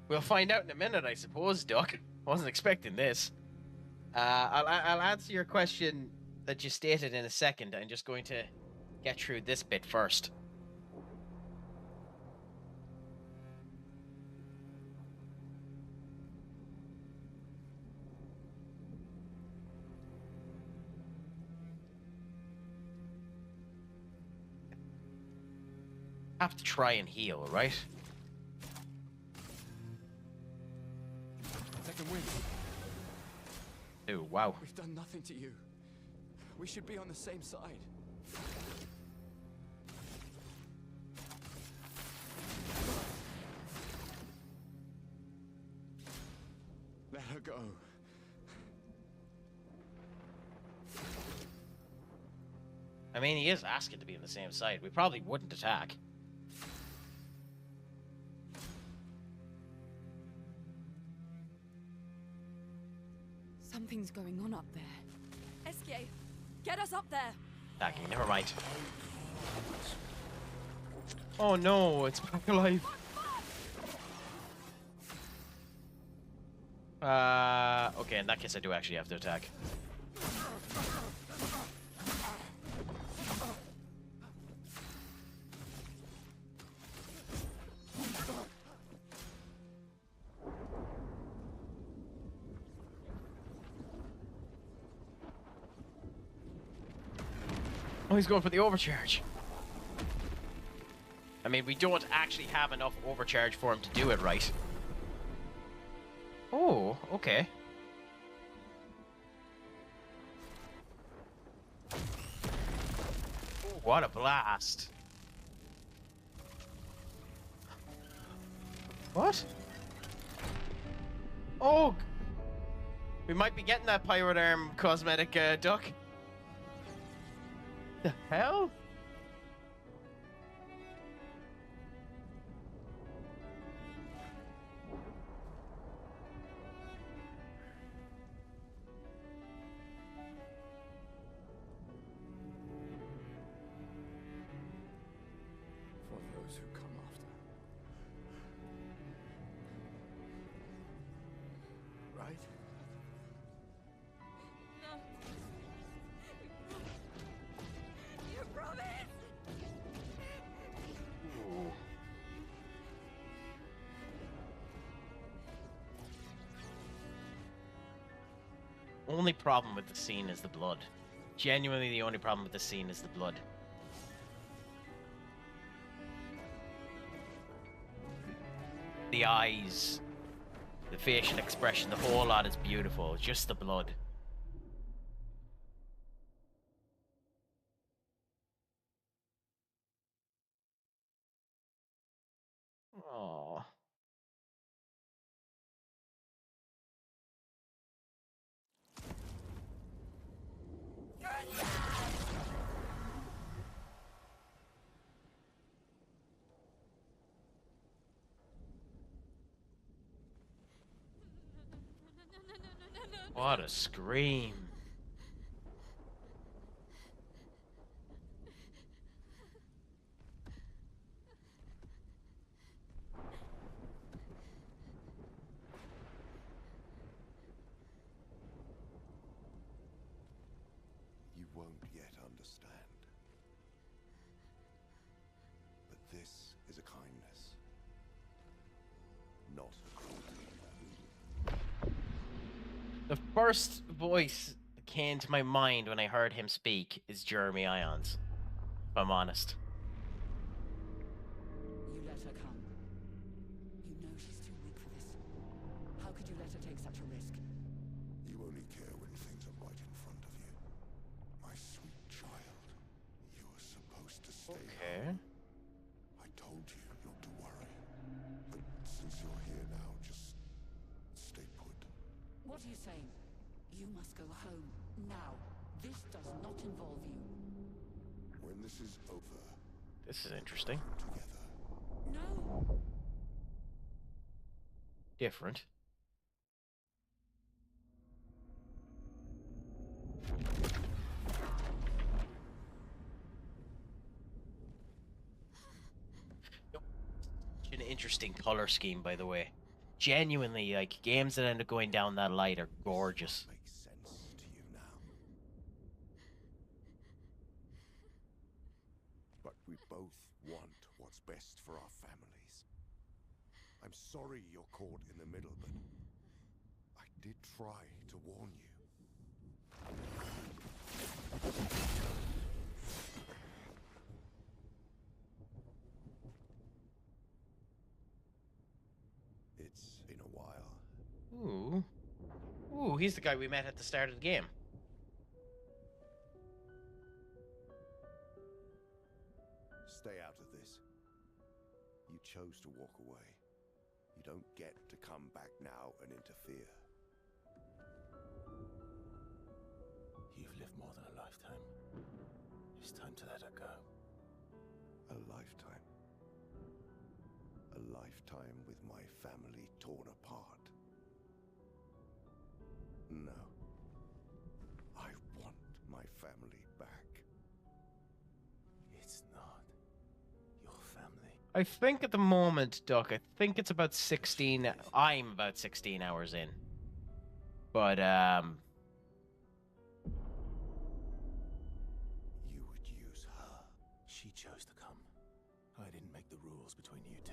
Speaker 1: We'll find out in a minute, I suppose, Duck. I wasn't expecting this. I'll answer your question that you stated in a second. I'm just going to get through this bit first. Have to try and heal, right?
Speaker 4: Second wind.
Speaker 1: Oh, wow.
Speaker 4: We've done nothing to you. We should be on the same side. Let her go.
Speaker 1: I mean, he is asking to be on the same side. We probably wouldn't attack.
Speaker 8: Something's going on up there. Esquier, get us up there.
Speaker 1: Attacking, never mind. Oh no, it's back alive. Okay, in that case I do actually have to attack. Oh, he's going for the overcharge. I mean, we don't actually have enough overcharge for him to do it right. Oh, okay. Oh, what a blast. What? Oh! We might be getting that pirate arm cosmetic, Duck. The hell?
Speaker 4: For those who come after. Right?
Speaker 8: You promised!
Speaker 1: Ooh. Only problem with the scene is the blood. Genuinely, the only problem with the scene is the blood. The eyes, the facial expression, the whole lot is beautiful. It's just the blood. Aww. What a scream.
Speaker 5: You won't yet understand. But this is a kindness, not a cruelty.
Speaker 1: The first voice that came to my mind when I heard him speak is Jeremy Irons, if I'm honest.
Speaker 9: You let her come. You know she's too weak for this. How could you let her take such a risk?
Speaker 5: You only care when things are right in front of you. My sweet child, you are supposed to stay
Speaker 1: Okay.
Speaker 5: home. I told you not to worry. But since you're here now, just stay put.
Speaker 9: now. This does not involve you.
Speaker 5: When this is over,
Speaker 1: This is interesting.
Speaker 5: together.
Speaker 9: No!
Speaker 1: Different. An interesting color scheme, by the way. Genuinely, like, games that end up going down that light are gorgeous.
Speaker 5: Makes sense to you now. But we both want what's best for our families. I'm sorry you're caught in the middle, but I did try to warn you. It's been a while.
Speaker 1: Ooh. Ooh, he's the guy we met at the start of the game.
Speaker 5: Stay out of this. You chose to walk away. You don't get to come back now and interfere.
Speaker 10: You've lived more than a lifetime. It's time to let her go.
Speaker 5: A lifetime. A lifetime with my family torn apart. No. I want my family back.
Speaker 10: It's not your family.
Speaker 1: I think at the moment, Duck, I think it's about 16. I'm about 16 hours in. But,
Speaker 5: You would use her.
Speaker 10: She chose to come. I didn't make the rules between you two.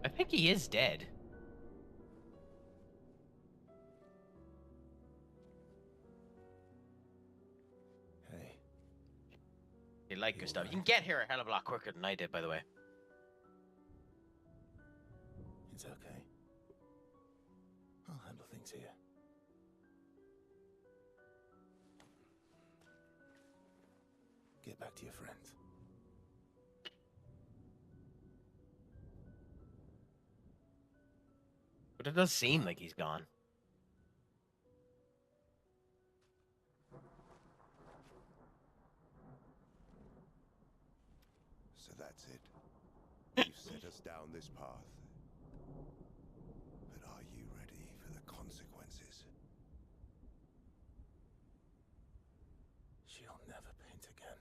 Speaker 1: I think he is dead.
Speaker 10: Hey,
Speaker 1: You like
Speaker 10: You
Speaker 1: Gustav. You
Speaker 10: alright?
Speaker 1: can get here a hell of a lot quicker than I did, by the way.
Speaker 10: it's okay. I'll handle things here. Get back to your friends.
Speaker 1: But it does seem like he's gone.
Speaker 5: So that's it. You set us down this path. But are you ready for the consequences?
Speaker 10: She'll never paint again.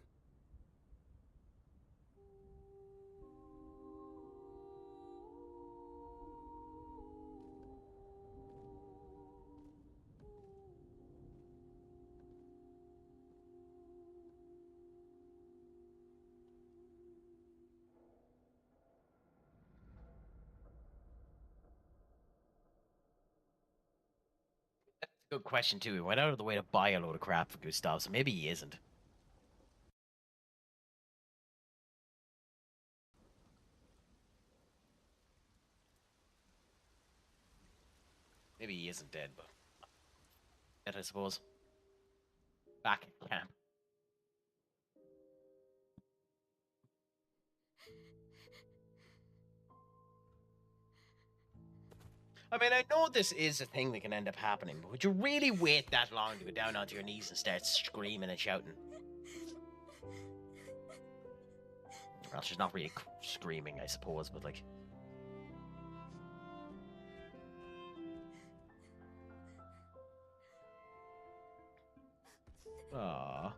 Speaker 1: Good question, too. He went out of the way to buy a load of crap for Gustav, so maybe he isn't. Maybe he isn't dead, but... Dead, I suppose. Back at camp. I mean, I know this is a thing that can end up happening, but would you really wait that long to go down onto your knees and start screaming and shouting? Well, she's not really screaming, I suppose, but like... Aww.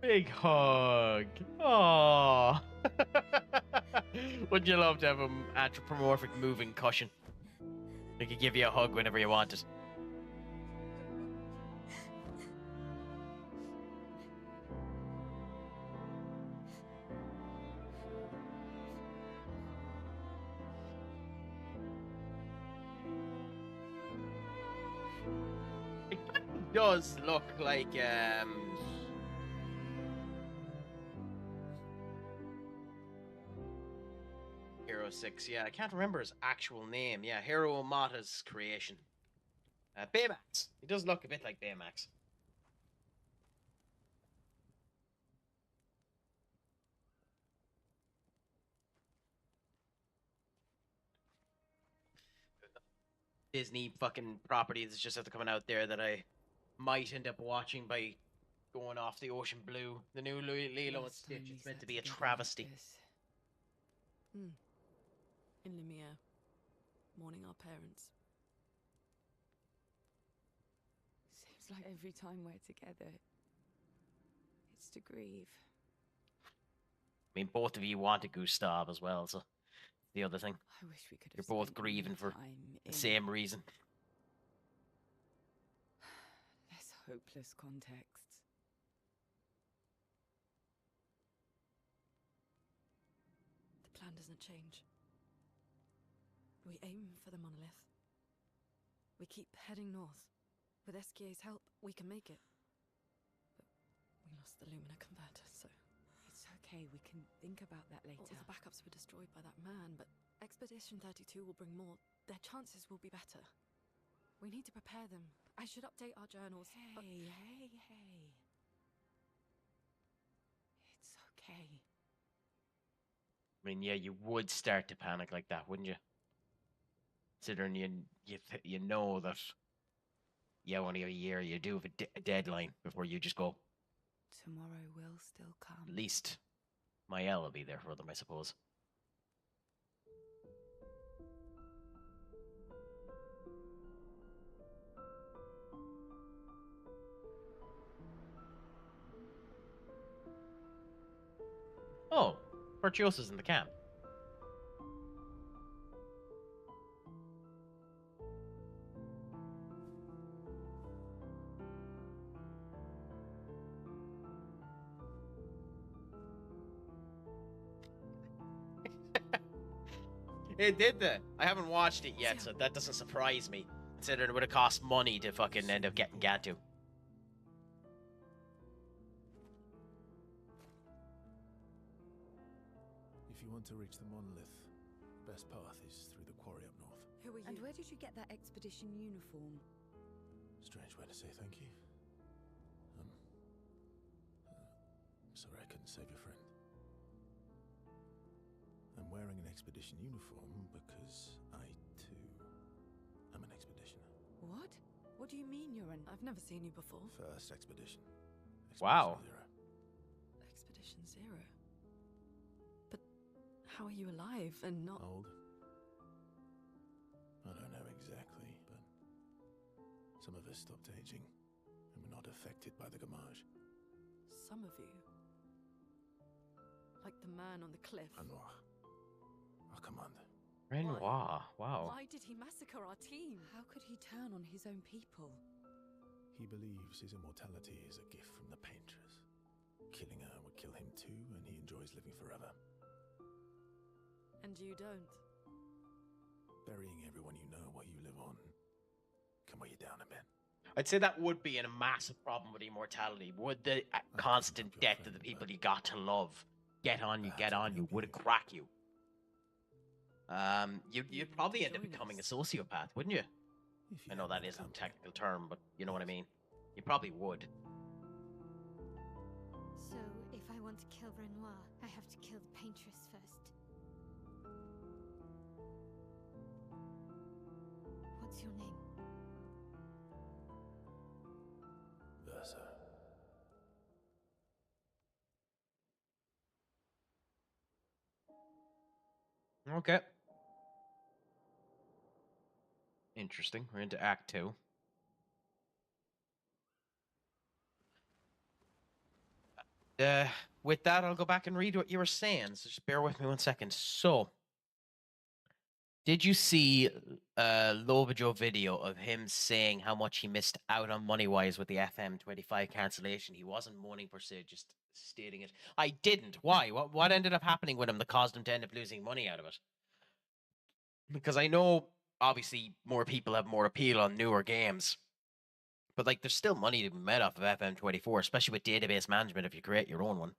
Speaker 1: Big hug. Aww. Wouldn't you love to have an anthropomorphic moving cushion? They could give you a hug whenever you want it. It does look like Hero 6, yeah, I can't remember his actual name. Yeah, Hero Omata's creation. Baymax. He does look a bit like Baymax. Disney fucking property that's just coming out there that I might end up watching by going off the Ocean Blue. The new Lilo and
Speaker 3: Last time
Speaker 1: Stitch.
Speaker 3: we
Speaker 1: It's meant
Speaker 3: sat
Speaker 1: to be a
Speaker 3: together
Speaker 1: travesty.
Speaker 3: like this.
Speaker 8: In Lumiere, mourning our parents.
Speaker 3: Seems like every time we're together, it's to grieve.
Speaker 1: I mean, both of you wanted Gustav as well, so the other thing.
Speaker 3: I wish we could
Speaker 1: You're
Speaker 3: have
Speaker 1: both
Speaker 3: spent
Speaker 1: grieving
Speaker 3: more
Speaker 1: for
Speaker 3: time
Speaker 1: the
Speaker 3: in
Speaker 1: same reason.
Speaker 3: less hopeless contexts.
Speaker 8: The plan doesn't change. We aim for the monolith. We keep heading north. With SKA's help, we can make it. But we lost the Lumina converter, so...
Speaker 3: It's okay, we can think about that later.
Speaker 8: All the backups were destroyed by that man, but Expedition 32 will bring more. Their chances will be better. We need to prepare them. I should update our journals. but-
Speaker 3: Hey. It's okay.
Speaker 1: I mean, yeah, you would start to panic like that, wouldn't you? Considering you know that, yeah, only a year, you do have a deadline before you just go.
Speaker 3: Tomorrow will still come.
Speaker 1: At least Mael will be there for them, I suppose. Oh, Virtuoso's in the camp. It did that. I haven't watched it yet, so that doesn't surprise me. Considering it would have cost money to fucking end up getting Gantu.
Speaker 10: If you want to reach the monolith, the best path is through the quarry up north.
Speaker 8: Who are you?
Speaker 3: And where did you get that expedition uniform?
Speaker 10: Strange way to say thank you. Sorry I couldn't save your friend. I'm wearing an expedition uniform because I, too, am an expeditioner.
Speaker 3: What? What do you mean you're an...
Speaker 8: I've never seen you before.
Speaker 10: First expedition.
Speaker 1: Wow.
Speaker 8: Expedition Zero. But how are you alive and not...
Speaker 10: Old? I don't know exactly, but some of us stopped aging and were not affected by the gamage.
Speaker 8: Some of you. Like the man on the cliff.
Speaker 10: Anwar, our commander.
Speaker 1: Renoir, wow.
Speaker 8: Why did he massacre our team?
Speaker 3: How could he turn on his own people?
Speaker 10: He believes his immortality is a gift from the painters. Killing her would kill him too, and he enjoys living forever.
Speaker 8: And you don't.
Speaker 10: Burying everyone you know while you live on can weigh you down a bit.
Speaker 1: I'd say that would be a massive problem with immortality. Would the constant death of the people you got to love get on you, would it crack you? You'd probably end up becoming a sociopath, wouldn't you? I know that isn't a technical term, but you know what I mean. You probably would.
Speaker 6: So, if I want to kill Renoir, I have to kill the paintress first. What's your name?
Speaker 10: Versa.
Speaker 1: Okay. Interesting. We're into Act 2. With that, I'll go back and read what you were saying. So just bear with me 1 second. So, did you see Lobajo video of him saying how much he missed out on money-wise with the FM25 cancellation? He wasn't moaning per se, just stating it. I didn't. Why? What ended up happening with him that caused him to end up losing money out of it? Because I know, obviously, more people have more appeal on newer games. But, like, there's still money to be made off of FM24, especially with database management if you create your own one.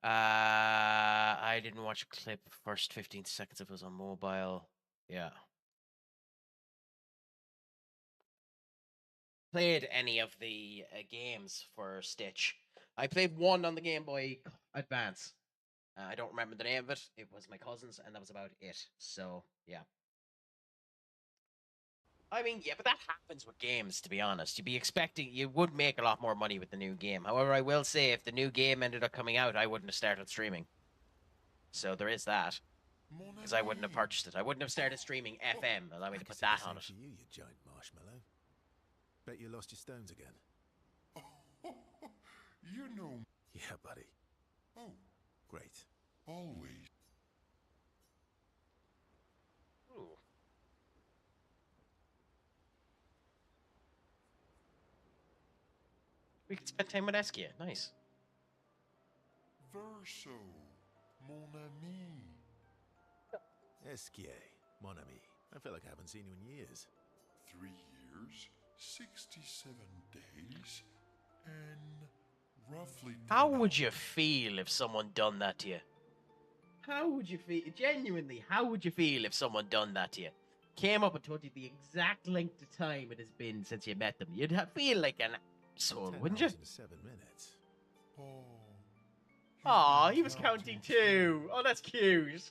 Speaker 1: I didn't watch a clip first 15 seconds if it was on mobile. Yeah. Played any of the games for Stitch. I played one on the Game Boy Advance. I don't remember the name of it. It was my cousin's, and that was about it. So, yeah. I mean, yeah, but that happens with games, to be honest. You would make a lot more money with the new game. However, I will say, if the new game ended up coming out, I wouldn't have started streaming. So there is that. Because I wouldn't have purchased it. I wouldn't have started streaming FM. Allow me
Speaker 10: I
Speaker 1: to
Speaker 10: could
Speaker 1: put
Speaker 10: say the
Speaker 1: that
Speaker 10: same
Speaker 1: on it.
Speaker 10: for you, you giant marshmallow. Bet you lost your stones again.
Speaker 5: You know.
Speaker 10: Yeah, buddy.
Speaker 5: Oh,
Speaker 10: Great.
Speaker 5: always.
Speaker 1: Ooh. We could spend time with Eskia. Nice.
Speaker 5: Verso, mon ami.
Speaker 10: Esquier, mon ami. I feel like I haven't seen you in years.
Speaker 5: 3 years, 67 days, and roughly.
Speaker 1: How would you feel if someone done that to you? How would you feel? Genuinely, how would you feel if someone done that to you? Came up and told you the exact length of time it has been since you met them. You'd feel like an asshole,
Speaker 10: 10
Speaker 1: wouldn't you?
Speaker 10: hours and 7 minutes.
Speaker 5: Oh.
Speaker 1: Aw, he was counting too. Oh, that's cute.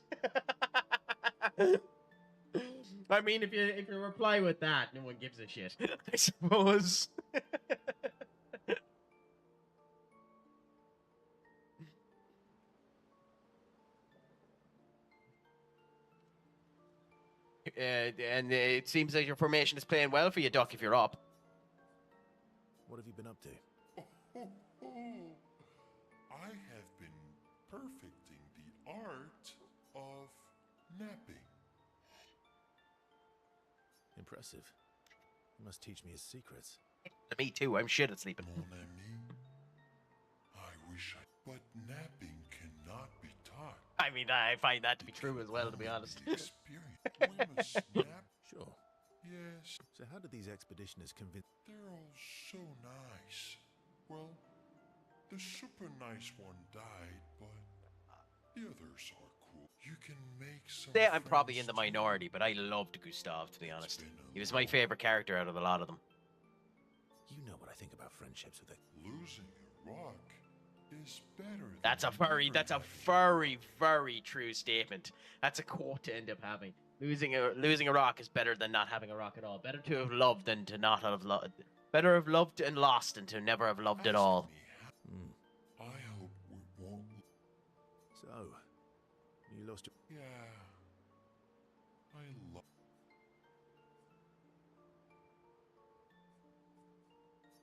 Speaker 1: I mean, if you reply with that, no one gives a shit, I suppose. And it seems like your formation is playing well for you, Duck, if you're up.
Speaker 10: What have you been up to?
Speaker 5: I have been perfecting the art of napping.
Speaker 10: Impressive. You must teach me his secrets.
Speaker 1: Me too, I'm shit at sleeping.
Speaker 5: Mon ami, I wish but napping cannot be taught.
Speaker 1: I mean, I find that to be true as well, to be honest.
Speaker 5: Experience. We must nap.
Speaker 10: Sure.
Speaker 5: Yes,
Speaker 10: So how did these expeditioners convince...
Speaker 5: they're all so nice. Well, the super nice one died, but the others are cool. You can make some.
Speaker 1: Yeah, I'm probably in
Speaker 5: friends
Speaker 1: the
Speaker 5: too.
Speaker 1: minority, but I loved Gustav, to be honest. He was my favorite character out of a lot of them.
Speaker 10: You know what I think about friendships with a...
Speaker 5: Losing a rock is better.
Speaker 1: That's a very, very true statement. That's a quote to end up having. Losing a rock is better than not having a rock at all. Better to have loved than to not have loved. Better have loved and lost than to never have loved at all.
Speaker 5: I hope we won't.
Speaker 10: So, you lost your...
Speaker 5: Yeah. I love.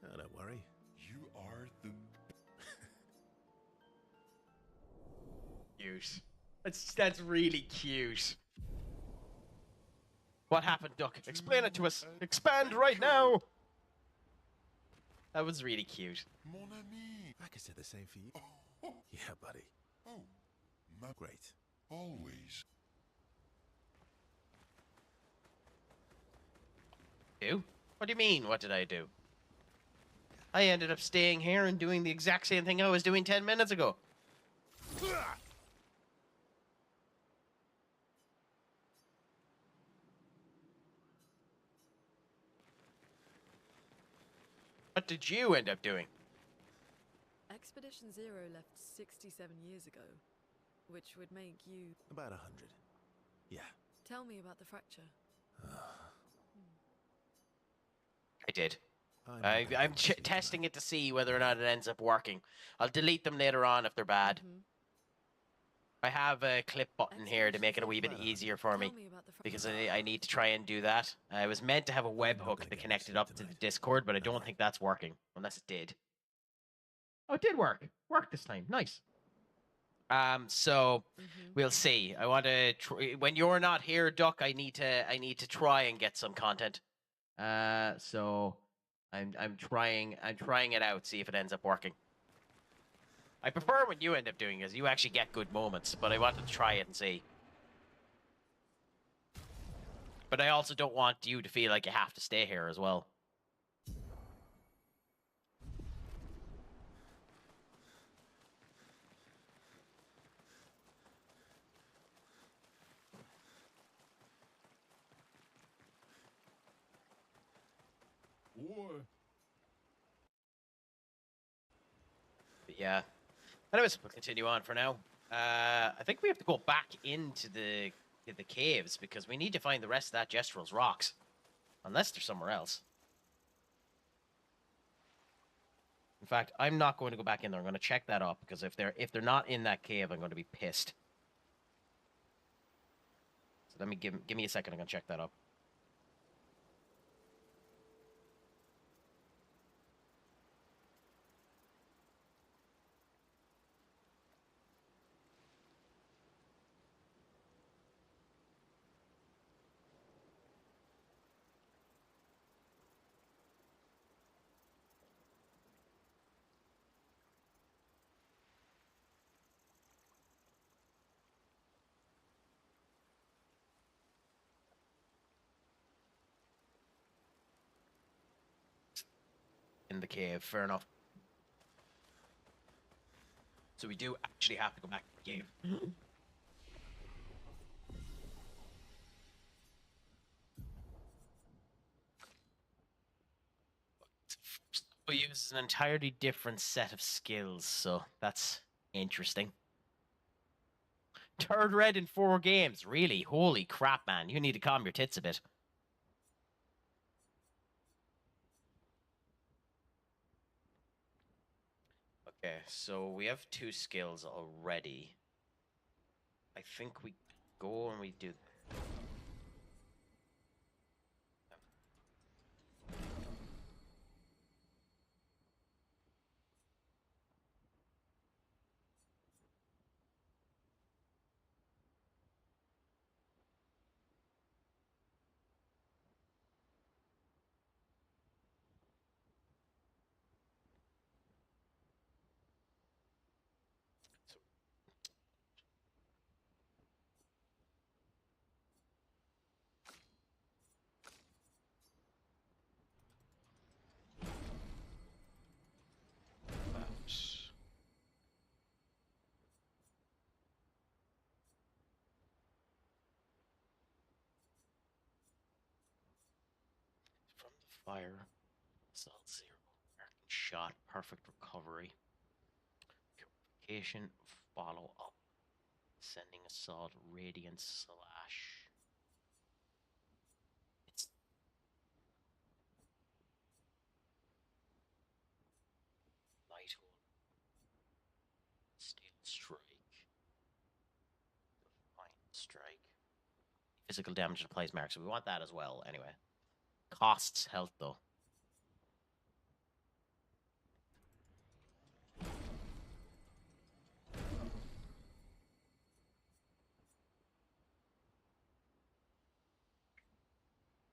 Speaker 10: Oh, don't worry.
Speaker 5: You are the.
Speaker 1: Cute. That's really cute. What happened, Duck? Explain it to us. Expand right now. That was really cute.
Speaker 5: Mon ami.
Speaker 10: I could say the same for you.
Speaker 5: Oh,
Speaker 10: Yeah, buddy.
Speaker 5: oh, my.
Speaker 10: Great.
Speaker 5: Always.
Speaker 1: Do? What do you mean, what did I do? I ended up staying here and doing the exact same thing I was doing 10 minutes ago. What did you end up doing?
Speaker 8: Expedition Zero left 67 years ago, which would make you...
Speaker 10: About 100. Yeah.
Speaker 8: Tell me about the fracture.
Speaker 1: I did.
Speaker 10: I'm
Speaker 1: I'm testing it to see whether or not it ends up working. I'll delete them later on if they're bad. I have a clip button here to make it a wee bit easier for me.
Speaker 8: Tell me about the
Speaker 1: Because I need to try and do that. I was meant to have a webhook that connected up to the Discord, but I don't think that's working. Unless it did. Oh, it did work. Worked this time. Nice. So we'll see. I want to when you're not here, Duck. I need to try and get some content. So I'm trying it out. See if it ends up working. I prefer when you end up doing it. You actually get good moments, but I wanted to try it and see. But I also don't want you to feel like you have to stay here as well. But yeah. Anyways, we'll continue on for now. I think we have to go back into the caves because we need to find the rest of that Jestrel's rocks. Unless they're somewhere else. In fact, I'm not going to go back in there. I'm going to check that up, because if they're not in that cave, I'm going to be pissed. So let me give me a second. I'm going to check that up. In the cave, fair enough. So we do actually have to go back to the cave. We use an entirely different set of skills, so that's interesting. Third red in 4 games, really? Holy crap, man! You need to calm your tits a bit. Okay, so we have 2 skills already. I think we go and we do. From the fire, assault 0, American shot, perfect recovery, purification, follow up, sending assault, radiant slash. It's light hold, steel strike, defiant strike. Physical damage applies mark, so we want that as well. Anyway, costs health though.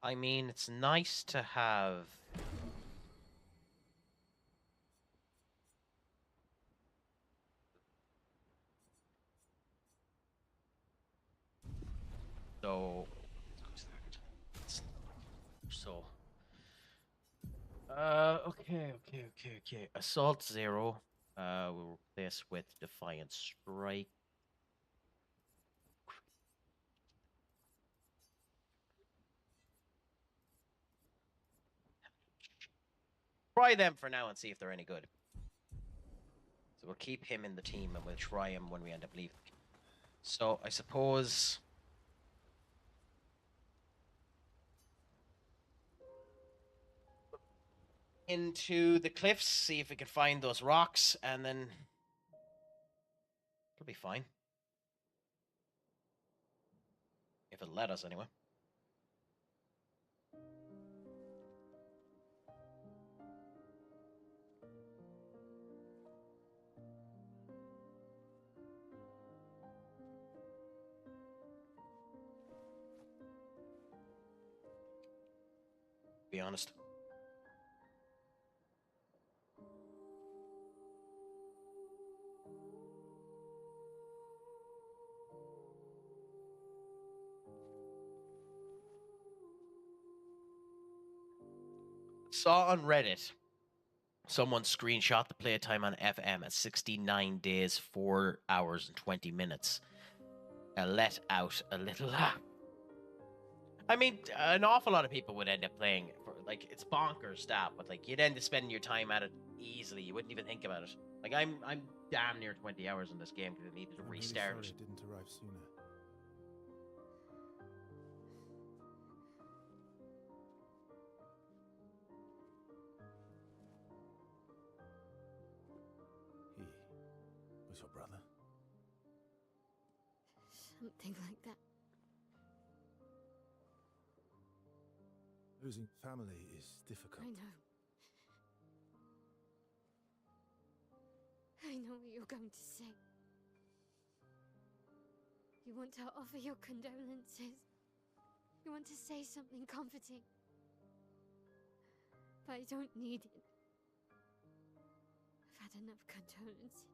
Speaker 1: I mean, it's nice to have. So, okay. Assault 0. We'll replace with Defiant Strike. Try them for now and see if they're any good. So we'll keep him in the team and we'll try him when we end up leaving. So I suppose. Into the cliffs, see if we can find those rocks, and then it'll be fine. If it'll let us, anyway. Be honest. Saw on Reddit someone screenshot the playtime on FM at 69 days, 4 hours and 20 minutes. Let out a little laugh. I mean, an awful lot of people would end up playing for, like, it's bonkers stat, but like you'd end up spending your time at it easily. You wouldn't even think about it. Like I'm damn near 20 hours in this game because I needed to restart.
Speaker 10: Really sorry it didn't arrive sooner.
Speaker 6: Something like that.
Speaker 10: Losing family is difficult.
Speaker 6: I know. I know what you're going to say. You want to offer your condolences. You want to say something comforting. But I don't need it. I've had enough condolences.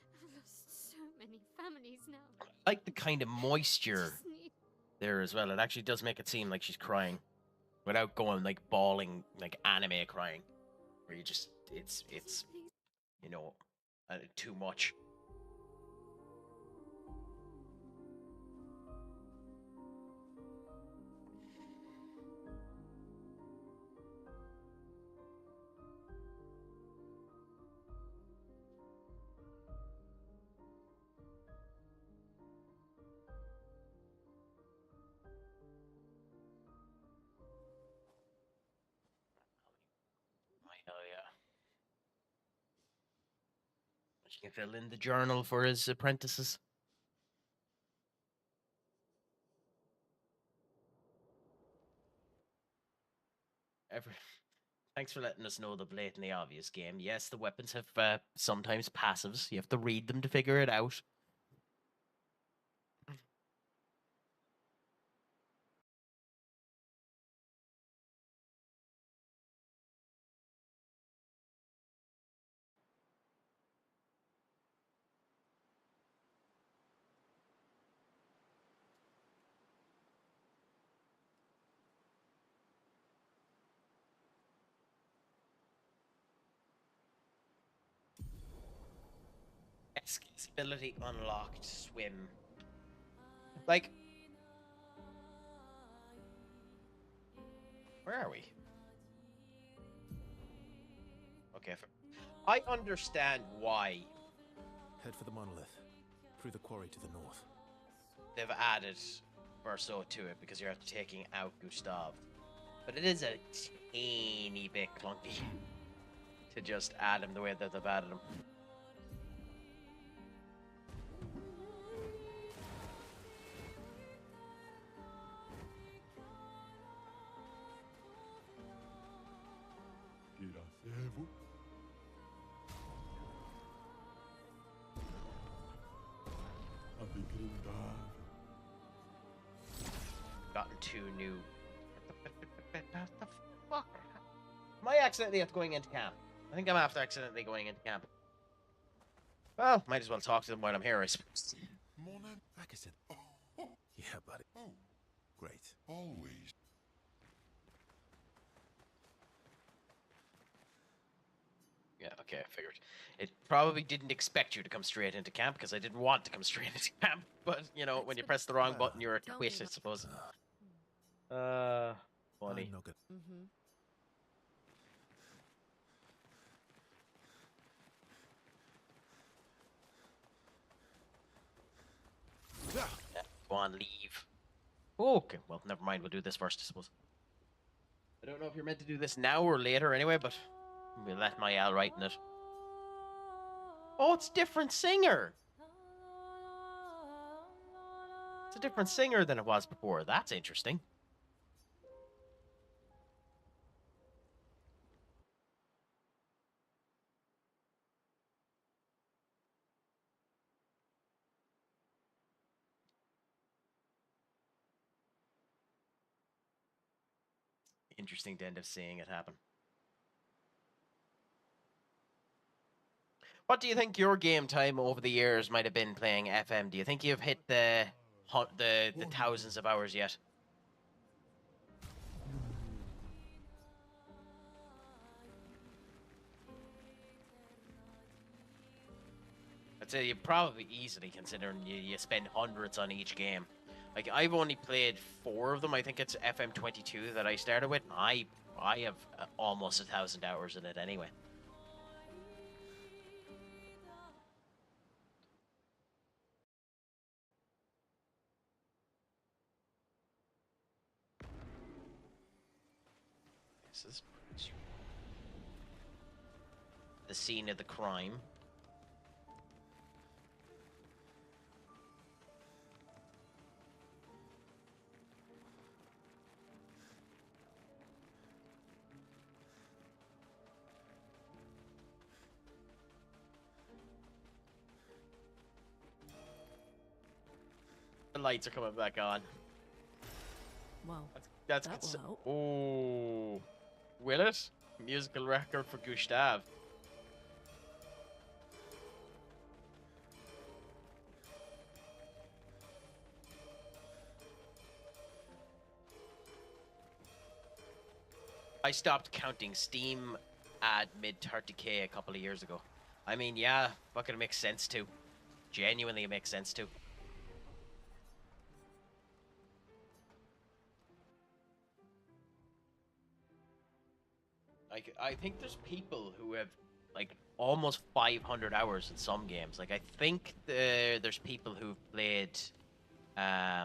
Speaker 6: I've lost so many families now.
Speaker 1: Like the kind of moisture
Speaker 6: Just need...
Speaker 1: there as well. It actually does make it seem like she's crying without going like bawling, like anime crying, where you just it's
Speaker 6: Please.
Speaker 1: you know too much. I know, yeah. She can fill in the journal for his apprentices. Thanks for letting us know the blatantly obvious game. Yes, the weapons have sometimes passives. You have to read them to figure it out. Accessibility unlocked. Swim. Like, where are we? Okay, I understand why
Speaker 10: Head for the monolith. Through the quarry to the north.
Speaker 1: they've added Verso to it because you're after taking out Gustav. But it is a teeny bit clunky to just add him the way that they've added him. Gotten 2 new. What the fuck? Am I accidentally after going into camp? I think I'm after accidentally going into camp. Well, might as well talk to them while I'm here, I suppose.
Speaker 5: Morning.
Speaker 10: Like I said. Yeah, buddy.
Speaker 5: Oh,
Speaker 10: Great.
Speaker 5: always.
Speaker 1: Yeah, okay, I figured. It probably didn't expect you to come straight into camp because I didn't want to come straight into camp. But, you know, when you press the wrong button, you're a
Speaker 8: Tell
Speaker 1: twit,
Speaker 8: me
Speaker 1: I suppose.
Speaker 10: I'm
Speaker 1: Funny.
Speaker 10: not gonna.
Speaker 8: Mm-hmm.
Speaker 1: Yeah, go on, leave. Okay, well, never mind. We'll do this first, I suppose. I don't know if you're meant to do this now or later anyway, but we'll let my Al write in it. Oh, it's a different singer. It's a different singer than it was before. That's interesting. Interesting to end up seeing it happen. What do you think your game time over the years might have been playing FM? Do you think you've hit the thousands of hours yet? I'd say you probably easily, considering you spend hundreds on each game. Like, I've only played 4 of them. I think it's FM22 that I started with. I have almost 1,000 hours in it anyway. This is the scene of the crime. The lights are coming back on.
Speaker 8: Well,
Speaker 1: That's
Speaker 8: that will help.
Speaker 1: Oh, will it? Musical record for Gustav. I stopped counting Steam at mid 30k a couple of years ago. I mean, yeah, fucking makes sense too. Genuinely, it makes sense too. Like, I think there's people who have like almost 500 hours in some games. Like, I think there's people who've played, I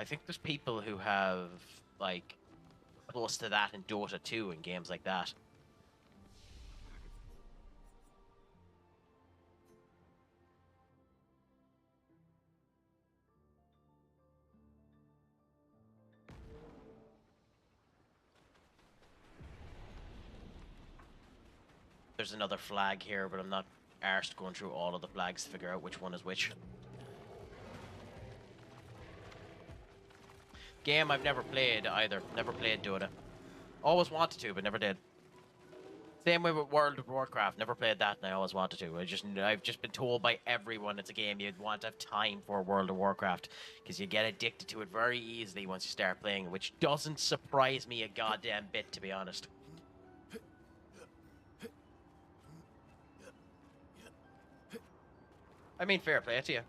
Speaker 1: think there's people who have like close to that in Dota 2 and games like that. There's another flag here, but I'm not arsed going through all of the flags to figure out which one is which. Game I've never played either. Never played Dota. Always wanted to, but never did. Same way with World of Warcraft. Never played that, and I always wanted to. I've just been told by everyone it's a game you'd want to have time for World of Warcraft, because you get addicted to it very easily once you start playing, which doesn't surprise me a goddamn bit, to be honest. I mean, fair play to you.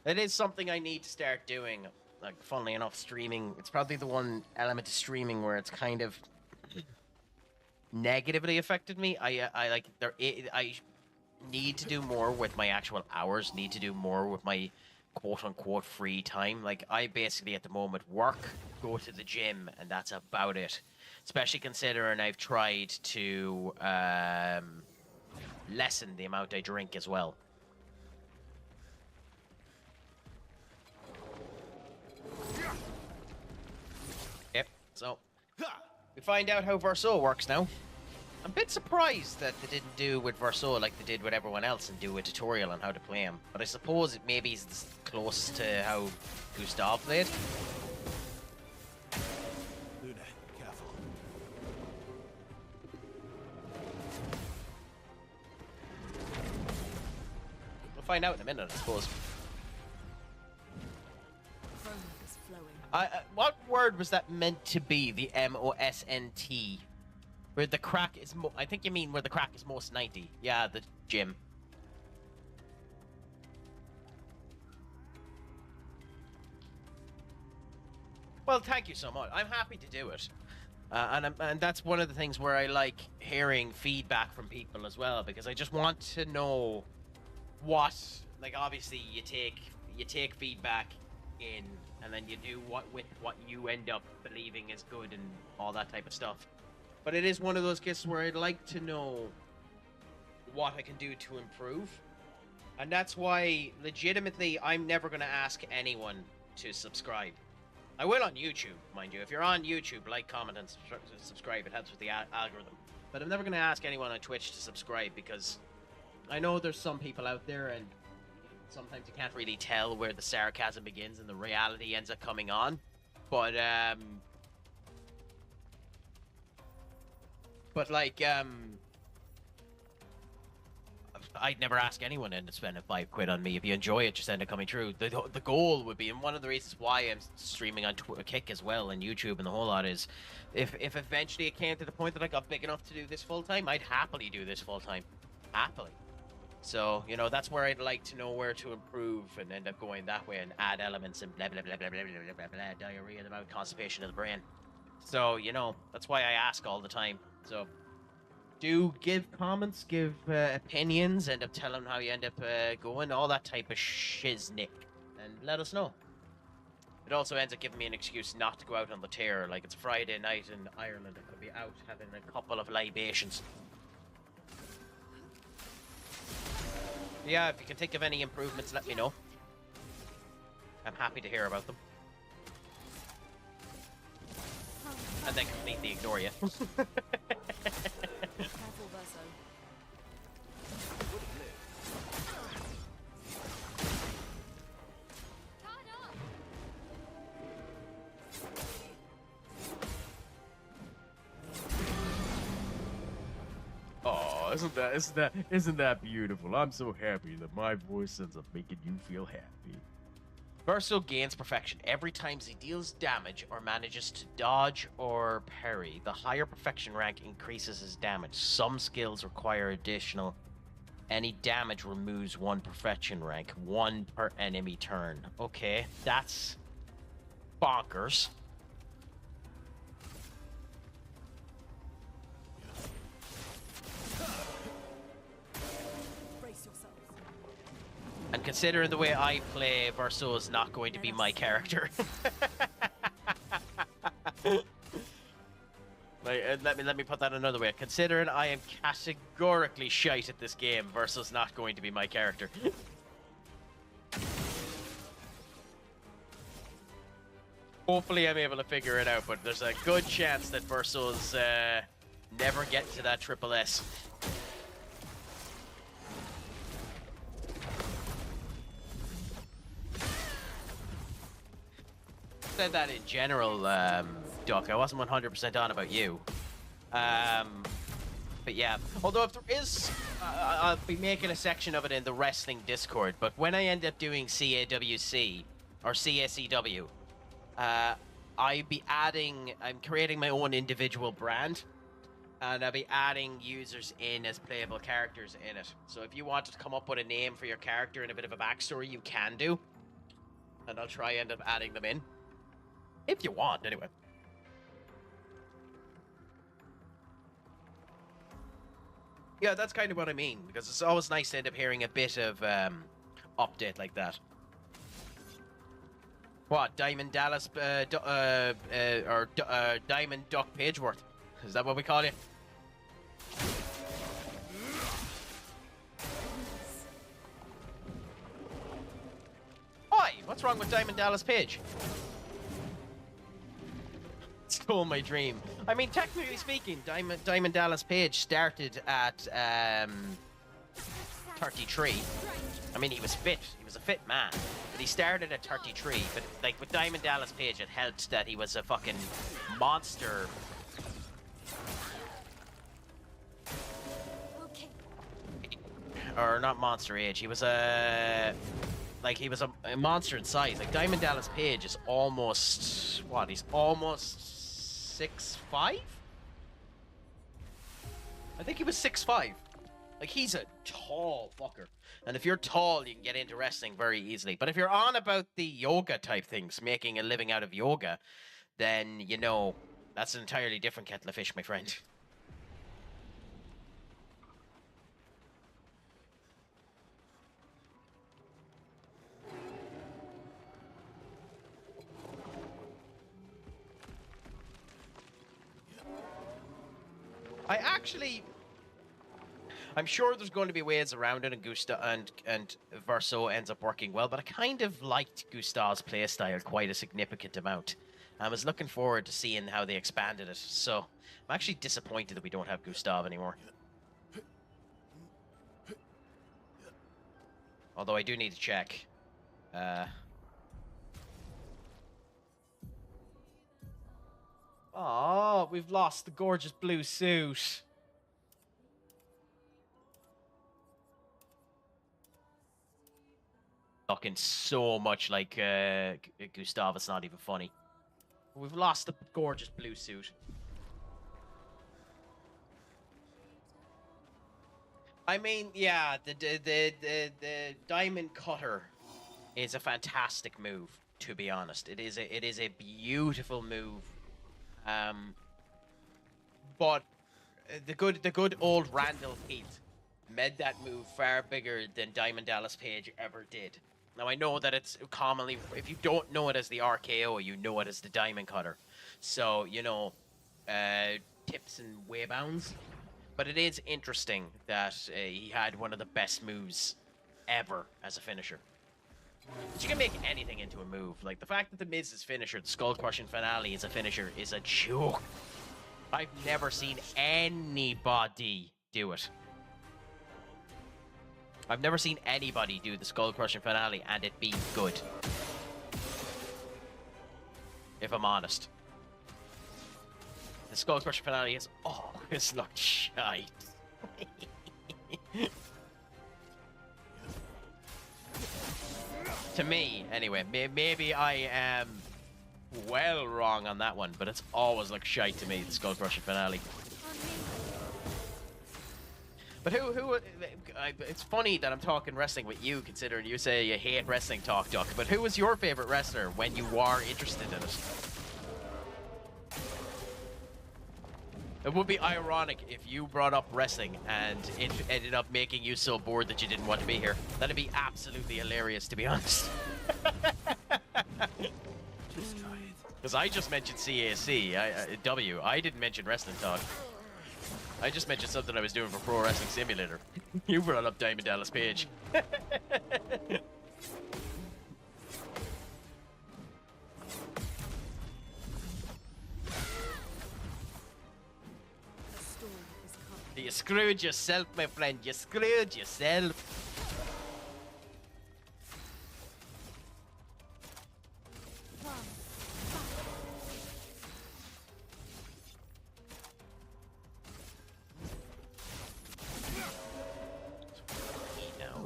Speaker 1: It is something I need to start doing. Like, funnily enough, streaming. It's probably the one element of streaming where it's kind of negatively affected me. I need to do more with my actual hours. Need to do more with my quote unquote free time. Like, I basically at the moment work, go to the gym, and that's about it. Especially considering I've tried to lessen the amount I drink as well. Yep, so we find out how Verso works now. I'm a bit surprised that they didn't do with Verso like they did with everyone else and do a tutorial on how to play him. But I suppose it maybe is close to how Gustav played.
Speaker 10: Luna, careful.
Speaker 1: We'll find out in a minute, I suppose.
Speaker 8: Is flowing.
Speaker 1: What word was that meant to be? The MOSNT, where the crack is. I think you mean where the crack is most 90. Yeah, the gym. Well, thank you so much. I'm happy to do it, and that's one of the things where I like hearing feedback from people as well, because I just want to know what. Like, obviously, you take feedback in, and then you do what you end up believing is good and all that type of stuff. But it is one of those cases where I'd like to know what I can do to improve, and that's why legitimately I'm never going to ask anyone to subscribe. I will on YouTube, mind you. If you're on YouTube, like, comment, and subscribe. It helps with the algorithm. But I'm never going to ask anyone on Twitch to subscribe, because I know there's some people out there, and sometimes you can't really tell where the sarcasm begins and the reality ends up coming on. But like, I'd never ask anyone into spending £5 on me. If you enjoy it, just end up coming through. The goal would be, and one of the reasons why I'm streaming on Kick as well and YouTube and the whole lot is, if eventually it came to the point that I got big enough to do this full time, I'd happily do this full time, happily. So, you know, that's where I'd like to know where to improve and end up going that way and add elements and blah blah blah blah blah blah blah blah, diarrhea in the mouth, constipation of the brain. So, you know, that's why I ask all the time. So, do give comments, give opinions, end up telling how you end up going, all that type of shiznick, and let us know. It also ends up giving me an excuse not to go out on the tear. Like, it's Friday night in Ireland, I could be out having a couple of libations. Yeah, if you can think of any improvements, let me know. I'm happy to hear about them. And then completely ignore you.
Speaker 8: Careful, Verso.
Speaker 1: isn't that beautiful? I'm so happy that my voice ends up making you feel happy. Verso gains perfection every time he deals damage or manages to dodge or parry. The higher perfection rank increases his damage. Some skills require additional. Any damage removes 1 perfection rank, 1 per enemy turn. Okay, that's bonkers.
Speaker 8: Brace yourselves.
Speaker 1: And considering the way I play, Verso is not going to be my character. Let me put that another way. Considering I am categorically shite at this game, Verso's not going to be my character. Hopefully I'm able to figure it out, but there's a good chance that Verso's never get to that triple S. Said that in general, Duck. I wasn't 100% on about you. But yeah, although if there is, I'll be making a section of it in the wrestling Discord, but when I end up doing CAWC, or CSEW, I'm creating my own individual brand, and I'll be adding users in as playable characters in it. So if you wanted to come up with a name for your character and a bit of a backstory, you can do. And I'll try end up adding them in. If you want, anyway. Yeah, that's kind of what I mean, because it's always nice to end up hearing a bit of update like that. What, Diamond Dallas, Diamond Duck Pageworth? Is that what we call you? Why? What's wrong with Diamond Dallas Page? Stole my dream. I mean, technically speaking, Diamond Dallas Page started at 33. I mean, he was fit. He was a fit man. But he started at 33. But like with Diamond Dallas Page, it helped that he was a fucking monster.
Speaker 6: Okay.
Speaker 1: Or not monster age. He was a... Like, he was a monster in size. Like, Diamond Dallas Page is almost... What? He's almost 6'5"? I think he was 6'5". Like, he's a tall fucker. And if you're tall, you can get into wrestling very easily. But if you're on about the yoga type things, making a living out of yoga, then, you know, that's an entirely different kettle of fish, my friend. I'm sure there's going to be ways around it, and and Verso ends up working well, but I kind of liked Gustav's playstyle quite a significant amount. I was looking forward to seeing how they expanded it, so I'm actually disappointed that we don't have Gustav anymore. Although I do need to check. Oh, we've lost the gorgeous blue suit. Looking so much like Gustav, it's not even funny. We've lost the gorgeous blue suit. I mean, yeah, the diamond cutter is a fantastic move. To be honest, it is a beautiful move. But the good old Randall Heath made that move far bigger than Diamond Dallas Page ever did. Now, I know that it's commonly, if you don't know it as the RKO, you know it as the Diamond Cutter. So, you know, tips and way bounds. But it is interesting that he had one of the best moves ever as a finisher. But you can make anything into a move. Like, the fact that the Miz's finisher, the Skull Crushing Finale, is a finisher is a joke. I've never seen anybody do it. I've never seen anybody do the Skull Crushing Finale and it be good. If I'm honest. The Skull Crushing Finale is always looked shite. To me, anyway. Maybe I am well wrong on that one, but it's always looked shite to me, the Skull Crusher finale. But it's funny that I'm talking wrestling with you, considering you say you hate wrestling talk, Duck. But who was your favorite wrestler when you were interested in it? It would be ironic if you brought up wrestling and it ended up making you so bored that you didn't want to be here. That'd be absolutely hilarious, to be honest.
Speaker 10: Just try it.
Speaker 1: Because I just mentioned CAC, I didn't mention wrestling talk. I just mentioned something I was doing for Pro Wrestling Simulator. You brought up Diamond Dallas Page. You screwed yourself, my friend. You screwed yourself.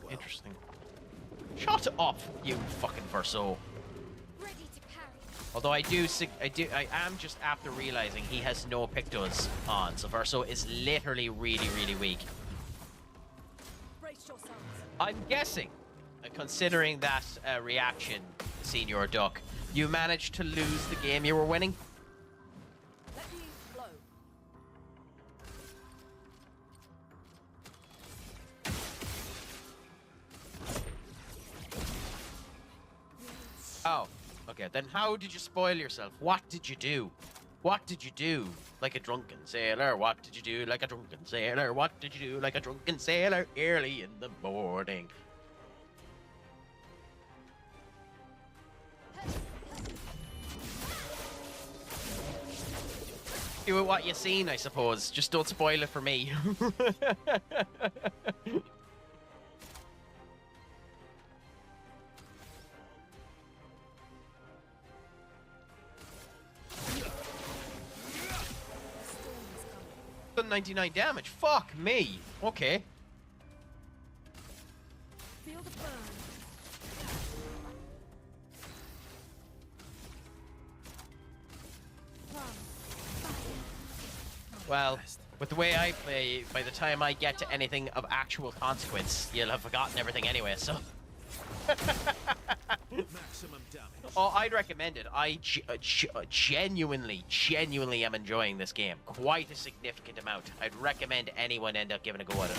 Speaker 1: Interesting. Shut off, you fucking Verso.
Speaker 6: Ready to parry.
Speaker 1: Although I am just after realizing he has no Pictos on, so Verso is literally really, really weak.
Speaker 8: Brace yourselves.
Speaker 1: I'm guessing, considering that reaction, Senior Duck, you managed to lose the game you were winning.
Speaker 8: Let me blow.
Speaker 1: Oh, okay. Then how did you spoil yourself? What did you do? What did you do? Like a drunken sailor. What did you do like a drunken sailor? What did you do like a drunken sailor early in the morning? Do what you seen, I suppose. Just don't spoil it for me. Done 99 damage. Fuck me. Okay.
Speaker 8: Feel the burn.
Speaker 1: Well, with the way I play, by the time I get to anything of actual consequence, you'll have forgotten everything anyway, so...
Speaker 10: Maximum damage.
Speaker 1: Oh, I'd recommend it. I genuinely am enjoying this game. Quite a significant amount. I'd recommend anyone end up giving a go at it.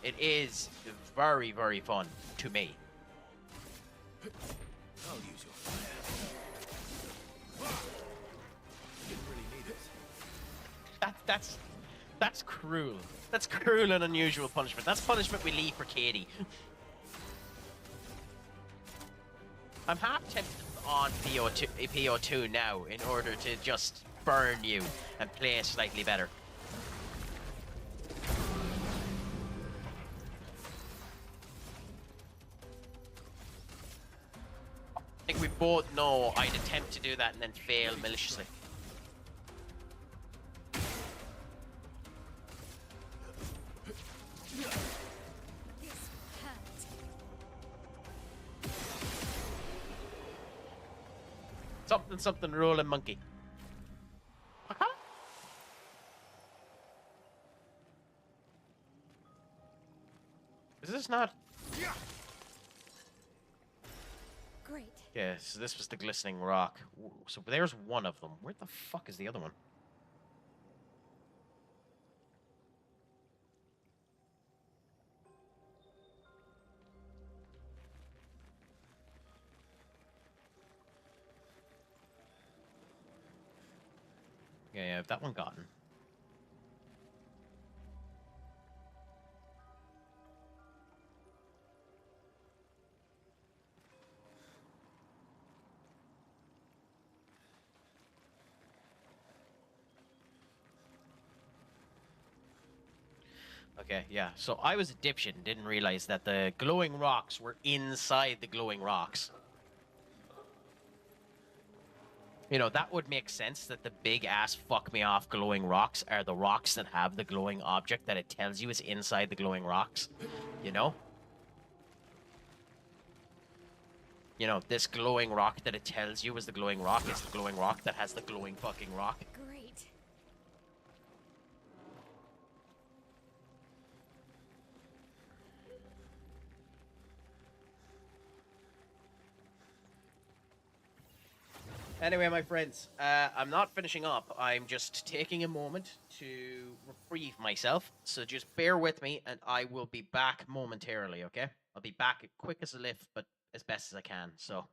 Speaker 1: It is very, very fun to me.
Speaker 10: I'll use your fire. Didn't really need it.
Speaker 1: That's cruel. That's cruel and unusual punishment. That's punishment we leave for Katie. I'm half tempted on PO2 now in order to just burn you and play slightly better. I think we both know I'd attempt to do that and then fail maliciously. Something rolling monkey. Is this not?
Speaker 6: Great.
Speaker 1: Yeah, so this was the glistening rock. So there's one of them. Where the fuck is the other one? Yeah, that one gotten. Okay, yeah. So I was a dipshit and didn't realize that the glowing rocks were inside the glowing rocks. You know, that would make sense that the big ass fuck me off glowing rocks are the rocks that have the glowing object that it tells you is inside the glowing rocks. You know? You know, this glowing rock that it tells you is the glowing rock is the glowing rock that has the glowing fucking rock.
Speaker 6: Great.
Speaker 1: Anyway, my friends, I'm not finishing up. I'm just taking a moment to reprieve myself. So just bear with me, and I will be back momentarily, okay? I'll be back quick as a lift, but as best as I can, so...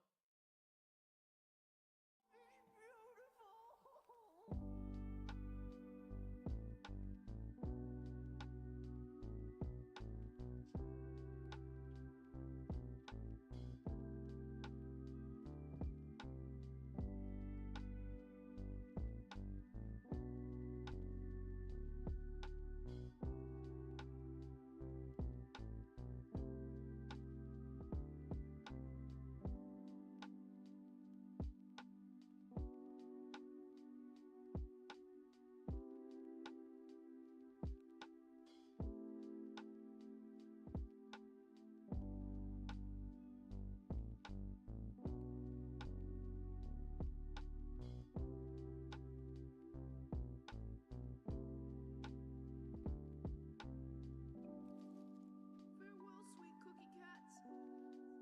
Speaker 11: Farewell, sweet cookie cats.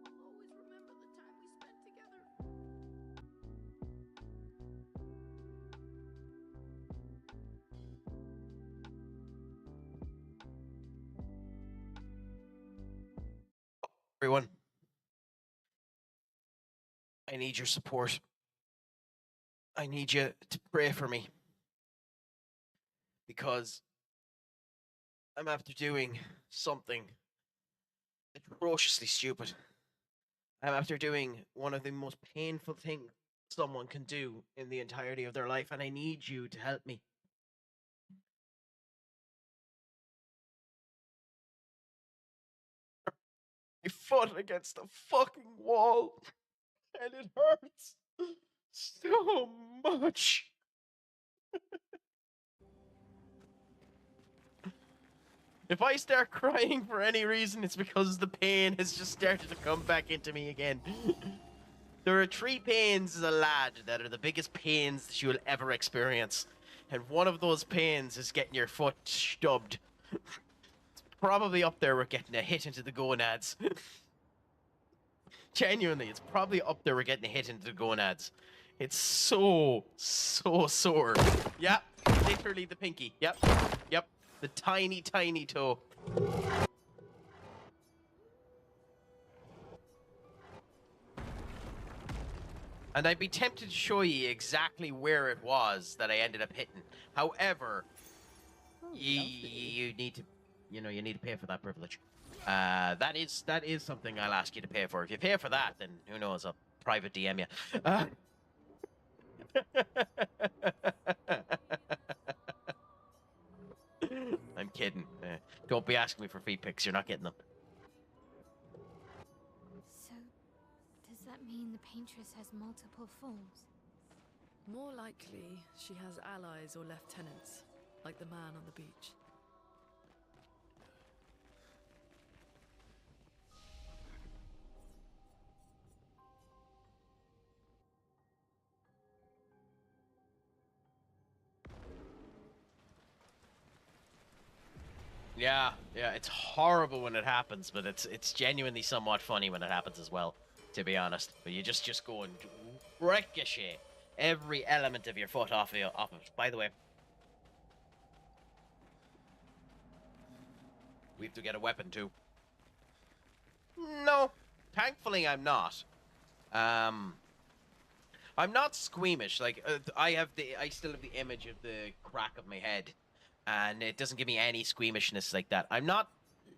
Speaker 11: I'll always remember the time we spent together.
Speaker 1: Everyone, I need your support. I need you to pray for me. Because I'm after doing something atrociously stupid. I'm after doing one of the most painful things someone can do in the entirety of their life, and I need you to help me. My foot against the fucking wall, and it hurts so much. If I start crying for any reason, it's because the pain has just started to come back into me again. There are 3 pains as a lad that are the biggest pains that you will ever experience. And one of those pains is getting your foot stubbed. It's probably up there with getting a hit into the gonads. Genuinely, it's probably up there with getting a hit into the gonads. It's so sore. Yep, literally the pinky. Yep. The tiny, tiny toe. And I'd be tempted to show you exactly where it was that I ended up hitting. However, you need to, you need to pay for that privilege. That is something I'll ask you to pay for. If you pay for that, then who knows? I'll private DM you. I'm kidding. Don't be asking me for feet pics. You're not getting them.
Speaker 6: So, does that mean the paintress has multiple forms?
Speaker 8: More likely, she has allies or lieutenants, like the man on the beach.
Speaker 1: Yeah, it's horrible when it happens, but it's genuinely somewhat funny when it happens as well, to be honest. But you just go and ricochet every element of your foot off of it. By the way, we have to get a weapon too. No, thankfully I'm not. I'm not squeamish. Like I still have the image of the crack of my head, and it doesn't give me any squeamishness like that. I'm not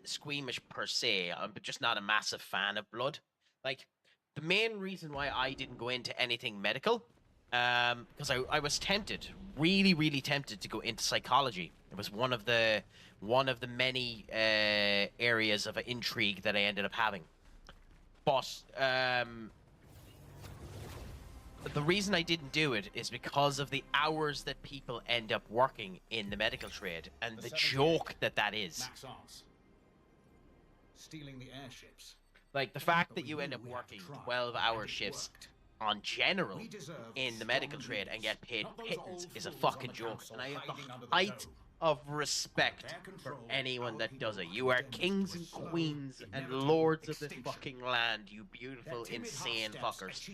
Speaker 1: squeamish per se. I'm just not a massive fan of blood. Like the main reason why I didn't go into anything medical, because I was tempted, really tempted to go into psychology. It was one of the many areas of intrigue that I ended up having. But the reason I didn't do it is because of the hours that people end up working in the medical trade and the joke that is.
Speaker 12: Max Arts. Stealing the airships.
Speaker 1: Like the fact that you end up working 12-hour shifts on general in the medical trade and get paid pittance is a fucking joke. And I have the height of respect for anyone that does it. You are kings and queens and lords of this fucking land, you beautiful, insane fuckers.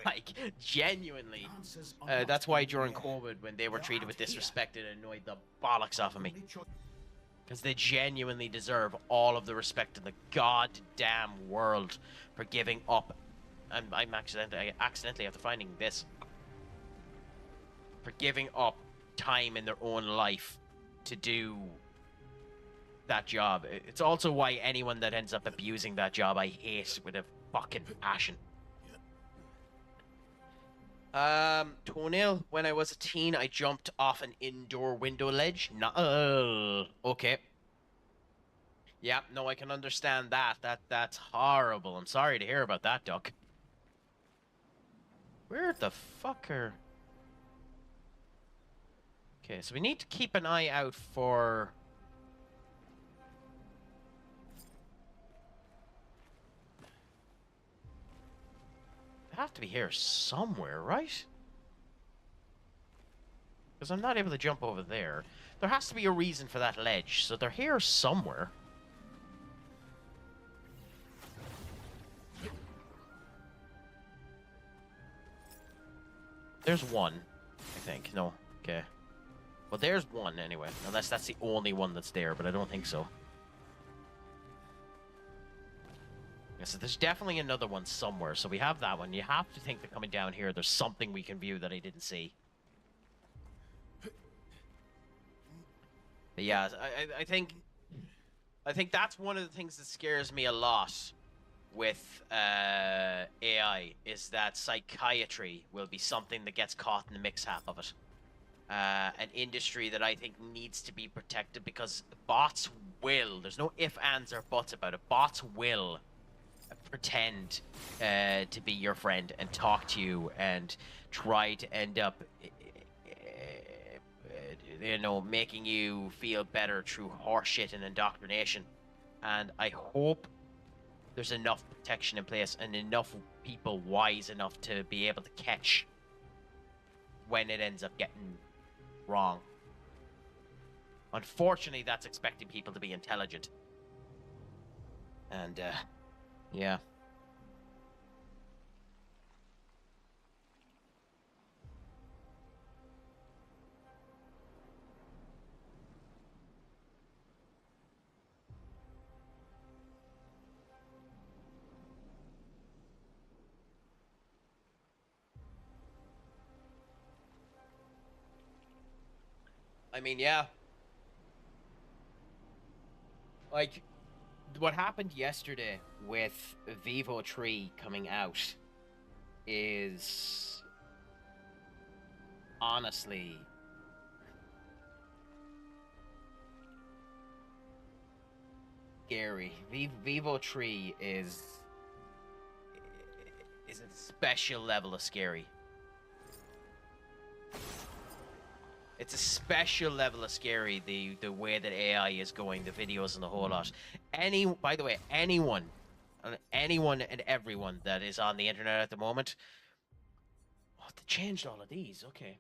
Speaker 1: Like, genuinely. That's why during COVID, when they were treated with disrespect, it annoyed the bollocks off of me. Because they genuinely deserve all of the respect in the goddamn world for giving up. And I accidentally after finding this. For giving up time in their own life to do that job. It's also why anyone that ends up abusing that job I hate with a fucking passion. Toenail, when I was a teen, I jumped off an indoor window ledge. No, okay. Yeah, no, I can understand that. That's horrible. I'm sorry to hear about that, Duck. Where the fuck are... Okay, so we need to keep an eye out for... They have to be here somewhere, right? Because I'm not able to jump over there. There has to be a reason for that ledge, so they're here somewhere. There's one, I think. No, okay. Well, there's one anyway, unless that's the only one that's there, but I don't think so. Yeah, so there's definitely another one somewhere, so we have that one. You have to think that coming down here, there's something we can view that I didn't see. But yeah, I think that's one of the things that scares me a lot with AI, is that psychiatry will be something that gets caught in the mix-hap of it. An industry that I think needs to be protected, because bots will, there's no ifs, ands, or buts about it, bots will pretend to be your friend and talk to you and try to end up, you know, making you feel better through horseshit and indoctrination. And I hope there's enough protection in place and enough people wise enough to be able to catch when it ends up getting wrong. Unfortunately, that's expecting people to be intelligent. And, yeah. I mean, yeah. Like, what happened yesterday with Vivo 3 coming out is honestly scary. Vivo 3 is a special level of scary. It's a special level of scary, the way that AI is going, the videos and the whole lot. By the way, anyone and everyone that is on the internet at the moment... Oh, they changed all of these, okay.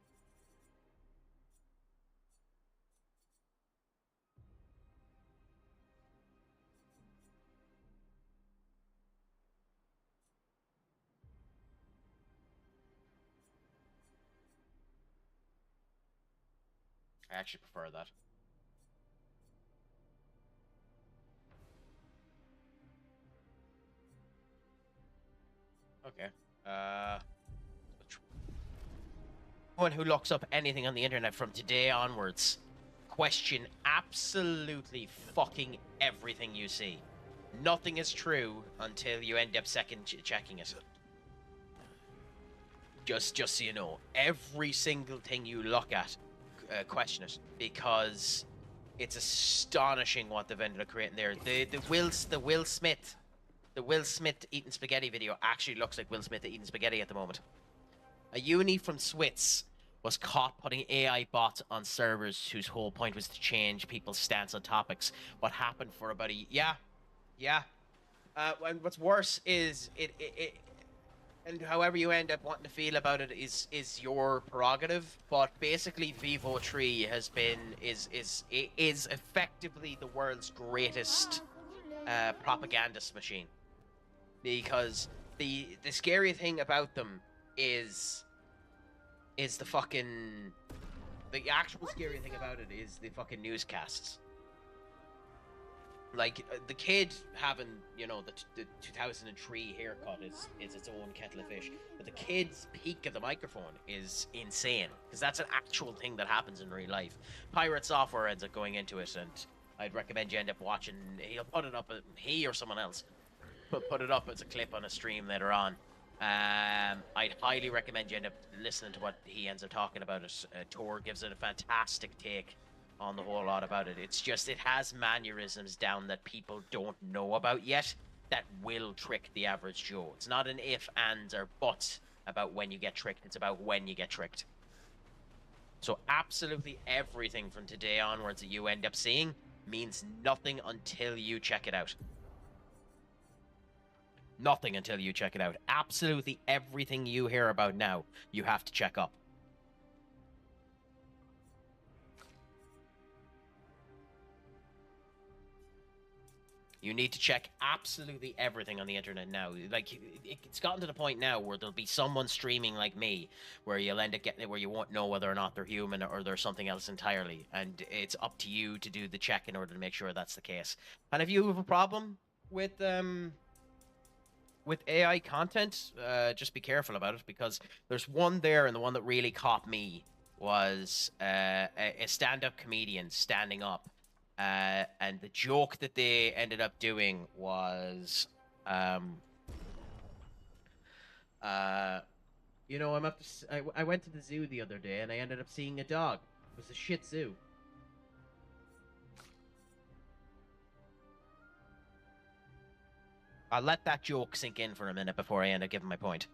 Speaker 1: I actually prefer that. Okay. Anyone who looks up anything on the internet from today onwards, question absolutely fucking everything you see. Nothing is true until you end up checking it. Just so you know, every single thing you look at, question it, because it's astonishing what they've ended up creating there. The Will Smith eating spaghetti video actually looks like Will Smith eating spaghetti at the moment. A uni from Switz was caught putting AI bots on servers whose whole point was to change people's stance on topics. What happened for about a yeah. And what's worse is it and however you end up wanting to feel about it is your prerogative. But basically, Vivo 3 has been is effectively the world's greatest propagandist machine, because the scary thing about them is the actual scary thing about it is the fucking newscasts. Like, the kid having, you know, the 2003 haircut is its own kettle of fish. But the kid's peak of the microphone is insane, because that's an actual thing that happens in real life. Pirate Software ends up going into it, and I'd recommend you end up watching. He'll put it up, he or someone else, put it up as a clip on a stream later on. I'd highly recommend you end up listening to what he ends up talking about it. Tor gives it a fantastic take on the whole lot about it. It's just, it has mannerisms down that people don't know about yet that will trick the average Joe. It's not an if, ands, or buts about when you get tricked. It's about when you get tricked. So absolutely everything from today onwards that you end up seeing means nothing until you check it out. Nothing until you check it out. Absolutely everything you hear about now, you have to check up. You need to check absolutely everything on the internet now. Like, it's gotten to the point now where there'll be someone streaming like me, where you'll end up getting it where you won't know whether or not they're human or they're something else entirely. And it's up to you to do the check in order to make sure that's the case. And if you have a problem with AI content, just be careful about it, because there's one there, and the one that really caught me was a stand-up comedian standing up. And the joke that they ended up doing was, you know, I went to the zoo the other day and I ended up seeing a dog. It was a Shih Tzu. I'll let that joke sink in for a minute before I end up giving my point.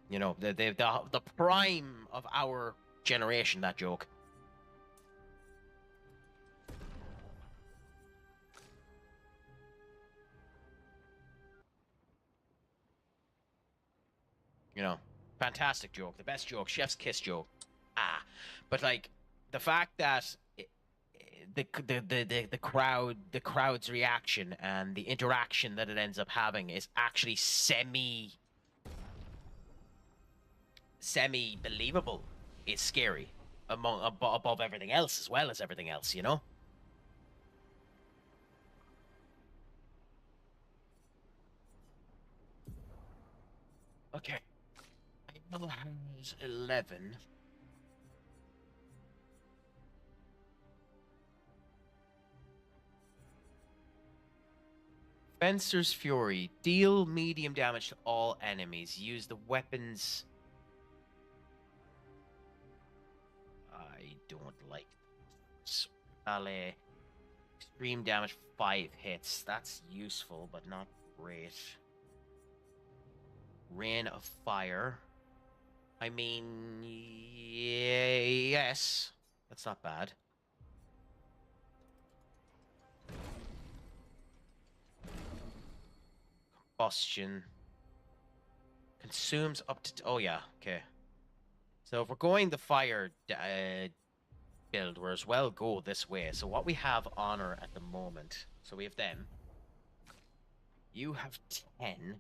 Speaker 1: You know, the prime of our generation, that joke. You know, fantastic joke, the best joke, chef's kiss joke. But like, the fact that the crowd's reaction and the interaction that it ends up having is actually semi believable is scary, above everything else, as well as everything else, you know. Okay. Has 11. Fencer's Fury. Deal medium damage to all enemies. Use the weapons. I don't like this. Ballet. Extreme damage, 5 hits. That's useful, but not great. Rain of Fire. I mean, yes. That's not bad. Combustion. Consumes up to... Oh, yeah. Okay. So if we're going the fire build, we're as well go this way. So what we have Honor at the moment. So we have them. You have 10.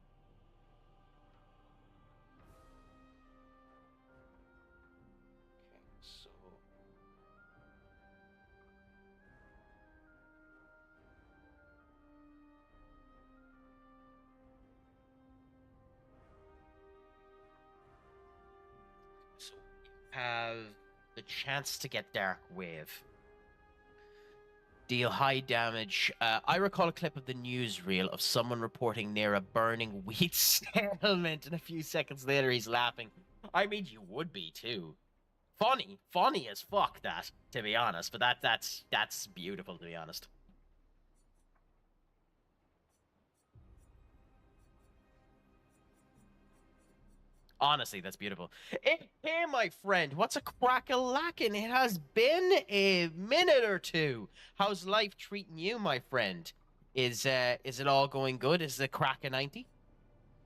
Speaker 1: Have the chance to get Dark Wave. Deal high damage. I recall a clip of the newsreel of someone reporting near a burning wheat settlement, and a few seconds later he's laughing. I mean, you would be too. Funny as fuck, that, to be honest. But that's beautiful, to be honest. Honestly, that's beautiful. Hey, my friend, what's a crack-a-lackin'? It has been a minute or two. How's life treating you, my friend? Is it all going good? Is the crack a 90?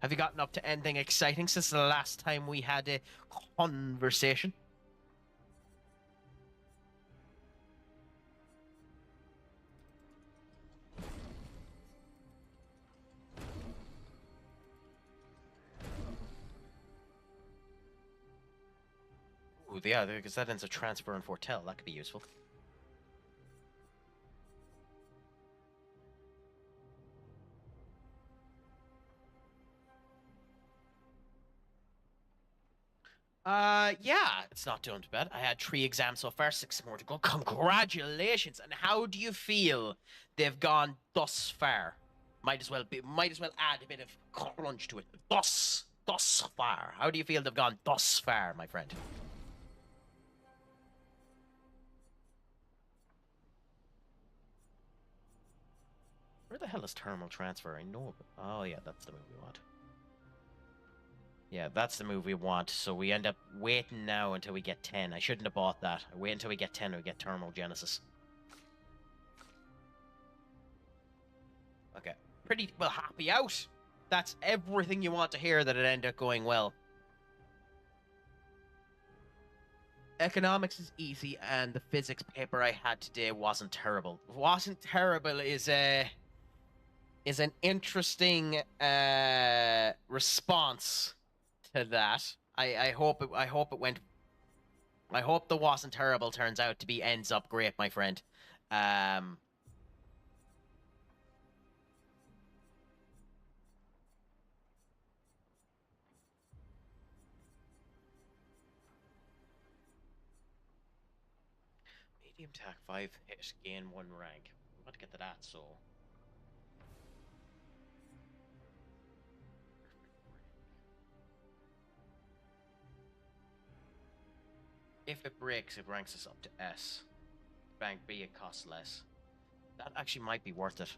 Speaker 1: Have you gotten up to anything exciting since the last time we had a conversation? Ooh, yeah, because that ends a transfer and foretell. That could be useful. Yeah, it's not doing too bad. I had 3 exams so far, 6 more to go. Congratulations! And how do you feel they've gone thus far? Might as well add a bit of crunch to it. Thus far. How do you feel they've gone thus far, my friend? Where the hell is thermal transfer? I know. Oh yeah, that's the move we want. Yeah, that's the move we want. So we end up waiting now until we get 10. I shouldn't have bought that. I wait until we get 10 and we get thermal genesis. Okay. Pretty well happy out. That's everything you want to hear, that it ended up going well. Economics is easy, and the physics paper I had today wasn't terrible. Wasn't terrible is an interesting response to that. I hope it went. I hope the wasn't terrible turns out to be ends up great, my friend. Medium attack 5 hit, gain 1 rank. I'm about to get to that, so. If it breaks, it ranks us up to S. Rank B, it costs less. That actually might be worth it.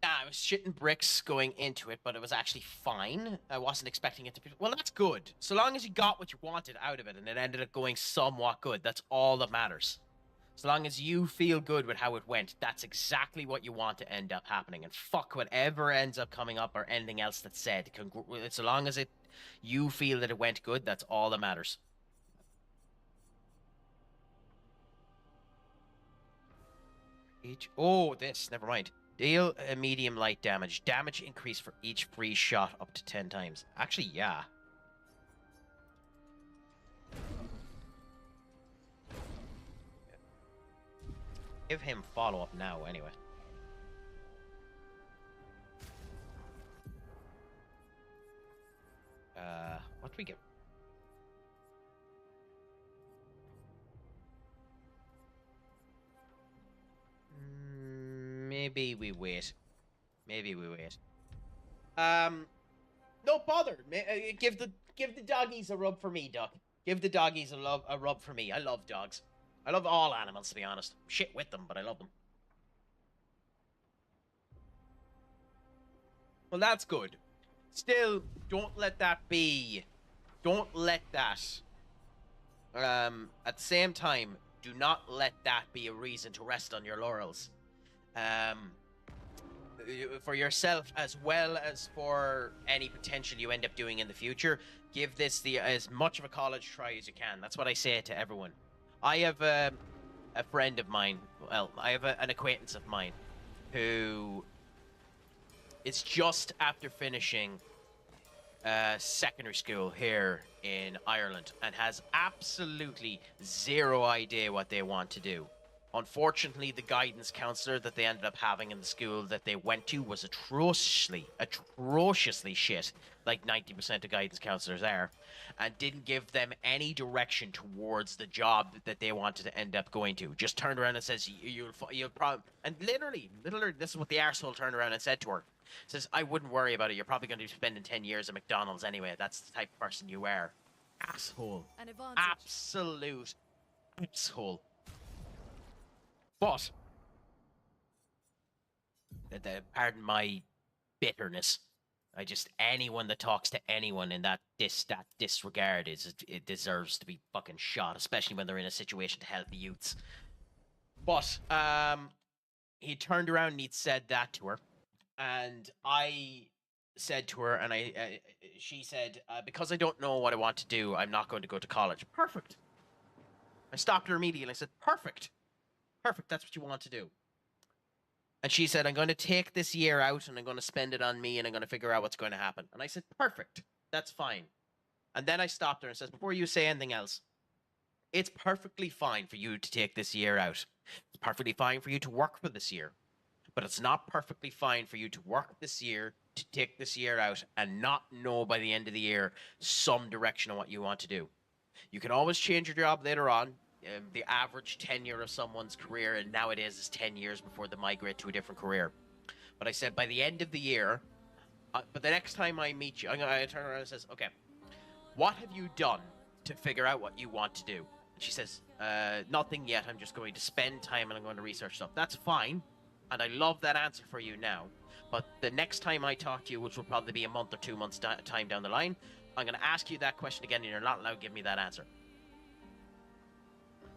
Speaker 1: I was shitting bricks going into it, but it was actually fine. I wasn't expecting it to be... Well, that's good. So long as you got what you wanted out of it and it ended up going somewhat good, that's all that matters. So long as you feel good with how it went, that's exactly what you want to end up happening. And fuck whatever ends up coming up or anything else that's said. So long as you feel that it went good, that's all that matters. Never mind. Deal a medium light damage. Damage increase for each free shot up to 10 times. Actually, yeah. Give him follow-up now, anyway. What do we get? Maybe we wait. Maybe we wait. No bother. Give the doggies a rub for me, Duck. Give the doggies a rub for me. I love dogs. I love all animals, to be honest. Shit with them, but I love them. Well, that's good. Still, don't let that be. Don't let that. At the same time, do not let that be a reason to rest on your laurels. For yourself as well as for any potential you end up doing in the future, give this as much of a college try as you can. That's what I say to everyone. I have a friend of mine, well, I have an acquaintance of mine who is just after finishing secondary school here in Ireland and has absolutely zero idea what they want to do. Unfortunately, the guidance counselor that they ended up having in the school that they went to was atrociously shit, like 90% of guidance counselors are, and didn't give them any direction towards the job that they wanted to end up going to. Just turned around and says, you'll probably... And literally, this is what the arsehole turned around and said to her. Says, I wouldn't worry about it. You're probably going to be spending 10 years at McDonald's anyway. That's the type of person you are. Asshole.
Speaker 8: An advantage.
Speaker 1: Absolute asshole. But, pardon my bitterness. Anyone that talks to anyone in that disregard it deserves to be fucking shot, especially when they're in a situation to help the youths. But, he turned around and he'd said that to her. And I said to her, and she said, because I don't know what I want to do, I'm not going to go to college. Perfect. I stopped her immediately and I said, perfect. Perfect, that's what you want to do. And she said, I'm going to take this year out and I'm going to spend it on me and I'm going to figure out what's going to happen. And I said, perfect, that's fine. And then I stopped her and says, before you say anything else, it's perfectly fine for you to take this year out. It's perfectly fine for you to work for this year. But it's not perfectly fine for you to work this year, to take this year out, and not know by the end of the year some direction on what you want to do. You can always change your job later on. The average tenure of someone's career, and nowadays, is 10 years before they migrate to a different career. But I said, by the end of the year, but the next time I meet you, I'm going to turn around and says, okay, what have you done to figure out what you want to do? And she says, nothing yet. I'm just going to spend time and I'm going to research stuff. That's fine. And I love that answer for you now. But the next time I talk to you, which will probably be a month or 2 months time down the line, I'm going to ask you that question again and you're not allowed to give me that answer.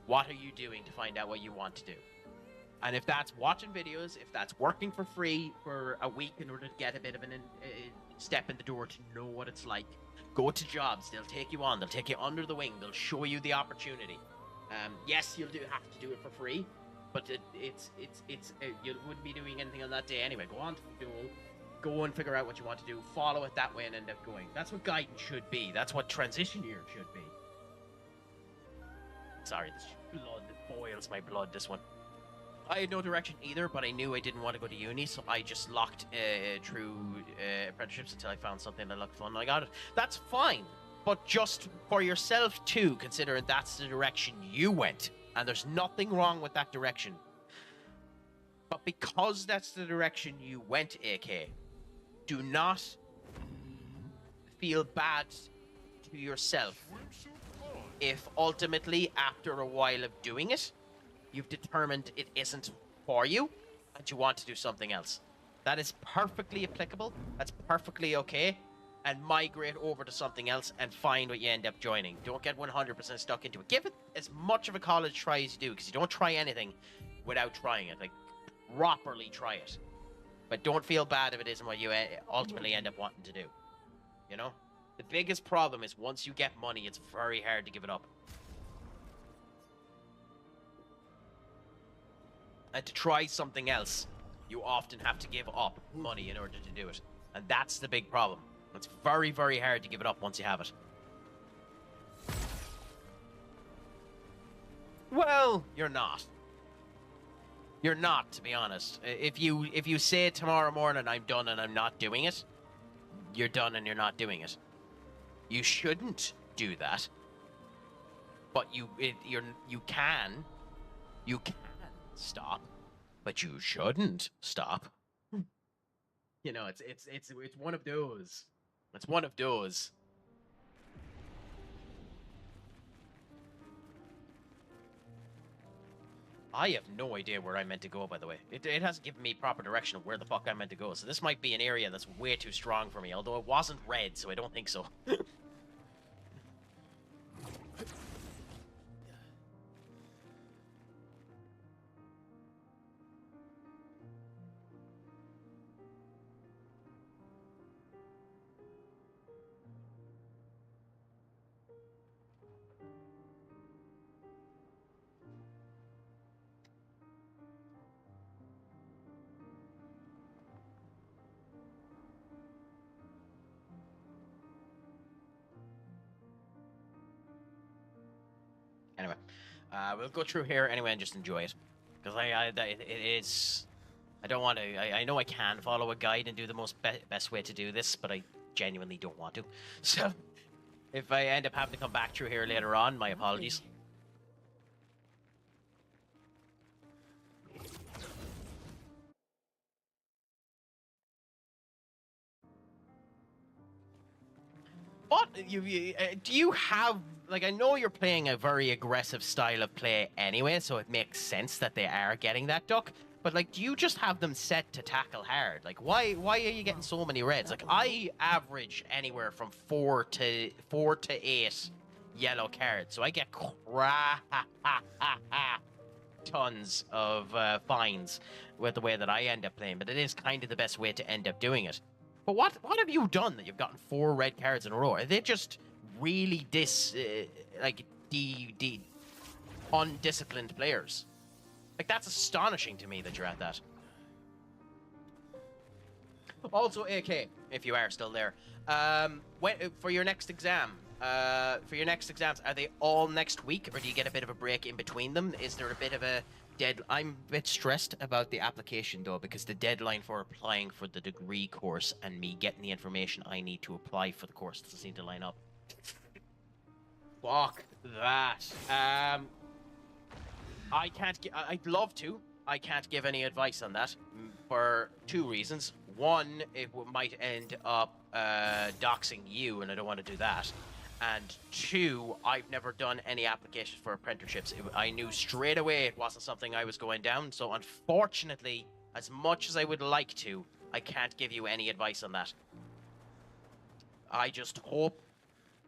Speaker 1: What are you doing to find out what you want to do? And if that's watching videos, if that's working for free for a week in order to get a bit of a step in the door to know what it's like, go to jobs. They'll take you on. They'll take you under the wing. They'll show you the opportunity. Yes, you'll have to do it for free. But you wouldn't be doing anything on that day anyway. Go on to the duel, go and figure out what you want to do, follow it that way, and end up going. That's what guidance should be. That's what transition year should be. Sorry, this blood boils my blood. This one. I had no direction either, but I knew I didn't want to go to uni, so I just locked through apprenticeships until I found something that looked fun and I got it. That's fine, but just for yourself too, considering that's the direction you went. And there's nothing wrong with that direction. But because that's the direction you went, AK, do not feel bad to yourself if ultimately, after a while of doing it, you've determined it isn't for you and you want to do something else. That is perfectly applicable. That's perfectly okay. And migrate over to something else and find what you end up joining. Don't get 100% stuck into it. Give it as much of a college try as you do, because you don't try anything without trying it. Like, properly try it. But don't feel bad if it isn't what you ultimately end up wanting to do. You know? The biggest problem is once you get money, it's very hard to give it up. And to try something else, you often have to give up money in order to do it. And that's the big problem. It's very, very hard to give it up once you have it. Well, you're not. You're not, to be honest. If you say tomorrow morning I'm done and I'm not doing it, you're done and you're not doing it. You shouldn't do that. But you can stop, but you shouldn't stop. You know, it's one of those. It's one of those. I have no idea where I'm meant to go, by the way. It hasn't given me proper direction of where the fuck I'm meant to go, so this might be an area that's way too strong for me, although it wasn't red, so I don't think so. Anyway, we'll go through here anyway and just enjoy it, because it is. I don't want to. I know I can follow a guide and do the best way to do this, but I genuinely don't want to. So, if I end up having to come back through here later on, my apologies. what do you have? Like, I know you're playing a very aggressive style of play anyway, so it makes sense that they are getting that duck. But like, do you just have them set to tackle hard? Like, why are you getting so many reds? Like, I average anywhere from 4 to 8 yellow cards, so I get tons of fines with the way that I end up playing. But it is kind of the best way to end up doing it. But what have you done that you've gotten 4 red cards in a row? Are they just really undisciplined players? Like, that's astonishing to me that you're at that. Also, AK, if you are still there, for your next exams, are they all next week, or do you get a bit of a break in between them? Is there a bit of a I'm a bit stressed about the application, though, because the deadline for applying for the degree course and me getting the information I need to apply for the course doesn't seem to line up. Fuck that. I can't. I'd love to. I can't give any advice on that for 2 reasons. One, it might end up doxing you, and I don't want to do that. And 2, I've never done any applications for apprenticeships. I knew straight away it wasn't something I was going down. So unfortunately, as much as I would like to, I can't give you any advice on that. I just hope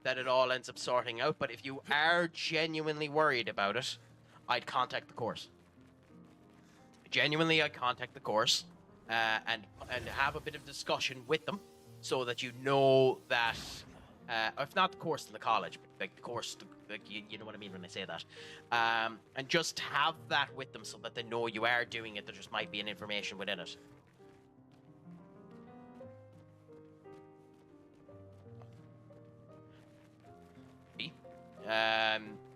Speaker 1: that it all ends up sorting out. But if you are genuinely worried about it, I'd contact the course. Genuinely, I'd contact the course and have a bit of discussion with them so that you know that, if not the course, then the college, but like the course, like you know what I mean when I say that. And just have that with them so that they know you are doing it. There just might be an information within it.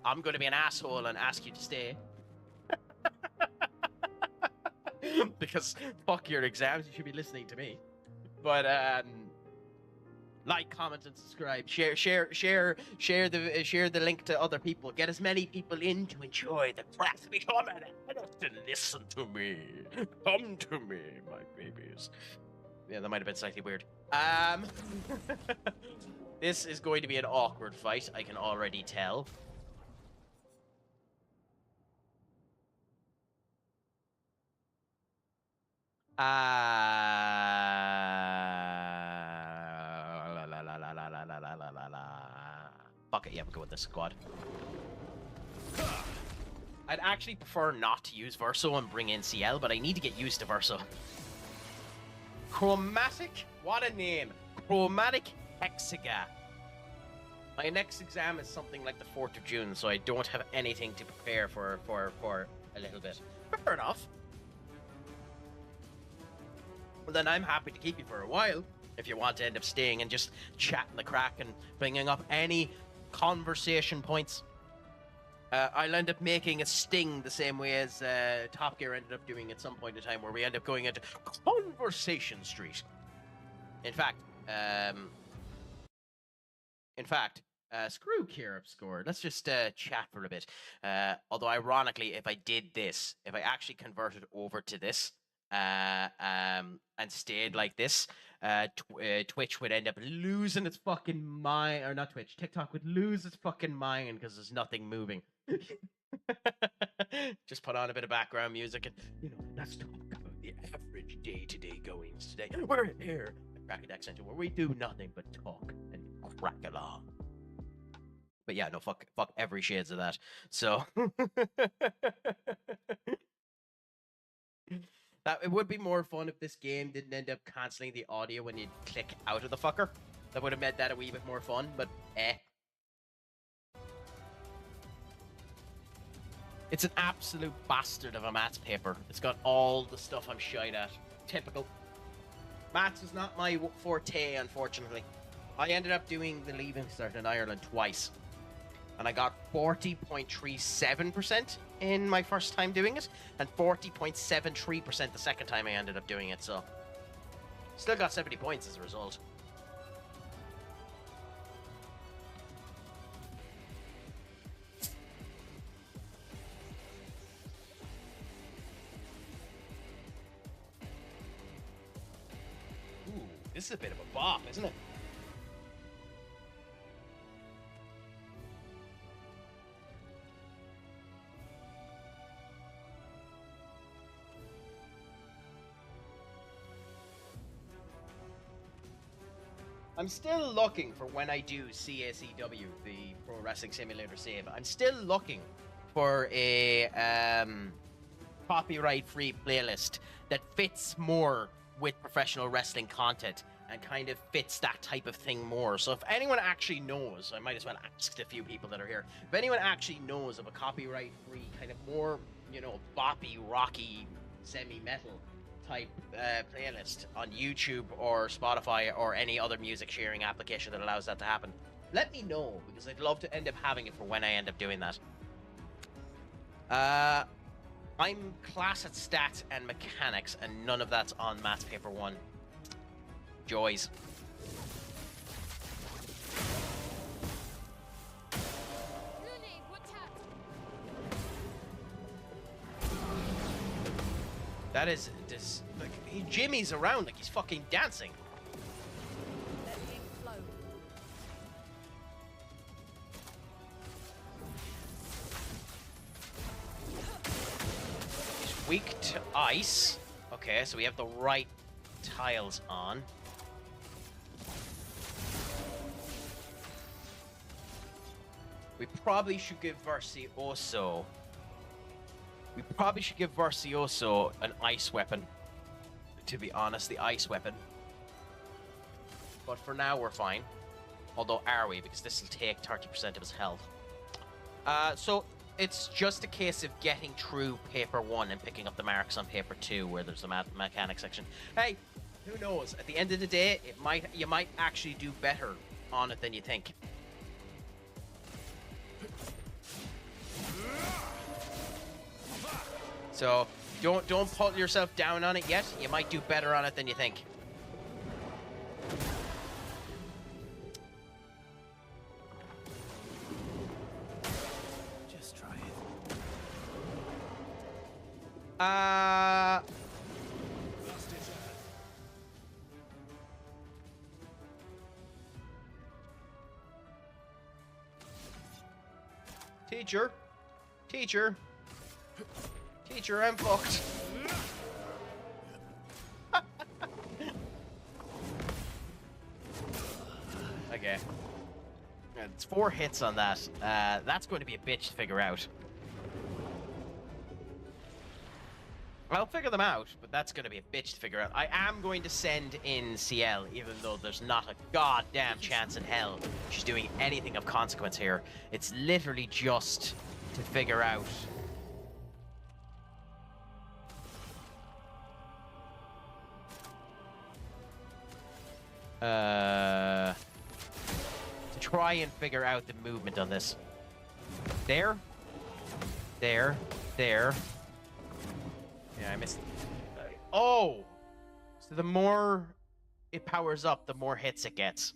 Speaker 1: I'm going to be an asshole and ask you to stay. Because fuck your exams, you should be listening to me. But like, comment, and subscribe. Share the link to other people. Get as many people in to enjoy the class. Come and listen to me. Come to me, my babies. Yeah, that might have been slightly weird. This is going to be an awkward fight, I can already tell. Fuck it, yeah, we'll go with this squad. I'd actually prefer not to use Verso and bring in CL, but I need to get used to Verso. Chromatic? What a name. Chromatic Hexaga. My next exam is something like the 4th of June, so I don't have anything to prepare for a little bit. Fair enough. Well, then I'm happy to keep you for a while, if you want to end up staying and just chatting the crack and bringing up any conversation points. I'll end up making a sting the same way as Top Gear ended up doing at some point in time, where we end up going into Conversation Street. In fact, screw Clair Obscur. Let's just chat for a bit. Although, ironically, if I did this, if I actually converted over to this, and stayed like this, Twitch would end up losing its fucking mind, or not Twitch, TikTok would lose its fucking mind because there's nothing moving. Just put on a bit of background music and, let's talk about the average day-to-day goings today. We're here at CraicAttackCentral where we do nothing but talk and crack along. But yeah, no, fuck every shades of that. So it would be more fun if this game didn't end up cancelling the audio when you click out of the fucker. That would have made that a wee bit more fun, but It's an absolute bastard of a maths paper. It's got all the stuff I'm shite at. Typical. Maths is not my forte, unfortunately. I ended up doing the Leaving Cert in Ireland twice. And I got 40.37% in my first time doing it, and 40.73% the second time I ended up doing it, so still got 70 points as a result. Ooh, this is a bit of a bop, isn't it? I'm still looking for when I do CACW, the Pro Wrestling Simulator save. I'm still looking for a copyright-free playlist that fits more with professional wrestling content and kind of fits that type of thing more. So if anyone actually knows, I might as well ask a few people that are here. If anyone actually knows of a copyright-free kind of more, you know, boppy, rocky, semi-metal type playlist on YouTube or Spotify or any other music sharing application that allows that to happen, let me know, because I'd love to end up having it for when I end up doing that. I'm class at stats and mechanics, and none of that's on Maths Paper 1. Joys. That is this, like, Jimmy's around like he's fucking dancing.
Speaker 8: Let the ink flow.
Speaker 1: He's weak to ice. Okay, so we have the right tiles on. We probably should give Virtuoso. We probably should give Virtuoso an ice weapon. To be honest, the ice weapon. But for now, we're fine. Although, are we? Because this will take 30% of his health. So, it's just a case of getting through paper 1 and picking up the marks on paper 2, where there's the mechanics section. Hey, who knows? At the end of the day, you might actually do better on it than you think. So, don't put yourself down on it yet. You might do better on it than you think.
Speaker 10: Just try it.
Speaker 1: Teacher. Teacher. Teacher, I'm fucked. Okay. It's 4 hits on that. That's going to be a bitch to figure out. I'll figure them out, but that's going to be a bitch to figure out. I am going to send in CL, even though there's not a goddamn chance in hell she's doing anything of consequence here. It's literally just to figure out... to try and figure out the movement on this. There. There. There. Yeah, I missed. Oh! So the more it powers up, the more hits it gets.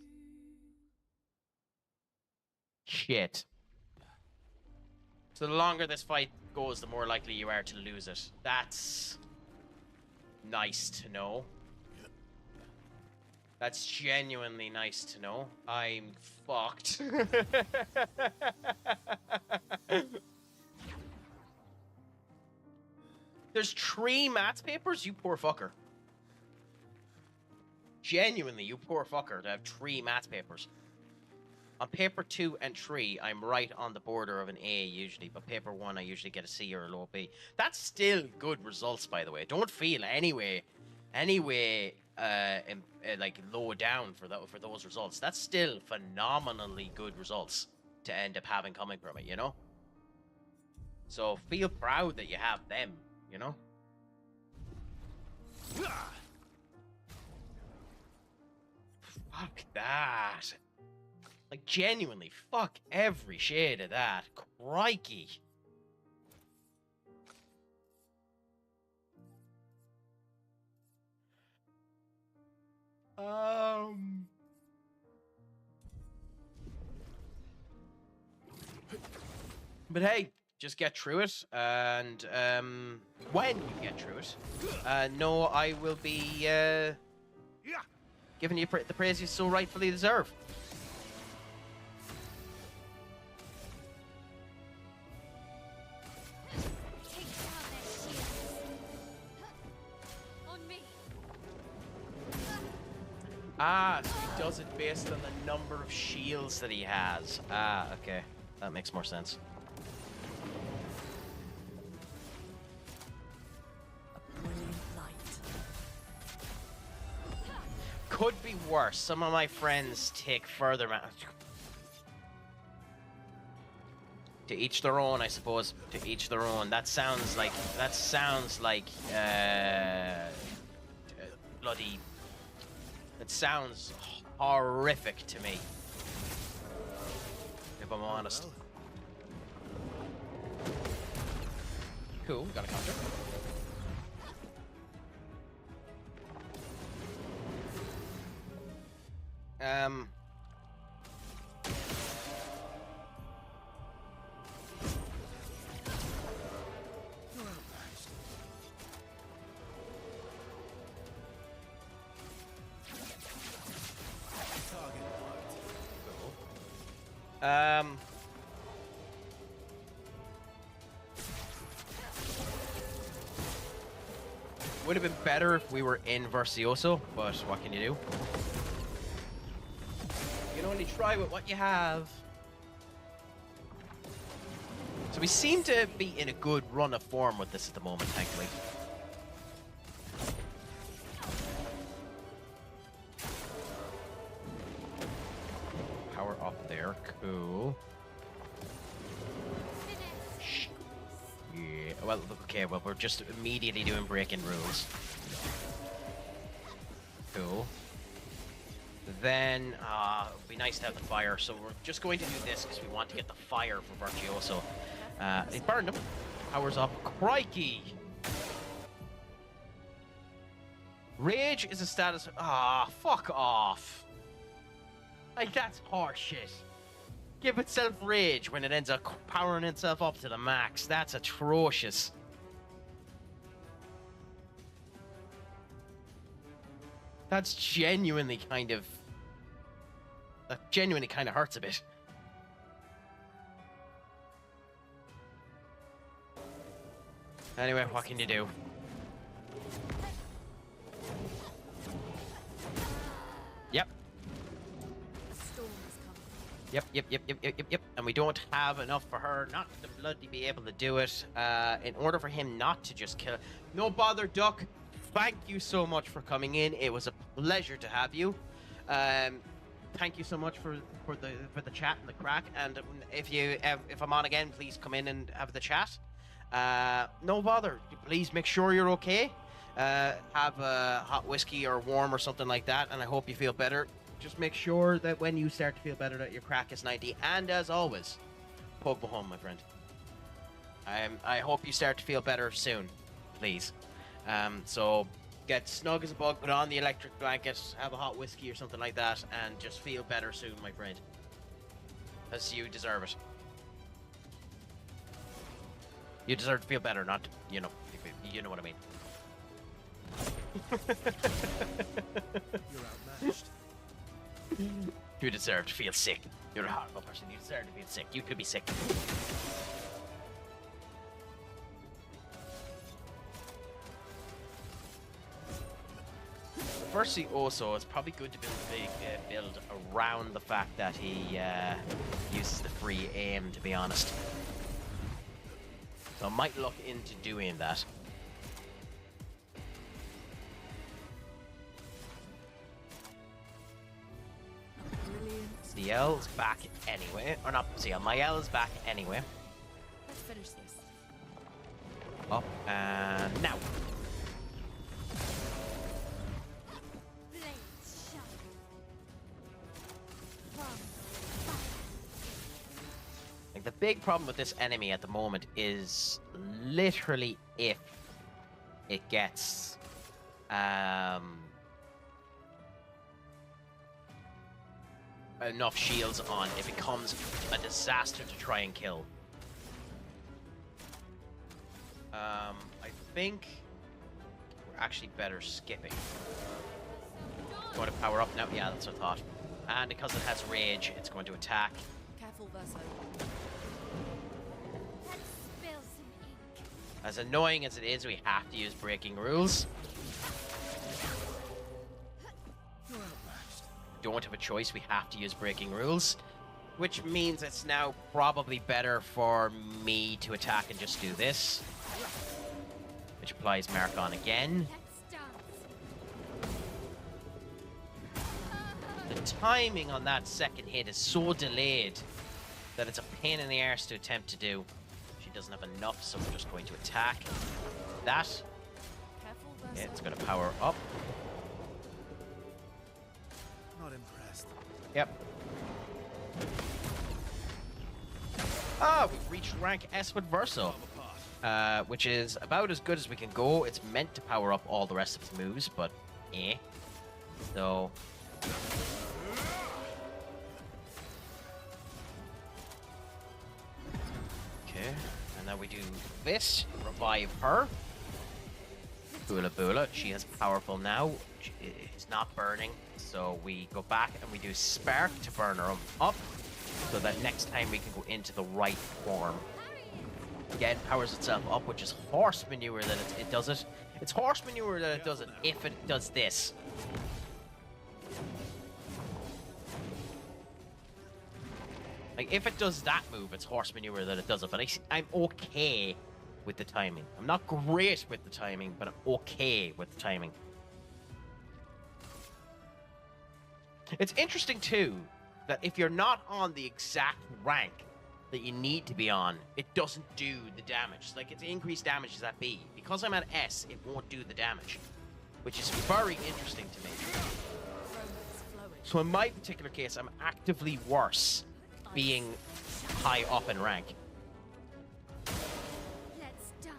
Speaker 1: Shit. So the longer this fight goes, the more likely you are to lose it. That's nice to know. That's genuinely nice to know. I'm fucked. There's 3 maths papers? You poor fucker. Genuinely, you poor fucker to have 3 maths papers. On paper 2 and 3, I'm right on the border of an A usually, but paper 1, I usually get a C or a low B. That's still good results, by the way. Don't feel anyway, like low down for those results. That's still phenomenally good results to end up having coming from it, you know? So feel proud that you have them, you know? Fuck that. Like, genuinely, fuck every shade of that. Crikey. But hey, just get through it, and when you get through it, know I will be giving you the praise you so rightfully deserve. Ah, so you does it based on the number of shields that he has. Ah, okay. That makes more sense.
Speaker 8: Brilliant light.
Speaker 1: Could be worse. Some of my friends take further. To each their own, I suppose. To each their own. That sounds like bloody. It sounds horrific to me, if I'm honest. Cool, got a counter. Would have been better if we were in Versioso, but what can you do? You can only try with what you have. So we seem to be in a good run of form with this at the moment, thankfully. Power up there, cool. Yeah, well, okay, well, we're just immediately doing breaking rules. Cool. Then, it'd be nice to have the fire, so we're just going to do this because we want to get the fire for Virtuoso. It burned him. Powers up. Crikey! Rage is a status. Fuck off. Like, that's horseshit. Give itself rage when it ends up powering itself up to the max. That's atrocious. That's genuinely kind of... That genuinely kind of hurts a bit. Anyway, what can you do? Yep. Yep. And we don't have enough for her not to bloody be able to do it. In order for him not to just kill... No bother, Duck. Thank you so much for coming in. It was a pleasure to have you. Thank you so much for the chat and the crack. And if I'm on again, please come in and have the chat. No bother. Please make sure you're okay. Have a hot whiskey or warm or something like that, and I hope you feel better. Just make sure that when you start to feel better that your crack is 90. And as always, poke me home, my friend. I hope you start to feel better soon, please. So get snug as a bug, put on the electric blanket, have a hot whiskey or something like that, and just feel better soon, my friend. Because you deserve it. You deserve to feel better, not, you know what I mean.
Speaker 10: You're outmatched.
Speaker 1: You deserve to feel sick. You're a horrible person. You deserve to feel sick. You could be sick. Firstly, also, it's probably good to build a big build around the fact that he uses the free aim, to be honest. So I might look into doing that. The L's back anyway. Or not, see, my L is back anyway.
Speaker 8: Let's finish this.
Speaker 1: Up and now. Like, the big problem with this enemy at the moment is literally if it gets enough shields on, it becomes a disaster to try and kill. I think we're actually better skipping. Going to power up now? Yeah, that's what I thought. And because it has rage, it's going to attack.
Speaker 8: Careful, Verso.
Speaker 6: Let's spill some ink.
Speaker 1: As annoying as it is, we have to use breaking rules.
Speaker 10: You're outmatched.
Speaker 1: don't have a choice. We have to use breaking rules, which means it's now probably better for me to attack and just do this, which applies Mark on again. The timing on that second hit is so delayed that it's a pain in the arse to attempt to do. She doesn't have enough, so we're just going to attack that. Yeah, it's going to power up.
Speaker 10: Not impressed.
Speaker 1: Yep. Ah, we've reached rank S with Verso, which is about as good as we can go. It's meant to power up all the rest of its moves, but eh. So... Okay, and now we do this. Revive her. Bula Bula, she is powerful now. She is not burning, so we go back and we do Spark to burn her up, so that next time we can go into the right form. Again, powers itself up, which is horse manure that it does it. It's horse manure that it does it if it does this. Like, if it does that move, it's horse manure that it does it, but I'm okay with the timing. I'm not great with the timing, but I'm okay with the timing. It's interesting, too, that if you're not on the exact rank that you need to be on, it doesn't do the damage. Like, its increased damage is at B. Because I'm at S, it won't do the damage, which is very interesting to me. So in my particular case, I'm actively worse being high up in rank.
Speaker 6: Let's dance.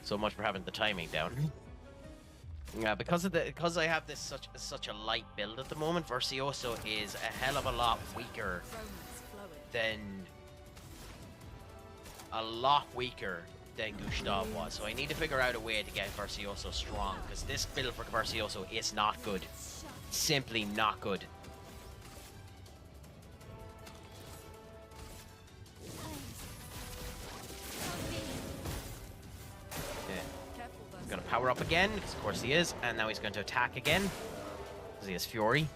Speaker 1: So much for having the timing down. Yeah, because I have this such a light build at the moment, Versioso is a hell of a lot weaker than Gustav was. So I need to figure out a way to get Versioso strong, because this build for Versioso is not good. Simply not good. He's going to power up again, because of course he is, and now he's going to attack again, because he has Fury.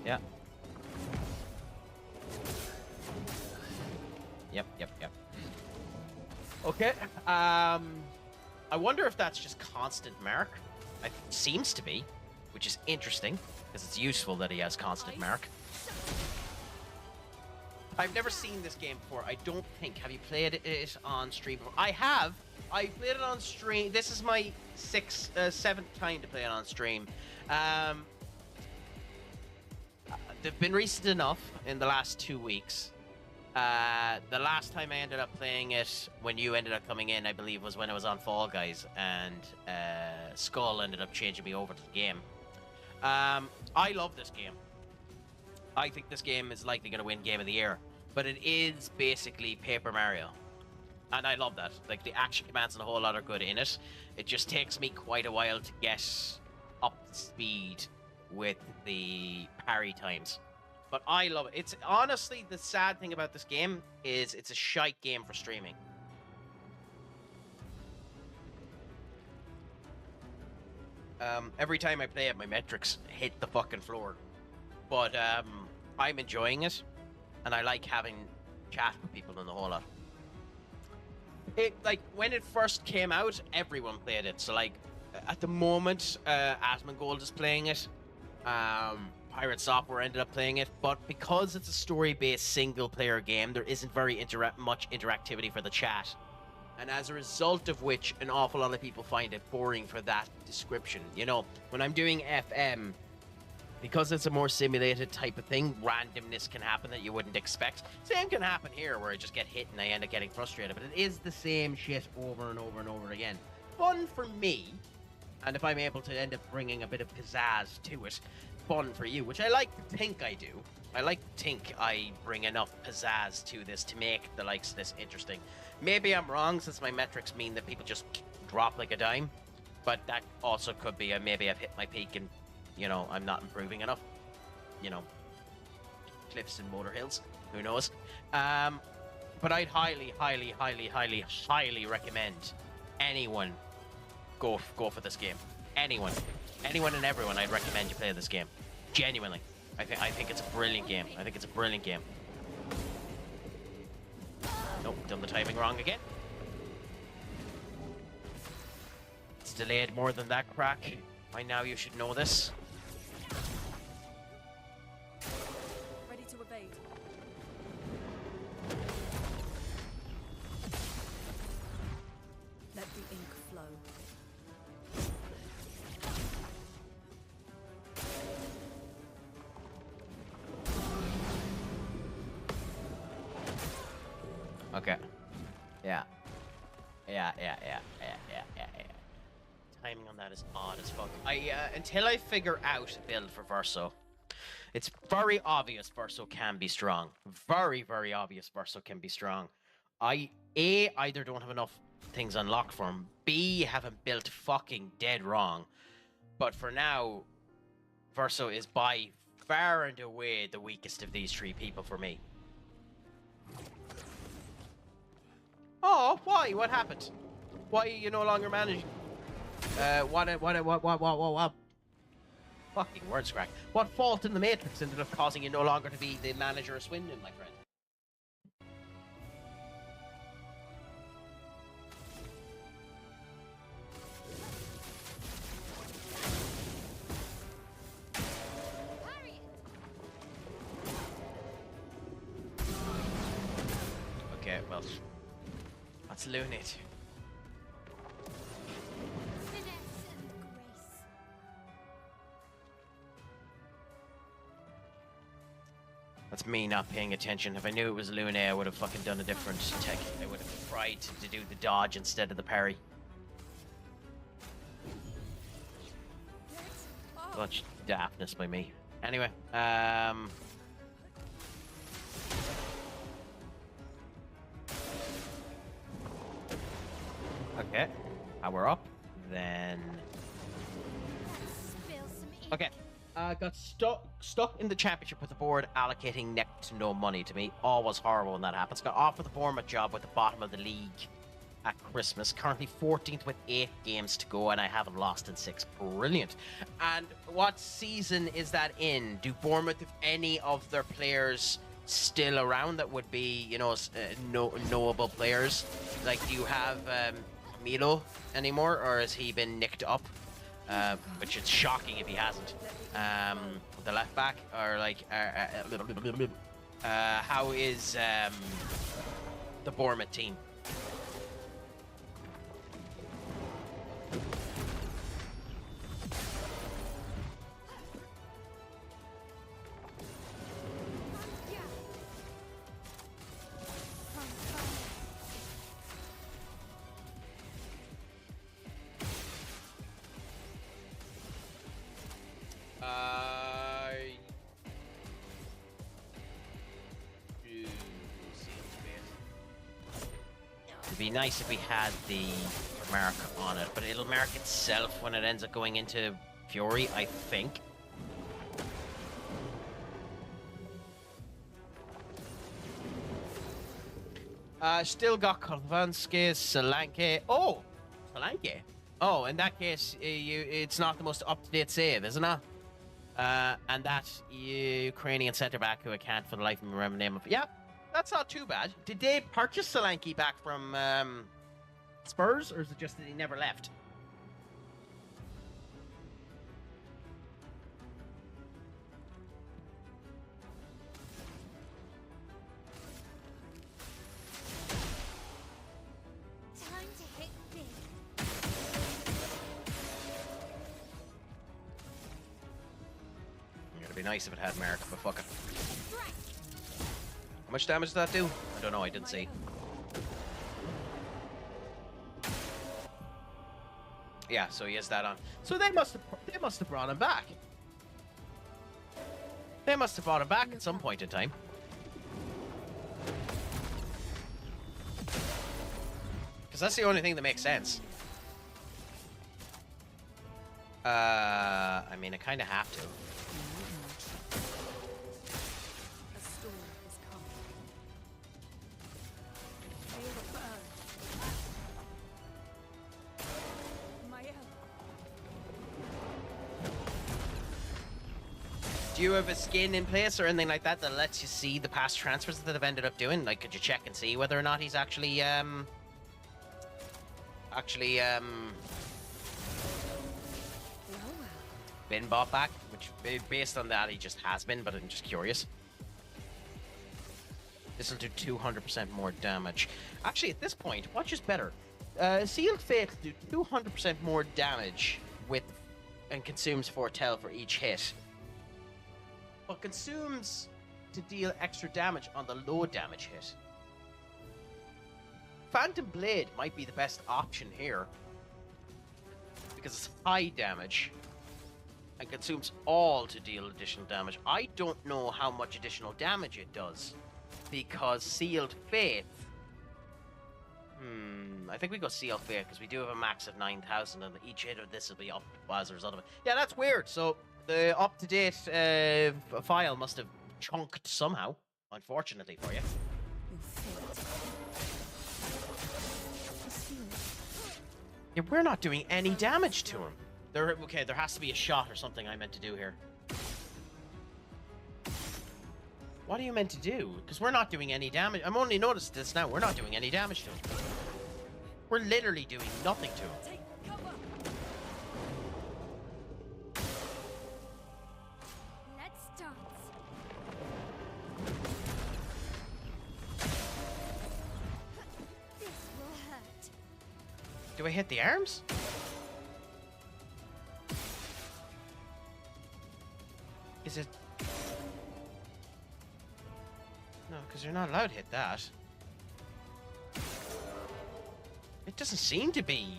Speaker 1: Yeah. Yep. Okay. I wonder if that's just constant mark. It seems to be, which is interesting, because it's useful that he has constant mark. I've never seen this game before, I don't think. Have you played it on stream before? I have. I played it on stream. This is my seventh time to play it on stream. They've been recent enough in the last 2 weeks. The last time I ended up playing it, when you ended up coming in, I believe, was when I was on Fall Guys, and Skull ended up changing me over to the game. I love this game. I think this game is likely going to win Game of the Year, but it is basically Paper Mario. And I love that. Like, the action commands and a whole lot are good in it. It just takes me quite a while to get up to speed with the parry times. But I love it. It's honestly, the sad thing about this game is it's a shite game for streaming. Every time I play it, my metrics hit the fucking floor. But I'm enjoying it, and I like having chat with people in the whole lot. Like, when it first came out, everyone played it. So, like, at the moment, Asmongold is playing it. Pirate Software ended up playing it. But because it's a story-based single-player game, there isn't very much interactivity for the chat. And as a result of which, an awful lot of people find it boring for that description. You know, when I'm doing FM, because it's a more simulated type of thing, randomness can happen that you wouldn't expect. Same can happen here, where I just get hit and I end up getting frustrated, but it is the same shit over and over and over again. Fun for me, and if I'm able to end up bringing a bit of pizzazz to it, fun for you, which I like to think I do. I like to think I bring enough pizzazz to this to make the likes of this interesting. Maybe I'm wrong, since my metrics mean that people just drop like a dime, but that also could be maybe I've hit my peak and, you know, I'm not improving enough. You know, cliffs and motor hills. Who knows? But I'd highly, highly, highly, highly, highly recommend anyone go for this game. Anyone and everyone, I'd recommend you play this game. Genuinely, I think it's a brilliant game. I think it's a brilliant game. Nope, done the timing wrong again. It's delayed more than that, Crack. By now you should know this.
Speaker 8: Ready to evade. Let the ink flow.
Speaker 1: Okay. Yeah. Timing on that is odd as fuck. Until I figure out a build for Verso, it's very obvious Verso can be strong. Very, very obvious Verso can be strong. I either don't have enough things unlocked for him, B, haven't built fucking dead wrong. But for now, Verso is by far and away the weakest of these three people for me. Oh, why? What happened? Why are you no longer managing? What? Fucking words, Crack. What fault in the Matrix ended up causing you no longer to be the manager of Swindon, my friend? Okay, well, that's Lunate. That's me not paying attention. If I knew it was Lune, I would have fucking done a different tech. I would have tried to do the dodge instead of the parry. Such daftness by me. Anyway, okay, we're up. Then, okay. Got stuck in the championship with the board allocating next to no money to me. Always horrible when that happens. Got offered the Bournemouth job with the bottom of the league at Christmas. Currently 14th with 8 games to go, and I haven't lost in 6. Brilliant. And what season is that in? Do Bournemouth have any of their players still around that would be, you know, knowable players? Like, do you have Milo anymore, or has he been nicked up? Which is shocking if he hasn't. The left back, or like, how is the Bournemouth team? It'd be nice if we had the mark on it, but it'll mark itself when it ends up going into Fury, I think. Still got Kovansky, Solanke. Oh, Solanke. Oh, in that case, it's not the most up-to-date save, isn't it? And that Ukrainian centre-back who I can't for the life of me remember the name of. Yeah, that's not too bad. Did they purchase Solanke back from Spurs, or is it just that he never left?
Speaker 6: Time to hit big.
Speaker 1: It'd be nice if it had Merrick, but fuck it. How much damage did that do? I don't know, I didn't see. Yeah, so he has that on. So they must have brought him back. They must have brought him back at some point in time. Because that's the only thing that makes sense. I mean, I kind of have to. Do you have a skin in place or anything like that that lets you see the past transfers that they've ended up doing? Like, could you check and see whether or not he's actually been bought back? Which, based on that, he just has been, but I'm just curious. This will do 200% more damage. Actually, at this point, what's just better? Sealed Fate will do 200% more damage with and consumes Foretell for each hit. But consumes to deal extra damage on the low damage hit. Phantom Blade might be the best option here. Because it's high damage. And consumes all to deal additional damage. I don't know how much additional damage it does. Because Sealed Faith... I think we go Sealed Faith because we do have a max of 9,000 and each hit of this will be up as a result of it. Yeah, that's weird. So the up-to-date file must have chunked somehow, unfortunately for you. Yeah, we're not doing any damage to him. There has to be a shot or something I meant to do here. What are you meant to do? Because we're not doing any damage. I'm only noticed this now. We're not doing any damage to him. We're literally doing nothing to him.
Speaker 8: Take cover.
Speaker 6: Let's dance. This will hurt.
Speaker 1: Do I hit the arms? Is it... No, because you're not allowed to hit that. It doesn't seem to be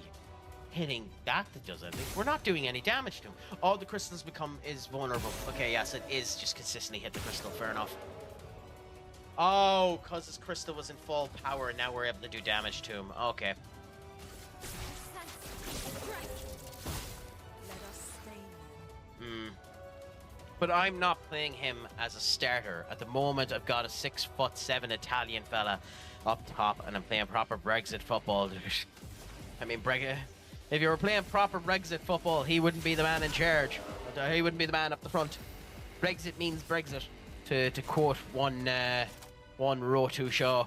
Speaker 1: hitting that does anything. We're not doing any damage to him. Oh, the crystals is vulnerable. Okay, yes, it is just consistently hit the crystal. Fair enough. Oh, because his crystal was in full power and now we're able to do damage to him. Okay. But I'm not playing him as a starter. At the moment, I've got a 6'7" Italian fella up top, and I'm playing proper Brexit football. I mean, if you were playing proper Brexit football, he wouldn't be the man in charge. He wouldn't be the man up the front. Brexit means Brexit, to quote one Rotu Shaw.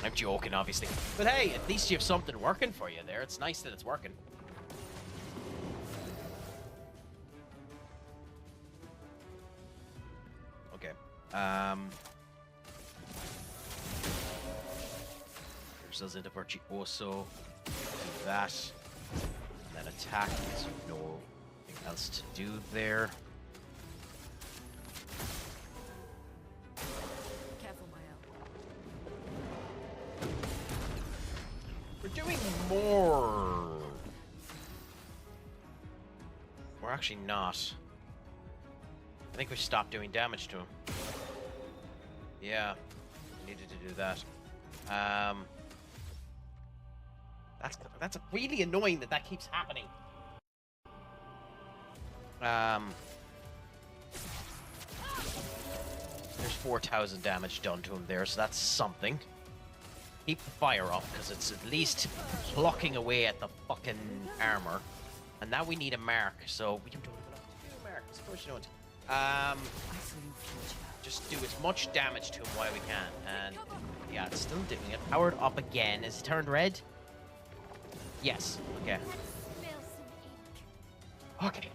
Speaker 1: I'm joking, obviously. But hey, at least you have something working for you there. It's nice that it's working. Okay. Yourselves into Virtuoso. Do that. And then attack. There's nothing else to do there. We're doing more. We're actually not. I think we stopped doing damage to him. Yeah, needed to do that. That's really annoying that keeps happening. There's 4,000 damage done to him there, so that's something. Keep the fire up, because it's at least plucking away at the fucking armor. And now we need a mark, so we don't have enough to do a mark. Of course you don't. Just do as much damage to him while we can. And yeah, it's still doing it. Powered up again. Is it turned red? Yes. Okay. Okay.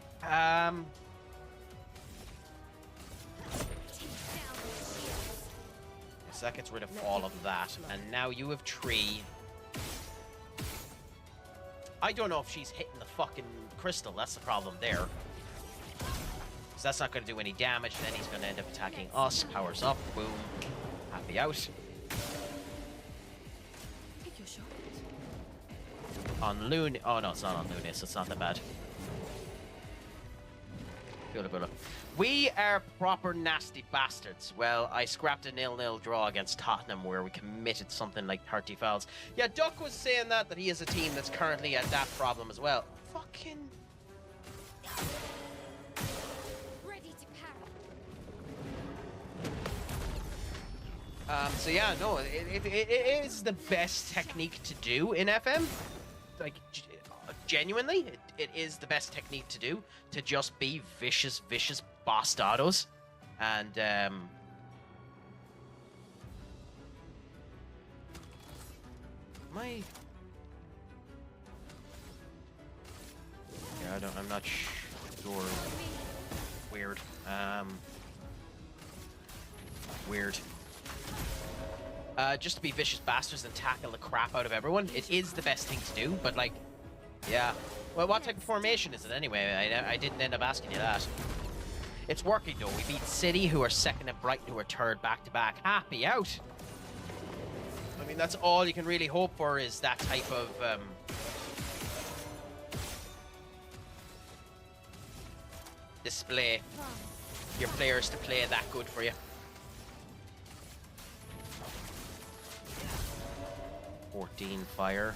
Speaker 1: So that gets rid of all of that. And now you have tree. I don't know if she's hitting the fucking crystal. That's the problem there. So that's not going to do any damage. Then he's going to end up attacking us. Powers up. Boom. Happy out. On Loon. Oh no, it's not on Lunis. So it's not that bad. We are proper nasty bastards. Well, I scrapped a 0-0 draw against Tottenham where we committed something like 30 fouls. Yeah, Duck was saying that he is a team that's currently at that problem as well. Fucking...
Speaker 6: Ready to
Speaker 1: So yeah, no, it is the best technique to do in FM. Like, genuinely, it is the best technique to do, to just be vicious bastardos. And, yeah, I'm not sure. Weird. Weird. Just to be vicious bastards and tackle the crap out of everyone. It is the best thing to do, but like, yeah. Well, what type of formation is it anyway? I didn't end up asking you that. It's working though. We beat City, who are second, and Brighton, who are third, back to back. Happy out. I mean, that's all you can really hope for, is that type of display. Your players to play that good for you. Fire.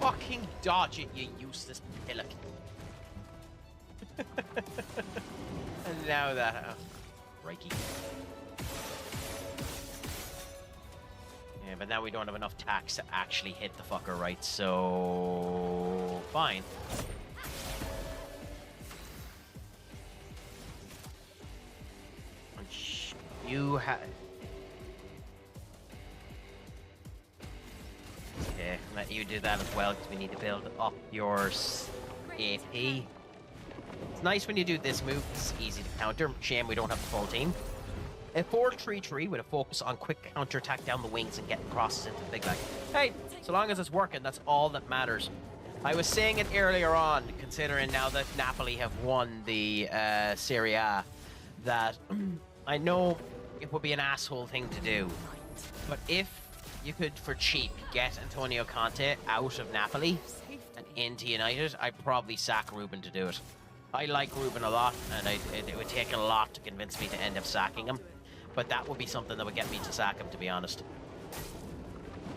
Speaker 1: Fucking dodge it, you useless pillock. And now that, Reiki. Yeah, but now we don't have enough tax to actually hit the fucker right, so fine. You have. Okay, let you do that as well, because we need to build up your AP. It's nice when you do this move, it's easy to counter. Shame we don't have the full team. A 4-3-3 with a focus on quick counter-attack down the wings and getting crosses into the big leg. Hey, so long as it's working, that's all that matters. I was saying it earlier on, considering now that Napoli have won the Serie A, that I know it would be an asshole thing to do, but if you could, for cheap, get Antonio Conte out of Napoli and into United, I'd probably sack Ruben to do it. I like Ruben a lot, and it would take a lot to convince me to end up sacking him. But that would be something that would get me to sack him, to be honest.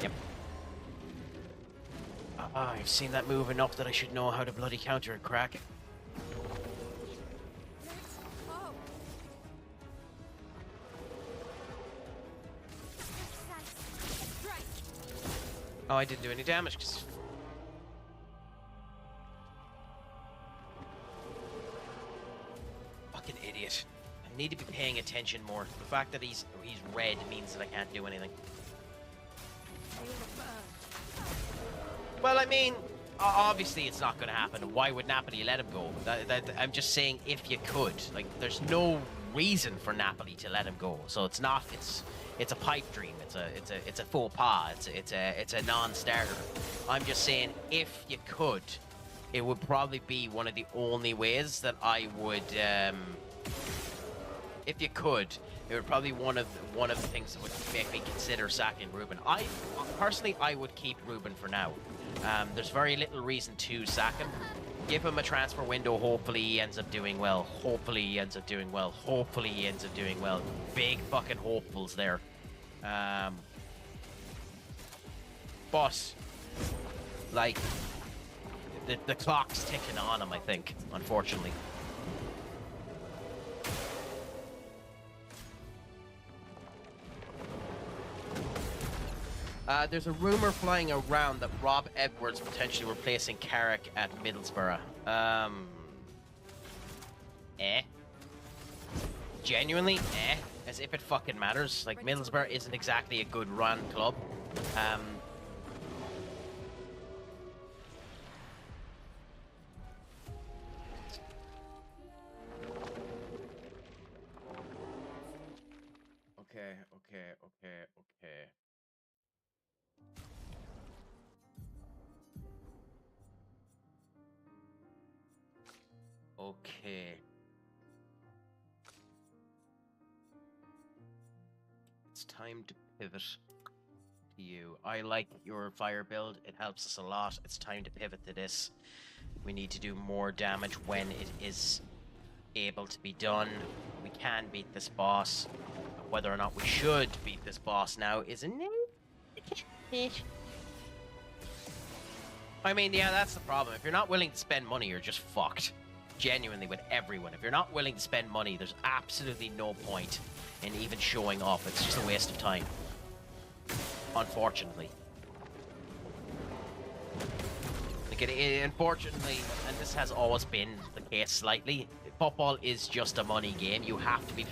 Speaker 1: Yep. I've seen that move enough that I should know how to bloody counter it, Craic. Oh, I didn't do any damage, because... Fucking idiot. I need to be paying attention more. The fact that he's red means that I can't do anything. Well, I mean, obviously it's not going to happen. Why would Napoli let him go? I'm just saying, if you could. Like, there's no reason for Napoli to let him go. So it's not... It's a pipe dream. It's a faux pas. It's a non-starter. I'm just saying, if you could, it would probably be one of the only ways that I would. If you could, it would probably one of the things that would make me consider sacking Ruben. Personally, I would keep Ruben for now. There's very little reason to sack him. Give him a transfer window. Hopefully he ends up doing well. Hopefully he ends up doing well. Hopefully he ends up doing well. Big fucking hopefuls there. But like the clock's ticking on him, I think, unfortunately. There's a rumor flying around that Rob Edwards potentially replacing Carrick at Middlesbrough. Genuinely, as if it fucking matters. Like, Middlesbrough isn't exactly a good run club. Okay. It's time to pivot to you. I like your fire build. It helps us a lot. It's time to pivot to this. We need to do more damage when it is able to be done. We can beat this boss. Whether or not we should beat this boss now is a I mean, yeah, that's the problem. If you're not willing to spend money, you're just fucked. Genuinely, with everyone. If you're not willing to spend money, there's absolutely no point in even showing up. It's just a waste of time. Unfortunately. Like, unfortunately, and this has always been the case slightly, football is just a money game. You have to be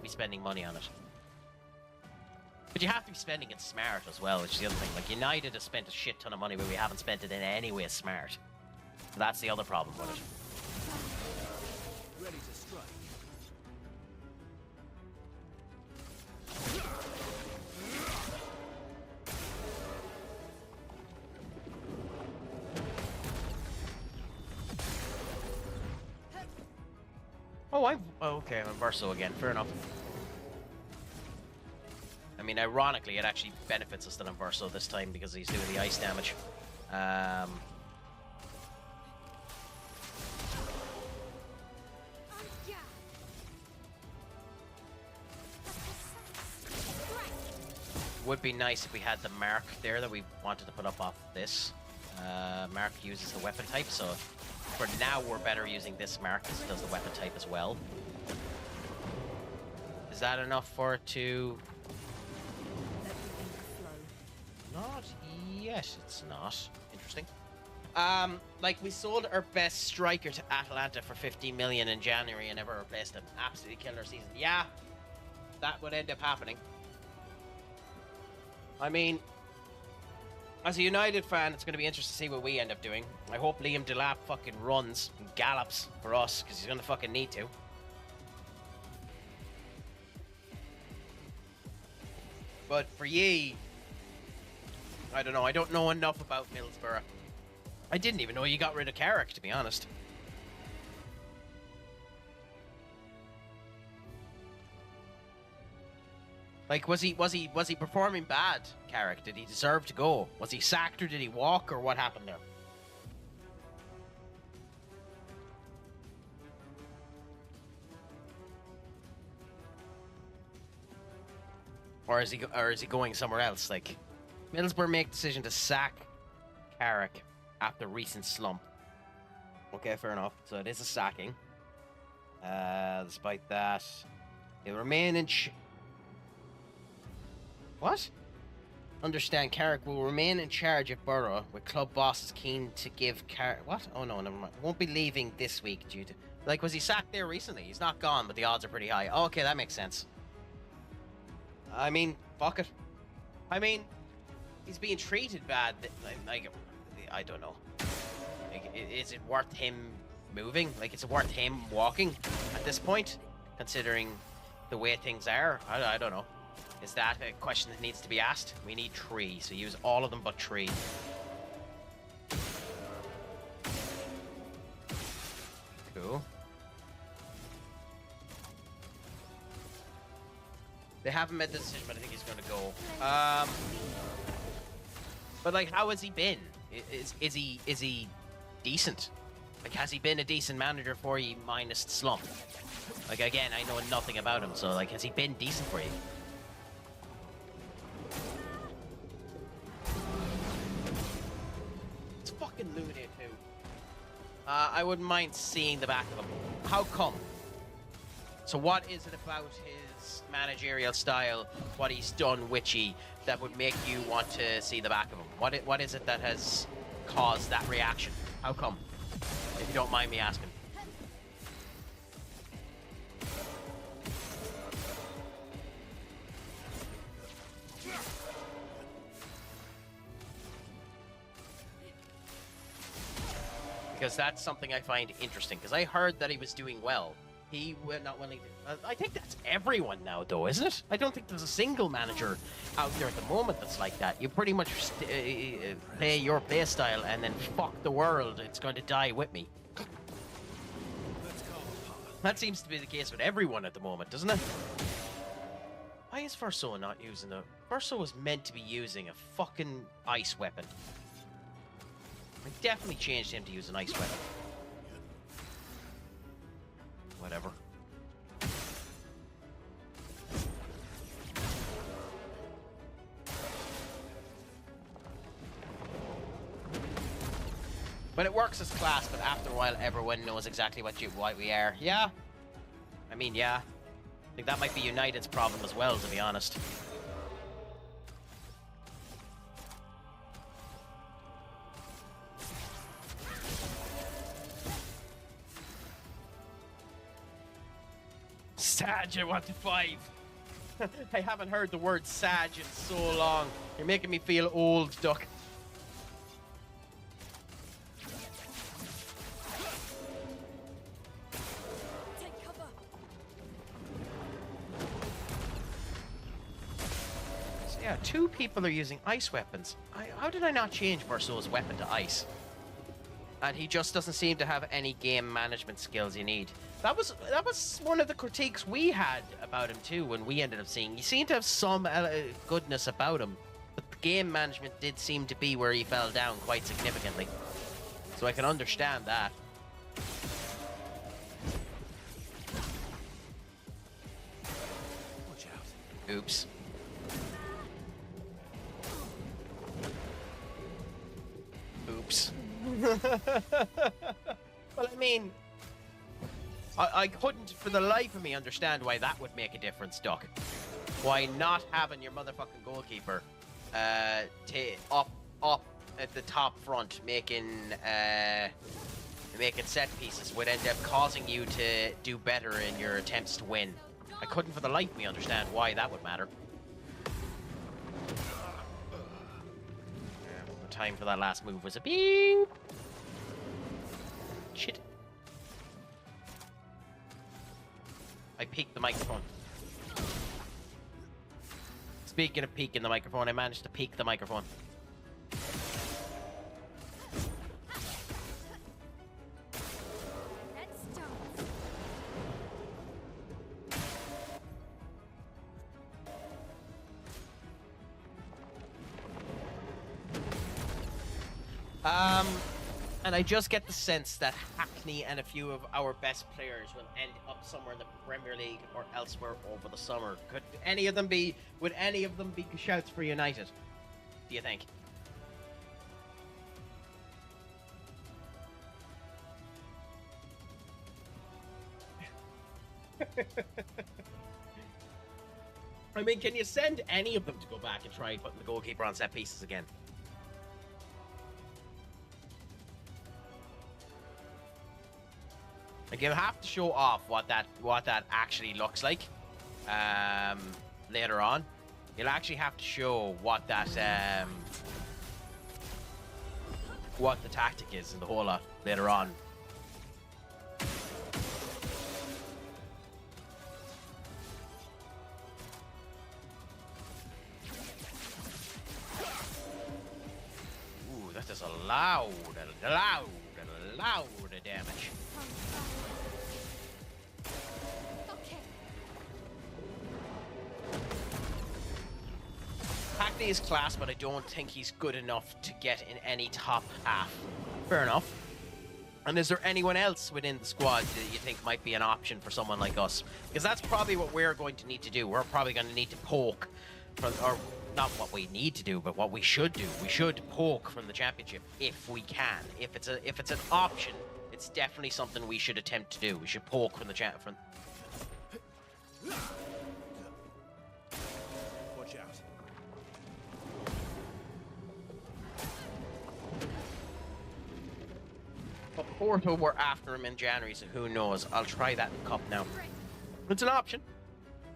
Speaker 1: spending money on it. But you have to be spending it smart as well, which is the other thing. Like, United has spent a shit ton of money, but we haven't spent it in any way smart. So that's the other problem with it.
Speaker 12: Ready to strike.
Speaker 1: Okay, I'm Verso again. Fair enough. I mean, ironically, it actually benefits us that I'm Verso this time because he's doing the ice damage. Would be nice if we had the mark there that we wanted to put up off this. Mark uses the weapon type, so for now we're better using this mark because it does the weapon type as well. Is that enough for it to... Not yet, it's not. Interesting. Like, we sold our best striker to Atalanta for 15 million in January and never replaced him. Absolutely killer season. Yeah, that would end up happening. I mean, as a United fan, it's going to be interesting to see what we end up doing. I hope Liam Delap fucking runs and gallops for us, because he's going to fucking need to. But for ye, I don't know. I don't know enough about Middlesbrough. I didn't even know you got rid of Carrick, to be honest. Like, was he performing bad, Carrick? Did he deserve to go? Was he sacked or did he walk or what happened there? Or is he going somewhere else? Like, Middlesbrough make decision to sack Carrick after recent slump. Okay, fair enough. So it is a sacking. Despite that, they remain in. What? Understand, Carrick will remain in charge at Borough, with club bosses keen to give Carrick... What? Oh no, never mind. Won't be leaving this week due to... Like, was he sacked there recently? He's not gone, but the odds are pretty high. Okay, that makes sense. I mean, fuck it. I mean, he's being treated bad. Like, I don't know. Like, is it worth him moving? Like, is it worth him walking at this point, considering the way things are? I don't know. Is that a question that needs to be asked? We need 3, so use all of them but 3. Cool. They haven't made the decision, but I think he's going to go. But like, how has he been? Is he decent? Like, has he been a decent manager for you minus the slump? Like, again, I know nothing about him, so like, has he been decent for you? It's fucking Luna too. I wouldn't mind seeing the back of him. How come? So what is it about his managerial style, what he's done witchy, that would make you want to see the back of him? What is it that has caused that reaction? How come? If you don't mind me asking. Because that's something I find interesting, because I heard that he was doing well. He was not willing to... I think that's everyone now, though, isn't it? I don't think there's a single manager out there at the moment that's like that. You pretty much play your play style and then fuck the world. It's going to die with me. That seems to be the case with everyone at the moment, doesn't it? Why is Verso not using the... Verso was meant to be using a fucking ice weapon. I definitely changed him to use an ice weapon. Whatever. When it works as class, but after a while, everyone knows exactly what we are. Yeah. I mean, yeah. I think that might be United's problem as well, to be honest. Sag, I want to 5. I haven't heard the word Sag in so long. You're making me feel old, Duck.
Speaker 8: Take cover.
Speaker 1: So yeah, 2 people are using ice weapons. How did I not change Verso's weapon to ice? And he just doesn't seem to have any game management skills you need. That was one of the critiques we had about him too when we ended up seeing. He seemed to have some goodness about him, but the game management did seem to be where he fell down quite significantly. So I can understand that.
Speaker 10: Watch out.
Speaker 1: Oops. Oops. Well, I mean, I couldn't for the life of me understand why that would make a difference, Duck. Why not having your motherfucking goalkeeper up at the top front making set pieces would end up causing you to do better in your attempts to win. I couldn't for the life of me understand why that would matter. The time for that last move was a beep. Shit. I peeked the microphone. Speaking of peeking the microphone, I managed to peek the microphone. And I just get the sense that Hackney and a few of our best players will end up somewhere in the Premier League or elsewhere over the summer. Would any of them be shouts for United, do you think? I mean, can you send any of them to go back and try putting the goalkeeper on set pieces again? Like, you'll have to show off what that actually looks like later on. You'll actually have to show what that what the tactic is in the whole lot later on. Ooh, that is a loud damage. Hackney is class, but I don't think he's good enough to get in any top half. Fair enough. And is there anyone else within the squad that you think might be an option for someone like us? Because that's probably what we're going to need to do. We're probably going to need to poke from, or not what we need to do, but what we should do. We should poke from the championship if we can. If it's an option, it's definitely something we should attempt to do. We should poke from the championship.
Speaker 10: Watch out.
Speaker 1: But Porto were after him in January, so who knows? I'll try that in the Cup now. It's an option.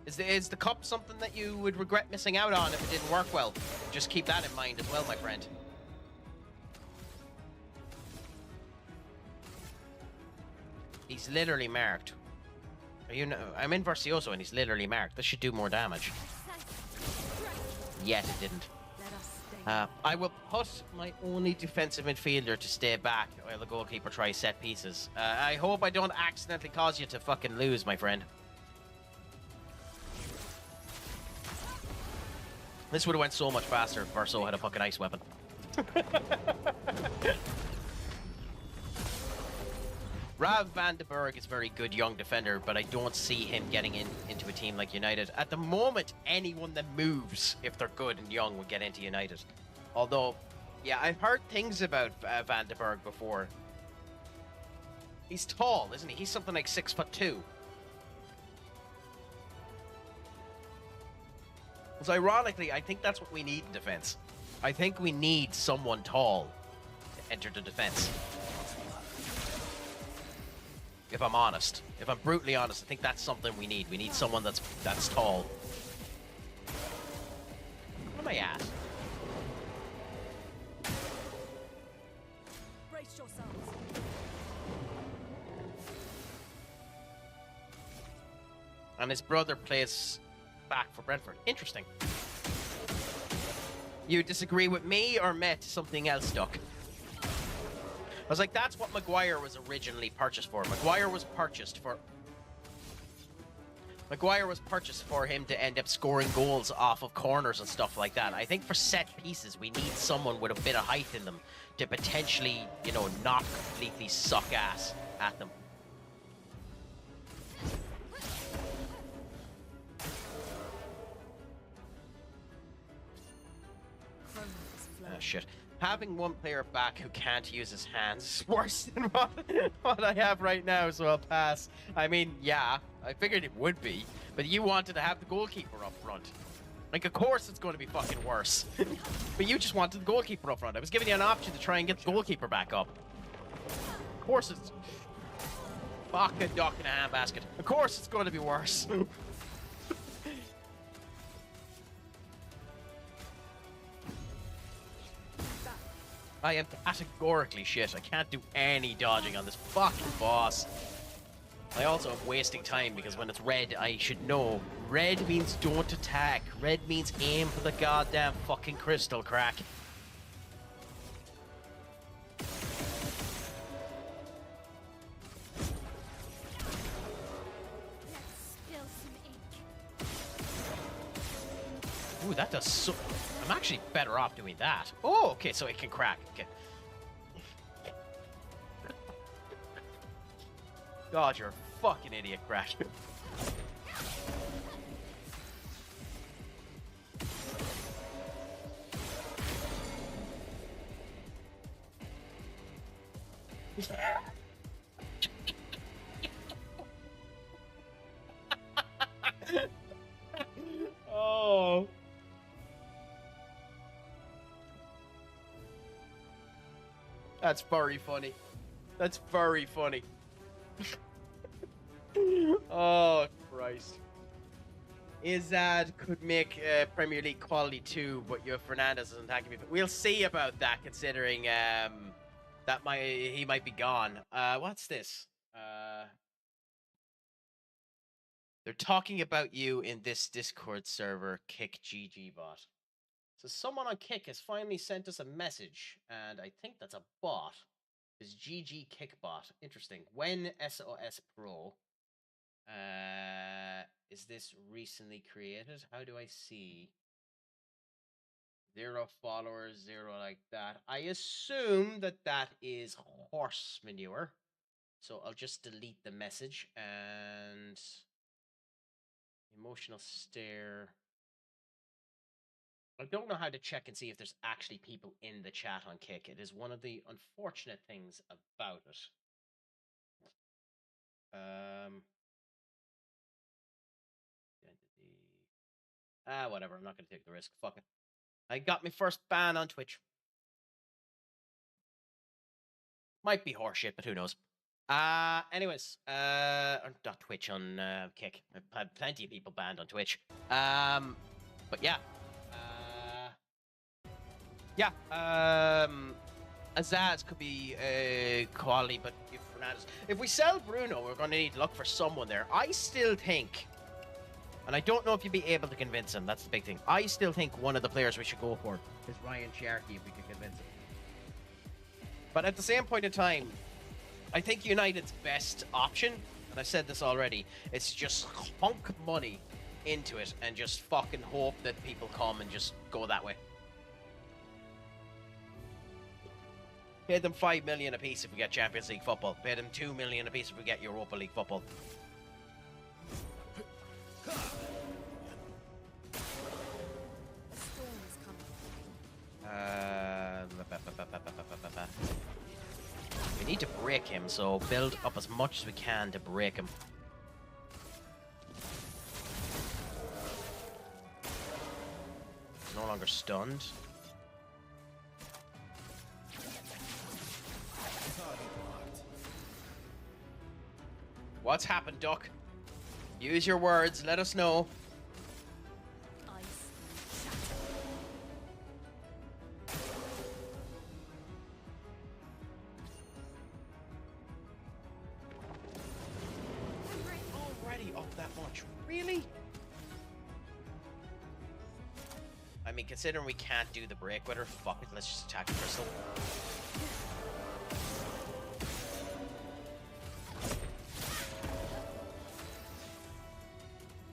Speaker 1: Is the Cup something that you would regret missing out on if it didn't work well? Just keep that in mind as well, my friend. He's literally marked. I'm in Versioso and he's literally marked. This should do more damage. Yet it didn't. I will put my only defensive midfielder to stay back while the goalkeeper tries set pieces. I hope I don't accidentally cause you to fucking lose, my friend. This would have went so much faster if Verso had a fucking ice weapon. Rav van den Berg is a very good young defender, but I don't see him getting into a team like United. At the moment, anyone that moves, if they're good and young, would get into United. Although, Yeah, I've heard things about Van de Berg before. He's tall, isn't he? He's something like 6'2". So ironically, I think that's what we need in defense. I think we need someone tall to enter the defense. If I'm honest, if I'm brutally honest, I think that's something we need. We need someone that's tall. What am I at?
Speaker 8: Brace yourselves.
Speaker 1: And his brother plays back for Brentford. Interesting. You disagree with me or met something else, Duck? I was like, that's what Maguire was originally purchased for. Maguire was purchased for him to end up scoring goals off of corners and stuff like that. I think for set pieces, we need someone with a bit of height in them to potentially, you know, not completely suck ass at them. Shit. Having one player back who can't use his hands is worse than what I have right now, so I'll pass. I mean, yeah, I figured it would be, but you wanted to have the goalkeeper up front. Like, of course it's going to be fucking worse. But you just wanted the goalkeeper up front. I was giving you an option to try and get the goalkeeper back up. Of course it's... Fucking duck in a handbasket. Of course it's going to be worse. I am categorically shit. I can't do any dodging on this fucking boss. I also am wasting time because when it's red, I should know. Red means don't attack. Red means aim for the goddamn fucking crystal, crack.
Speaker 6: Spill some ink.
Speaker 1: Ooh, that does so... I'm actually better off doing that. Oh, okay, so it can crack. Okay. God, you're a fucking idiot, Crash. Oh. That's very funny. That's very funny. Oh, Christ. Izad could make Premier League quality too, but your Fernandez isn't attacking me. But we'll see about that, considering that he might be gone. What's this? They're talking about you in this Discord server, Kick GG bot. So someone on Kick has finally sent us a message, and I think that's a bot. It's GG Kickbot. Interesting. When SOS Pro is this recently created? How do I see? 0 followers, 0 like that. I assume that that is horse manure. So I'll just delete the message and emotional stare. I don't know how to check and see if there's actually people in the chat on Kick. It is one of the unfortunate things about it. Whatever. I'm not going to take the risk. Fuck it. I got my first ban on Twitch. Might be horseshit, but who knows? Anyways, not Twitch, on Kick. I've had plenty of people banned on Twitch. But yeah. Yeah, Azaz could be quality, but if Fernandez... If we sell Bruno, we're going to need to look for someone there. I still think, and I don't know if you'd be able to convince him, that's the big thing. I still think one of the players we should go for is Ryan Sharkey, if we could convince him. But at the same point in time, I think United's best option, and I've said this already, is just hunk money into it and just fucking hope that people come and just go that way. Pay them 5 million a piece if we get Champions League football. Pay them 2 million a piece if we get Europa League football.
Speaker 8: A storm is coming.
Speaker 1: We need to break him, so build up as much as we can to break him. He's no longer stunned. What's happened, Duck? Use your words, let us know. Already up that much? Really? I mean, considering we can't do the break with her, fuck it, let's just attack the crystal.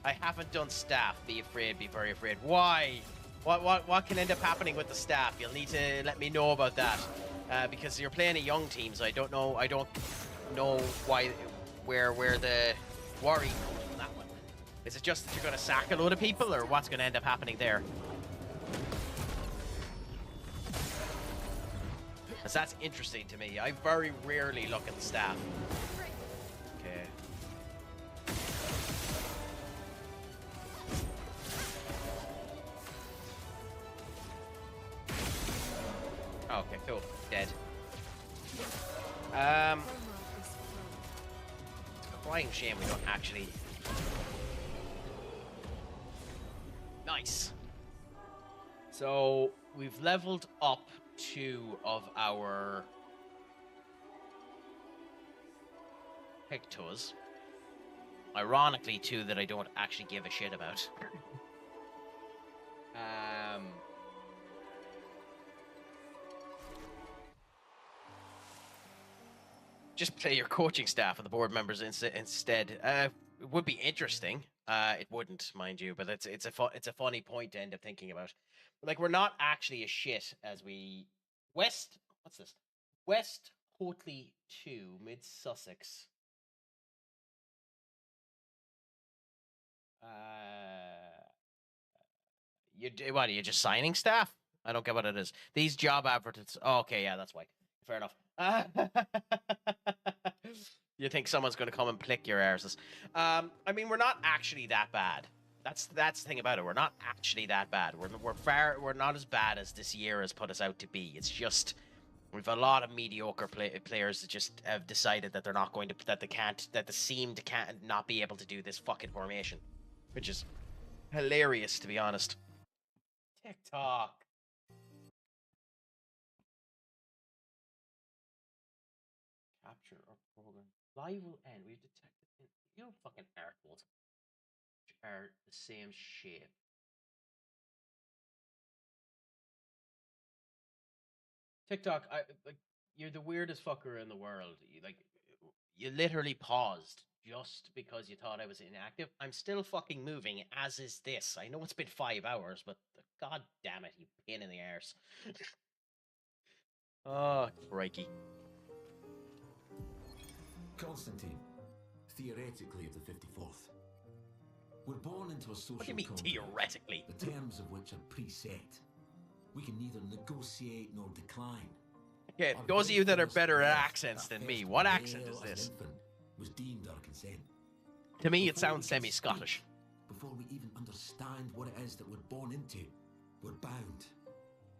Speaker 1: I haven't done staff. Be afraid, be very afraid. Why? What can end up happening with the staff? You'll need to let me know about that. Because you're playing a young team, so I don't know why where the worry comes from that one. Is it just that you're gonna sack a load of people, or what's gonna end up happening there? Because that's interesting to me. I very rarely look at the staff. Okay. Okay, cool. Dead. It's a crying shame we don't actually... Nice. So, we've leveled up 2 of our Pictos. Ironically, 2 that I don't actually give a shit about. Just play your coaching staff and the board members instead. It would be interesting. It wouldn't, mind you, but it's a funny point to end up thinking about. Like, we're not actually as shit as we... West... What's this? West Hotley 2, Mid Sussex. What, are you just signing staff? I don't get what it is. These job advertisements... Oh, okay, yeah, that's why. Fair enough. You think someone's going to come and plick your arses. I mean, we're not actually that bad. That's the thing about it. We're not actually that bad. We're not as bad as this year has put us out to be. It's just we've a lot of mediocre players that just have decided that they're not going to that they seem to not be able to do this fucking formation, which is hilarious, to be honest. TikTok. Capture or program. Live will end. We've detected fucking articles which are the same shape. TikTok, you're the weirdest fucker in the world. You literally paused just because you thought I was inactive. I'm still fucking moving, as is this. I know it's been 5 hours, but god damn it, you pain in the arse. Oh, crikey.
Speaker 13: Constantine, theoretically of the 54th. We're born into a social
Speaker 1: What do you mean,
Speaker 13: contract,
Speaker 1: theoretically?
Speaker 13: the terms of which are preset. We can neither negotiate nor decline.
Speaker 1: Okay, those of you that are better at accents than me, what accent is this?
Speaker 13: Was deemed our consent.
Speaker 1: To me, it sounds semi-Scottish.
Speaker 13: Before we even understand what it is that we're born into, we're bound.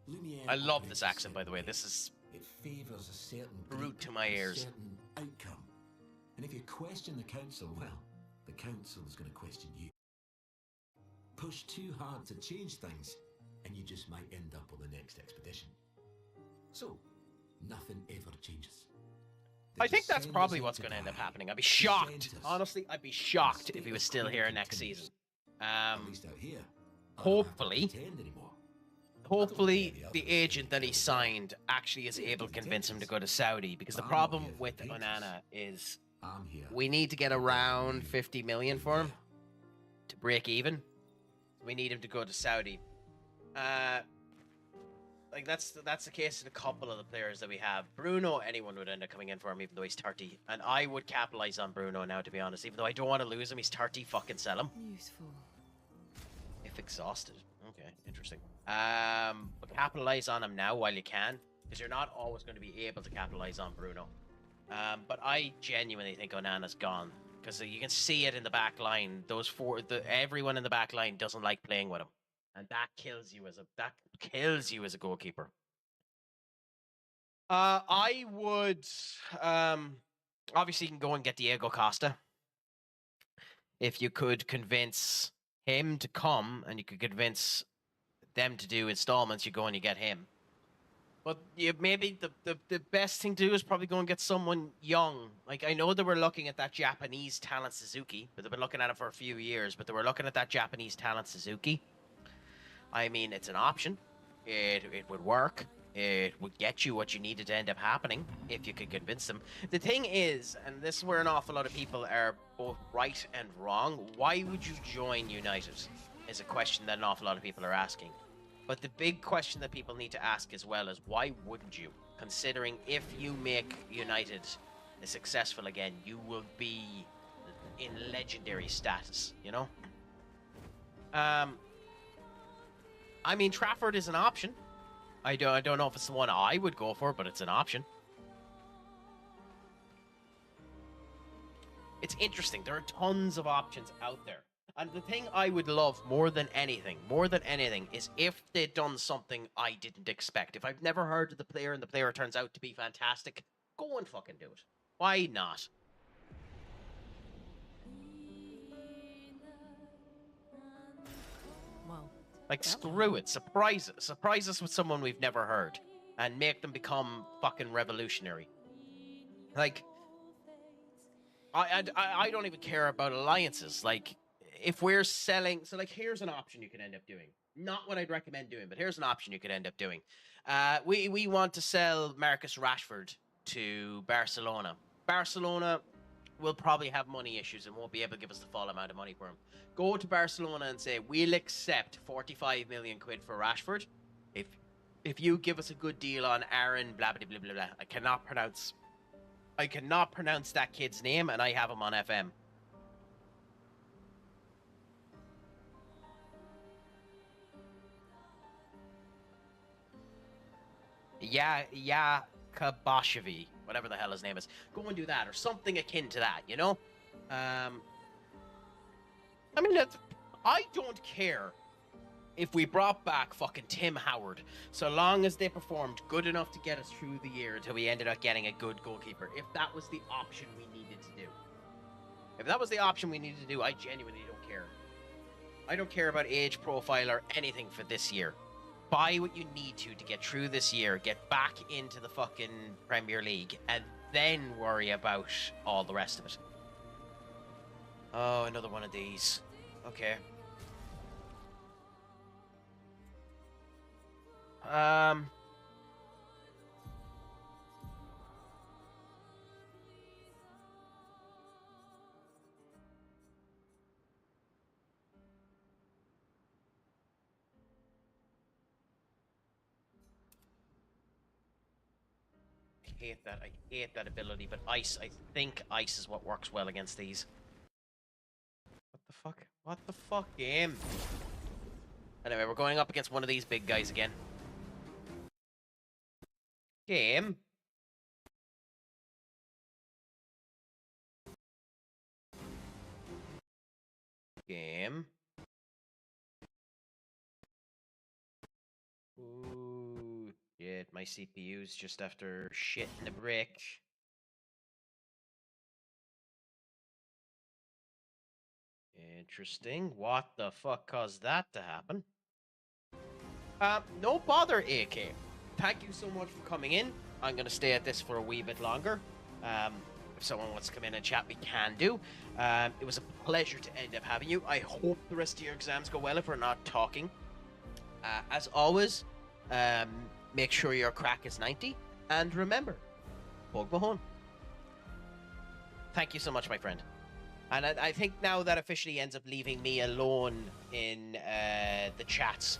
Speaker 13: Lumiere
Speaker 1: I love this accent, by the way. This is
Speaker 13: it favors a certain
Speaker 1: root to my ears.
Speaker 13: certain outcome. And if you question the council, well, the council is going to question you. Push too hard to change things, and you just might end up on the next expedition. So, nothing ever changes.
Speaker 1: I think that's probably what's going to end up happening. I'd be shocked. Honestly, I'd be shocked if he was still here next season.
Speaker 13: At least out here.
Speaker 1: Hopefully, the agent that he signed actually is able to convince him to go to Saudi. Because the problem with Onana is we need to get around 50 million for him to break even. We need him to go to Saudi. Like that's the case with a couple of the players that we have. Bruno, anyone would end up coming in for him, even though he's 30. And I would capitalize on Bruno now, to be honest. Even though I don't want to lose him, he's 30. Fucking sell him.
Speaker 3: Useful.
Speaker 1: If exhausted. Okay, interesting. But capitalize on him now while you can, because you're not always going to be able to capitalize on Bruno. But I genuinely think Onana's gone, because you can see it in the back line. Everyone in the back line doesn't like playing with him, and that kills you as a goalkeeper. I would obviously you can go and get Diego Costa. If you could convince him to come and you could convince them to do installments, you go and you get him. But maybe the best thing to do is probably go and get someone young. Like, I know they were looking at that Japanese talent Suzuki, but they've been looking at it for a few years, but they were looking at that Japanese talent Suzuki. I mean, it's an option. It would work. It would get you what you needed to end up happening if you could convince them. The thing is, and this is where an awful lot of people are both right and wrong, why would you join United is a question that an awful lot of people are asking. But the big question that people need to ask as well is, why wouldn't you? Considering if you make United successful again, you will be in legendary status, you know? I mean, Trafford is an option. I don't know if it's the one I would go for, but it's an option. It's interesting. There are tons of options out there. And the thing I would love more than anything, is if they'd done something I didn't expect. If I've never heard of the player and the player turns out to be fantastic, go and fucking do it. Why not?
Speaker 8: Well,
Speaker 1: like, screw it. Surprise us with someone we've never heard. And make them become fucking revolutionary. Like, I don't even care about alliances. Like, if we're selling... So, like, here's an option you could end up doing. Not what I'd recommend doing, but here's an option you could end up doing. We want to sell Marcus Rashford to Barcelona. Barcelona will probably have money issues and won't be able to give us the full amount of money for him. Go to Barcelona and say, we'll accept 45 million quid for Rashford if you give us a good deal on Aaron blah blah blah blah blah. I cannot pronounce that kid's name, and I have him on FM. Kabashevi, whatever the hell his name is. Go and do that, or something akin to that, you know? I mean, I don't care if we brought back fucking Tim Howard, so long as they performed good enough to get us through the year until we ended up getting a good goalkeeper. If that was the option we needed to do. If that was the option we needed to do, I genuinely don't care. I don't care about age profile or anything for this year. Buy what you need to get through this year, get back into the fucking Premier League, and then worry about all the rest of it. Oh, another one of these. Okay. I hate that ability, but ice, I think ice is what works well against these. What the fuck? What the fuck, game? Anyway, we're going up against one of these big guys again. Game. Game. Ooh, shit, my CPU's just after shitting a brick. Interesting. What the fuck caused that to happen? No bother, AK. Thank you so much for coming in. I'm going to stay at this for a wee bit longer. If someone wants to come in and chat, we can do. It was a pleasure to end up having you. I hope the rest of your exams go well if we're not talking. As always, make sure your crack is 90. And remember, Bog Mahone. Thank you so much, my friend. And I think now that officially ends up leaving me alone in the chats.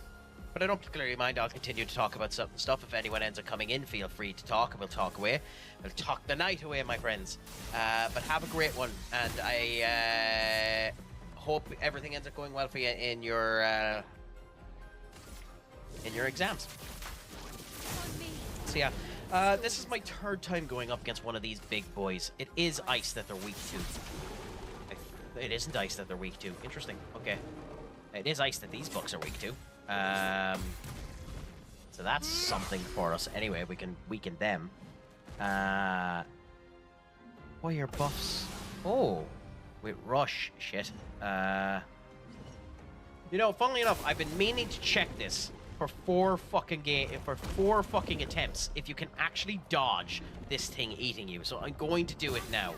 Speaker 1: But I don't particularly mind. I'll continue to talk about certain stuff. If anyone ends up coming in, feel free to talk, and we'll talk away. We'll talk the night away, my friends. But have a great one, and I hope everything ends up going well for you in your exams. See So yeah, this is my third time going up against one of these big boys. It is ice that they're weak to. It isn't ice that they're weak to. Interesting. Okay. It is ice that these books are weak to. So that's something for us. Anyway, we can weaken them. What are your buffs? Oh, with rush. Shit. You know, funnily enough, I've been meaning to check this for four fucking attempts if you can actually dodge this thing eating you. So I'm going to do it now.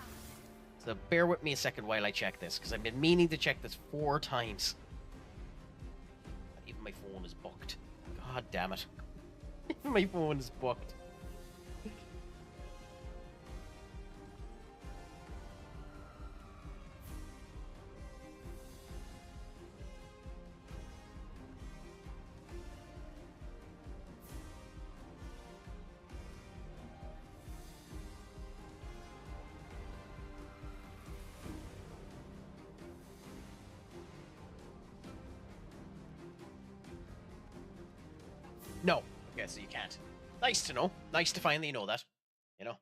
Speaker 1: So bear with me a second while I check this, because I've been meaning to check this 4 times. Even my phone is booked. God damn it. My phone is booked. No. Okay, so you can't. Nice to know. Nice to finally know that. You know?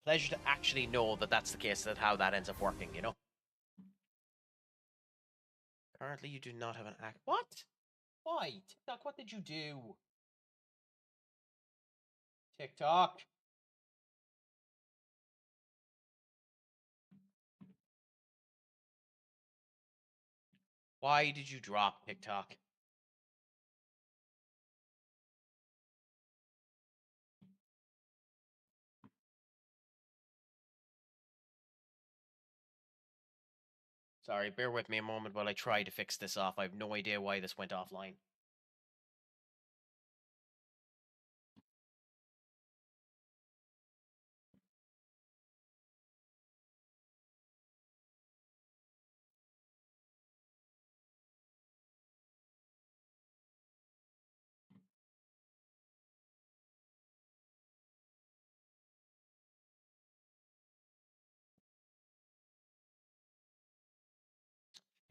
Speaker 1: Pleasure to actually know that that's the case, that how that ends up working, you know? Currently, you do not have an act. What? Why? TikTok, what did you do? TikTok. Why did you drop TikTok? Sorry, bear with me a moment while I try to fix this off. I have no idea why this went offline.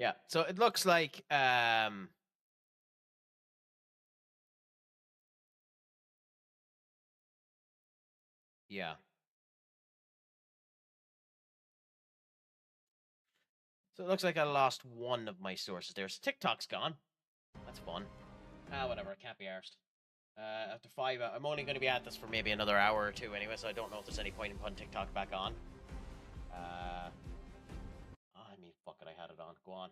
Speaker 1: Yeah, so it looks like yeah. So it looks like I lost one of my sources there. So TikTok's gone. That's fun. Whatever, I can't be arsed. After 5 hours, I'm only going to be at this for maybe another hour or two anyway, so I don't know if there's any point in putting TikTok back on. I mean, fuck it, I had it on. Go on.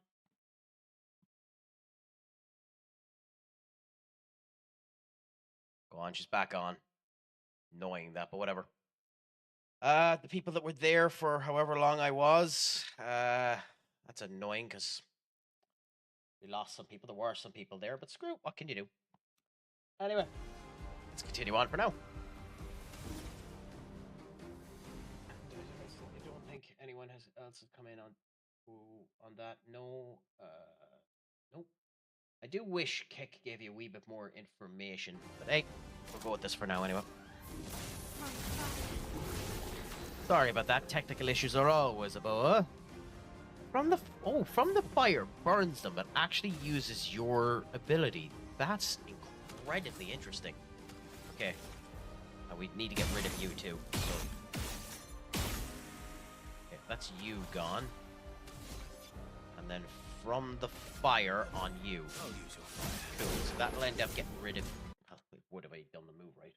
Speaker 1: Go on, she's back on. Annoying that, but whatever. The people that were there for however long I was, that's annoying because we lost some people. There were some people there, but screw it, what can you do? Anyway, let's continue on for now. I don't think anyone else has come in on that. No, nope. I do wish Kick gave you a wee bit more information, but hey, we'll go with this for now anyway. Sorry about that. Technical issues are always a bore. From the fire burns them, but actually uses your ability. That's incredibly interesting. Okay, we need to get rid of you too. So, okay, that's you gone, and then from the fire on you.
Speaker 10: I'll use your fire.
Speaker 1: Cool. So that'll end up getting rid of. Would have I done the move right?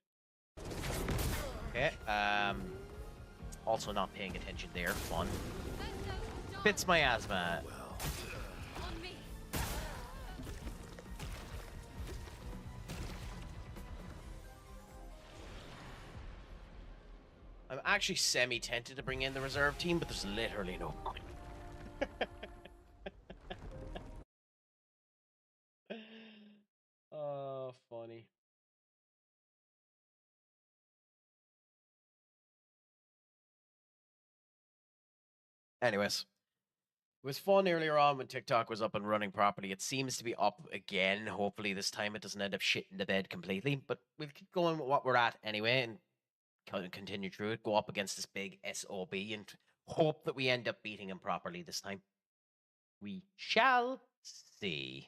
Speaker 1: Okay. Also not paying attention there. Fun. Fits my asthma. I'm actually semi-tempted to bring in the reserve team, but there's literally no point. Oh, funny. Anyways, it was fun earlier on when TikTok was up and running properly. It seems to be up again. Hopefully this time it doesn't end up shitting the bed completely. But we'll keep going with what we're at anyway and continue through it. Go up against this big SOB and hope that we end up beating him properly this time. We shall see.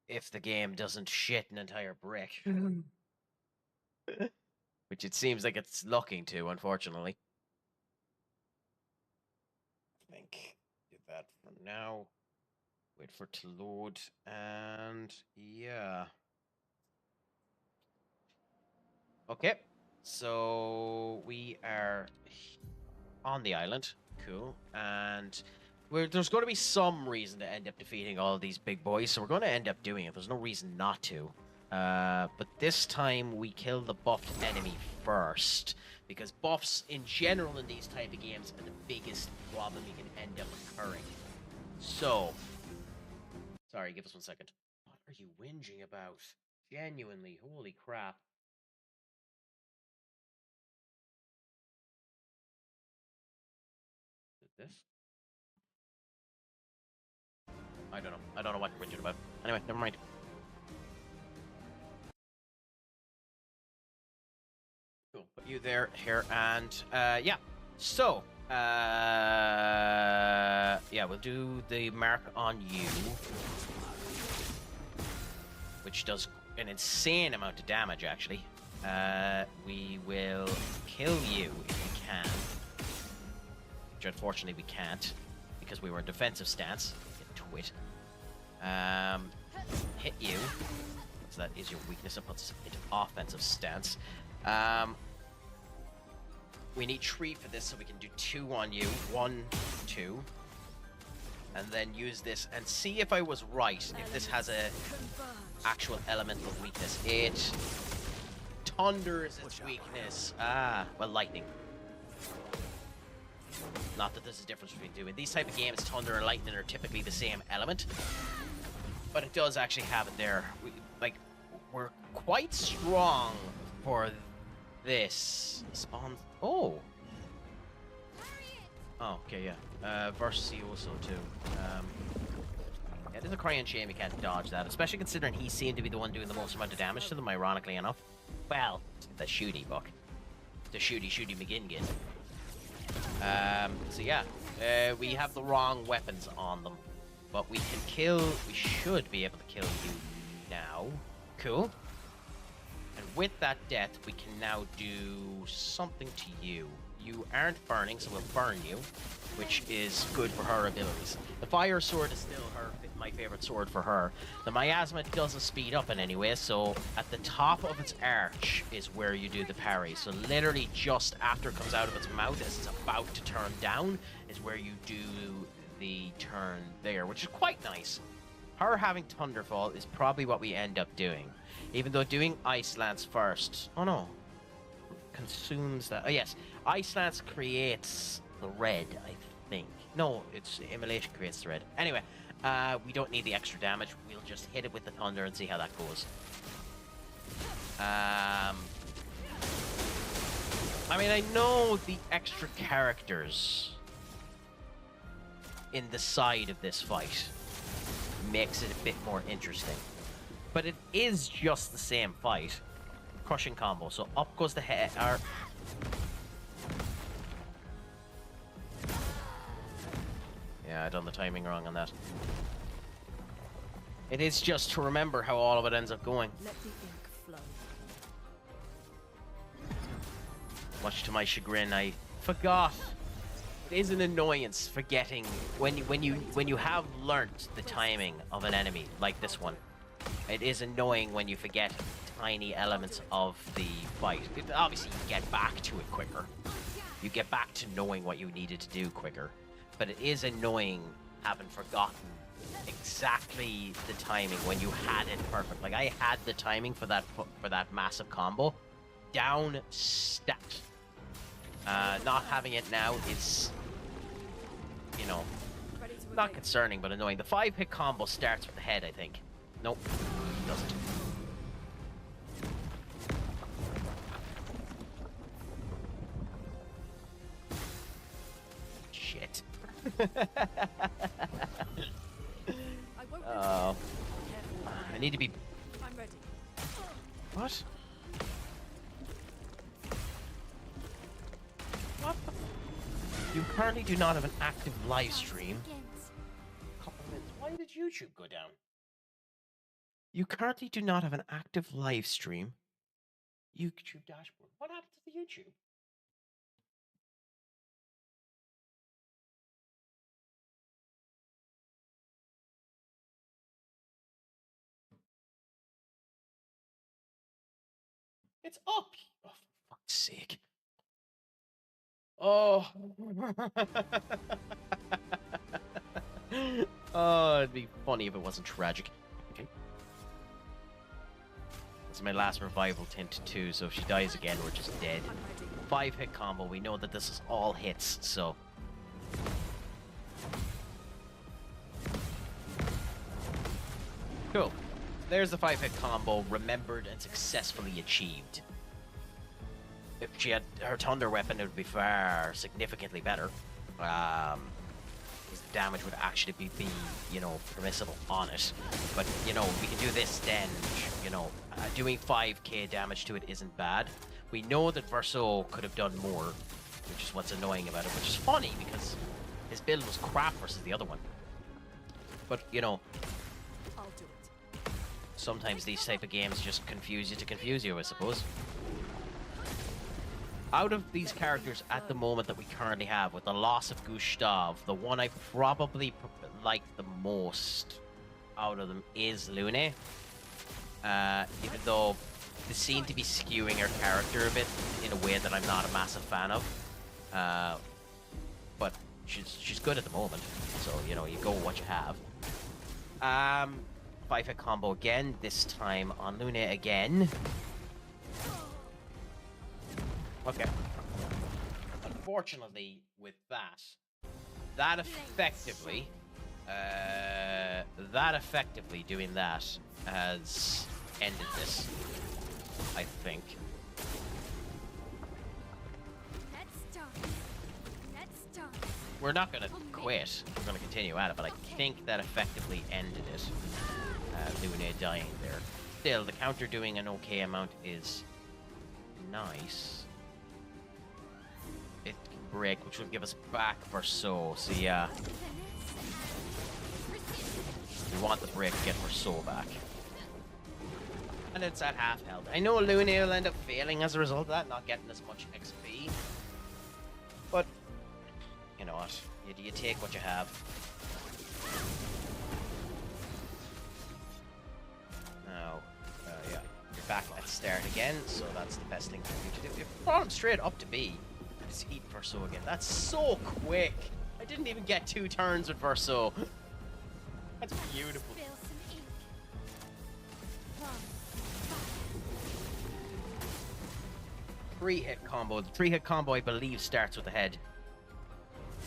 Speaker 1: If the game doesn't shit an entire brick. Which it seems like it's looking to, unfortunately. I think do that for now. Wait for it to load, and yeah. Okay, so we are on the island. Cool, and there's going to be some reason to end up defeating all of these big boys, so we're going to end up doing it. There's no reason not to. But this time we kill the buffed enemy first, because buffs in general in these type of games are the biggest problem you can end up occurring. So, sorry, give us 1 second. What are you whinging about? Genuinely, holy crap. This? I don't know. I don't know what you're whinging about. Anyway, never mind. Cool. Put you there, here, and yeah. So, yeah, we'll do the mark on you, which does an insane amount of damage, actually. We will kill you if we can, which unfortunately we can't because we were in defensive stance. Get twit. Hit you, so that is your weakness. It puts us into offensive stance. We need 3 for this, so we can do 2 on you. 1, 2. And then use this and see if I was right, if this has a actual elemental weakness. It thunder is its weakness. Well, lightning. Not that there's a difference between two. In these type of games, thunder and lightning are typically the same element, but it does actually have it there. We're quite strong for this. Spawn. Oh. Oh, okay, yeah. Versus you also too. Yeah, it is a crying shame he can't dodge that, especially considering he seemed to be the one doing the most amount of damage to them, ironically enough. Well, the shooty buck. The shooty McGingin. So yeah, we have the wrong weapons on them, but we can kill, we should be able to kill you now. Cool. And with that death, we can now do something to you. You aren't burning, so we'll burn you, which is good for her abilities. The fire sword is still my favorite sword for her. The miasma doesn't speed up in any way, so at the top of its arch is where you do the parry. So literally just after it comes out of its mouth, as it's about to turn down, is where you do the turn there, which is quite nice. Her having Thunderfall is probably what we end up doing. Even though doing Ice Lance first... Oh no. Consumes that... Oh yes. Ice Lance creates the red, I think. No, it's Immolation creates the red. Anyway, we don't need the extra damage. We'll just hit it with the Thunder and see how that goes. I mean, I know the extra characters in the side of this fight makes it a bit more interesting. But it is just the same fight. Crushing combo. So up goes the head. Yeah, I done the timing wrong on that. It is just to remember how all of it ends up going.
Speaker 8: Let the ink flow.
Speaker 1: Much to my chagrin, I forgot. It is an annoyance forgetting when you have learnt the timing of an enemy like this one. It is annoying when you forget tiny elements of the fight. Obviously, you get back to it quicker. You get back to knowing what you needed to do quicker. But it is annoying having forgotten exactly the timing when you had it perfect. Like, I had the timing for that massive combo down stat. Not having it now is, you know, not concerning, but annoying. The 5-hit combo starts with the head, I think. Nope, it doesn't. Shit. Oh. I need to be...
Speaker 8: I'm ready.
Speaker 1: What? What the... You currently do not have an active live stream. Couple minutes. Why did YouTube go down? You currently do not have an active live stream. YouTube dashboard. What happened to the YouTube? It's up. Oh, for fuck's sake. Oh. Oh, it'd be funny if it wasn't tragic. Okay. This is my last revival tint too, so if she dies again, we're just dead. 5-hit combo. We know that this is all hits, so. Cool. There's the 5-hit combo, remembered and successfully achieved. If she had her thunder weapon, it would be far significantly better. Because the damage would actually be, you know, permissible on it. But, you know, we can do this then, you know, doing 5k damage to it isn't bad. We know that Verso could have done more, which is what's annoying about it, which is funny because his build was crap versus the other one. But, you know,
Speaker 8: I'll do it.
Speaker 1: sometimes these type of games just confuse you to confuse you, I suppose. Out of these characters at the moment that we currently have, with the loss of Gustav, the one I probably like the most out of them is Lune. Even though they seem to be skewing her character a bit in a way that I'm not a massive fan of. But she's good at the moment, so, you know, you go with what you have. 5-hit combo again, this time on Lune again. Okay. Unfortunately, with that effectively doing that has ended this, I think. We're not gonna quit. We're gonna continue at it, but I think that effectively ended it. Lune dying there. Still, the counter doing an okay amount is nice. It can break, which will give us back Verso. So yeah, we want the break to get Verso back. And it's at half health. I know Lune will end up failing as a result of that, not getting as much XP. But, you know what? You take what you have. Now, yeah, you're back at start again, so that's the best thing for you to do. You brought him straight up to B. Just eat Verso again. That's so quick. I didn't even get 2 turns with Verso. That's beautiful. 3-hit combo. The 3-hit combo, I believe, starts with the head.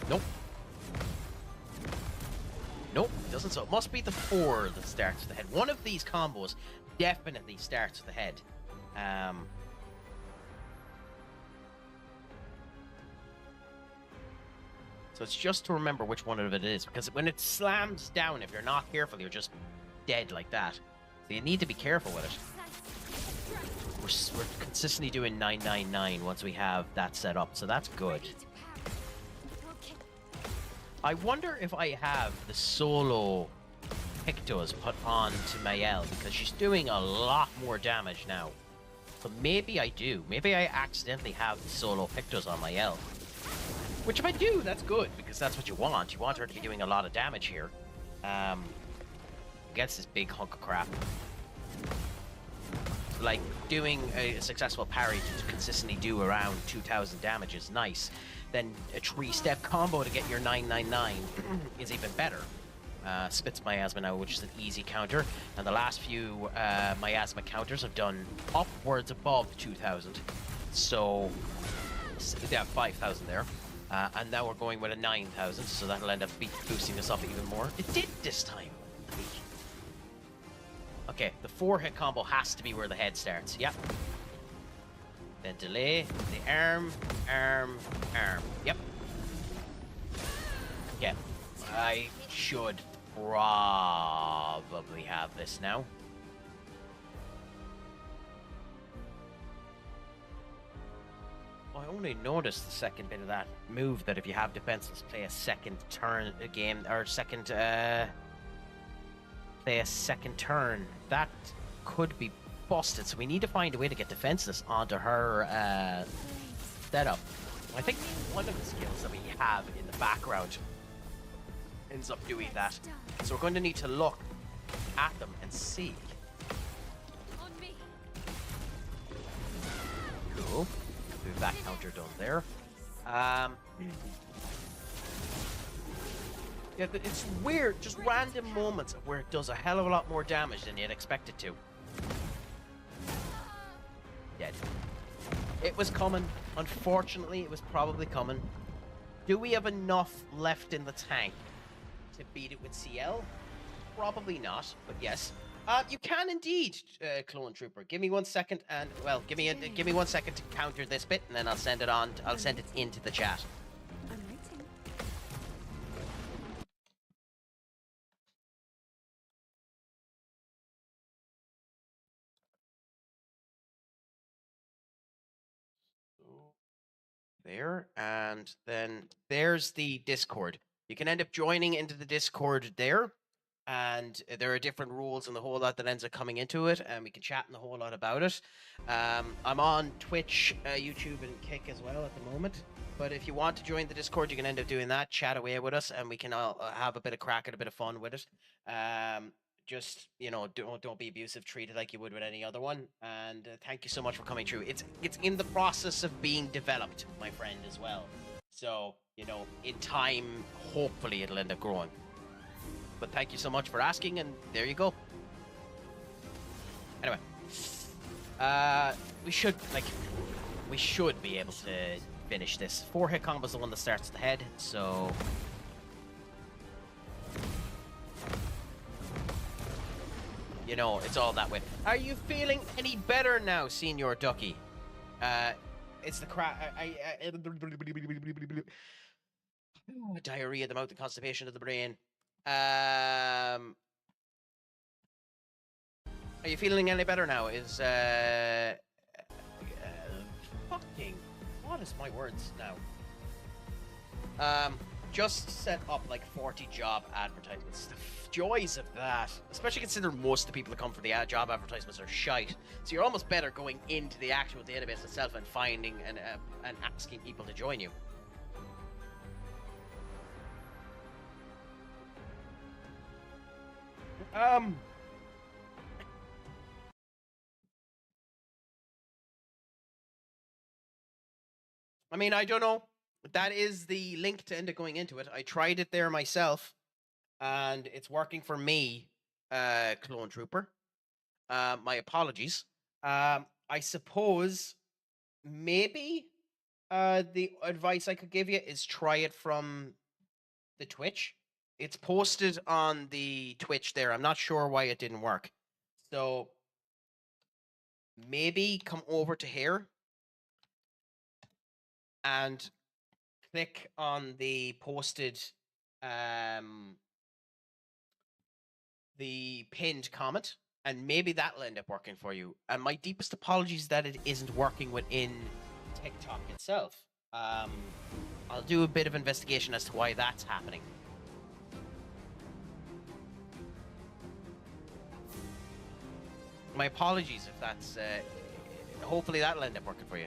Speaker 1: Nope. Nope, it doesn't. So it must be the 4 that starts with the head. One of these combos definitely starts with the head. So it's just to remember which one of it is, because when it slams down, if you're not careful, you're just dead like that. So you need to be careful with it. We're consistently doing 999 once we have that set up, so that's good. I wonder if I have the solo Pictos put on to Mael, because she's doing a lot more damage now. But maybe I do. Maybe I accidentally have the solo Pictos on Mael. Which if I do, that's good, because that's what you want. You want her to be doing a lot of damage here. Against this big hunk of crap. Like, doing a successful parry to consistently do around 2,000 damage is nice. Then a 3-step combo to get your 999 is even better. Spits Miasma now, which is an easy counter. And the last few Miasma counters have done upwards above 2,000. So, yeah, 5,000 there. And now we're going with a 9,000, so that'll end up boosting us up even more. It did this time. Okay, the 4-hit combo has to be where the head starts. Yep. Then delay, the arm. Yep. Yeah. I should probably have this now. I only noticed the second bit of that move, that if you have defenseless, play a second turn game, or second play a second turn. That could be busted, so we need to find a way to get defenseless onto her setup. I think one of the skills that we have in the background ends up doing that. So we're going to need to look at them and see. Cool. Move that counter done there. Yeah, it's weird, just random moments where it does a hell of a lot more damage than you'd expect it to. Dead. It was coming. Unfortunately, it was probably coming. Do we have enough left in the tank to beat it with CL? Probably not, but yes. You can indeed, Clone Trooper. Give me 1 second, and well, give me 1 second to counter this bit, and then I'll send it on. I'll send it into the chat.
Speaker 3: I'm waiting.
Speaker 1: There, and then there's the Discord. You can end up joining into the Discord there, and there are different rules and the whole lot that ends up coming into it, and we can chat in a whole lot about it. I'm on Twitch, YouTube, and Kick as well at the moment. But if you want to join the Discord, you can end up doing that, chat away with us, and we can all have a bit of crack and a bit of fun with it. Just, you know, don't be abusive, treat it like you would with any other one. And thank you so much for coming through. It's in the process of being developed, my friend, as well. So, you know, in time, hopefully it'll end up growing. But thank you so much for asking, and there you go. Anyway, we should be able to finish this. 4-hit combo is the one that starts at the head, so you know, it's all that way. Are you feeling any better now, Senior Ducky? It's the diarrhea, the mouth, the constipation of the brain. Are you feeling any better now? Is fucking what is my words now? Just set up like 40 job advertisements. The joys of that, especially considering most of the people that come for the job advertisements are shite. So you're almost better going into the actual database itself and finding and asking people to join you. I mean, I don't know. That is the link to end up going into it. I tried it there myself, and it's working for me, Clone Trooper. My apologies. I suppose maybe the advice I could give you is try it from the Twitch. It's posted on the Twitch there. I'm not sure why it didn't work. So maybe come over to here and click on the posted, the pinned comment, and maybe that'll end up working for you. And my deepest apologies that it isn't working within TikTok itself. I'll do a bit of investigation as to why that's happening. My apologies if that's, hopefully that'll end up working for you.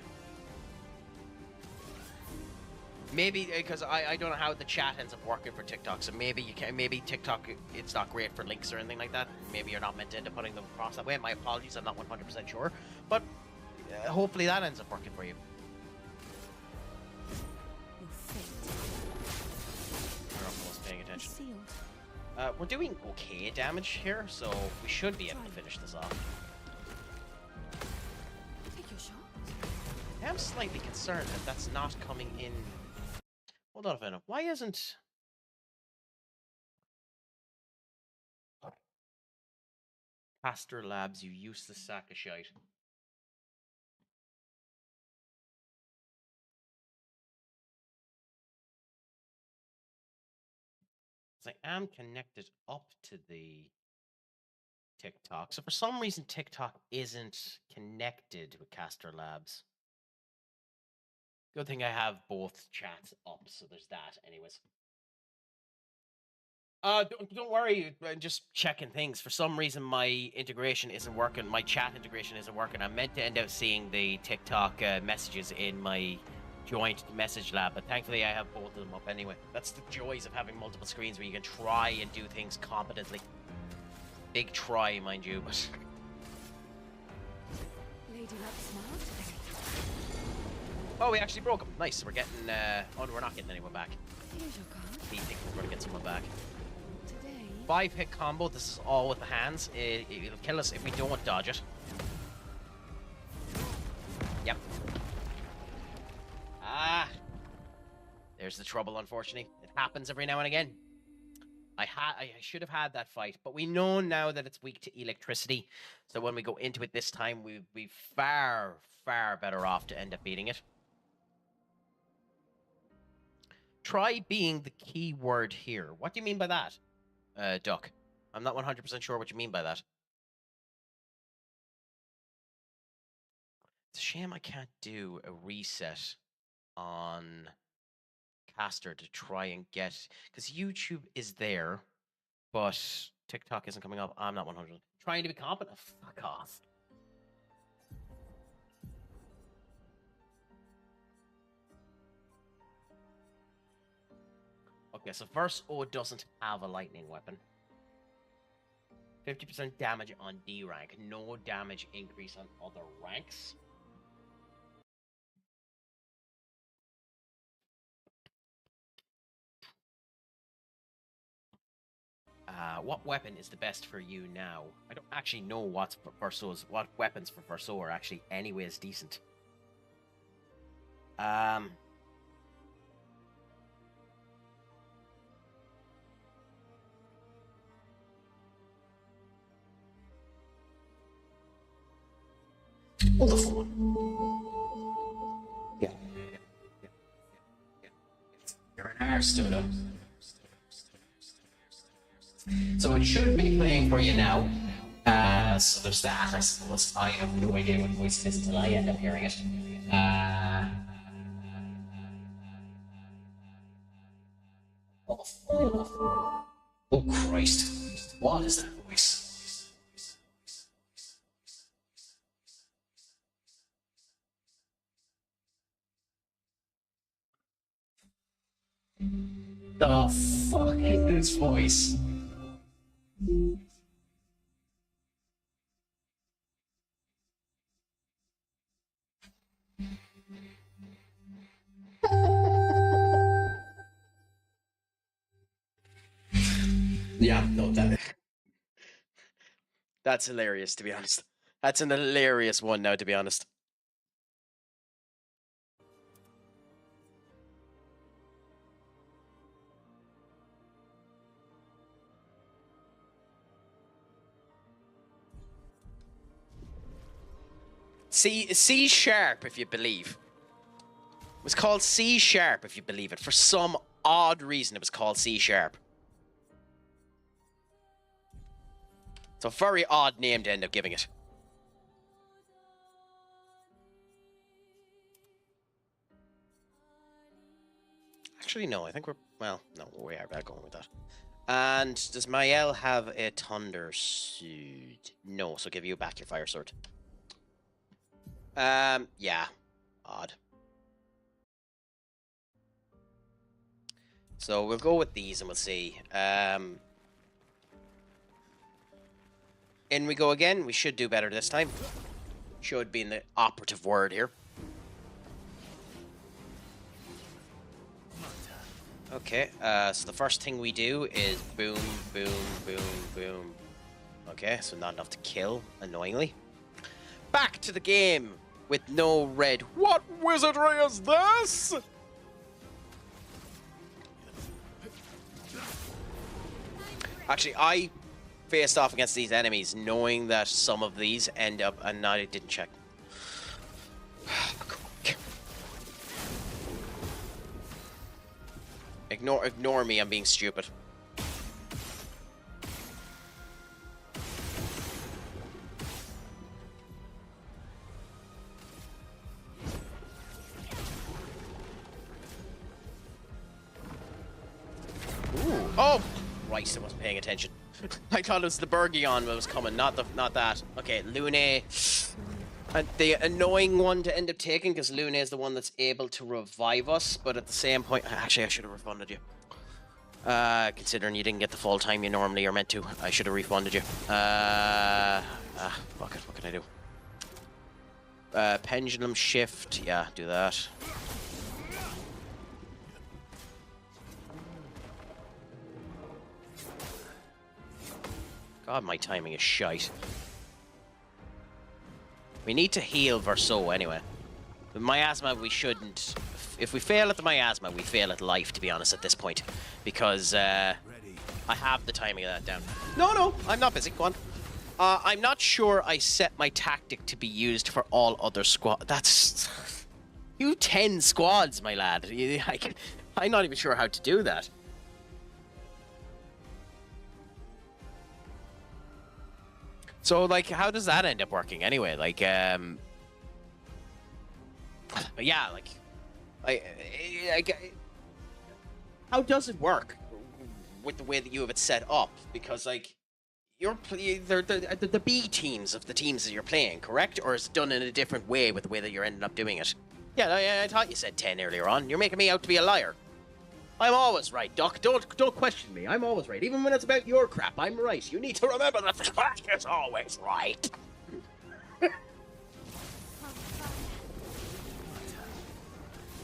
Speaker 1: Maybe because I don't know how the chat ends up working for TikTok, so maybe you can, maybe TikTok, it's not great for links or anything like that. Maybe you're not meant to end up putting them across that way. My apologies, I'm not 100% sure, but hopefully that ends up working for you. You're almost paying attention. We're doing okay damage here, so we should be able to finish this off.
Speaker 3: Take your shot.
Speaker 1: I am slightly concerned that that's not coming in. Hold on a minute. Why isn't... Pastor Labs, you useless sack of shite. I am connected up to the TikTok. So for some reason, TikTok isn't connected with Caster Labs. Good thing I have both chats up, so there's that anyways. Don't worry. I'm just checking things. For some reason, my integration isn't working. My chat integration isn't working. I meant to end up seeing the TikTok messages in my joint message lab, but thankfully I have both of them up anyway. That's the joys of having multiple screens where you can try and do things competently. Big try, mind you, but...
Speaker 3: Lady Luck smiled today.
Speaker 1: Oh, we actually broke them. Nice. We're getting... Oh, no, we're not getting anyone back.
Speaker 3: Here's your card.
Speaker 1: He thinks we're going to get someone back.
Speaker 3: Today,
Speaker 1: 5-hit combo. This is all with the hands. It'll kill us if we don't dodge it. Yep. Ah. There's the trouble, unfortunately. It happens every now and again. I should have had that fight, but we know now that it's weak to electricity. So when we go into it this time, we'll be far, far better off to end up beating it. Try being the key word here. What do you mean by that, Duck? I'm not 100% sure what you mean by that. It's a shame I can't do a reset on Caster to try and get... Because YouTube is there, but TikTok isn't coming up. I'm not 100%. Trying to be competent? Fuck off. Okay, so verse O doesn't have a lightning weapon. 50% damage on D rank. No damage increase on other ranks. What weapon is the best for you now? I don't actually know what weapons for Verso are actually anyways decent. Hold the phone. Yeah. You're an arse, Dodo. So it should be playing for you now. So there's that, I suppose. I have no idea what voice it is until I end up hearing it. Oh Christ. What is that voice? The fuck is this voice? Yeah, no, that's hilarious, to be honest. That's an hilarious one now, to be honest. C sharp, if you believe. It was called C sharp, if you believe it. For some odd reason, it was called C sharp. It's a very odd name to end up giving it. Actually, no, I think we're... Well, no, we are back going with that. And does Mael have a thunder suit? No, so give you back your fire sword. Yeah. Odd. So we'll go with these and we'll see. In we go again. We should do better this time. Should be in the operative word here. Okay, so the first thing we do is boom, boom, boom, boom. Okay, so not enough to kill, annoyingly. Back to the game with no red. What wizardry is this? Actually, I faced off against these enemies knowing that some of these end up, and I didn't check. Ignore me, I'm being stupid. Ooh. Oh! Christ, I wasn't paying attention. I thought it was the Bergion that was coming, not that. Okay, Lune. The annoying one to end up taking, because Lune is the one that's able to revive us, but at the same point... Actually, I should have refunded you. Considering you didn't get the full time you normally are meant to, I should have refunded you. Fuck it, what can I do? Pendulum shift, yeah, do that. God, my timing is shite. We need to heal Verso anyway. The miasma, we shouldn't. If we fail at the miasma, we fail at life, to be honest, at this point. Because I have the timing of that down. No, I'm not busy. Go on. I'm not sure I set my tactic to be used for all other squad. That's... You 10 squads, my lad. I'm not even sure how to do that. So, like, how does that end up working anyway? Like, yeah, like, how does it work with the way that you have it set up? Because, like, they're the B teams of the teams that you're playing, correct? Or is it done in a different way with the way that you're ending up doing it? Yeah, I thought you said 10 earlier on. You're making me out to be a liar. I'm always right, Doc. Don't question me. I'm always right. Even when it's about your crap, I'm right. You need to remember that the crack is always right.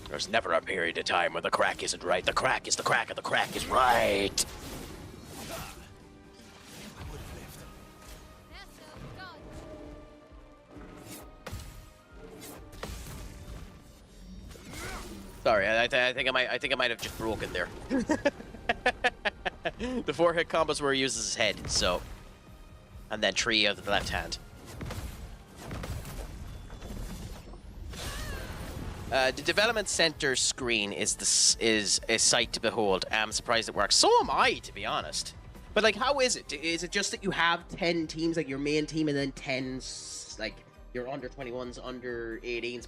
Speaker 1: There's never a period of time where the crack isn't right. The crack is the crack, and the crack is right. Sorry, I think I might have just broken there. The 4-hit combos where he uses his head, so, and then 3 out of the left hand. The development center screen is a sight to behold. I'm surprised it works. So am I, to be honest. But like, how is it? Is it just that you have 10 teams, like your main team, and then 10 like your under 21s, under 18s,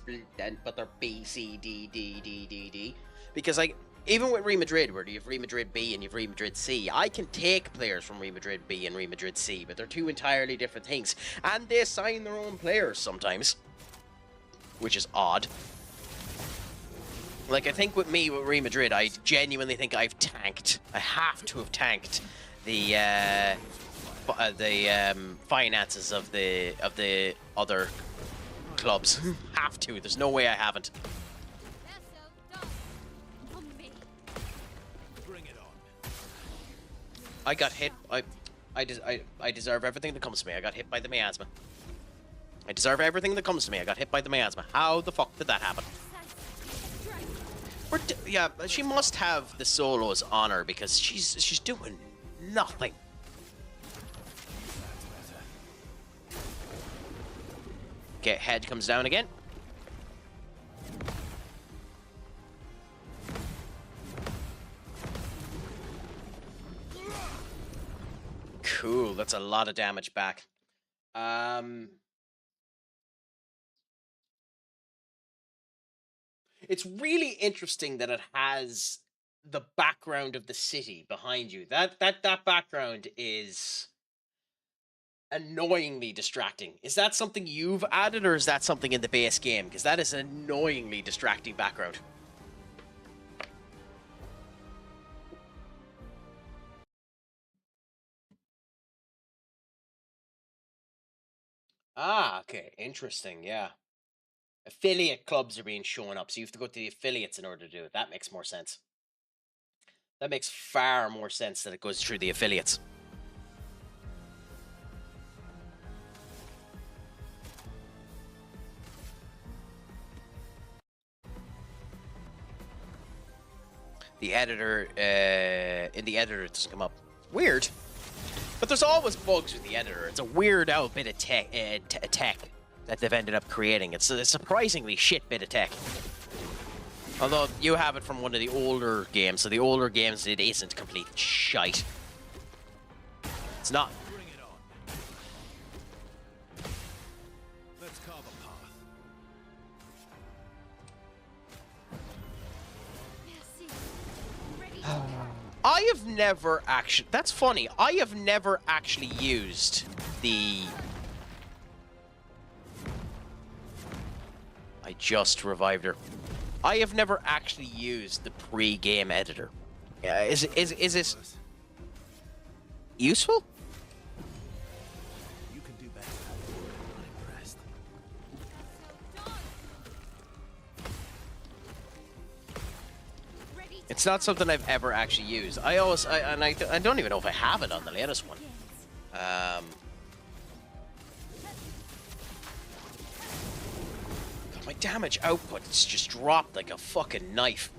Speaker 1: but they're B, C, D, D, D, D, D? Because like, even with Real Madrid, where you have Real Madrid B and you have Real Madrid C, I can take players from Real Madrid B and Real Madrid C, but they're two entirely different things. And they assign their own players sometimes, which is odd. Like, I think with me, with Real Madrid, I genuinely think I've tanked. I have to have tanked the finances of the other clubs. Have to. There's no way I haven't. I got hit. I deserve everything that comes to me. I got hit by the miasma. I deserve everything that comes to me. I got hit by the miasma. How the fuck did that happen? Yeah, she must have the solos on her because she's doing nothing. Okay, head comes down again. Cool, that's a lot of damage back. It's really interesting that it has the background of the city behind you. That background is annoyingly distracting. Is that something you've added, or is that something in the base game? Because that is an annoyingly distracting background. Ah, okay. Interesting, yeah. Affiliate clubs are being shown up, so you have to go to the affiliates in order to do it. That makes more sense. That makes far more sense that it goes through the affiliates. The editor, in the editor it doesn't come up. Weird. But there's always bugs with the editor. It's a weird out bit of tech that they've ended up creating. It's a surprisingly shit bit of tech. Although you have it from one of the older games, so the older games it isn't complete shite. It's not.
Speaker 10: Bring it on. Let's carve a path.
Speaker 6: Merci. Ready.
Speaker 1: I have never actually... That's funny. I have never actually used the... I just revived her. I have never actually used the pre-game editor. Is it useful?
Speaker 10: You can do better. I'm impressed.
Speaker 1: It's not something I've ever actually used. I don't even know if I have it on the latest one. God, my damage output's just dropped like a fucking knife.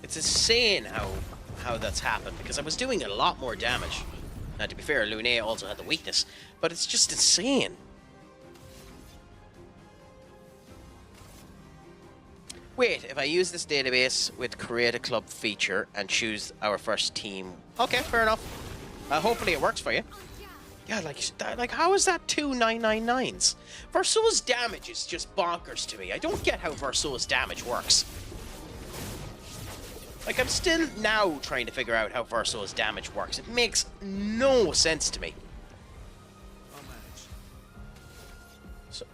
Speaker 1: It's insane how that's happened, because I was doing a lot more damage. Now, to be fair, Lune also had the weakness, but it's just insane. Wait, if I use this database with create a club feature and choose our first team... Okay, fair enough. Hopefully it works for you. Yeah, like how is that 2 999s? Verso's damage is just bonkers to me. I don't get how Verso's damage works. Like, I'm still now trying to figure out how Verso's damage works. It makes no sense to me.
Speaker 10: I'll manage.
Speaker 1: So...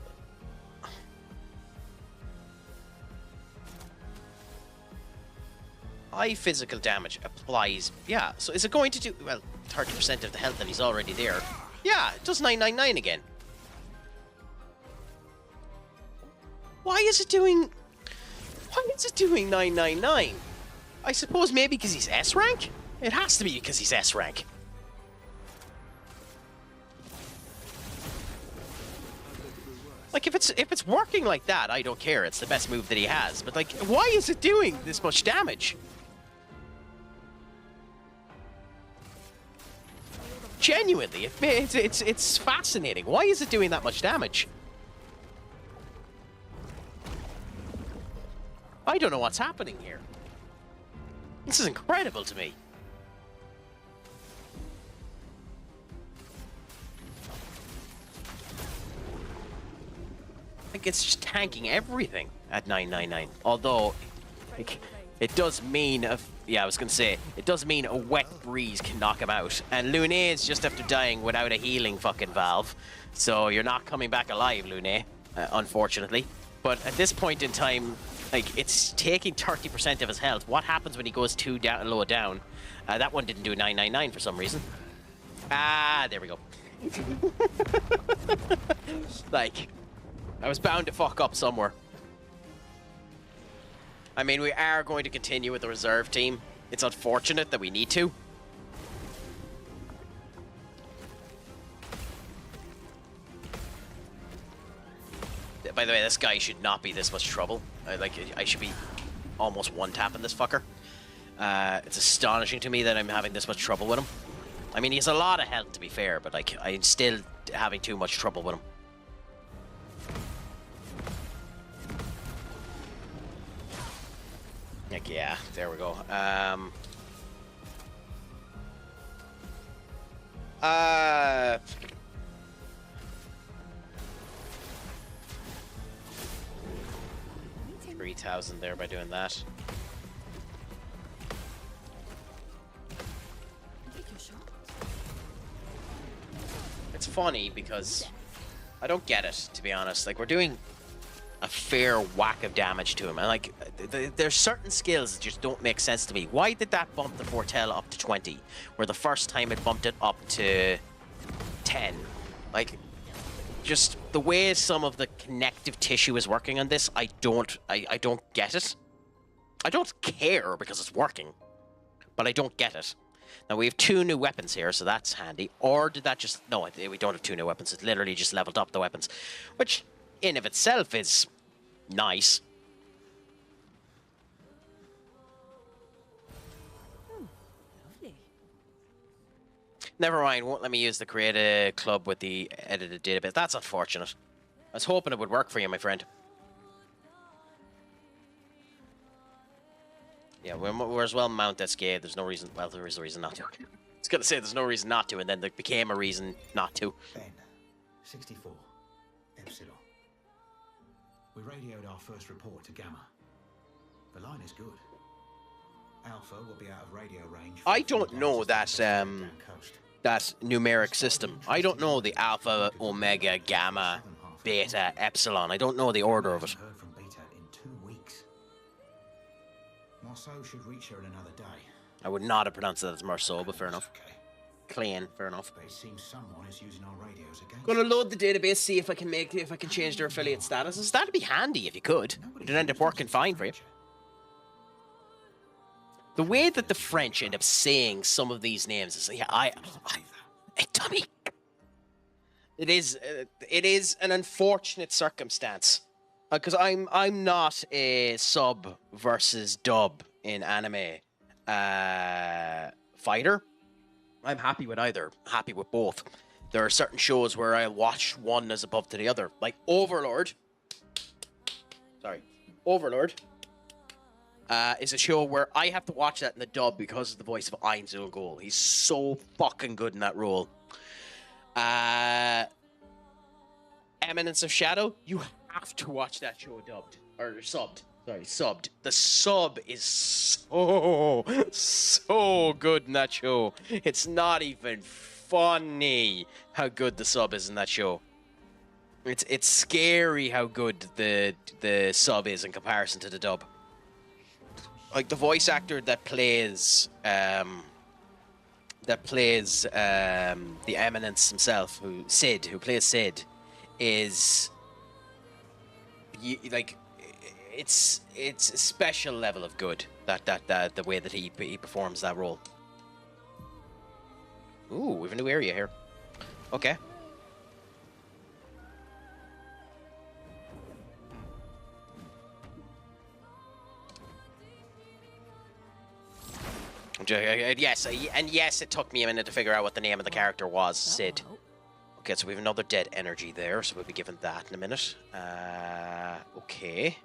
Speaker 1: High physical damage applies... Yeah, so is it going to do... Well, 30% of the health and he's already there. Yeah, it does 999 again. Why is it doing... Why is it doing 999? I suppose maybe because he's S rank? It has to be because he's S rank. Like, if it's working like that, I don't care. It's the best move that he has. But, like, why is it doing this much damage? Genuinely, it's fascinating. Why is it doing that much damage? I don't know what's happening here. This is incredible to me. Like, it's just tanking everything at 999. Although, like, it does mean yeah, I was gonna say, it does mean a wet breeze can knock him out. And Lune is just after dying without a healing fucking valve. So you're not coming back alive, Lune, unfortunately. But at this point in time, like, it's taking 30% of his health. What happens when he goes too low down? That one didn't do 999 for some reason. Ah, there we go. Like, I was bound to fuck up somewhere. I mean, we are going to continue with the reserve team. It's unfortunate that we need to. By the way, this guy should not be this much trouble. I should be almost one-tapping this fucker. It's astonishing to me that I'm having this much trouble with him. I mean, he has a lot of health, to be fair, but, like, I'm still having too much trouble with him. Like, yeah, there we go. 3,000 there by doing that. It's funny because I don't get it, to be honest. Like, we're doing a fair whack of damage to him, and like, there's certain skills that just don't make sense to me. Why did that bump the Fortell up to 20, where the first time it bumped it up to 10? Like, just the way some of the connective tissue is working on this, I don't get it. I don't care because it's working, but I don't get it. Now, we have 2 new weapons here, so that's handy. Or did that just... No, we don't have 2 new weapons. It literally just leveled up the weapons, which in of itself is nice.
Speaker 3: Lovely.
Speaker 1: Never mind, won't let me use the create a club with the edited database. That's unfortunate. I was hoping it would work for you, my friend. Yeah, we're as well mount SK. There's no reason... Well, there is a reason not to. I was going to say there's no reason not to, and then there became a reason not to.
Speaker 13: Ben, 64, Epsilon. We radioed our first report to Gamma.
Speaker 12: The line is good. Alpha will be out of radio range.
Speaker 1: I don't know that that numeric system. I don't know the alpha, omega, gamma, beta, epsilon. I don't know the order of it.
Speaker 12: Heard from Beta in 2 weeks. Marceau should reach her in another day.
Speaker 1: I would not have pronounced that as Marceau, but fair enough. Clean, fair enough.
Speaker 12: But it seems someone is using our radios against.
Speaker 1: Gonna load the database, see if I can change their affiliate statuses. That'd be handy if you could. It'd end up working fine for you. The way that the French end up saying some of these names is, yeah, Tommy. It is an unfortunate circumstance, because I'm not a sub versus dub in anime fighter. I'm happy with either. Happy with both. There are certain shows where I watch one as above to the other, like Overlord. Overlord is a show where I have to watch that in the dub because of the voice of Ein Zulgul. He's so fucking good in that role. Eminence of Shadow, you have to watch that show dubbed. Or subbed. Sorry, subbed. The sub is so good in that show. It's not even funny how good the sub is in that show. It's scary how good the sub is in comparison to the dub. Like the voice actor that plays the Eminence himself, who plays Sid, is like it's a special level of good that the way that he performs that role. Ooh, we have a new area here. Okay. Yes, and yes, it took me a minute to figure out what the name of the character was, Sid. Okay, so we have another dead energy there, so we'll be given that in a minute. Okay.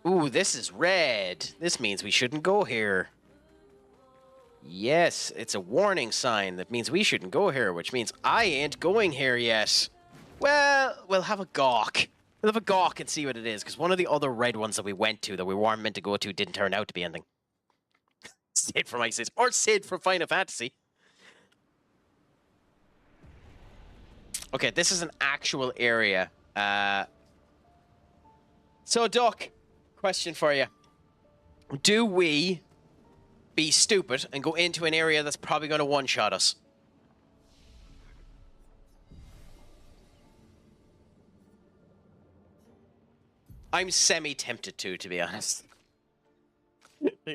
Speaker 1: Ooh, this is red. This means we shouldn't go here. Yes, it's a warning sign that means we shouldn't go here, which means I ain't going here yet. Well, we'll have a gawk. We'll have a gawk and see what it is, because one of the other red ones that we went to, that we weren't meant to go to, didn't turn out to be anything. Sid from ISIS, or Sid from Final Fantasy. Okay, this is an actual area. So, Doc, question for you. Do we be stupid and go into an area that's probably going to one-shot us? I'm semi-tempted to be honest.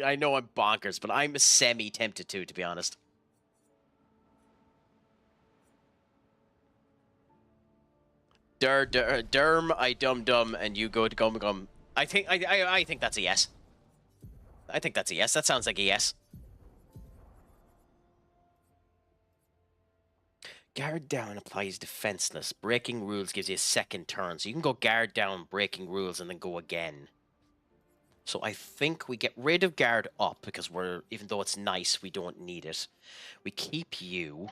Speaker 1: I know I'm bonkers, but I'm semi-tempted to be honest. Derm, I dum, and you go to gum. I think that's a yes. I think that's a yes. That sounds like a yes. Guard down applies defenseless. Breaking rules gives you a second turn. So you can go guard down, breaking rules, and then go again. So I think we get rid of guard up because even though it's nice, we don't need it. We keep you.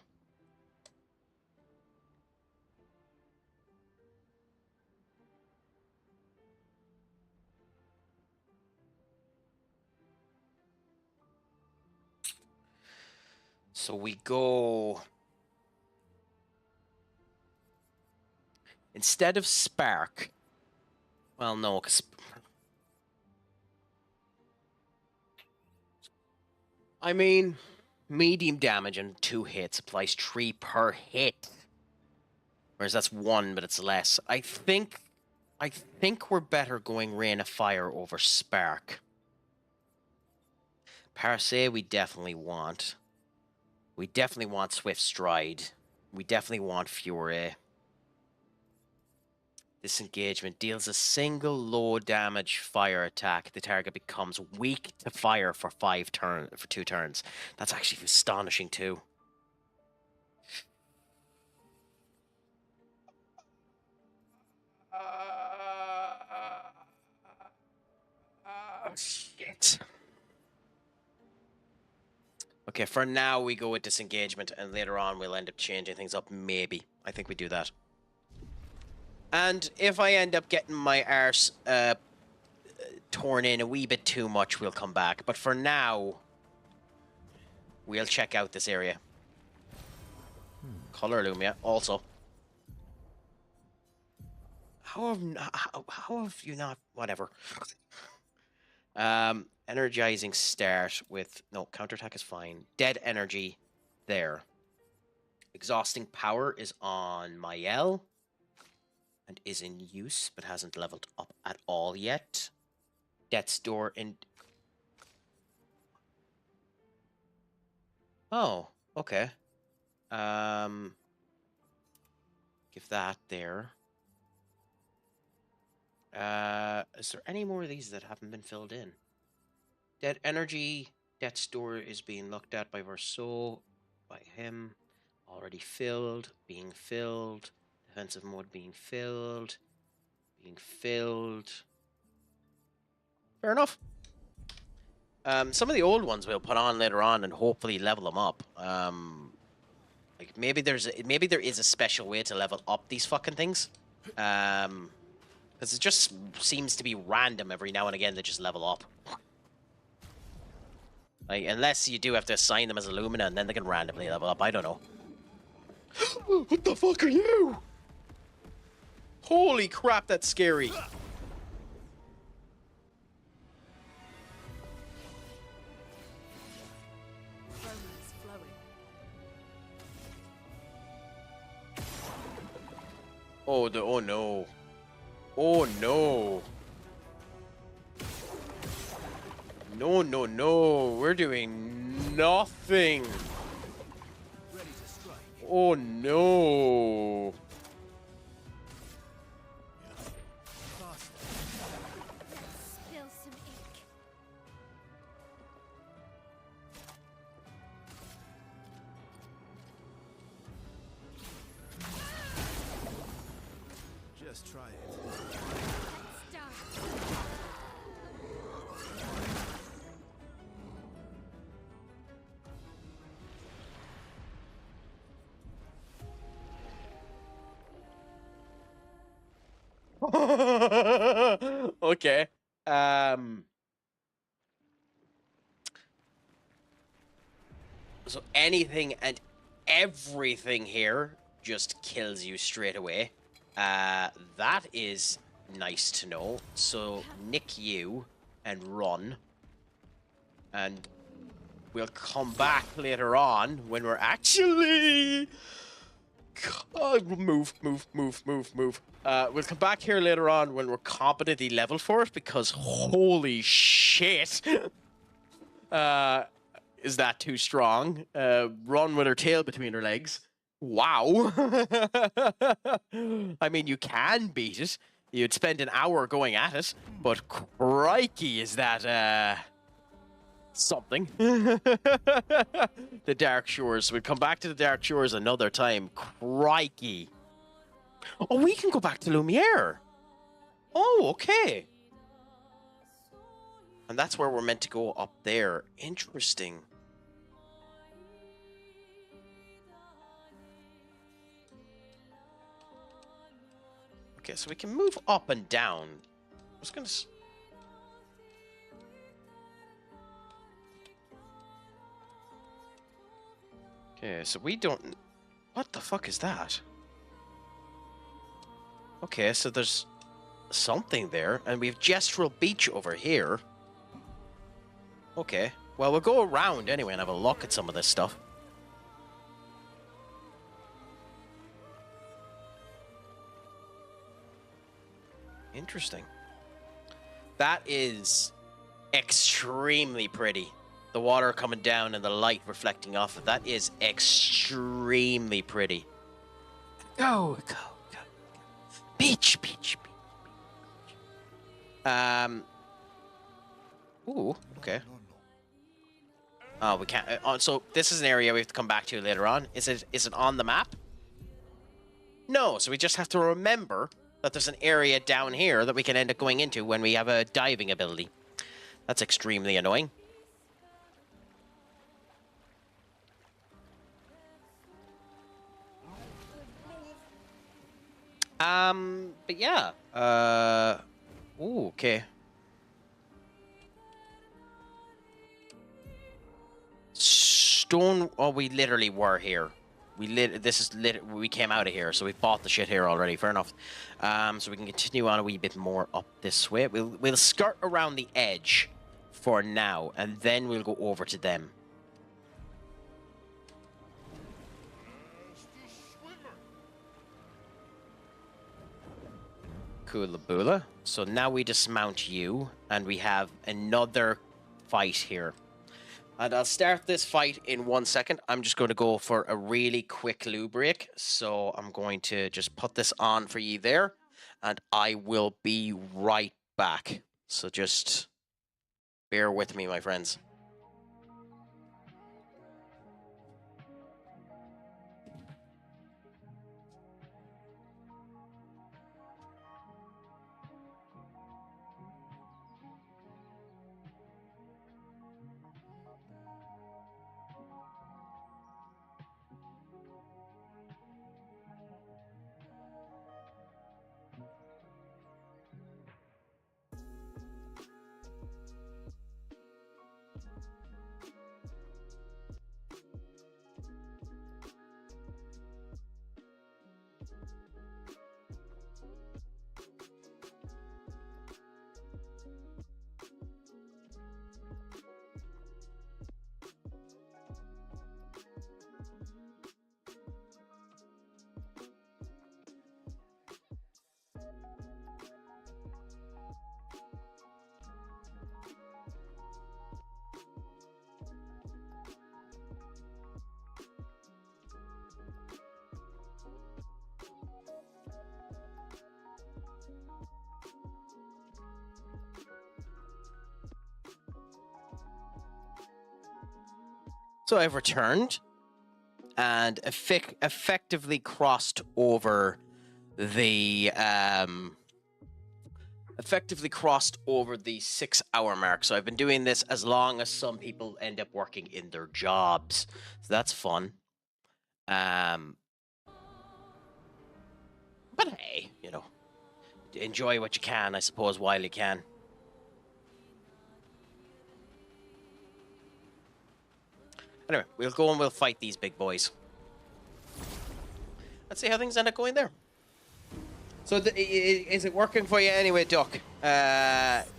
Speaker 1: So we go... Instead of spark... Well, no, because... I mean, medium damage and 2 hits applies 3 per hit. Whereas that's 1, but it's less. I think we're better going Rain of Fire over Spark. Parasay we definitely want. We definitely want Swift Stride. We definitely want Fury. Disengagement deals a single low damage fire attack. The target becomes weak to fire for 2 turns. That's actually astonishing too. Shit. Okay, for now we go with disengagement, and later on we'll end up changing things up. Maybe. I think we do that. And if I end up getting my arse torn in a wee bit too much, we'll come back. But for now, we'll check out this area. Color Lumia, also. How have you not... Whatever. Energizing start with... No, counterattack is fine. Dead energy there. Exhausting power is on Mael. And is in use, but hasn't leveled up at all yet. Death's Door in... Oh, okay. Give that there. Is there any more of these that haven't been filled in? Dead Energy, Death's Door is being looked at by Verso, by him. Already filled, being filled. Defensive mode being filled. Being filled. Fair enough. Some of the old ones we'll put on later on and hopefully level them up. Like maybe there is a special way to level up these fucking things. Because it just seems to be random every now and again to just level up. Like, unless you do have to assign them as Illumina and then they can randomly level up. I don't know. What the fuck are you? Holy crap, that's scary.
Speaker 8: Romance flowing.
Speaker 1: Oh, oh no. Oh no. No, no, no. We're doing nothing. Oh no.
Speaker 6: Spill some ink.
Speaker 10: Just try it.
Speaker 6: Start.
Speaker 1: Okay. So anything and everything here just kills you straight away. That is nice to know. So nick you and run. And we'll come back later on when we're actually... move. We'll come back here later on when we're competently leveled for it, because holy shit. Is that too strong? Run with her tail between her legs. Wow. I mean, you can beat it. You'd spend an hour going at it, but crikey, is that, something. The Dark Shores. We'll come back to the Dark Shores another time. Crikey. Oh, we can go back to Lumiere. Oh, okay. And that's where we're meant to go, up there. Interesting. Okay, so we can move up and down. I was gonna... Okay, so we don't... What the fuck is that? Okay, so there's something there, and we have Gestural Beach over here. Okay, well, we'll go around anyway and have a look at some of this stuff. Interesting. That is extremely pretty. The water coming down and the light reflecting off of that is extremely pretty. Go. Beach. Ooh, okay. Oh, we can't. So this is an area we have to come back to later on. Is it on the map? No, so we just have to remember that there's an area down here that we can end up going into when we have a diving ability. That's extremely annoying. But yeah. Ooh, okay. Stone. Oh, we literally were here. We came out of here, so we bought the shit here already. Fair enough. So we can continue on a wee bit more up this way. We'll skirt around the edge for now, and then we'll go over to them. Coolaboola. So now we dismount you, and we have another fight here. And I'll start this fight in 1 second. I'm just going to go for a really quick loo break. So I'm going to just put this on for you there. And I will be right back. So just bear with me, my friends. So I've returned and effectively crossed over the 6-hour mark. So I've been doing this as long as some people end up working in their jobs. So that's fun. But hey, you know, enjoy what you can, I suppose, while you can. Anyway, we'll go and we'll fight these big boys. Let's see how things end up going there. So, is it working for you anyway, Duck?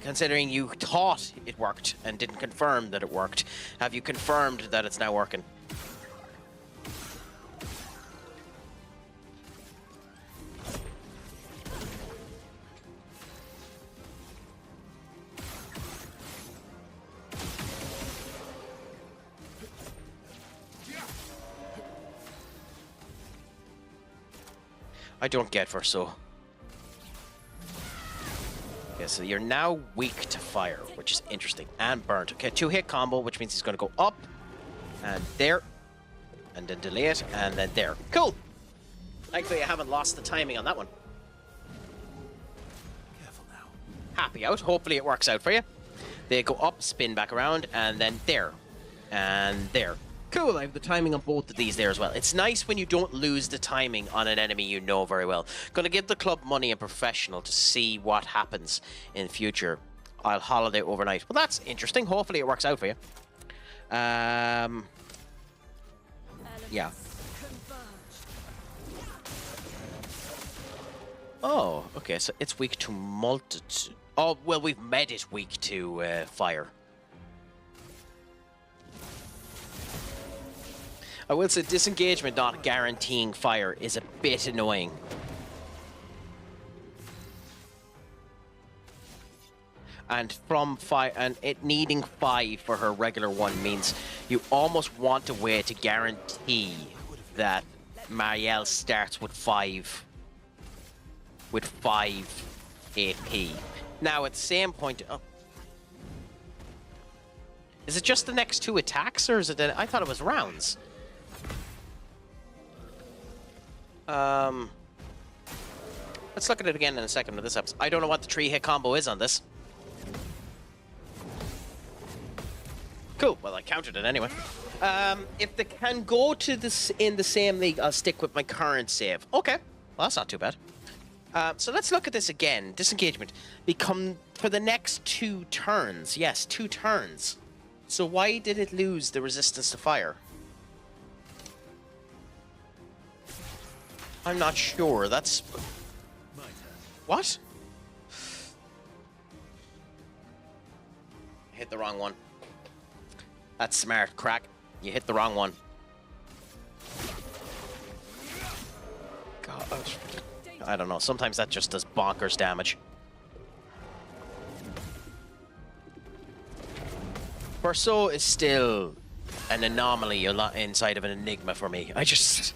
Speaker 1: Considering you thought it worked and didn't confirm that it worked, have you confirmed that it's now working? I don't get Verso. Okay, so you're now weak to fire, which is interesting. And burnt. Okay, 2-hit combo, which means he's going to go up. And there. And then delay it. And then there. Cool! Thankfully, I haven't lost the timing on that one.
Speaker 10: Careful now.
Speaker 1: Happy out. Hopefully it works out for you. They go up, spin back around, and then there. And there. Cool, I have the timing on both of these there as well. It's nice when you don't lose the timing on an enemy you know very well. Gonna give the club money and professional to see what happens in future. I'll holiday overnight. Well, that's interesting. Hopefully it works out for you. Yeah. Oh, okay, so it's weak to multitude. Oh, well, we've made it weak to fire. I will say disengagement not guaranteeing fire is a bit annoying. And from 5, and it needing 5 for her regular one means you almost want a way to guarantee that Marielle starts with 5 AP. Now at the same point, is it just the next 2 attacks, or is it? I thought it was rounds. Let's look at it again in a second with this episode. I don't know what the 3-hit combo is on this. Cool. Well, I counted it anyway. If they can go to this in the same league, I'll stick with my current save. Okay. Well, that's not too bad. So let's look at this again. Disengagement. Become for the next 2 turns. Yes, 2 turns. So why did it lose the resistance to fire? I'm not sure. That's... What? I hit the wrong one. That's smart, Crack. You hit the wrong one. God. I don't know. Sometimes that just does bonkers damage. Verso is still an anomaly a lot inside of an enigma for me. I just...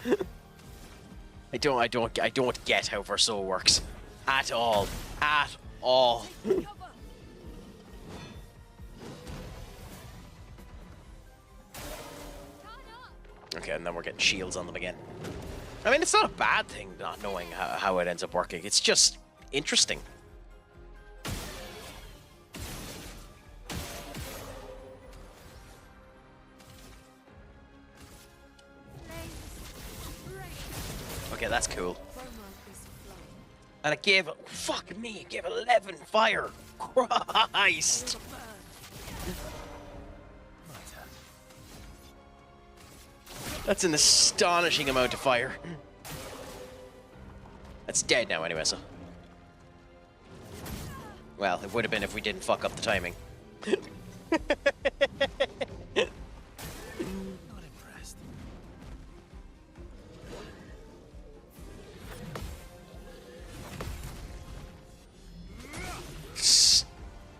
Speaker 1: I don't get how Verso works. At all. At all. Okay, and then we're getting shields on them again. I mean, it's not a bad thing not knowing how it ends up working. It's just interesting. Okay, that's cool. And it gave... Fuck me, it gave 11 fire. Christ. That's an astonishing amount of fire. That's dead now anyway, so... Well, it would have been if we didn't fuck up the timing.
Speaker 10: Not impressed.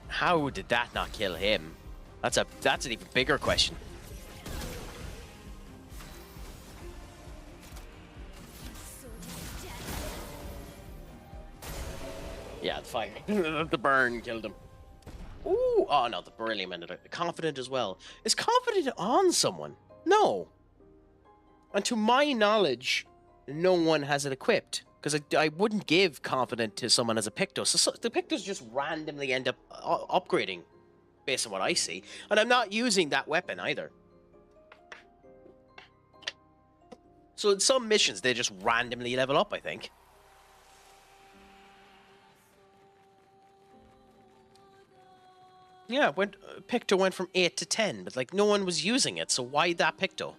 Speaker 1: How did that not kill him? That's an even bigger question. Yeah, the fire. The burn killed him. Ooh, oh no, the beryllium ended up. Confident as well. Is confident on someone? No. And to my knowledge, no one has it equipped. Because I wouldn't give confident to someone as a Picto. So the Pictos just randomly end up upgrading, based on what I see. And I'm not using that weapon either. So in some missions, they just randomly level up, I think. Yeah, Picto went from 8 to 10, but like no one was using it, so why that Picto?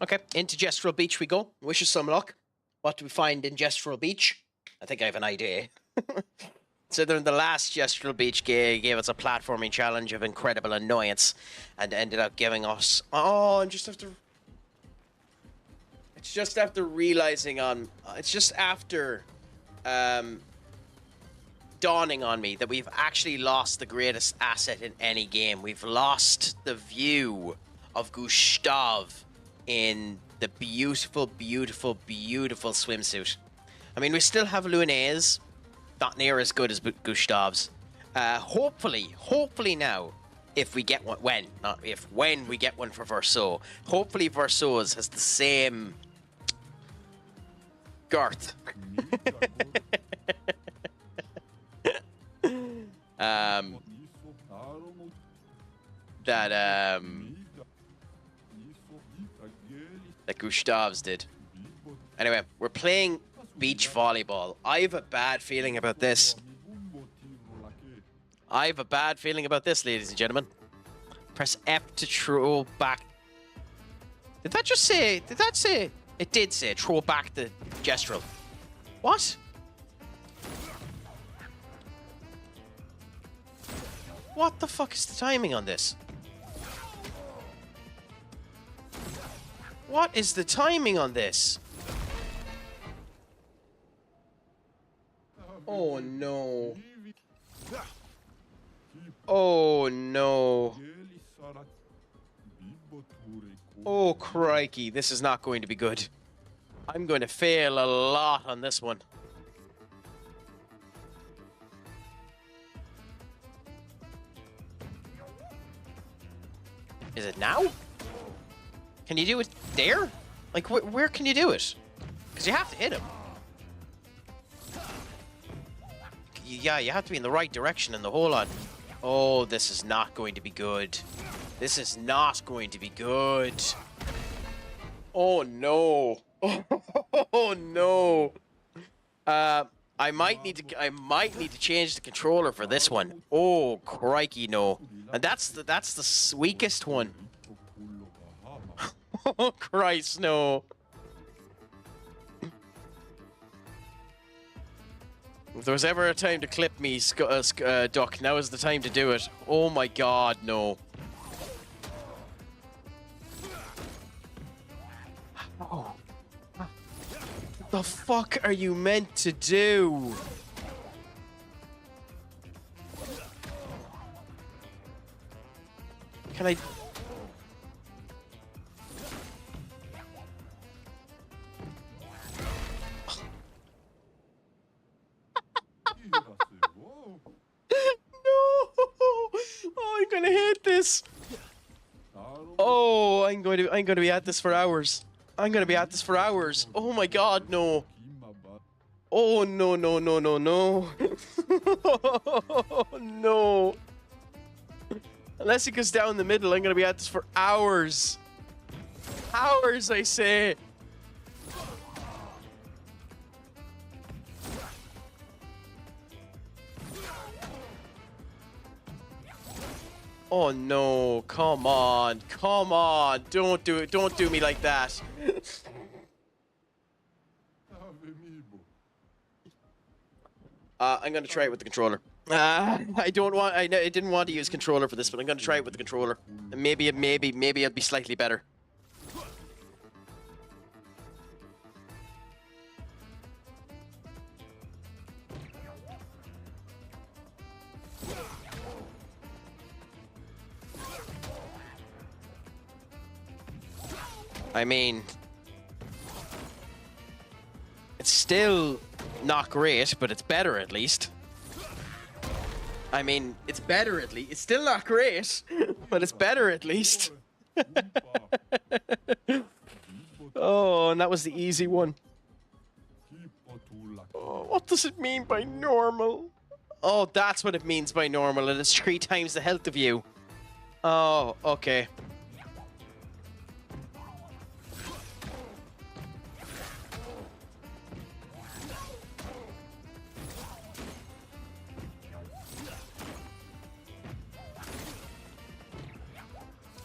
Speaker 1: Okay, into Gestural Beach we go. Wish us some luck. What do we find in Gestural Beach? I think I have an idea. So then the last Gestural Beach gave us a platforming challenge of incredible annoyance and ended up giving us... Oh, and just after... It's just after realizing on... It's just after dawning on me that we've actually lost the greatest asset in any game. We've lost the view of Gustav in the beautiful, beautiful, beautiful swimsuit. I mean, we still have Lunae's. Not near as good as Gustav's. Hopefully now, if we get one... When? Not if. When we get one for Verso. Hopefully Verso's has the same... girth. That Gustav's did. Anyway, we're playing beach volleyball. I have a bad feeling about this. I have a bad feeling about this, ladies and gentlemen. Press F to throw back. Did that just say... Did that say... It did say throw back the gestural. What? What the fuck is the timing on this? What is the timing on this? Oh no. Oh no. Oh crikey, this is not going to be good. I'm going to fail a lot on this one. Is it now? Can you do it there? Like, where can you do it? Because you have to hit him. Yeah, you have to be in the right direction and the whole lot. Oh, this is not going to be good. This is not going to be good. Oh no. Oh no. I might need to change the controller for this one. Oh, crikey, no. And that's the weakest one. Oh, Christ, no. If there was ever a time to clip me, Duck, now is the time to do it. Oh my god, no. Oh. What the fuck are you meant to do? Can I... Oh, I'm gonna hate this. Oh, I'm going to be at this for hours. I'm gonna be at this for hours. Oh my god, no. Oh no no no no no. No. Unless it goes down the middle, I'm gonna be at this for hours. Hours, I say. Oh no, come on, don't do it, don't do me like that. I'm gonna try it with the controller. I didn't want to use controller for this, but I'm gonna try it with the controller. And maybe it'll be slightly better. I mean, it's still not great, but it's better at least. I mean, it's better at least. It's still not great, but it's better at least. Oh, and that was the easy one. Oh, what does it mean by normal? Oh, that's what it means by normal, and it's 3 times the health of you. Oh, okay.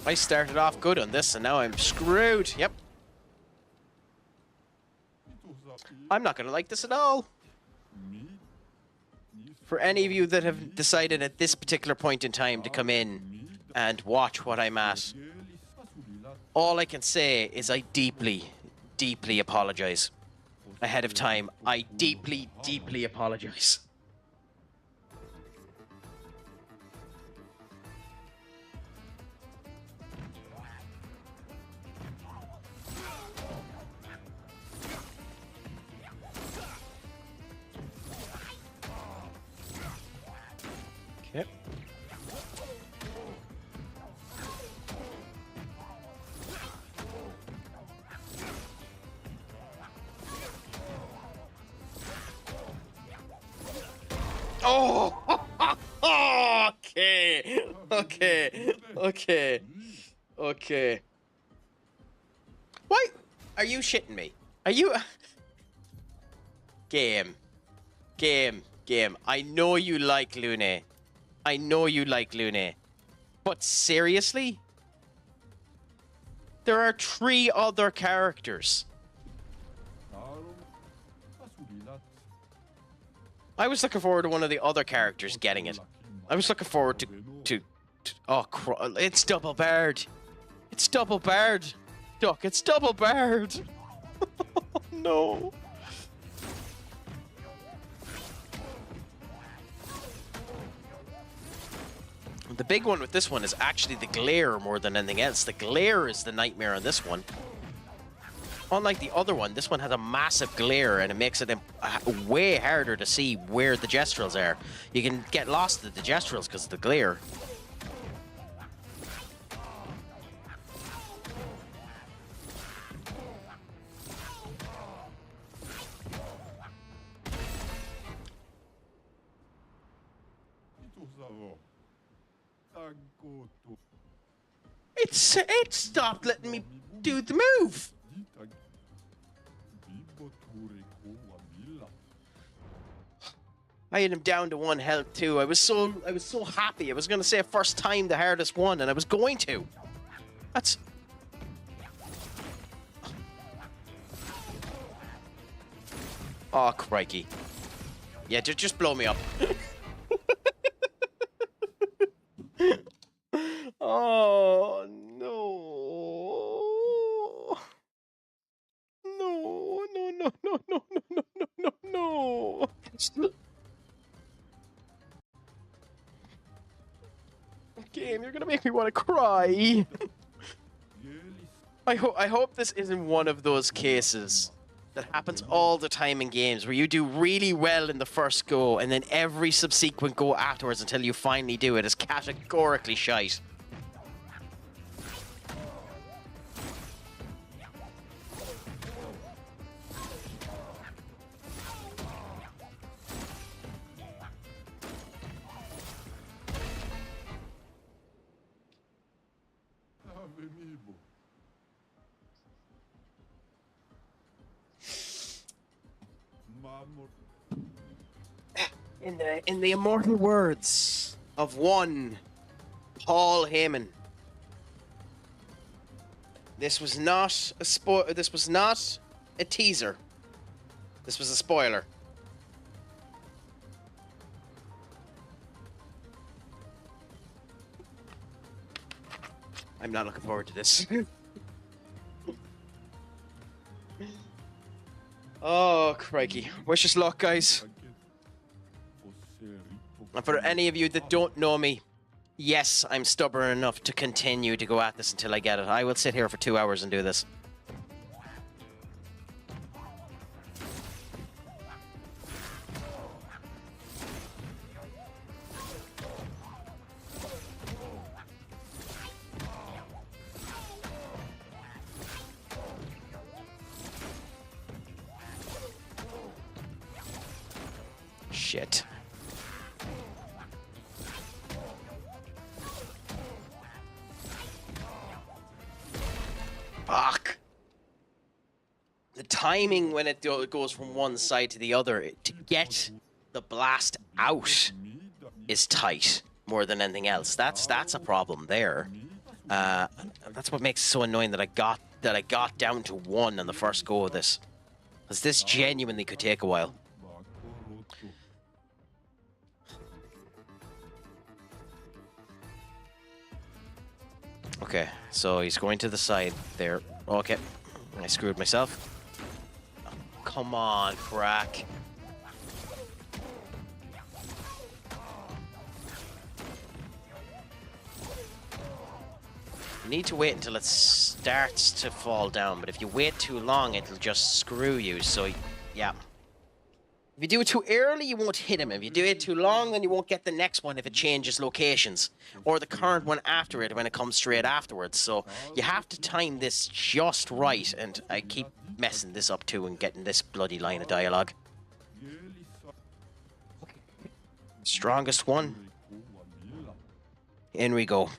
Speaker 1: I started off good on this, and now I'm screwed. Yep. I'm not going to like this at all. For any of you that have decided at this particular point in time to come in and watch what I'm at, all I can say is I deeply, deeply apologize. Ahead of time, I deeply, deeply apologize. Yep. Oh! Okay. Okay. Okay. Okay. Why? Are you shitting me? Are you... Game. I know you like Lune. I know you like Lune. But seriously? There are 3 other characters. I was looking forward to one of the other characters getting it. I was looking forward to oh, it's double barred. It's double barred. Duck, it's double barred. Oh, no. The big one with this one is actually the glare more than anything else. The glare is the nightmare on this one. Unlike the other one, this one has a massive glare and it makes it way harder to see where the gestrels are. You can get lost at the gestrels because of the glare. It stopped letting me do the move. I had him down to 1 health too. I was so happy. I was gonna say first time the hardest one, and I was going to. That's. Oh crikey! Yeah, just blow me up. Oh no! No! No! No! No! No! No! No! No! No! Game, you're gonna make me want to cry. I hope this isn't one of those cases that happens all the time in games where you do really well in the first go and then every subsequent go afterwards until you finally do it is categorically shite. In the immortal words of one Paul Heyman, this was not a this was not a teaser. This was a spoiler. I'm not looking forward to this. Oh, crikey. Wish us luck, guys. And for any of you that don't know me, yes, I'm stubborn enough to continue to go at this until I get it. I will sit here for 2 hours and do this. Shit. Fuck. The timing when it goes from one side to the other to get the blast out is tight more than anything else. That's a problem there. That's what makes it so annoying that I got down to 1 on the first go of this. Because this genuinely could take a while. Okay, so he's going to the side there. Okay, I screwed myself. Oh, come on, Craic. You need to wait until it starts to fall down, but if you wait too long, it'll just screw you, so yeah. If you do it too early, you won't hit him. If you do it too long, then you won't get the next one if it changes locations. Or the current one after it when it comes straight afterwards. So you have to time this just right. And I keep messing this up too and getting this bloody line of dialogue. Strongest one. In we go.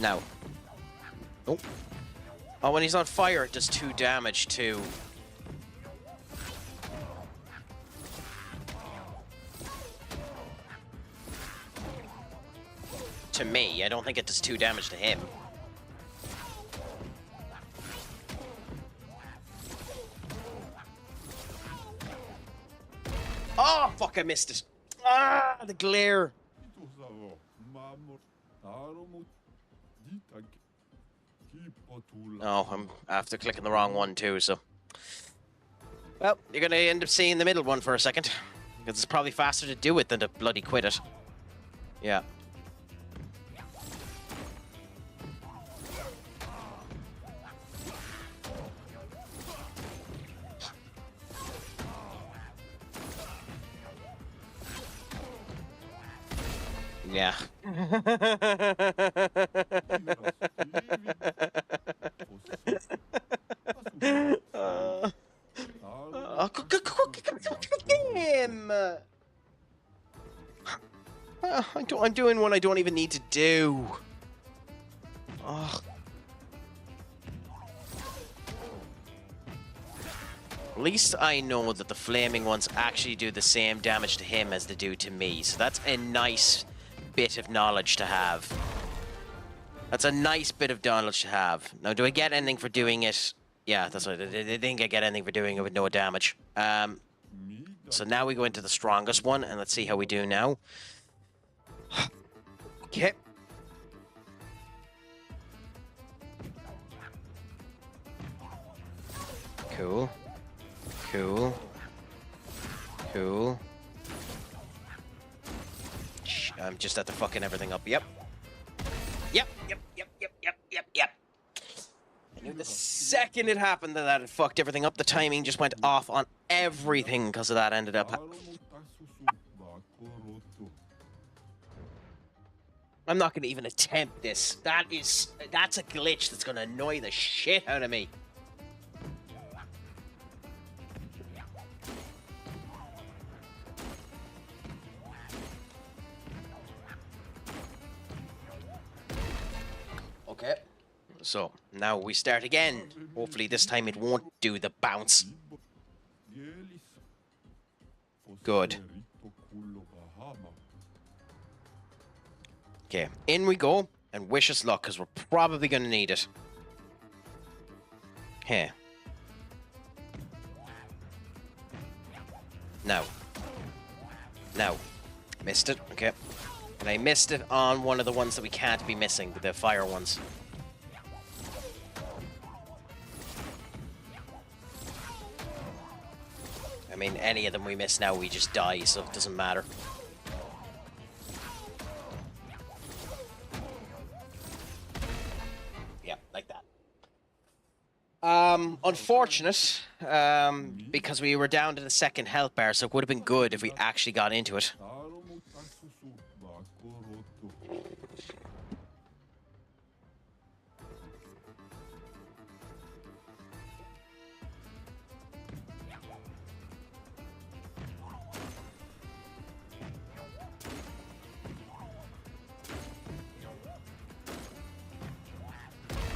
Speaker 1: Now. Oh. Oh, when he's on fire, it does 2 damage too. To me, I don't think it does 2 damage to him. Oh, fuck, I missed it. Ah, the glare. Oh, I'm after clicking the wrong one too, so... Well, you're gonna end up seeing the middle one for a second. Because it's probably faster to do it than to bloody quit it. Yeah. Yeah. Oh, him! I'm doing what I don't even need to do. Oh. At least I know that the flaming ones actually do the same damage to him as they do to me. So that's a nice bit of knowledge to have. That's a nice bit of knowledge to have. Now, do I get anything for doing it? Yeah, that's what I didn't get anything for doing it with no damage. So now we go into the strongest one, and let's see how we do now. Okay. Cool. Cool. Cool. Shh, I'm just at the fucking everything up. Yep. Yep. I knew the second it happened that it fucked everything up. The timing just went off on everything because of that. Ended up. I'm not going to even attempt this. That's a glitch that's going to annoy the shit out of me. Okay. So, now we start again. Hopefully this time it won't do the bounce. Good. Okay, in we go, and wish us luck, because we're probably going to need it. Okay. No. No. Missed it, okay. And I missed it on one of the ones that we can't be missing, the fire ones. I mean, any of them we miss now, we just die, so it doesn't matter. Yeah, like that. Unfortunate, because we were down to the second health bar, so it would have been good if we actually got into it.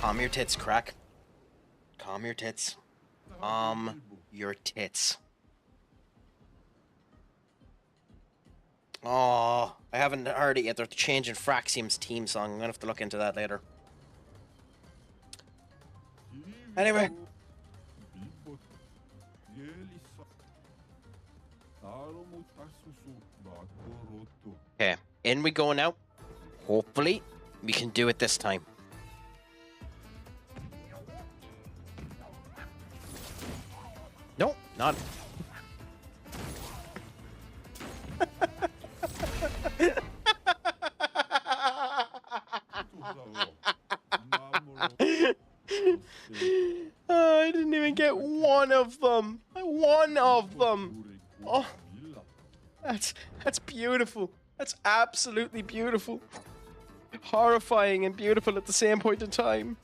Speaker 1: Calm your tits, Craic. Calm your tits. Calm your tits. Oh, I haven't heard it yet. They're changing Fraxium's team song. I'm gonna have to look into that later. Anyway. Okay, in we go now. Hopefully, we can do it this time. No, not. I didn't even get one of them. One of them. Oh, that's beautiful. That's absolutely beautiful. Horrifying and beautiful at the same point in time.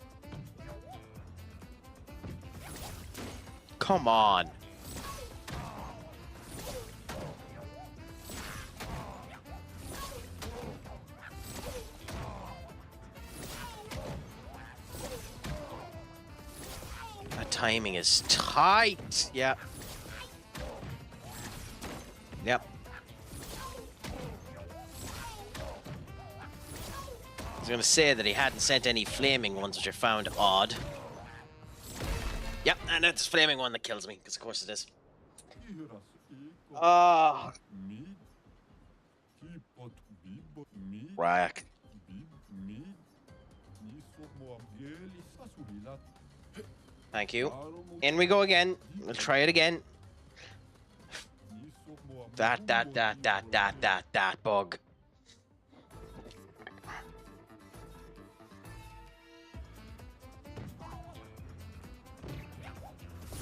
Speaker 1: Come on. That timing is tight. Yeah. Yep. I was gonna say that he hadn't sent any flaming ones, which I found odd. Yep, and it's the flaming one that kills me, because of course it is. Rack. Thank you. In we go again. We'll try it again. That bug.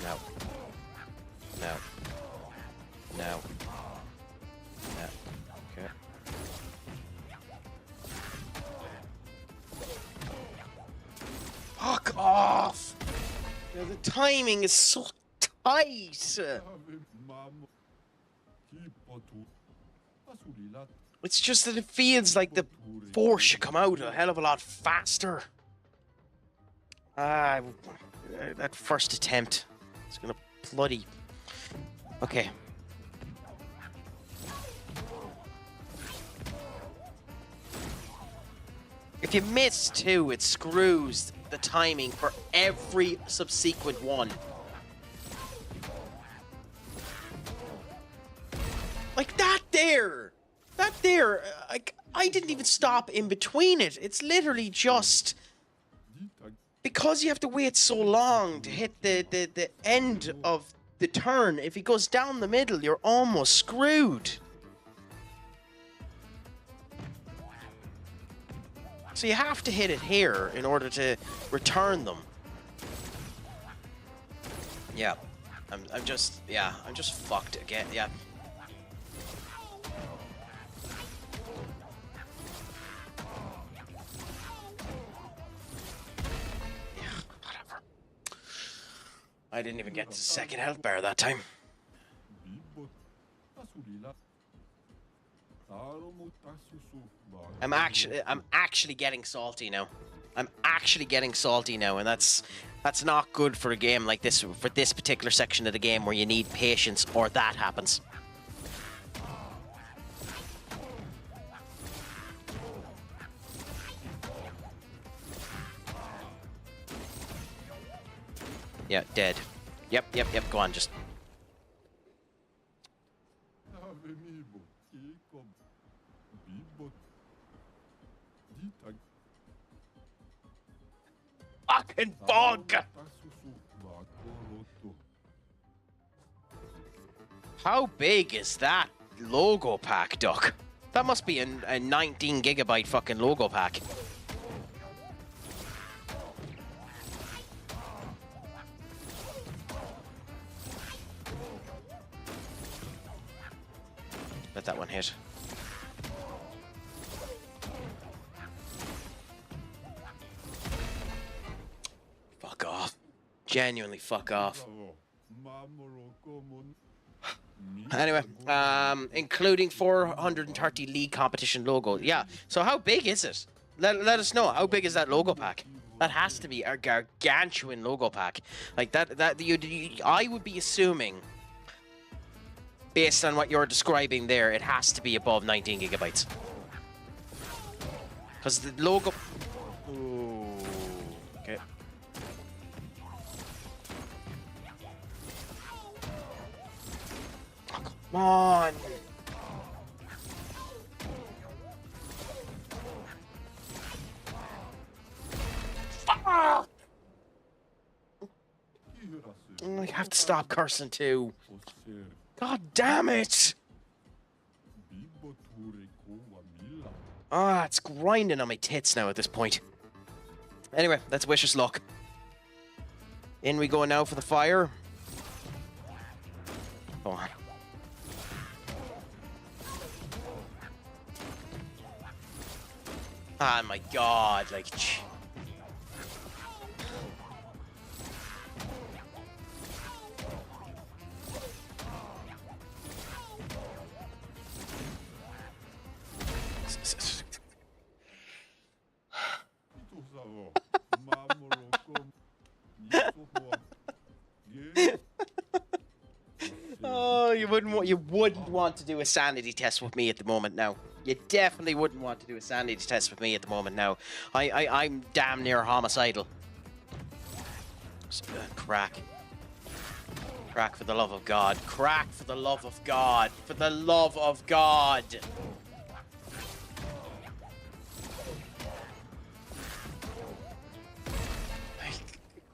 Speaker 1: No. No. No. No. Okay. Fuck off! Yeah, the timing is so tight. It's just that it feels like the force should come out a hell of a lot faster. That first attempt. It's gonna bloody... Okay. If you miss two, it screws the timing for every subsequent one. Like that there! That there! I didn't even stop in between it. It's literally just... Because you have to wait so long to hit the end of the turn, if he goes down the middle, you're almost screwed. So you have to hit it here in order to return them. Yeah. I'm just fucked again. Yeah. Whatever. I didn't even get to the second health bar that time. I'm actually getting salty now. I'm actually getting salty now, and that's not good for a game like this, for this particular section of the game where you need patience or that happens. Yeah, dead. Yep, go on, just... Fucking bog! How big is that logo pack, Duck? That must be a 19 gigabyte fucking logo pack. Let that one hit. Fuck off. Genuinely fuck off. Anyway, including 430 league competition logo. Yeah, so how big is it? Let us know. How big is that logo pack? That has to be a gargantuan logo pack. Like I would be assuming, based on what you're describing there, it has to be above 19 gigabytes. Because the logo... Ooh, okay. Oh, come on! Fuck! I have to stop cursing too. God damn it! Ah, it's grinding on my tits now at this point. Anyway, let's wish us luck. In we go now for the fire. Go on. Ah, my God, like... Oh, you wouldn't want to do a sanity test with me at the moment now. You definitely wouldn't want to do a sanity test with me at the moment now. I'm damn near homicidal. Crack. Crack for the love of God. Crack for the love of God. For the love of God.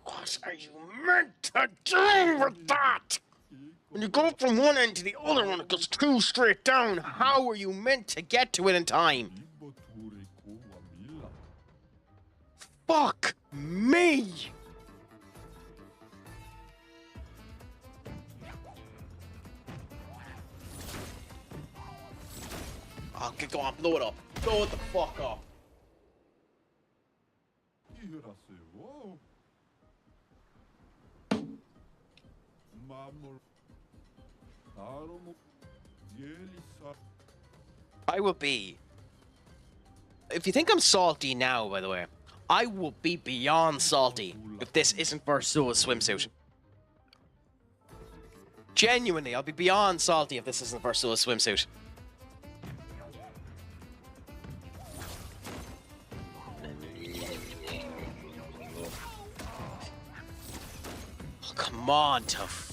Speaker 1: What are you meant to do with that? When you go from one end to the other one, it goes too straight down. How are you meant to get to it in time? Fuck me! Oh, go on, blow it up. Blow it the fuck up. I will be. If you think I'm salty now, by the way, I will be beyond salty if this isn't Versua's swimsuit. Genuinely, I'll be beyond salty if this isn't Versua's swimsuit. Oh, come on, tough.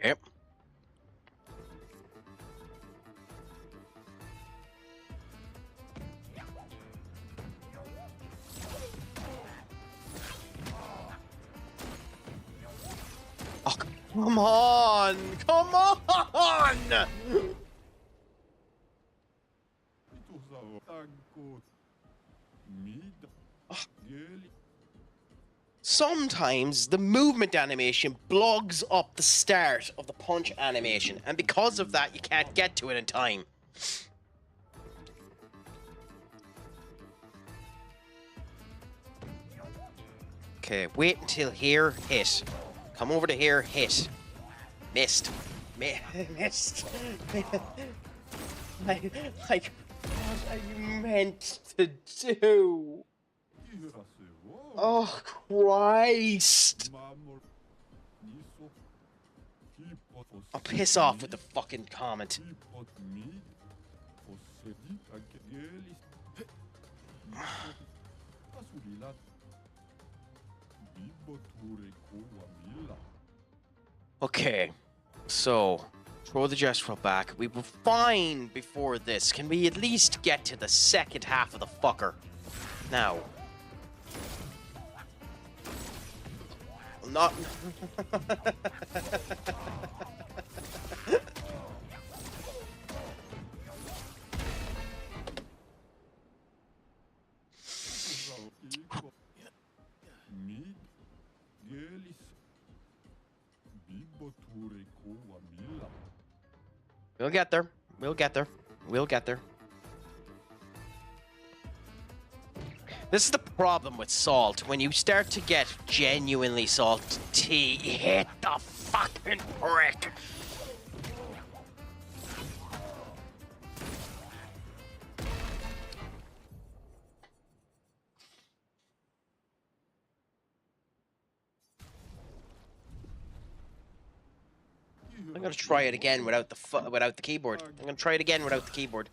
Speaker 1: Yep. Oh, come on! Come on! Sometimes the movement animation blogs up the start of the punch animation, and because of that, you can't get to it in time. Okay, wait until here, hit. Come over to here, hit. Missed. Missed. like, what are you meant to do? Oh, Christ! I'll piss off with the fucking comment. Okay, so throw the gestural back. We were fine before this. Can we at least get to the second half of the fucker? Now. Not. We'll get there. We'll get there. We'll get there. This is the problem with salt. When you start to get genuinely salty, hit the fucking prick. I'm gonna try it again without the keyboard. I'm gonna try it again without the keyboard.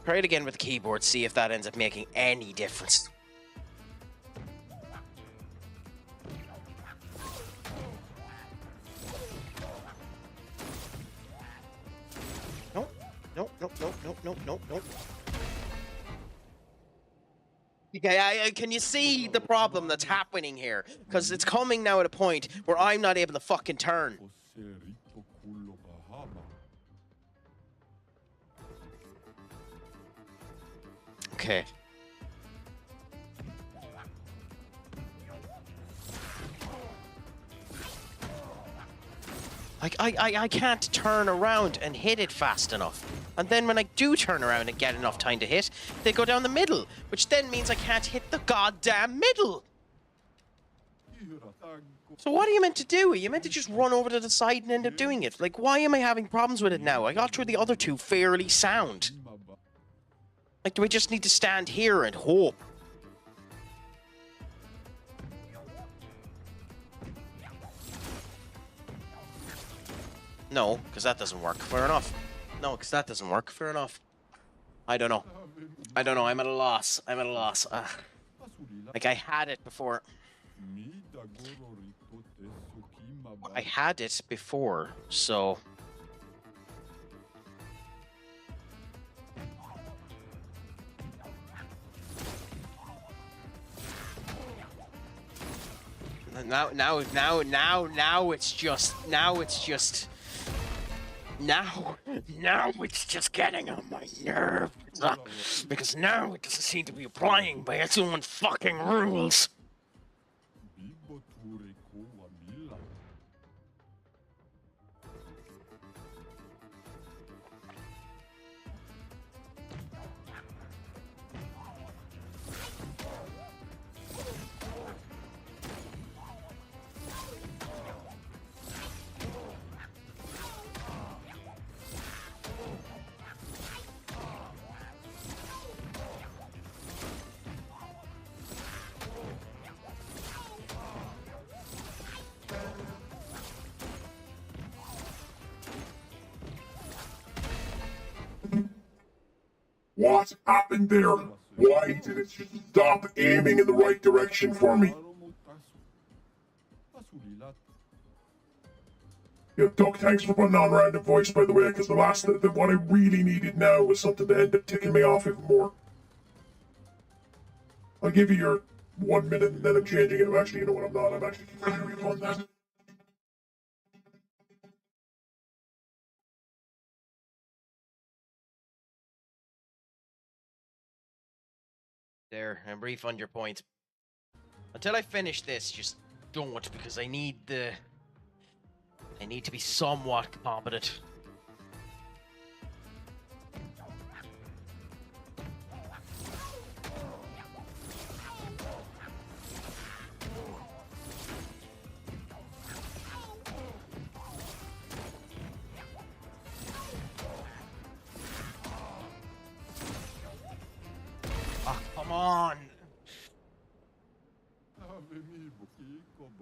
Speaker 1: Try it again with the keyboard, see if that ends up making any difference. Nope. Nope, nope, nope, nope, nope, nope, nope. Okay, can you see the problem that's happening here? Because it's coming now at a point where I'm not able to fucking turn. Okay. Like, I can't turn around and hit it fast enough. And then when I do turn around and get enough time to hit, they go down the middle, which then means I can't hit the goddamn middle. So what are you meant to do? Are you meant to just run over to the side and end up doing it? Like, why am I having problems with it now? I got through the other two fairly sound. Like, do we just need to stand here and hope? No, because that doesn't work. Fair enough. No, because that doesn't work. Fair enough. I don't know. I don't know. I'm at a loss. I'm at a loss. Like, I had it before. I had it before, so... Now it's just... Now it's just getting on my nerves. Because now it doesn't seem to be applying by its own fucking rules.
Speaker 14: What happened there? Why did it stop aiming in the right direction for me? Yo, Duck, thanks for putting on random voice, by the way, because what I really needed now was something to end up ticking me off even more. I'll give you your 1 minute and then I'm changing it. Actually, you know what, I'm not. I'm actually very on that.
Speaker 1: There, and refund your points. Until I finish this, just don't, because I need to be somewhat competent. Oh, come on!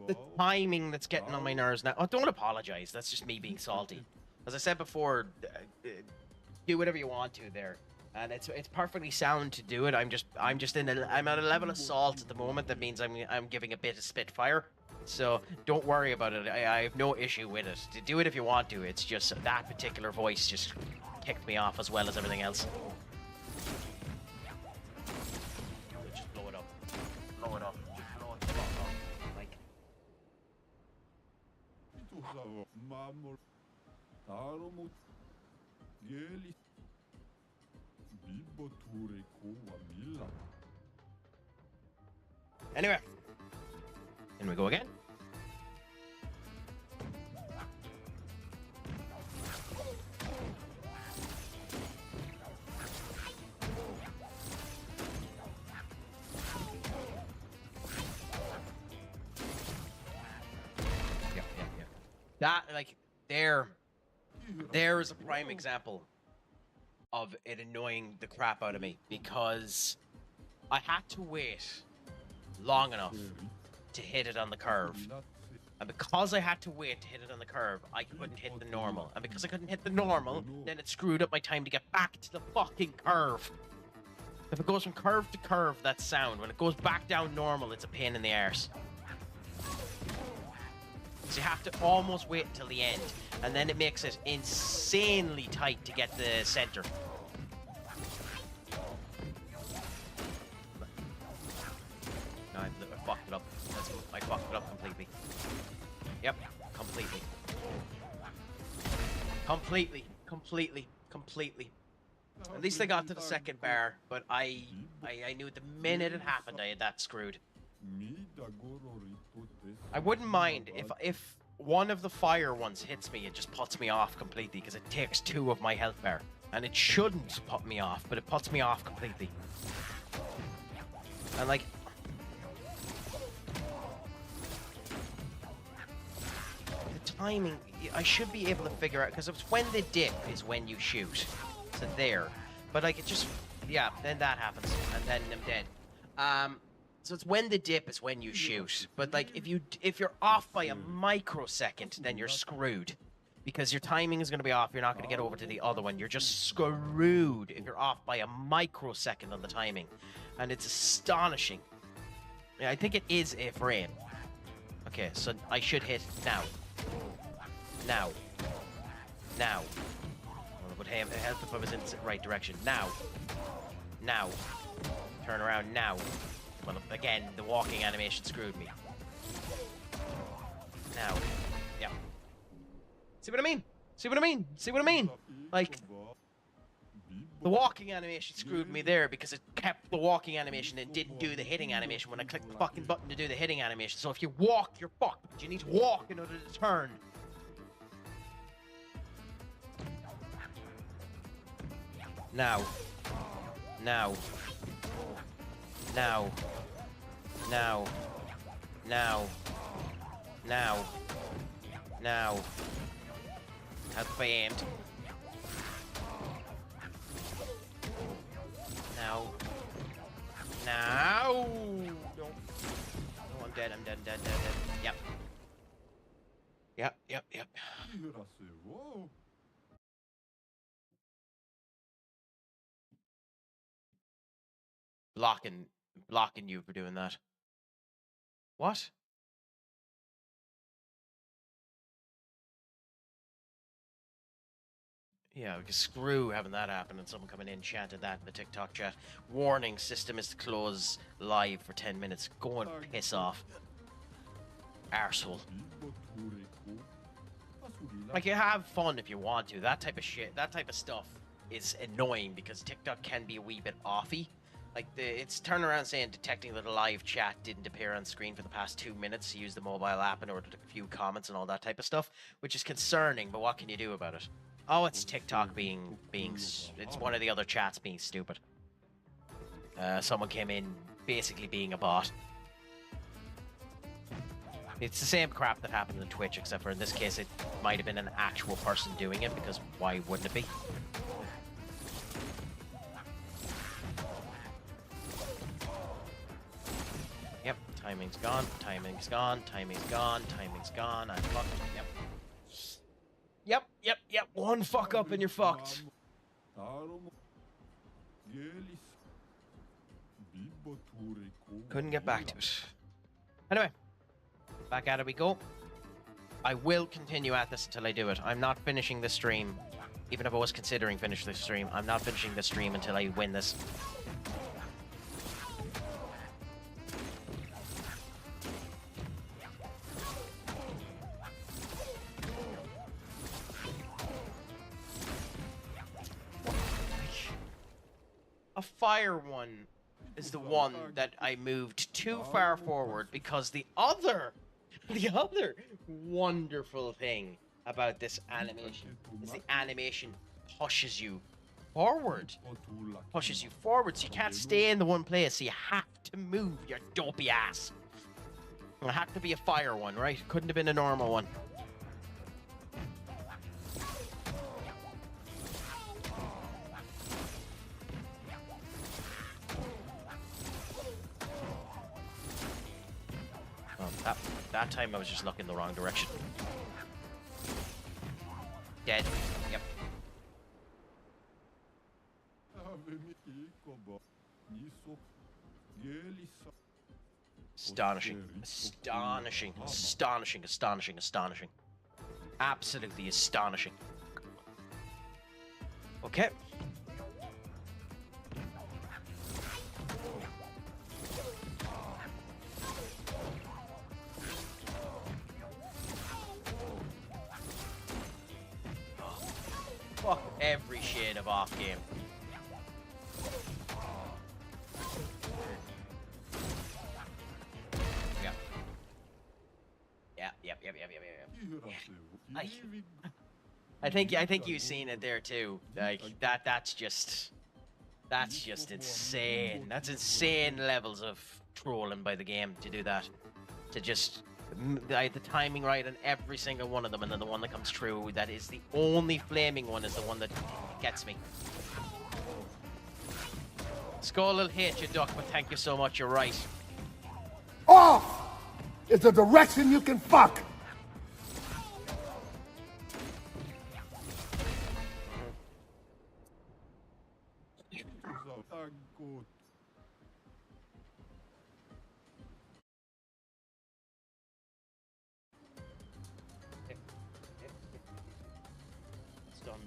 Speaker 1: The timing that's getting on my nerves now. Oh, don't apologize. That's just me being salty. As I said before, do whatever you want to there, and it's perfectly sound to do it. I'm at a level of salt at the moment. That means I'm giving a bit of spitfire. So don't worry about it. I have no issue with it. To do it if you want to. It's just that particular voice just kicked me off as well as everything else. Just blow it up. Blow it up. Just blow it the fuck up. Like. Anyway, in we go again. Yeah. That, like, there is a prime example of it annoying the crap out of me, because I had to wait long enough to hit it on the curve. And because I had to wait to hit it on the curve, I couldn't hit the normal. And because I couldn't hit the normal, then it screwed up my time to get back to the fucking curve. If it goes from curve to curve, that's sound. When it goes back down normal, it's a pain in the arse. So you have to almost wait until the end, and then it makes it insanely tight to get the center. No, I fucked it up. I fucked it up completely. Yep, completely. Completely. At least I got to the second bar, but I knew the minute it happened I had that screwed. I wouldn't mind if one of the fire ones hits me, it just puts me off completely, because it takes 2 of my health bar. And it shouldn't put me off, but it puts me off completely. And like... the timing, I should be able to figure out, because it's when the dip is when you shoot. So there. But like, it just... yeah, then that happens, and then I'm dead. So it's when the dip is when you shoot. But like, if you're off by a microsecond, then you're screwed. Because your timing is going to be off, you're not going to get over to the other one. You're just screwed if you're off by a microsecond on the timing. And it's astonishing. Yeah, I think it is a frame. Okay, so I should hit now. Now. Well, it would help if I was in the right direction. Now. Turn around now. Well, again, the walking animation screwed me. Now. Yeah. See what I mean? See what I mean? See what I mean? Like, the walking animation screwed me there because it kept the walking animation and didn't do the hitting animation when I clicked the fucking button to do the hitting animation. So if you walk, you're fucked. But you need to walk in order to turn. Now. Now. Now. Now. Now. Now. Now. How the I aimed. Now. Now. Don't. Oh, I'm dead. I'm dead. I'm dead. Dead. Dead. Yep. Yep. Yep. Yep. Blocking you for doing that. What? Yeah, because screw having that happen and someone coming in chanted that in the TikTok chat. Warning, system is to close live for 10 minutes. Go and piss off. Arsehole. Like, you have fun if you want to. That type of shit, that type of stuff is annoying because TikTok can be a wee bit offy. Like, it's turn around saying detecting that a live chat didn't appear on screen for the past 2 minutes. Use the mobile app in order to view comments and all that type of stuff, which is concerning, but what can you do about it? Oh, it's TikTok being it's one of the other chats being stupid. Someone came in basically being a bot. It's the same crap that happened on Twitch, except for in this case it might have been an actual person doing it, because why wouldn't it be? Yep, timing's gone, timing's gone, timing's gone, timing's gone, I'm fucked, yep. Yep, one fuck up and you're fucked. Couldn't get back to it. Anyway, back at it we go. I will continue at this until I do it. I'm not finishing this stream. Even if I was considering finishing this stream, I'm not finishing this stream until I win this. A fire one is the one that I moved too far forward because the other wonderful thing about this animation is the animation pushes you forward. Pushes you forward, so you can't stay in the one place, so you have to move your dopey ass. It had to be a fire one, right? It couldn't have been a normal one. That time I was just looking the wrong direction. Dead. Yep. Astonishing. Astonishing. Astonishing. Astonishing. Astonishing. Absolutely astonishing. Okay. Fuck every shade of off game. Yeah. I think you've seen it there too. Like that's just insane. That's insane levels of trolling by the game to do that. To just the timing right on every single one of them, and then the one that comes true, that is the only flaming one, is the one that gets me. Skull will hit you, Duck, but thank you so much, you're right.
Speaker 14: Off is the direction you can fuck.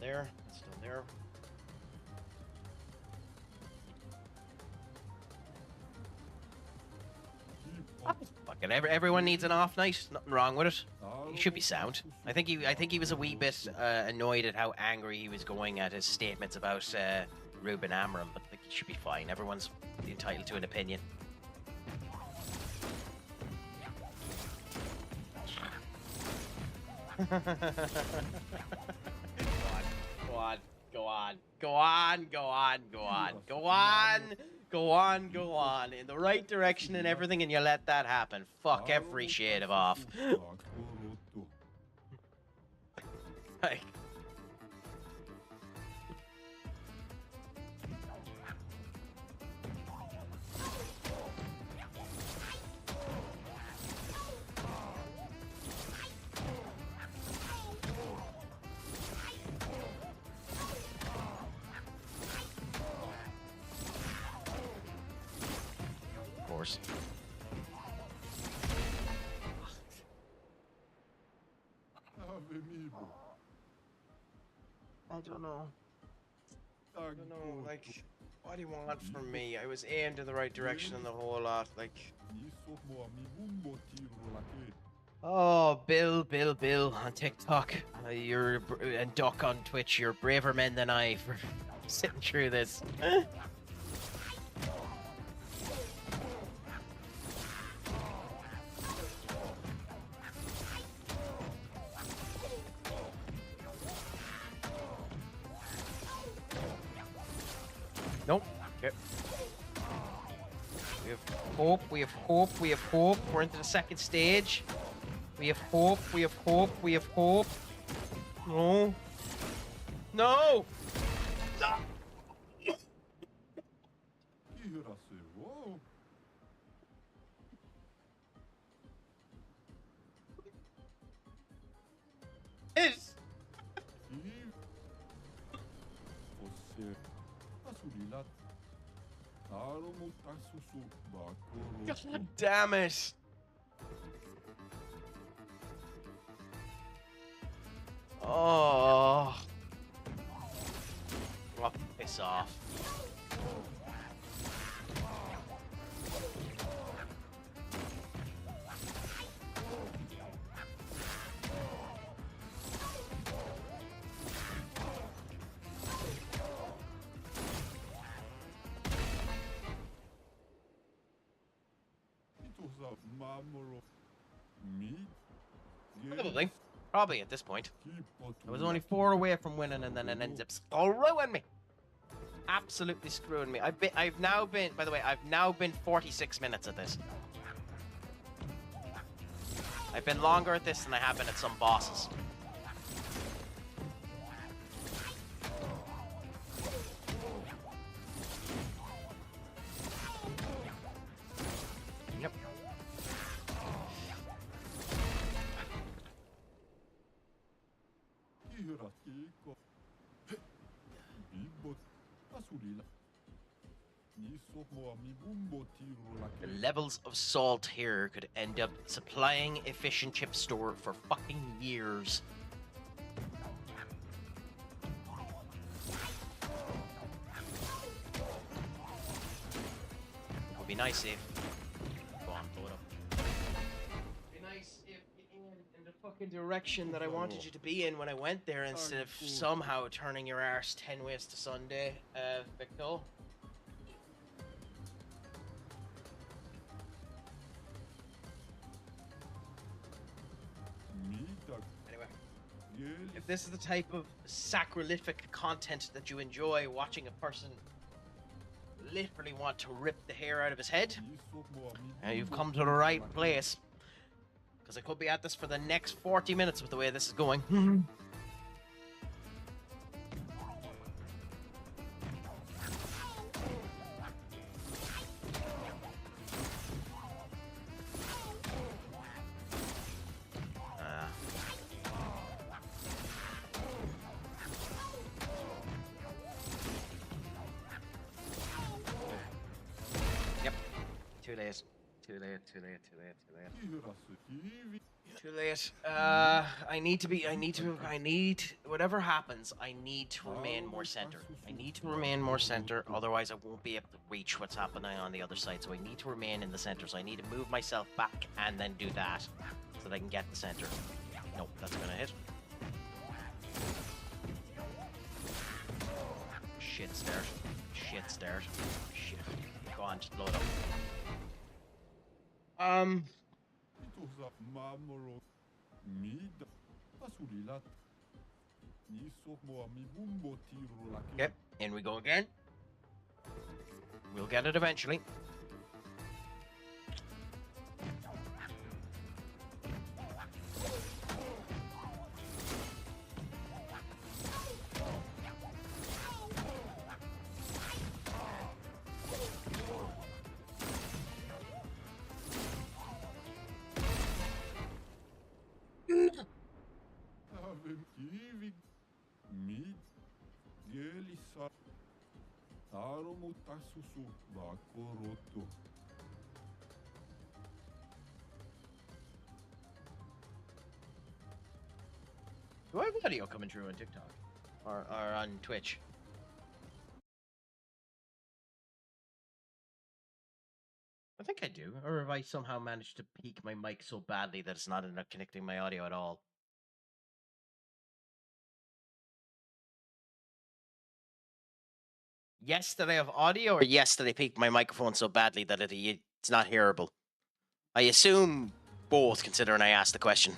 Speaker 1: There, it's still there. Fucking everyone needs an off night. Nothing wrong with it. He should be sound. I think he was a wee bit annoyed at how angry he was going at his statements about Ruben Amram, but like, he should be fine. Everyone's entitled to an opinion. Go on. Go on. Go on. Go on. Go on. Go on. Go on. Go on. In the right direction and everything, and you let that happen. Fuck every shade of off. Like. Of course. I don't know. I don't know, like, what do you want from me? I was aimed in the right direction in the whole lot, like... Oh, Bill, on TikTok. And Duck on Twitch, you're braver men than I for sitting through this. Nope. Okay. We have hope, we have hope, we have hope. We're into the second stage. We have hope, we have hope, we have hope. No. No! No! Is God damn it! Oh, piss off. Probably at this point. I was only 4 away from winning, and then it ends up screwing me. Absolutely screwing me. I've now been, by the way, I've now been 46 minutes at this. I've been longer at this than I have been at some bosses. Yep. The levels of salt here could end up supplying efficient chip store for fucking years. It would be nice if... Go on, blow it up. It'd be nice if in the fucking direction that I wanted you to be in when I went there, instead of somehow turning your arse 10 ways to Sunday, Victor. Anyway, if this is the type of sacrilegious content that you enjoy, watching a person literally want to rip the hair out of his head, you've come to the right place. Because I could be at this for the next 40 minutes with the way this is going. Too late. Too late. Whatever happens, I need to remain more center. I need to remain more center, otherwise I won't be able to reach what's happening on the other side. So I need to remain in the center. So I need to move myself back and then do that, so that I can get the center. Nope, that's gonna hit. Shit, stairs. Shit, stairs. Shit. Go on, just blow it up. Yep, in we go again. We'll get it eventually. Do I have audio coming through on TikTok? Or on Twitch? I think I do. Or have I somehow managed to peak my mic so badly that it's not connecting my audio at all? Yes, that I have audio, or yes, that I peaked my microphone so badly that it's not hearable? I assume both, considering I asked the question.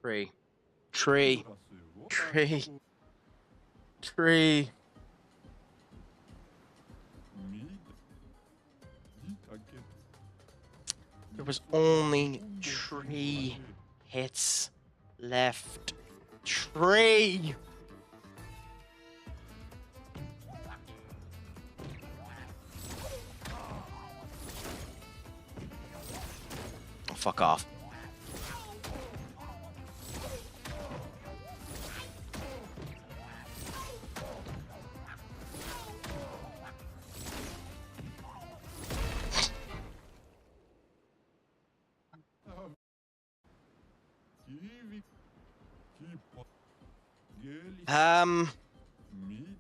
Speaker 1: Tree. Tree. Tree. Tree. There was only 3 hits left. Tree! Oh, fuck off.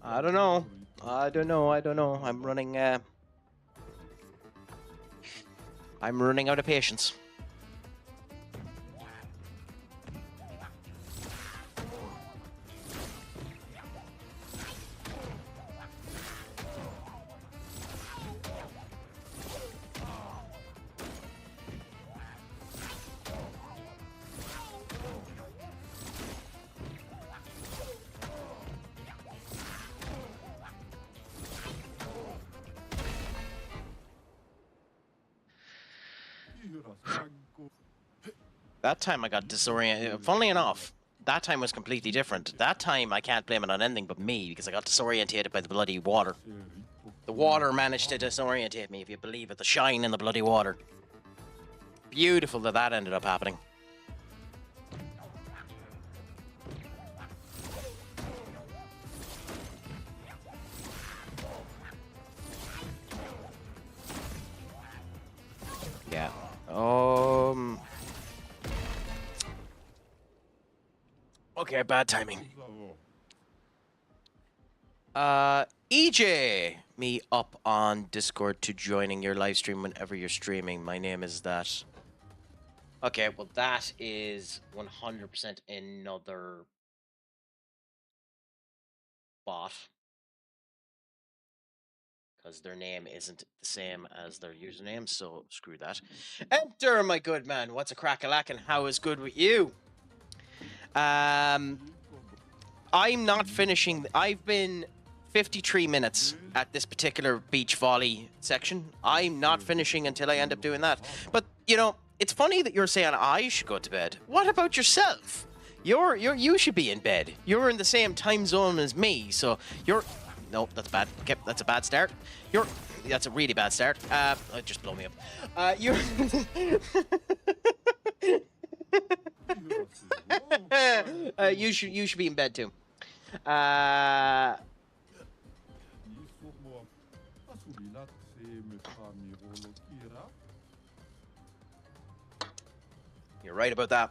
Speaker 1: I don't know. I don't know. I'm running out of patience. That time I got disoriented. Funnily enough, that time was completely different. That time I can't blame it on anything but me, because I got disorientated by the bloody water. The water managed to disorientate me, if you believe it. The shine in the bloody water. Beautiful that ended up happening. Yeah. Okay, bad timing. EJ, me up on Discord to joining your live stream whenever you're streaming. My name is that. Okay, well that is 100% another bot. Because their name isn't the same as their username, so screw that. Enter, my good man. What's a crack-a-lack and how is good with you? I'm not finishing. I've been 53 minutes at this particular beach volley section. I'm not finishing until I end up doing that. But, you know, it's funny that you're saying I should go to bed. What about yourself? You should be in bed. You're in the same time zone as me, so you're... No, that's bad. Okay, that's a bad start. That's a really bad start. Just blow me up. You should be in bed too. You're right about that.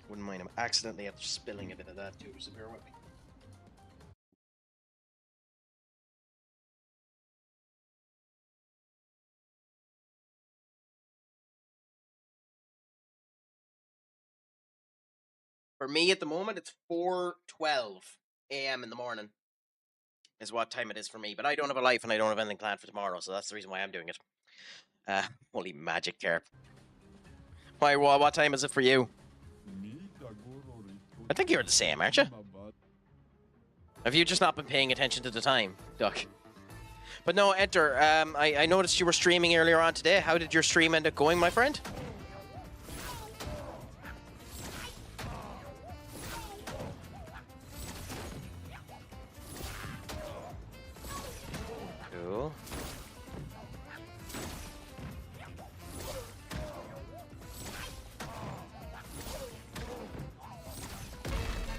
Speaker 1: Wouldn't mind. I'm accidentally after spilling a bit of that too, so bear with me. For me at the moment, it's 4:12 a.m. in the morning is what time it is for me. But I don't have a life and I don't have anything planned for tomorrow, so that's the reason why I'm doing it. Holy magic, Carp. Why? What time is it for you? I think you're the same, aren't you? Have you just not been paying attention to the time, Duck? But no, Enter. I noticed you were streaming earlier on today. How did your stream end up going, my friend? Cool.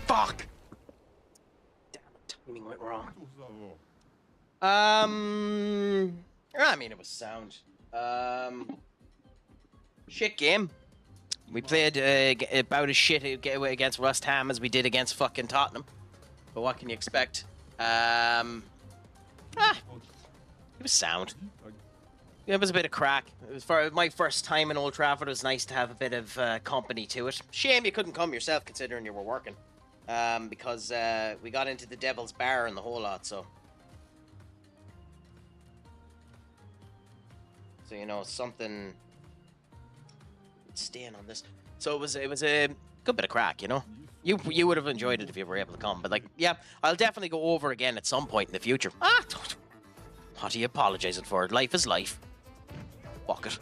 Speaker 1: Fuck! Damn, timing went wrong. I mean, it was sound. Shit game. We played about as shit against West Ham as we did against fucking Tottenham. But what can you expect? It was sound. It was a bit of crack. It was for my first time in Old Trafford. It was nice to have a bit of company to it. Shame you couldn't come yourself, considering you were working. Because we got into the Devil's Bar and the whole lot, so you know, something staying on this. So it was a good bit of crack, you know. You would have enjoyed it if you were able to come, but like, yeah, I'll definitely go over again at some point in the future. What are you apologizing for? Life is life. Fuck it.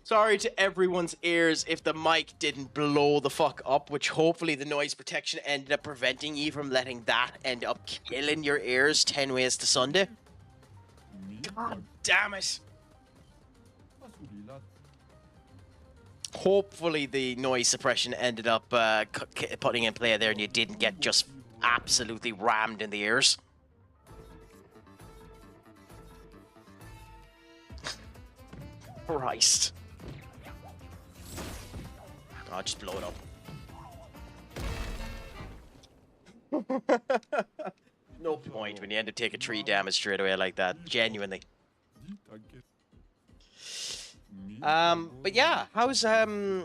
Speaker 1: Sorry to everyone's ears if the mic didn't blow the fuck up, which hopefully the noise protection ended up preventing you from letting that end up killing your ears 10 ways to Sunday. God damn it. Hopefully the noise suppression ended up putting in play there and you didn't get just absolutely rammed in the ears. Christ. Oh, just blow it up. No point when you end up taking 3 damage straight away like that. Genuinely. But yeah, how's been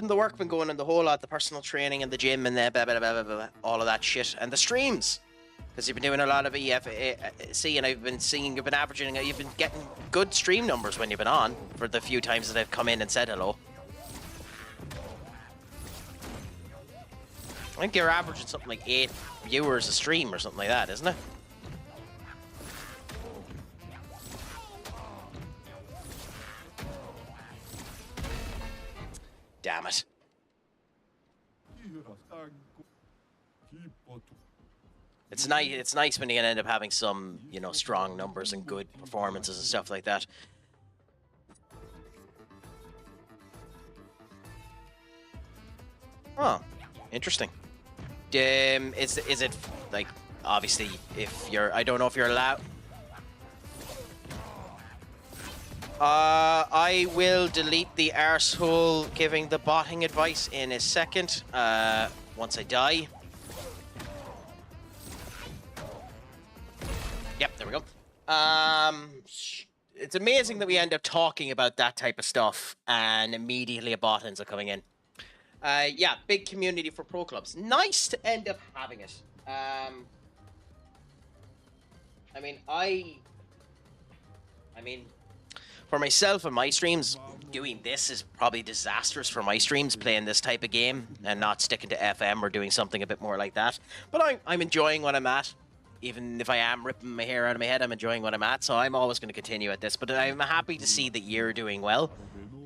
Speaker 1: the work been going and the whole lot, the personal training and the gym and the blah, blah, blah, blah, blah, all of that shit and the streams? Because you've been doing a lot of EFC and I've been seeing you've been averaging, you've been getting good stream numbers when you've been on for the few times that I've come in and said hello. I think you're averaging something like 8 viewers a stream or something like that, isn't it? Damn it. It's nice when you end up having some, you know, strong numbers and good performances and stuff like that. Oh, interesting. Is it like obviously if you're I don't know if you're allowed. I will delete the arsehole giving the botting advice in a second. Once I die. Yep, there we go. It's amazing that we end up talking about that type of stuff and immediately a bot ends up coming in. Yeah, big community for pro clubs. Nice to end up having it. I mean, for myself and my streams, doing this is probably disastrous for my streams, playing this type of game and not sticking to FM or doing something a bit more like that. But I'm enjoying what I'm at. Even if I am ripping my hair out of my head, I'm enjoying what I'm at, so I'm always going to continue at this. But I'm happy to see that you're doing well.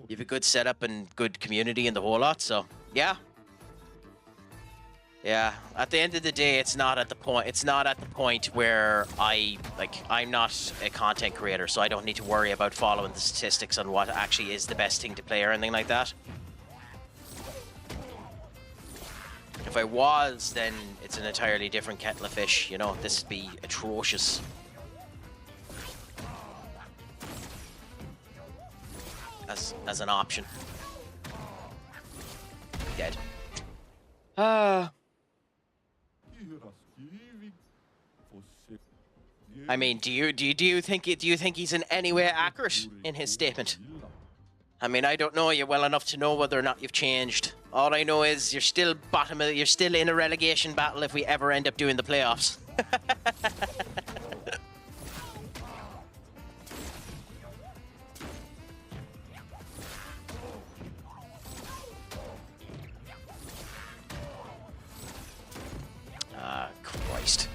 Speaker 1: You have a good setup and good community and the whole lot, so yeah. Yeah, at the end of the day, it's not at the point where I'm not a content creator, so I don't need to worry about following the statistics on what actually is the best thing to play or anything like that. If I was, then it's an entirely different kettle of fish, you know, this would be atrocious. As an option. Dead. I mean, do you think he's in any way accurate in his statement? I mean, I don't know you well enough to know whether or not you've changed. All I know is you're still you're still in a relegation battle if we ever end up doing the playoffs. Ah, Christ.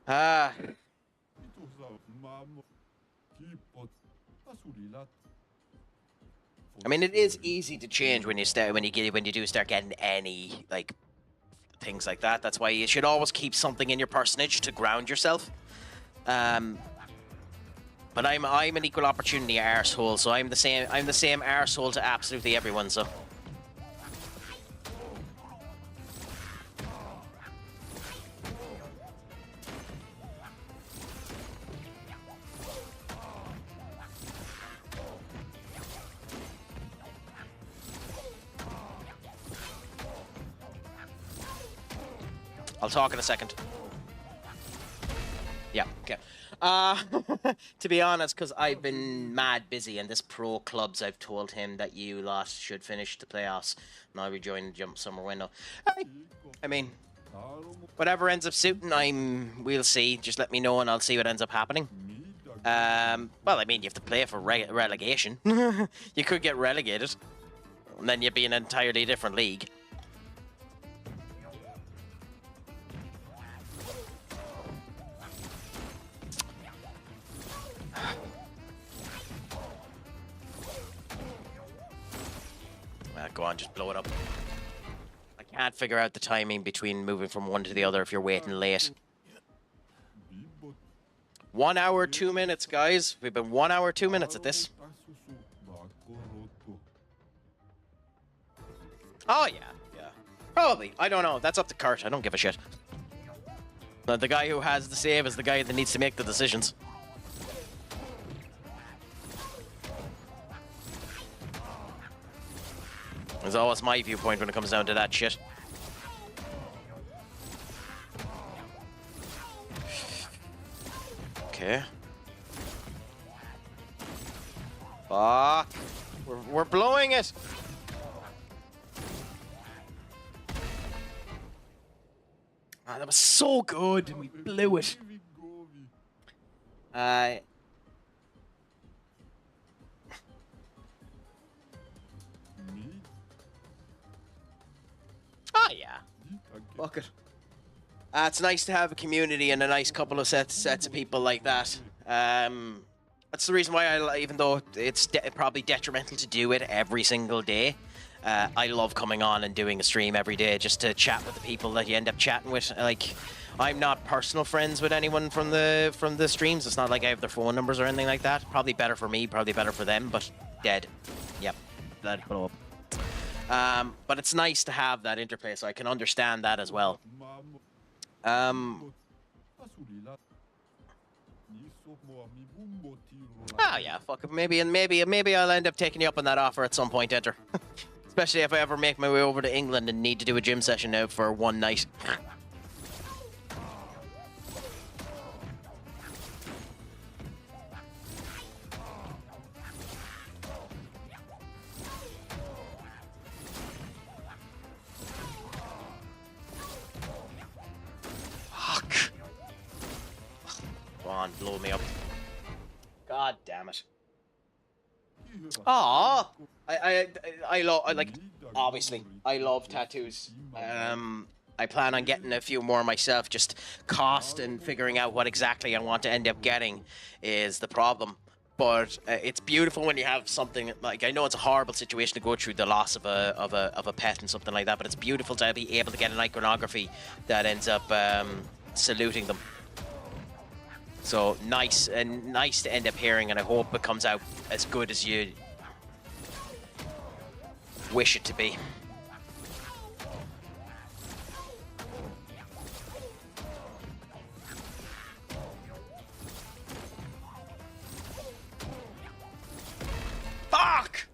Speaker 1: Ah. I mean, it is easy to change when you do start getting any like things like that. That's why you should always keep something in your personage to ground yourself. But I'm an equal opportunity arsehole, so I'm the same arsehole to absolutely everyone. So. I'll talk in a second. Yeah, okay. To be honest, because I've been mad busy, and this pro clubs, I've told him that you lot should finish the playoffs, and I'll be joining the jump summer window. I mean, whatever ends up suiting, we'll see. Just let me know, and I'll see what ends up happening. Well, I mean, you have to play for relegation. You could get relegated, and then you'd be in an entirely different league. Go on, just blow it up. I can't figure out the timing between moving from one to the other if you're waiting late. 1 hour, 2 minutes, guys. We've been 1 hour, 2 minutes at this. Oh, yeah. Probably. I don't know. That's up to Kurt. I don't give a shit. The guy who has the save is the guy that needs to make the decisions. It's always my viewpoint when it comes down to that shit. Okay. Fuck. We're blowing it. Ah, that was so good. We blew it. Oh, yeah. Fuck it. It's nice to have a community and a nice couple of sets of people like that. That's the reason why even though it's probably detrimental to do it every single day, I love coming on and doing a stream every day just to chat with the people that you end up chatting with. Like, I'm not personal friends with anyone from the streams. It's not like I have their phone numbers or anything like that. Probably better for me, probably better for them, but dead. Yep. Let it blow up. But it's nice to have that interplay, so I can understand that as well. Yeah, fuck it. Maybe I'll end up taking you up on that offer at some point, Enter. Especially if I ever make my way over to England and need to do a gym session now for one night. Fuck. Go on, blow me up. God damn it. Aww. I love, like, obviously, I love tattoos. I plan on getting a few more myself. Just cost and figuring out what exactly I want to end up getting is the problem. But it's beautiful when you have something, like, I know it's a horrible situation to go through the loss of a pet and something like that, but it's beautiful to be able to get an iconography that ends up saluting them. So nice, and nice to end up hearing, and I hope it comes out as good as you wish it to be. Fuck!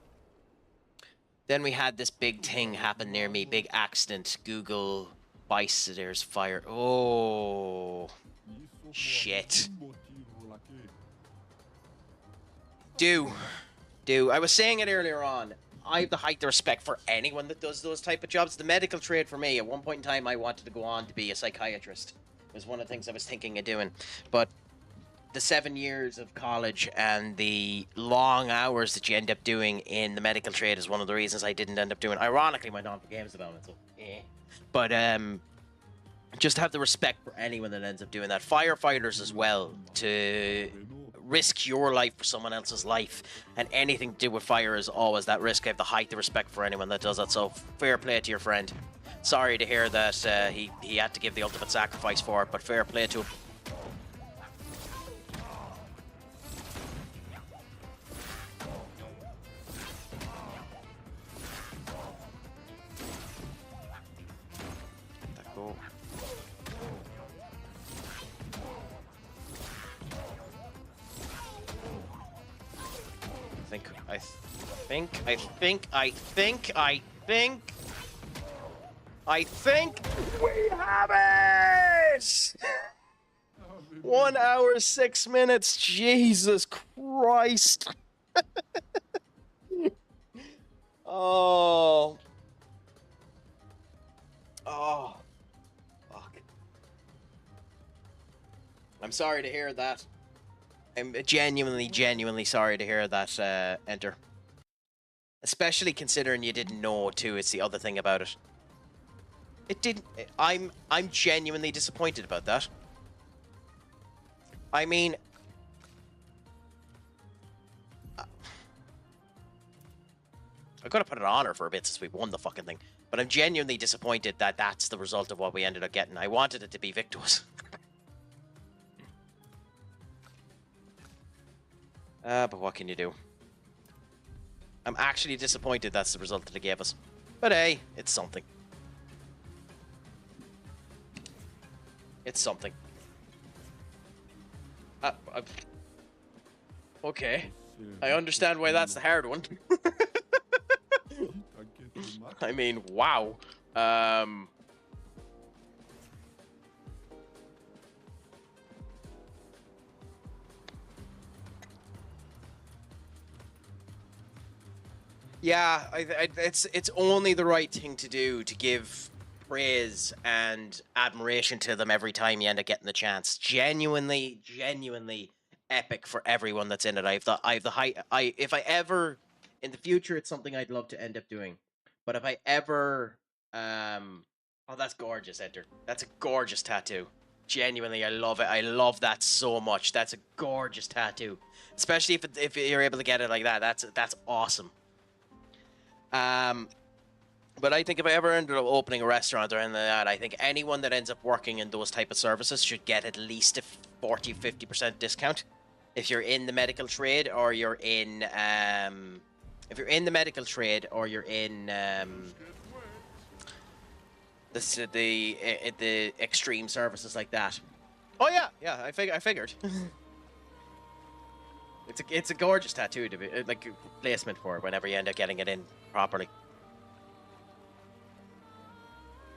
Speaker 1: Then we had this big thing happen near me, big accident. Google Vice, there's fire. Oh, shit. Do. I was saying it earlier on. I have the height of respect for anyone that does those type of jobs. The medical trade for me, at one point in time, I wanted to go on to be a psychiatrist. It was one of the things I was thinking of doing. But the 7 years of college and the long hours that you end up doing in the medical trade is one of the reasons I didn't end up doing. Ironically, went on for games development, so But just have the respect for anyone that ends up doing that. Firefighters as well, to risk your life for someone else's life, and anything to do with fire is always that risk. I have the height of respect for anyone that does that, so fair play to your friend. Sorry to hear that he had to give the ultimate sacrifice for it, but fair play to him. Let that go. I think we have it! 1 hour, 6 minutes. Jesus Christ. Oh. Fuck. I'm sorry to hear that. I'm genuinely sorry to hear that, Enter. Especially considering you didn't know, too. It's the other thing about it. It didn't... I'm genuinely disappointed about that. I mean... I've got to put it on her for a bit since we won the fucking thing. But I'm genuinely disappointed that that's the result of what we ended up getting. I wanted it to be Victor's. But what can you do? I'm actually disappointed that's the result that they gave us. But hey, it's something. It's something. Okay. I understand why that's the hard one. I mean, wow. Yeah, it's only the right thing to do to give praise and admiration to them every time you end up getting the chance. Genuinely epic for everyone that's in it. If I ever in the future, it's something I'd love to end up doing. But if I ever, oh, that's gorgeous, Enter. That's a gorgeous tattoo. Genuinely, I love it. I love that so much. That's a gorgeous tattoo, especially if you're able to get it like that. That's awesome. But I think if I ever ended up opening a restaurant or anything like that, I think anyone that ends up working in those type of services should get at least a 40-50% discount if you're in the medical trade or you're in If you're in the medical trade or you're in the extreme services like that. Oh yeah, I figured. It's a gorgeous tattoo to be like placement for whenever you end up getting it in properly.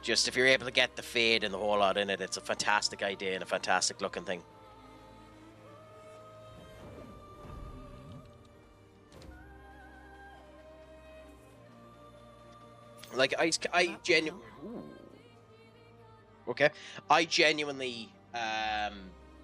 Speaker 1: Just if you're able to get the fade and the whole lot in it, it's a fantastic idea and a fantastic looking thing. Like I genuinely. Okay, I genuinely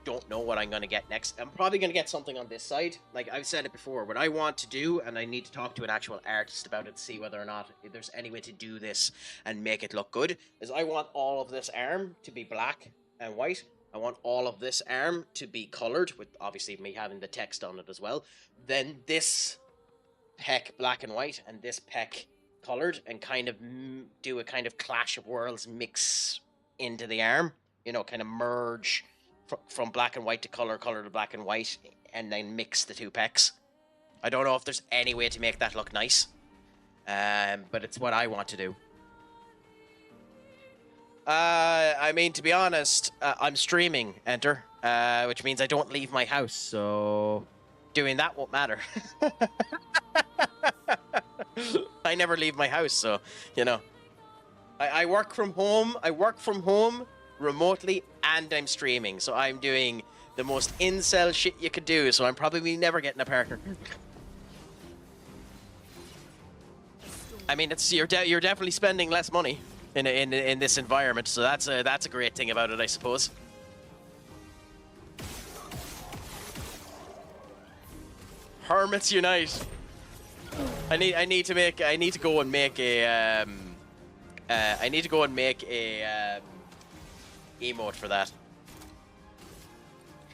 Speaker 1: don't know what I'm going to get next. I'm probably going to get something on this side. Like I've said it before, what I want to do, and I need to talk to an actual artist about it to see whether or not there's any way to do this and make it look good, is I want all of this arm to be black and white. I want all of this arm to be coloured, with obviously me having the text on it as well. Then this pec black and white, and this pec coloured, and kind of do a kind of Clash of Worlds mix into the arm. You know, kind of merge from black and white to colour to black and white, and then mix the two pecs. I don't know if there's any way to make that look nice, but it's what I want to do. I mean, to be honest, I'm streaming, enter, which means I don't leave my house, so doing that won't matter. I never leave my house, so, you know. I work from home, remotely, and I'm streaming, so I'm doing the most incel shit you could do, so I'm probably never getting a partner. I mean, you're definitely spending less money in this environment, so that's a great thing about it, I suppose. Hermits unite. I need to go and make a emote for that.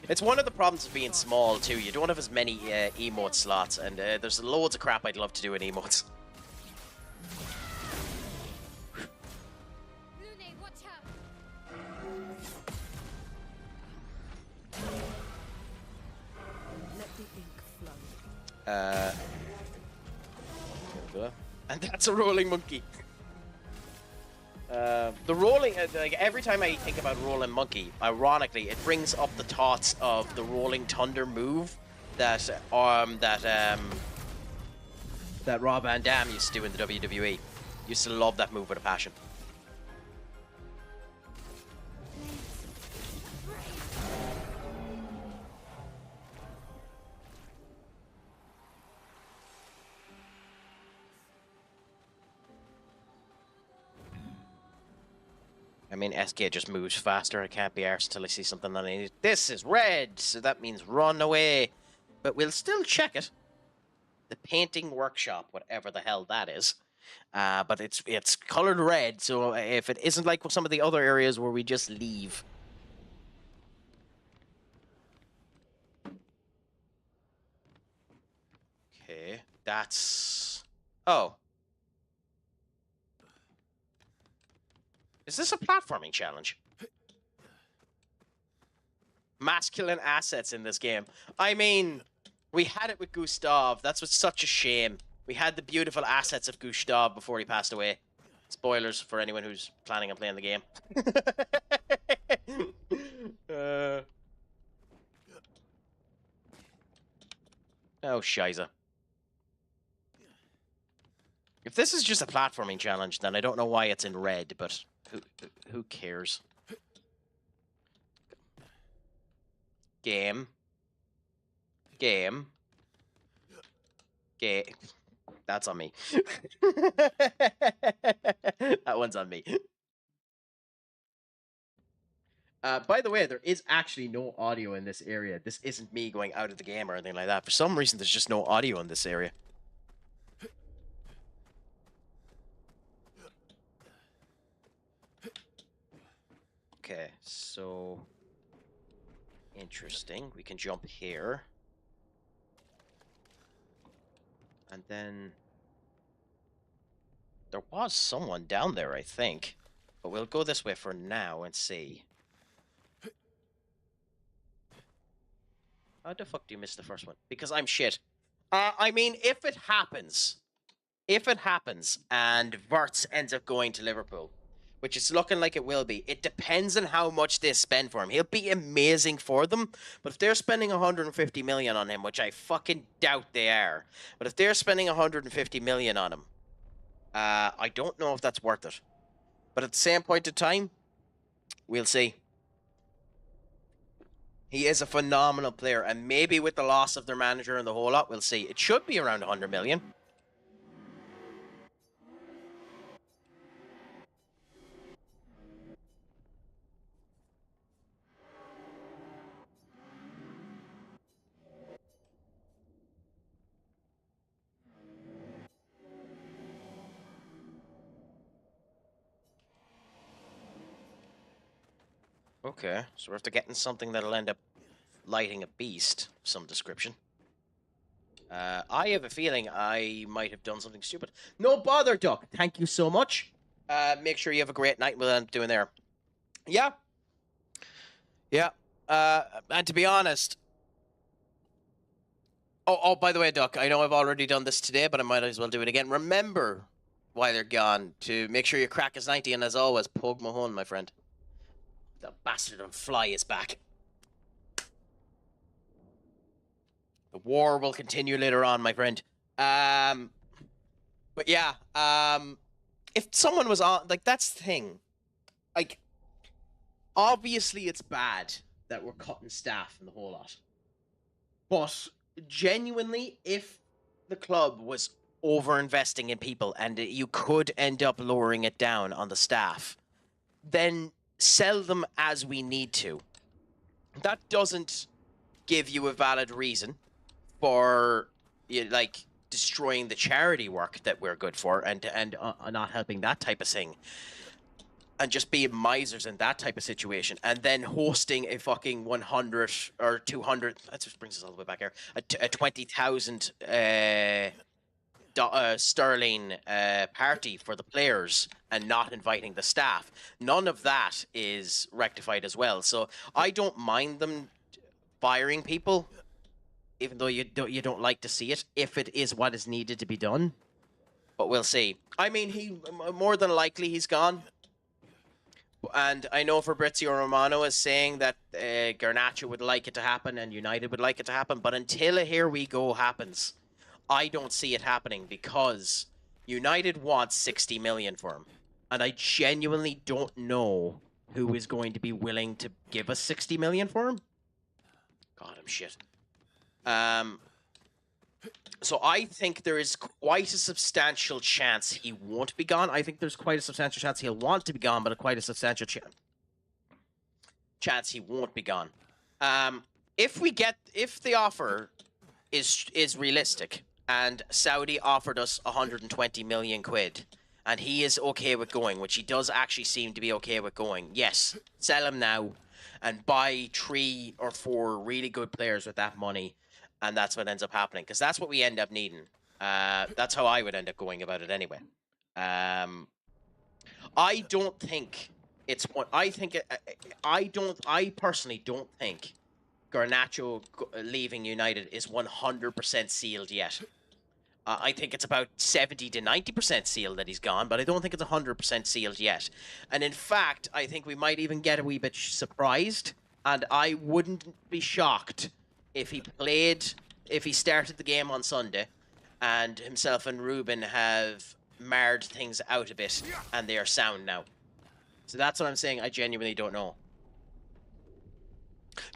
Speaker 1: It's one of the problems of being small too. You don't have as many emote slots, and there's loads of crap I'd love to do in emotes. And that's a rolling monkey. The rolling, like every time I think about rolling monkey, ironically, it brings up the thoughts of the rolling thunder move that Rob Van Dam used to do in the WWE. Used to love that move with a passion. I mean, SK just moves faster. I can't be arsed till I see something that I need. This is red, so that means run away. But we'll still check it. The painting workshop, whatever the hell that is. But it's colored red, so if it isn't like some of the other areas where we just leave. Okay, that's... Oh. Is this a platforming challenge? Masculine assets in this game. I mean, we had it with Gustav. That's what's such a shame. We had the beautiful assets of Gustav before he passed away. Spoilers for anyone who's planning on playing the game. Oh, shiza. If this is just a platforming challenge, then I don't know why it's in red, but who cares? Game. That's on me. That one's on me. By the way, there is actually no audio in this area. This isn't me going out of the game or anything like that. For some reason, there's just no audio in this area. Okay, so... Interesting. We can jump here. And then... There was someone down there, I think. But we'll go this way for now and see. How the fuck do you miss the first one? Because I'm shit. I mean, if it happens, if it happens and Wirtz ends up going to Liverpool, which is looking like it will be, it depends on how much they spend for him. He'll be amazing for them, but if they're spending 150 million on him, which I fucking doubt they are, but if they're spending 150 million on him, I don't know if that's worth it. But at the same point in time, we'll see. He is a phenomenal player, and maybe with the loss of their manager and the whole lot, we'll see. It should be around 100 million. Okay, so we're after getting something that'll end up lighting a beast of some description. I have a feeling I might have done something stupid. No bother, Duck. Thank you so much. Make sure you have a great night. We'll end up doing there. Yeah. Yeah. And to be honest... Oh, by the way, Duck, I know I've already done this today, but I might as well do it again. Remember, while they're gone, to make sure your crack is 90, and as always, Pug Mahone, my friend. The bastard of fly is back. The war will continue later on, my friend. But yeah, if someone was on, like, that's the thing. Like, obviously it's bad that we're cutting staff and the whole lot. But genuinely, if the club was over-investing in people and you could end up lowering it down on the staff, then sell them as we need to. That doesn't give you a valid reason for, like, destroying the charity work that we're good for and not helping that type of thing. And just being misers in that type of situation. And then hosting a fucking 100 or 200... That just brings us all the way back here. A 20,000 sterling party for the players and not inviting the staff. None of that is rectified as well. So I don't mind them firing people, even though you don't like to see it, if it is what is needed to be done. But we'll see. I mean, he more than likely he's gone. And I know Fabrizio Romano is saying that Garnacho would like it to happen and United would like it to happen. But until a here we go happens, I don't see it happening because United wants 60 million for him. And I genuinely don't know who is going to be willing to give us 60 million for him. God, I'm shit. So I think there is quite a substantial chance he won't be gone. I think there's quite a substantial chance he'll want to be gone, but quite a substantial chance he won't be gone. If the offer is realistic and Saudi offered us 120 million quid and he is okay with going, which he does actually seem to be okay with going, yes, sell him now and buy 3 or 4 really good players with that money. And that's what ends up happening, because that's what we end up needing. That's how I would end up going about it anyway. I don't think it's what I think. I personally don't think Garnacho leaving United is 100% sealed yet. I think it's about 70 to 90% sealed that he's gone, but I don't think it's 100% sealed yet. And in fact, I think we might even get a wee bit surprised, and I wouldn't be shocked if he started the game on Sunday and himself and Ruben have marred things out a bit and they are sound now. So that's what I'm saying. I genuinely don't know.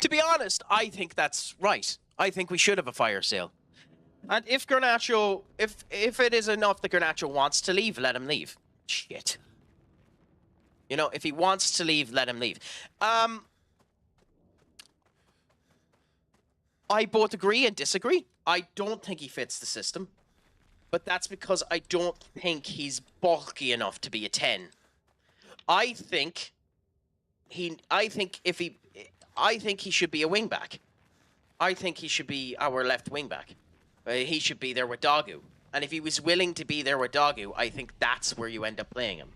Speaker 1: To be honest, I think that's right. I think we should have a fire sale. And if Garnacho, if it is enough that Garnacho wants to leave, let him leave. Shit. You know, if he wants to leave, let him leave. I both agree and disagree. I don't think he fits the system. But that's because I don't think he's bulky enough to be a 10. I think he should be a wingback. I think he should be our left wingback. He should be there with Dagu. And if he was willing to be there with Dagu, I think that's where you end up playing him.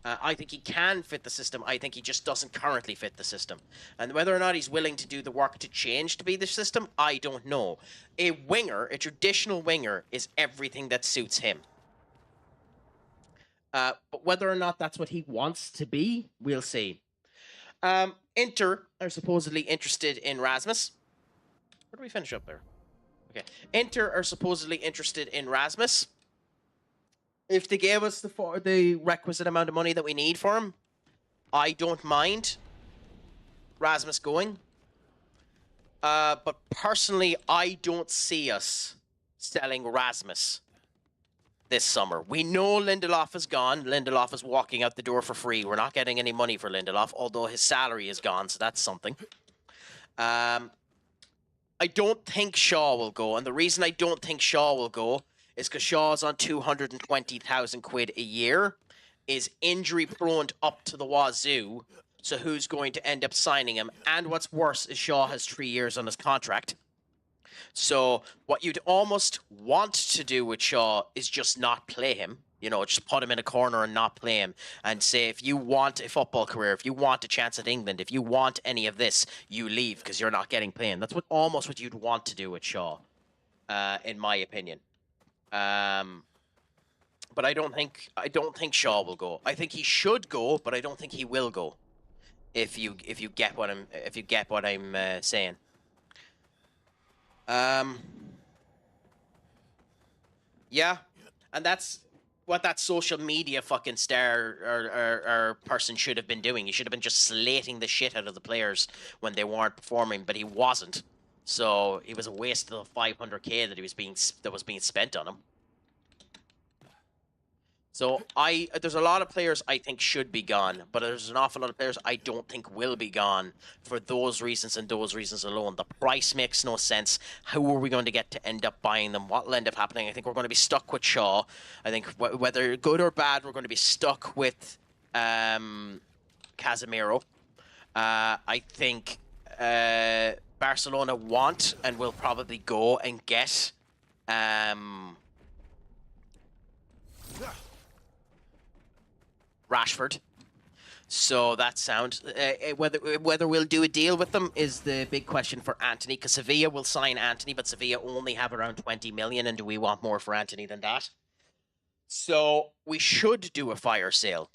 Speaker 1: I think he can fit the system. I think he just doesn't currently fit the system. And whether or not he's willing to do the work to change to be the system, I don't know. A winger, a traditional winger, is everything that suits him. But whether or not that's what he wants to be, we'll see. Inter are supposedly interested in Rasmus. Where do we finish up there? Okay. Inter are supposedly interested in Rasmus. If they gave us the requisite amount of money that we need for him, I don't mind Rasmus going. But personally, I don't see us selling Rasmus this summer. We know Lindelof is gone. Lindelof is walking out the door for free. We're not getting any money for Lindelof, although his salary is gone, so that's something. I don't think Shaw will go, and the reason I don't think Shaw will go is because Shaw's on 220,000 quid a year, is injury prone up to the wazoo, so who's going to end up signing him? And what's worse is Shaw has 3 years on his contract. So what you'd almost want to do with Shaw is just not play him. You know, just put him in a corner and not play him. And say, if you want a football career, if you want a chance at England, if you want any of this, you leave because you're not getting playing. That's almost what you'd want to do with Shaw, in my opinion. But I don't think Shaw will go. I think he should go, but I don't think he will go. If you get what I'm saying. Yeah, and that's what that social media fucking star or person should have been doing. He should have been just slating the shit out of the players when they weren't performing, but he wasn't. So it was a waste of the 500k that was being spent on him. So there's a lot of players I think should be gone, but there's an awful lot of players I don't think will be gone for those reasons and those reasons alone. The price makes no sense. How are we going to get to end up buying them? What will end up happening? I think we're going to be stuck with Shaw. I think whether good or bad, we're going to be stuck with Casemiro. I think Barcelona want and will probably go and get Rashford. So that sound. Whether we'll do a deal with them is the big question for Anthony, because Sevilla will sign Anthony, but Sevilla only have around 20 million, and do we want more for Anthony than that? So we should do a fire sale,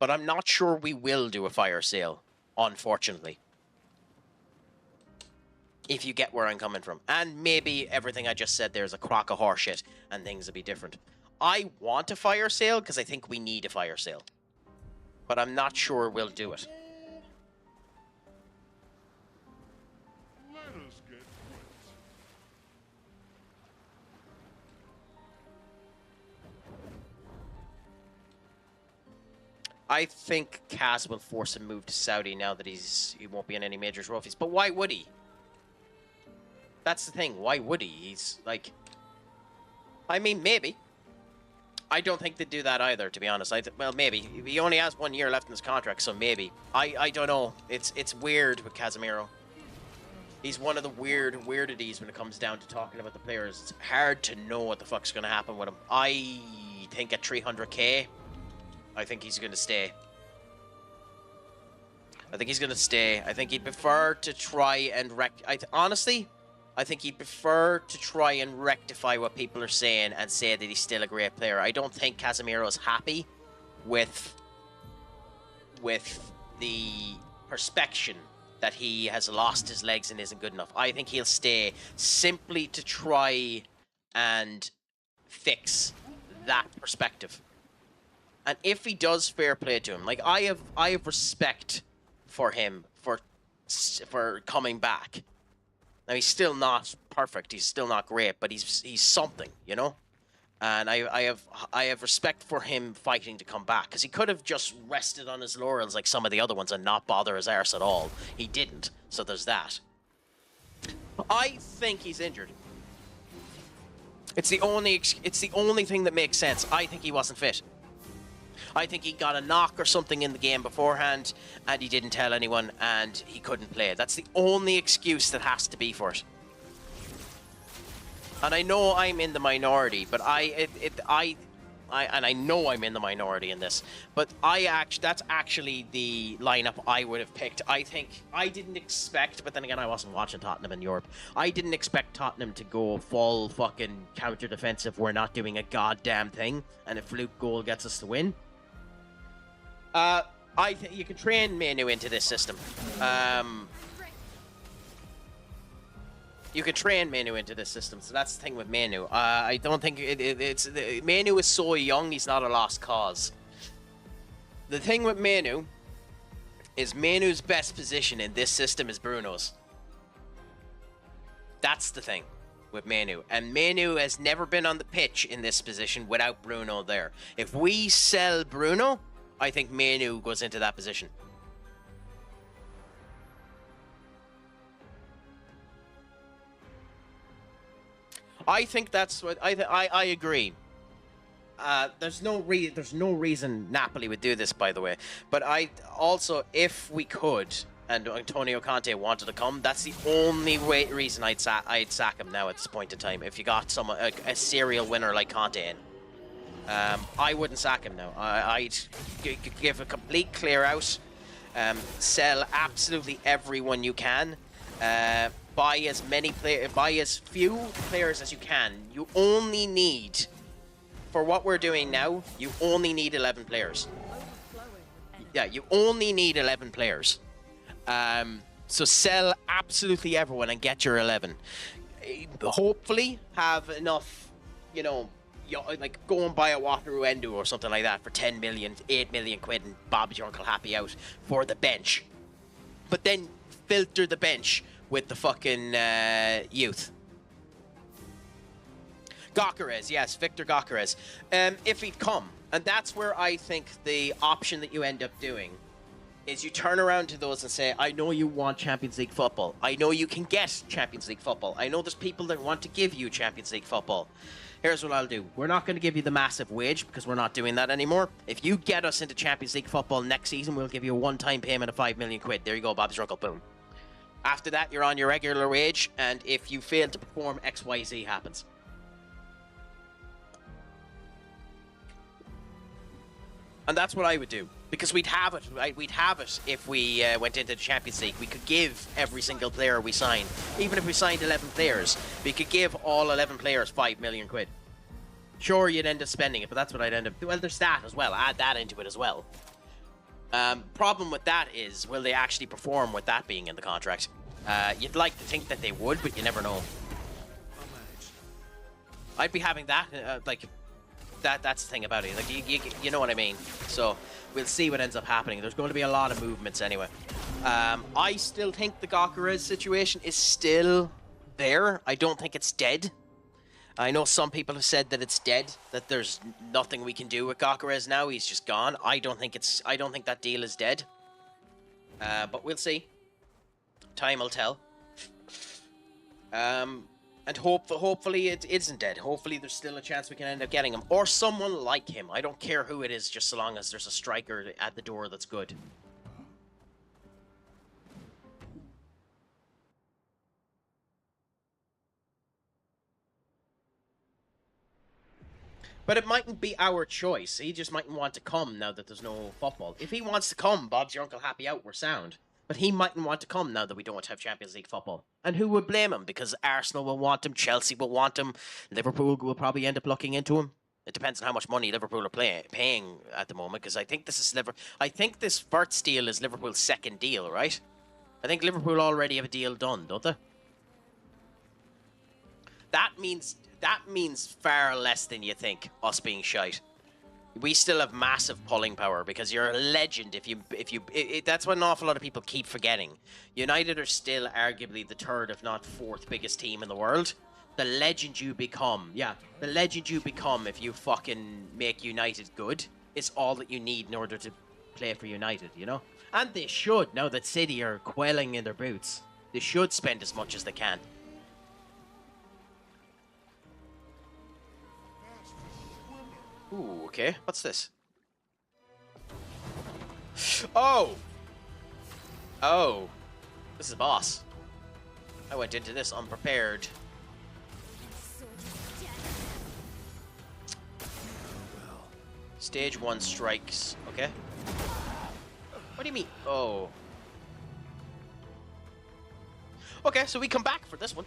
Speaker 1: but I'm not sure we will do a fire sale, unfortunately. If you get where I'm coming from. And maybe everything I just said there is a crock of horseshit and things will be different. I want a fire sale because I think we need a fire sale. But I'm not sure we'll do it.
Speaker 5: Let us get quit.
Speaker 1: I think Kaz will force him move to Saudi now that he won't be in any major trophies. But why would he? That's the thing. Why would he? He's like... I mean, maybe. I don't think they'd do that either, to be honest. Well, maybe. He only has 1 year left in his contract, so maybe. I don't know. It's weird with Casemiro. He's one of the weirdities when it comes down to talking about the players. It's hard to know what the fuck's going to happen with him. I think at 300k, I think he's going to stay. I think he's going to stay. I think he'd prefer to try and honestly, I think he'd prefer to try and rectify what people are saying and say that he's still a great player. I don't think Casemiro's happy with the perspection that he has lost his legs and isn't good enough. I think he'll stay simply to try and fix that perspective. And if he does, fair play to him. Like, I have respect for him for coming back. Now, he's still not perfect. He's still not great, but he's something, you know? And I have respect for him fighting to come back, because he could have just rested on his laurels like some of the other ones and not bother his arse at all. He didn't, so there's that. I think he's injured. It's the only thing that makes sense. I think he wasn't fit. I think he got a knock or something in the game beforehand, and he didn't tell anyone, and he couldn't play. That's the only excuse that has to be for it. And I know I'm in the minority, but I know I'm in the minority in this, but that's actually the lineup I would have picked. I think I didn't expect, but then again, I wasn't watching Tottenham in Europe. I didn't expect Tottenham to go full fucking counter defensive. We're not doing a goddamn thing, and a fluke goal gets us the win. I think you can train Menu into this system. You can train Menu into this system, so that's the thing with Menu. I don't think Menu is so young, he's not a lost cause. The thing with Menu is Menu's best position in this system is Bruno's. That's the thing with Menu. And Menu has never been on the pitch in this position without Bruno there. If we sell Bruno, I think Menu goes into that position. I think that's what I agree. There's no reason Napoli would do this, by the way. But I also, if we could, and Antonio Conte wanted to come, that's the only reason I'd sack him now at this point in time. If you got someone a serial winner like Conte in, I wouldn't sack him now. I'd give a complete clear out, sell absolutely everyone you can, buy as few players as you can. You only need. For what we're doing now, you only need 11 players. Yeah, you only need 11 players. So sell absolutely everyone and get your 11. Hopefully have enough, like go and buy a Wataru Endo or something like that for 10 million, 8 million quid and Bob's your Uncle Happy out for the bench. But then filter the bench with the fucking youth. Gokares, yes, Victor Gokares. If he'd come. And that's where I think the option that you end up doing is you turn around to those and say, I know you want Champions League football. I know you can get Champions League football. I know there's people that want to give you Champions League football. Here's what I'll do. We're not going to give you the massive wage because we're not doing that anymore. If you get us into Champions League football next season, we'll give you a one-time payment of 5 million quid. There you go, Bob's your Uncle, boom. After that, you're on your regular wage, and if you fail to perform, XYZ happens. And that's what I would do. Because we'd have it, right? We'd have it if we went into the Champions League. We could give every single player we sign. Even if we signed 11 players, we could give all 11 players 5 million quid. Sure, you'd end up spending it, but that's what I'd end up doing. Well, there's that as well. Add that into it as well. Problem with that is, will they actually perform with that being in the contract? You'd like to think that they would, but you never know. I'd be having that, that's the thing about it. Like you know what I mean. So we'll see what ends up happening. There's going to be a lot of movements anyway. I still think the Gokares situation is still there. I don't think it's dead. I know some people have said that it's dead, that there's nothing we can do with Gokares now. He's just gone. I don't think that deal is dead. But we'll see. Time will tell. And hopefully it isn't dead. Hopefully there's still a chance we can end up getting him. Or someone like him. I don't care who it is, just so long as there's a striker at the door that's good. But it mightn't be our choice. He just mightn't want to come now that there's no football. If he wants to come, Bob's your Uncle Happy out, we're sound. But he mightn't want to come now that we don't have Champions League football. And who would blame him? Because Arsenal will want him, Chelsea will want him, Liverpool will probably end up looking into him. It depends on how much money Liverpool are paying at the moment, because I think this Verts deal is Liverpool's second deal, right? I think Liverpool already have a deal done, don't they? That means far less than you think, us being shite. We still have massive pulling power because you're a legend that's what an awful lot of people keep forgetting. United are still arguably the third, if not fourth biggest team in the world. The legend you become, if you fucking make United good, is all that you need in order to play for United, you know? And they should, now that City are quelling in their boots. They should spend as much as they can. Ooh, okay. What's this? Oh! Oh. This is a boss. I went into this unprepared. Stage 1 strikes. Okay. What do you mean? Oh. Okay, so we come back for this one.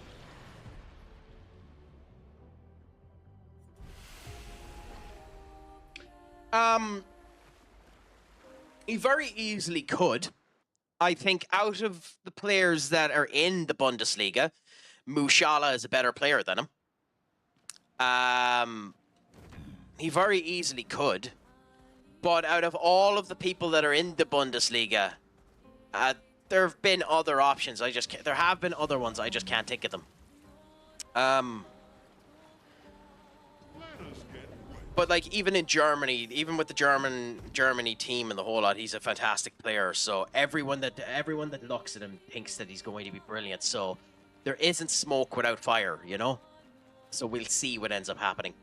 Speaker 1: He very easily could. I think out of the players that are in the Bundesliga, Musiala is a better player than him. He very easily could. But out of all of the people that are in the Bundesliga, there have been other options. There have been other ones. I just can't think of them. But like even in Germany, even with the Germany team and the whole lot, he's a fantastic player. So everyone that looks at him thinks that he's going to be brilliant. So there isn't smoke without fire, you know. So we'll see what ends up happening.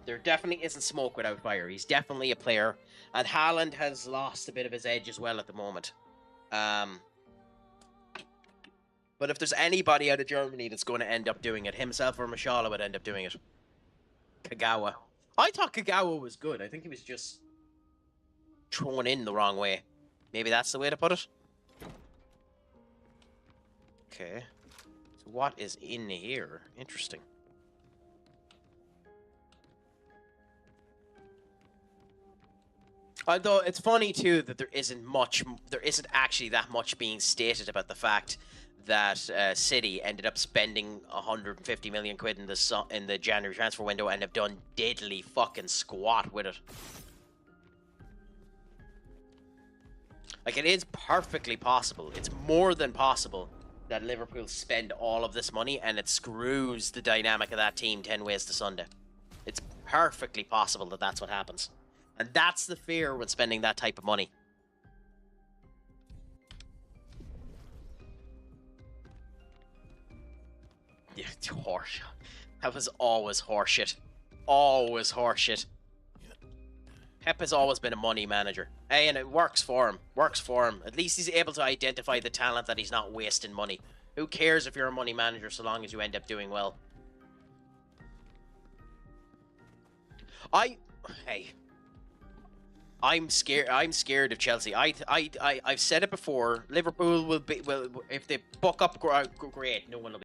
Speaker 1: There definitely isn't smoke without fire. He's definitely a player, and Haaland has lost a bit of his edge as well at the moment. But if there's anybody out of Germany that's going to end up doing it, himself or Musiala would end up doing it. Kagawa. I thought Kagawa was good. I think he was just thrown in the wrong way. Maybe that's the way to put it. Okay. So what is in here? Interesting. Although it's funny too that there isn't actually that much being stated about the fact that City ended up spending 150 million quid in the January transfer window and have done diddly fucking squat with it. Like, it is perfectly possible. It's more than possible that Liverpool spend all of this money and it screws the dynamic of that team 10 ways to Sunday. It's perfectly possible that that's what happens. And that's the fear when spending that type of money. Yeah, horseshit. That was always horseshit. Always horseshit. Pep has always been a money manager. Hey, and it works for him. Works for him. At least he's able to identify the talent that he's not wasting money. Who cares if you're a money manager so long as you end up doing well? I'm scared of Chelsea. I've said it before. Liverpool will if they buck up, great. No one will be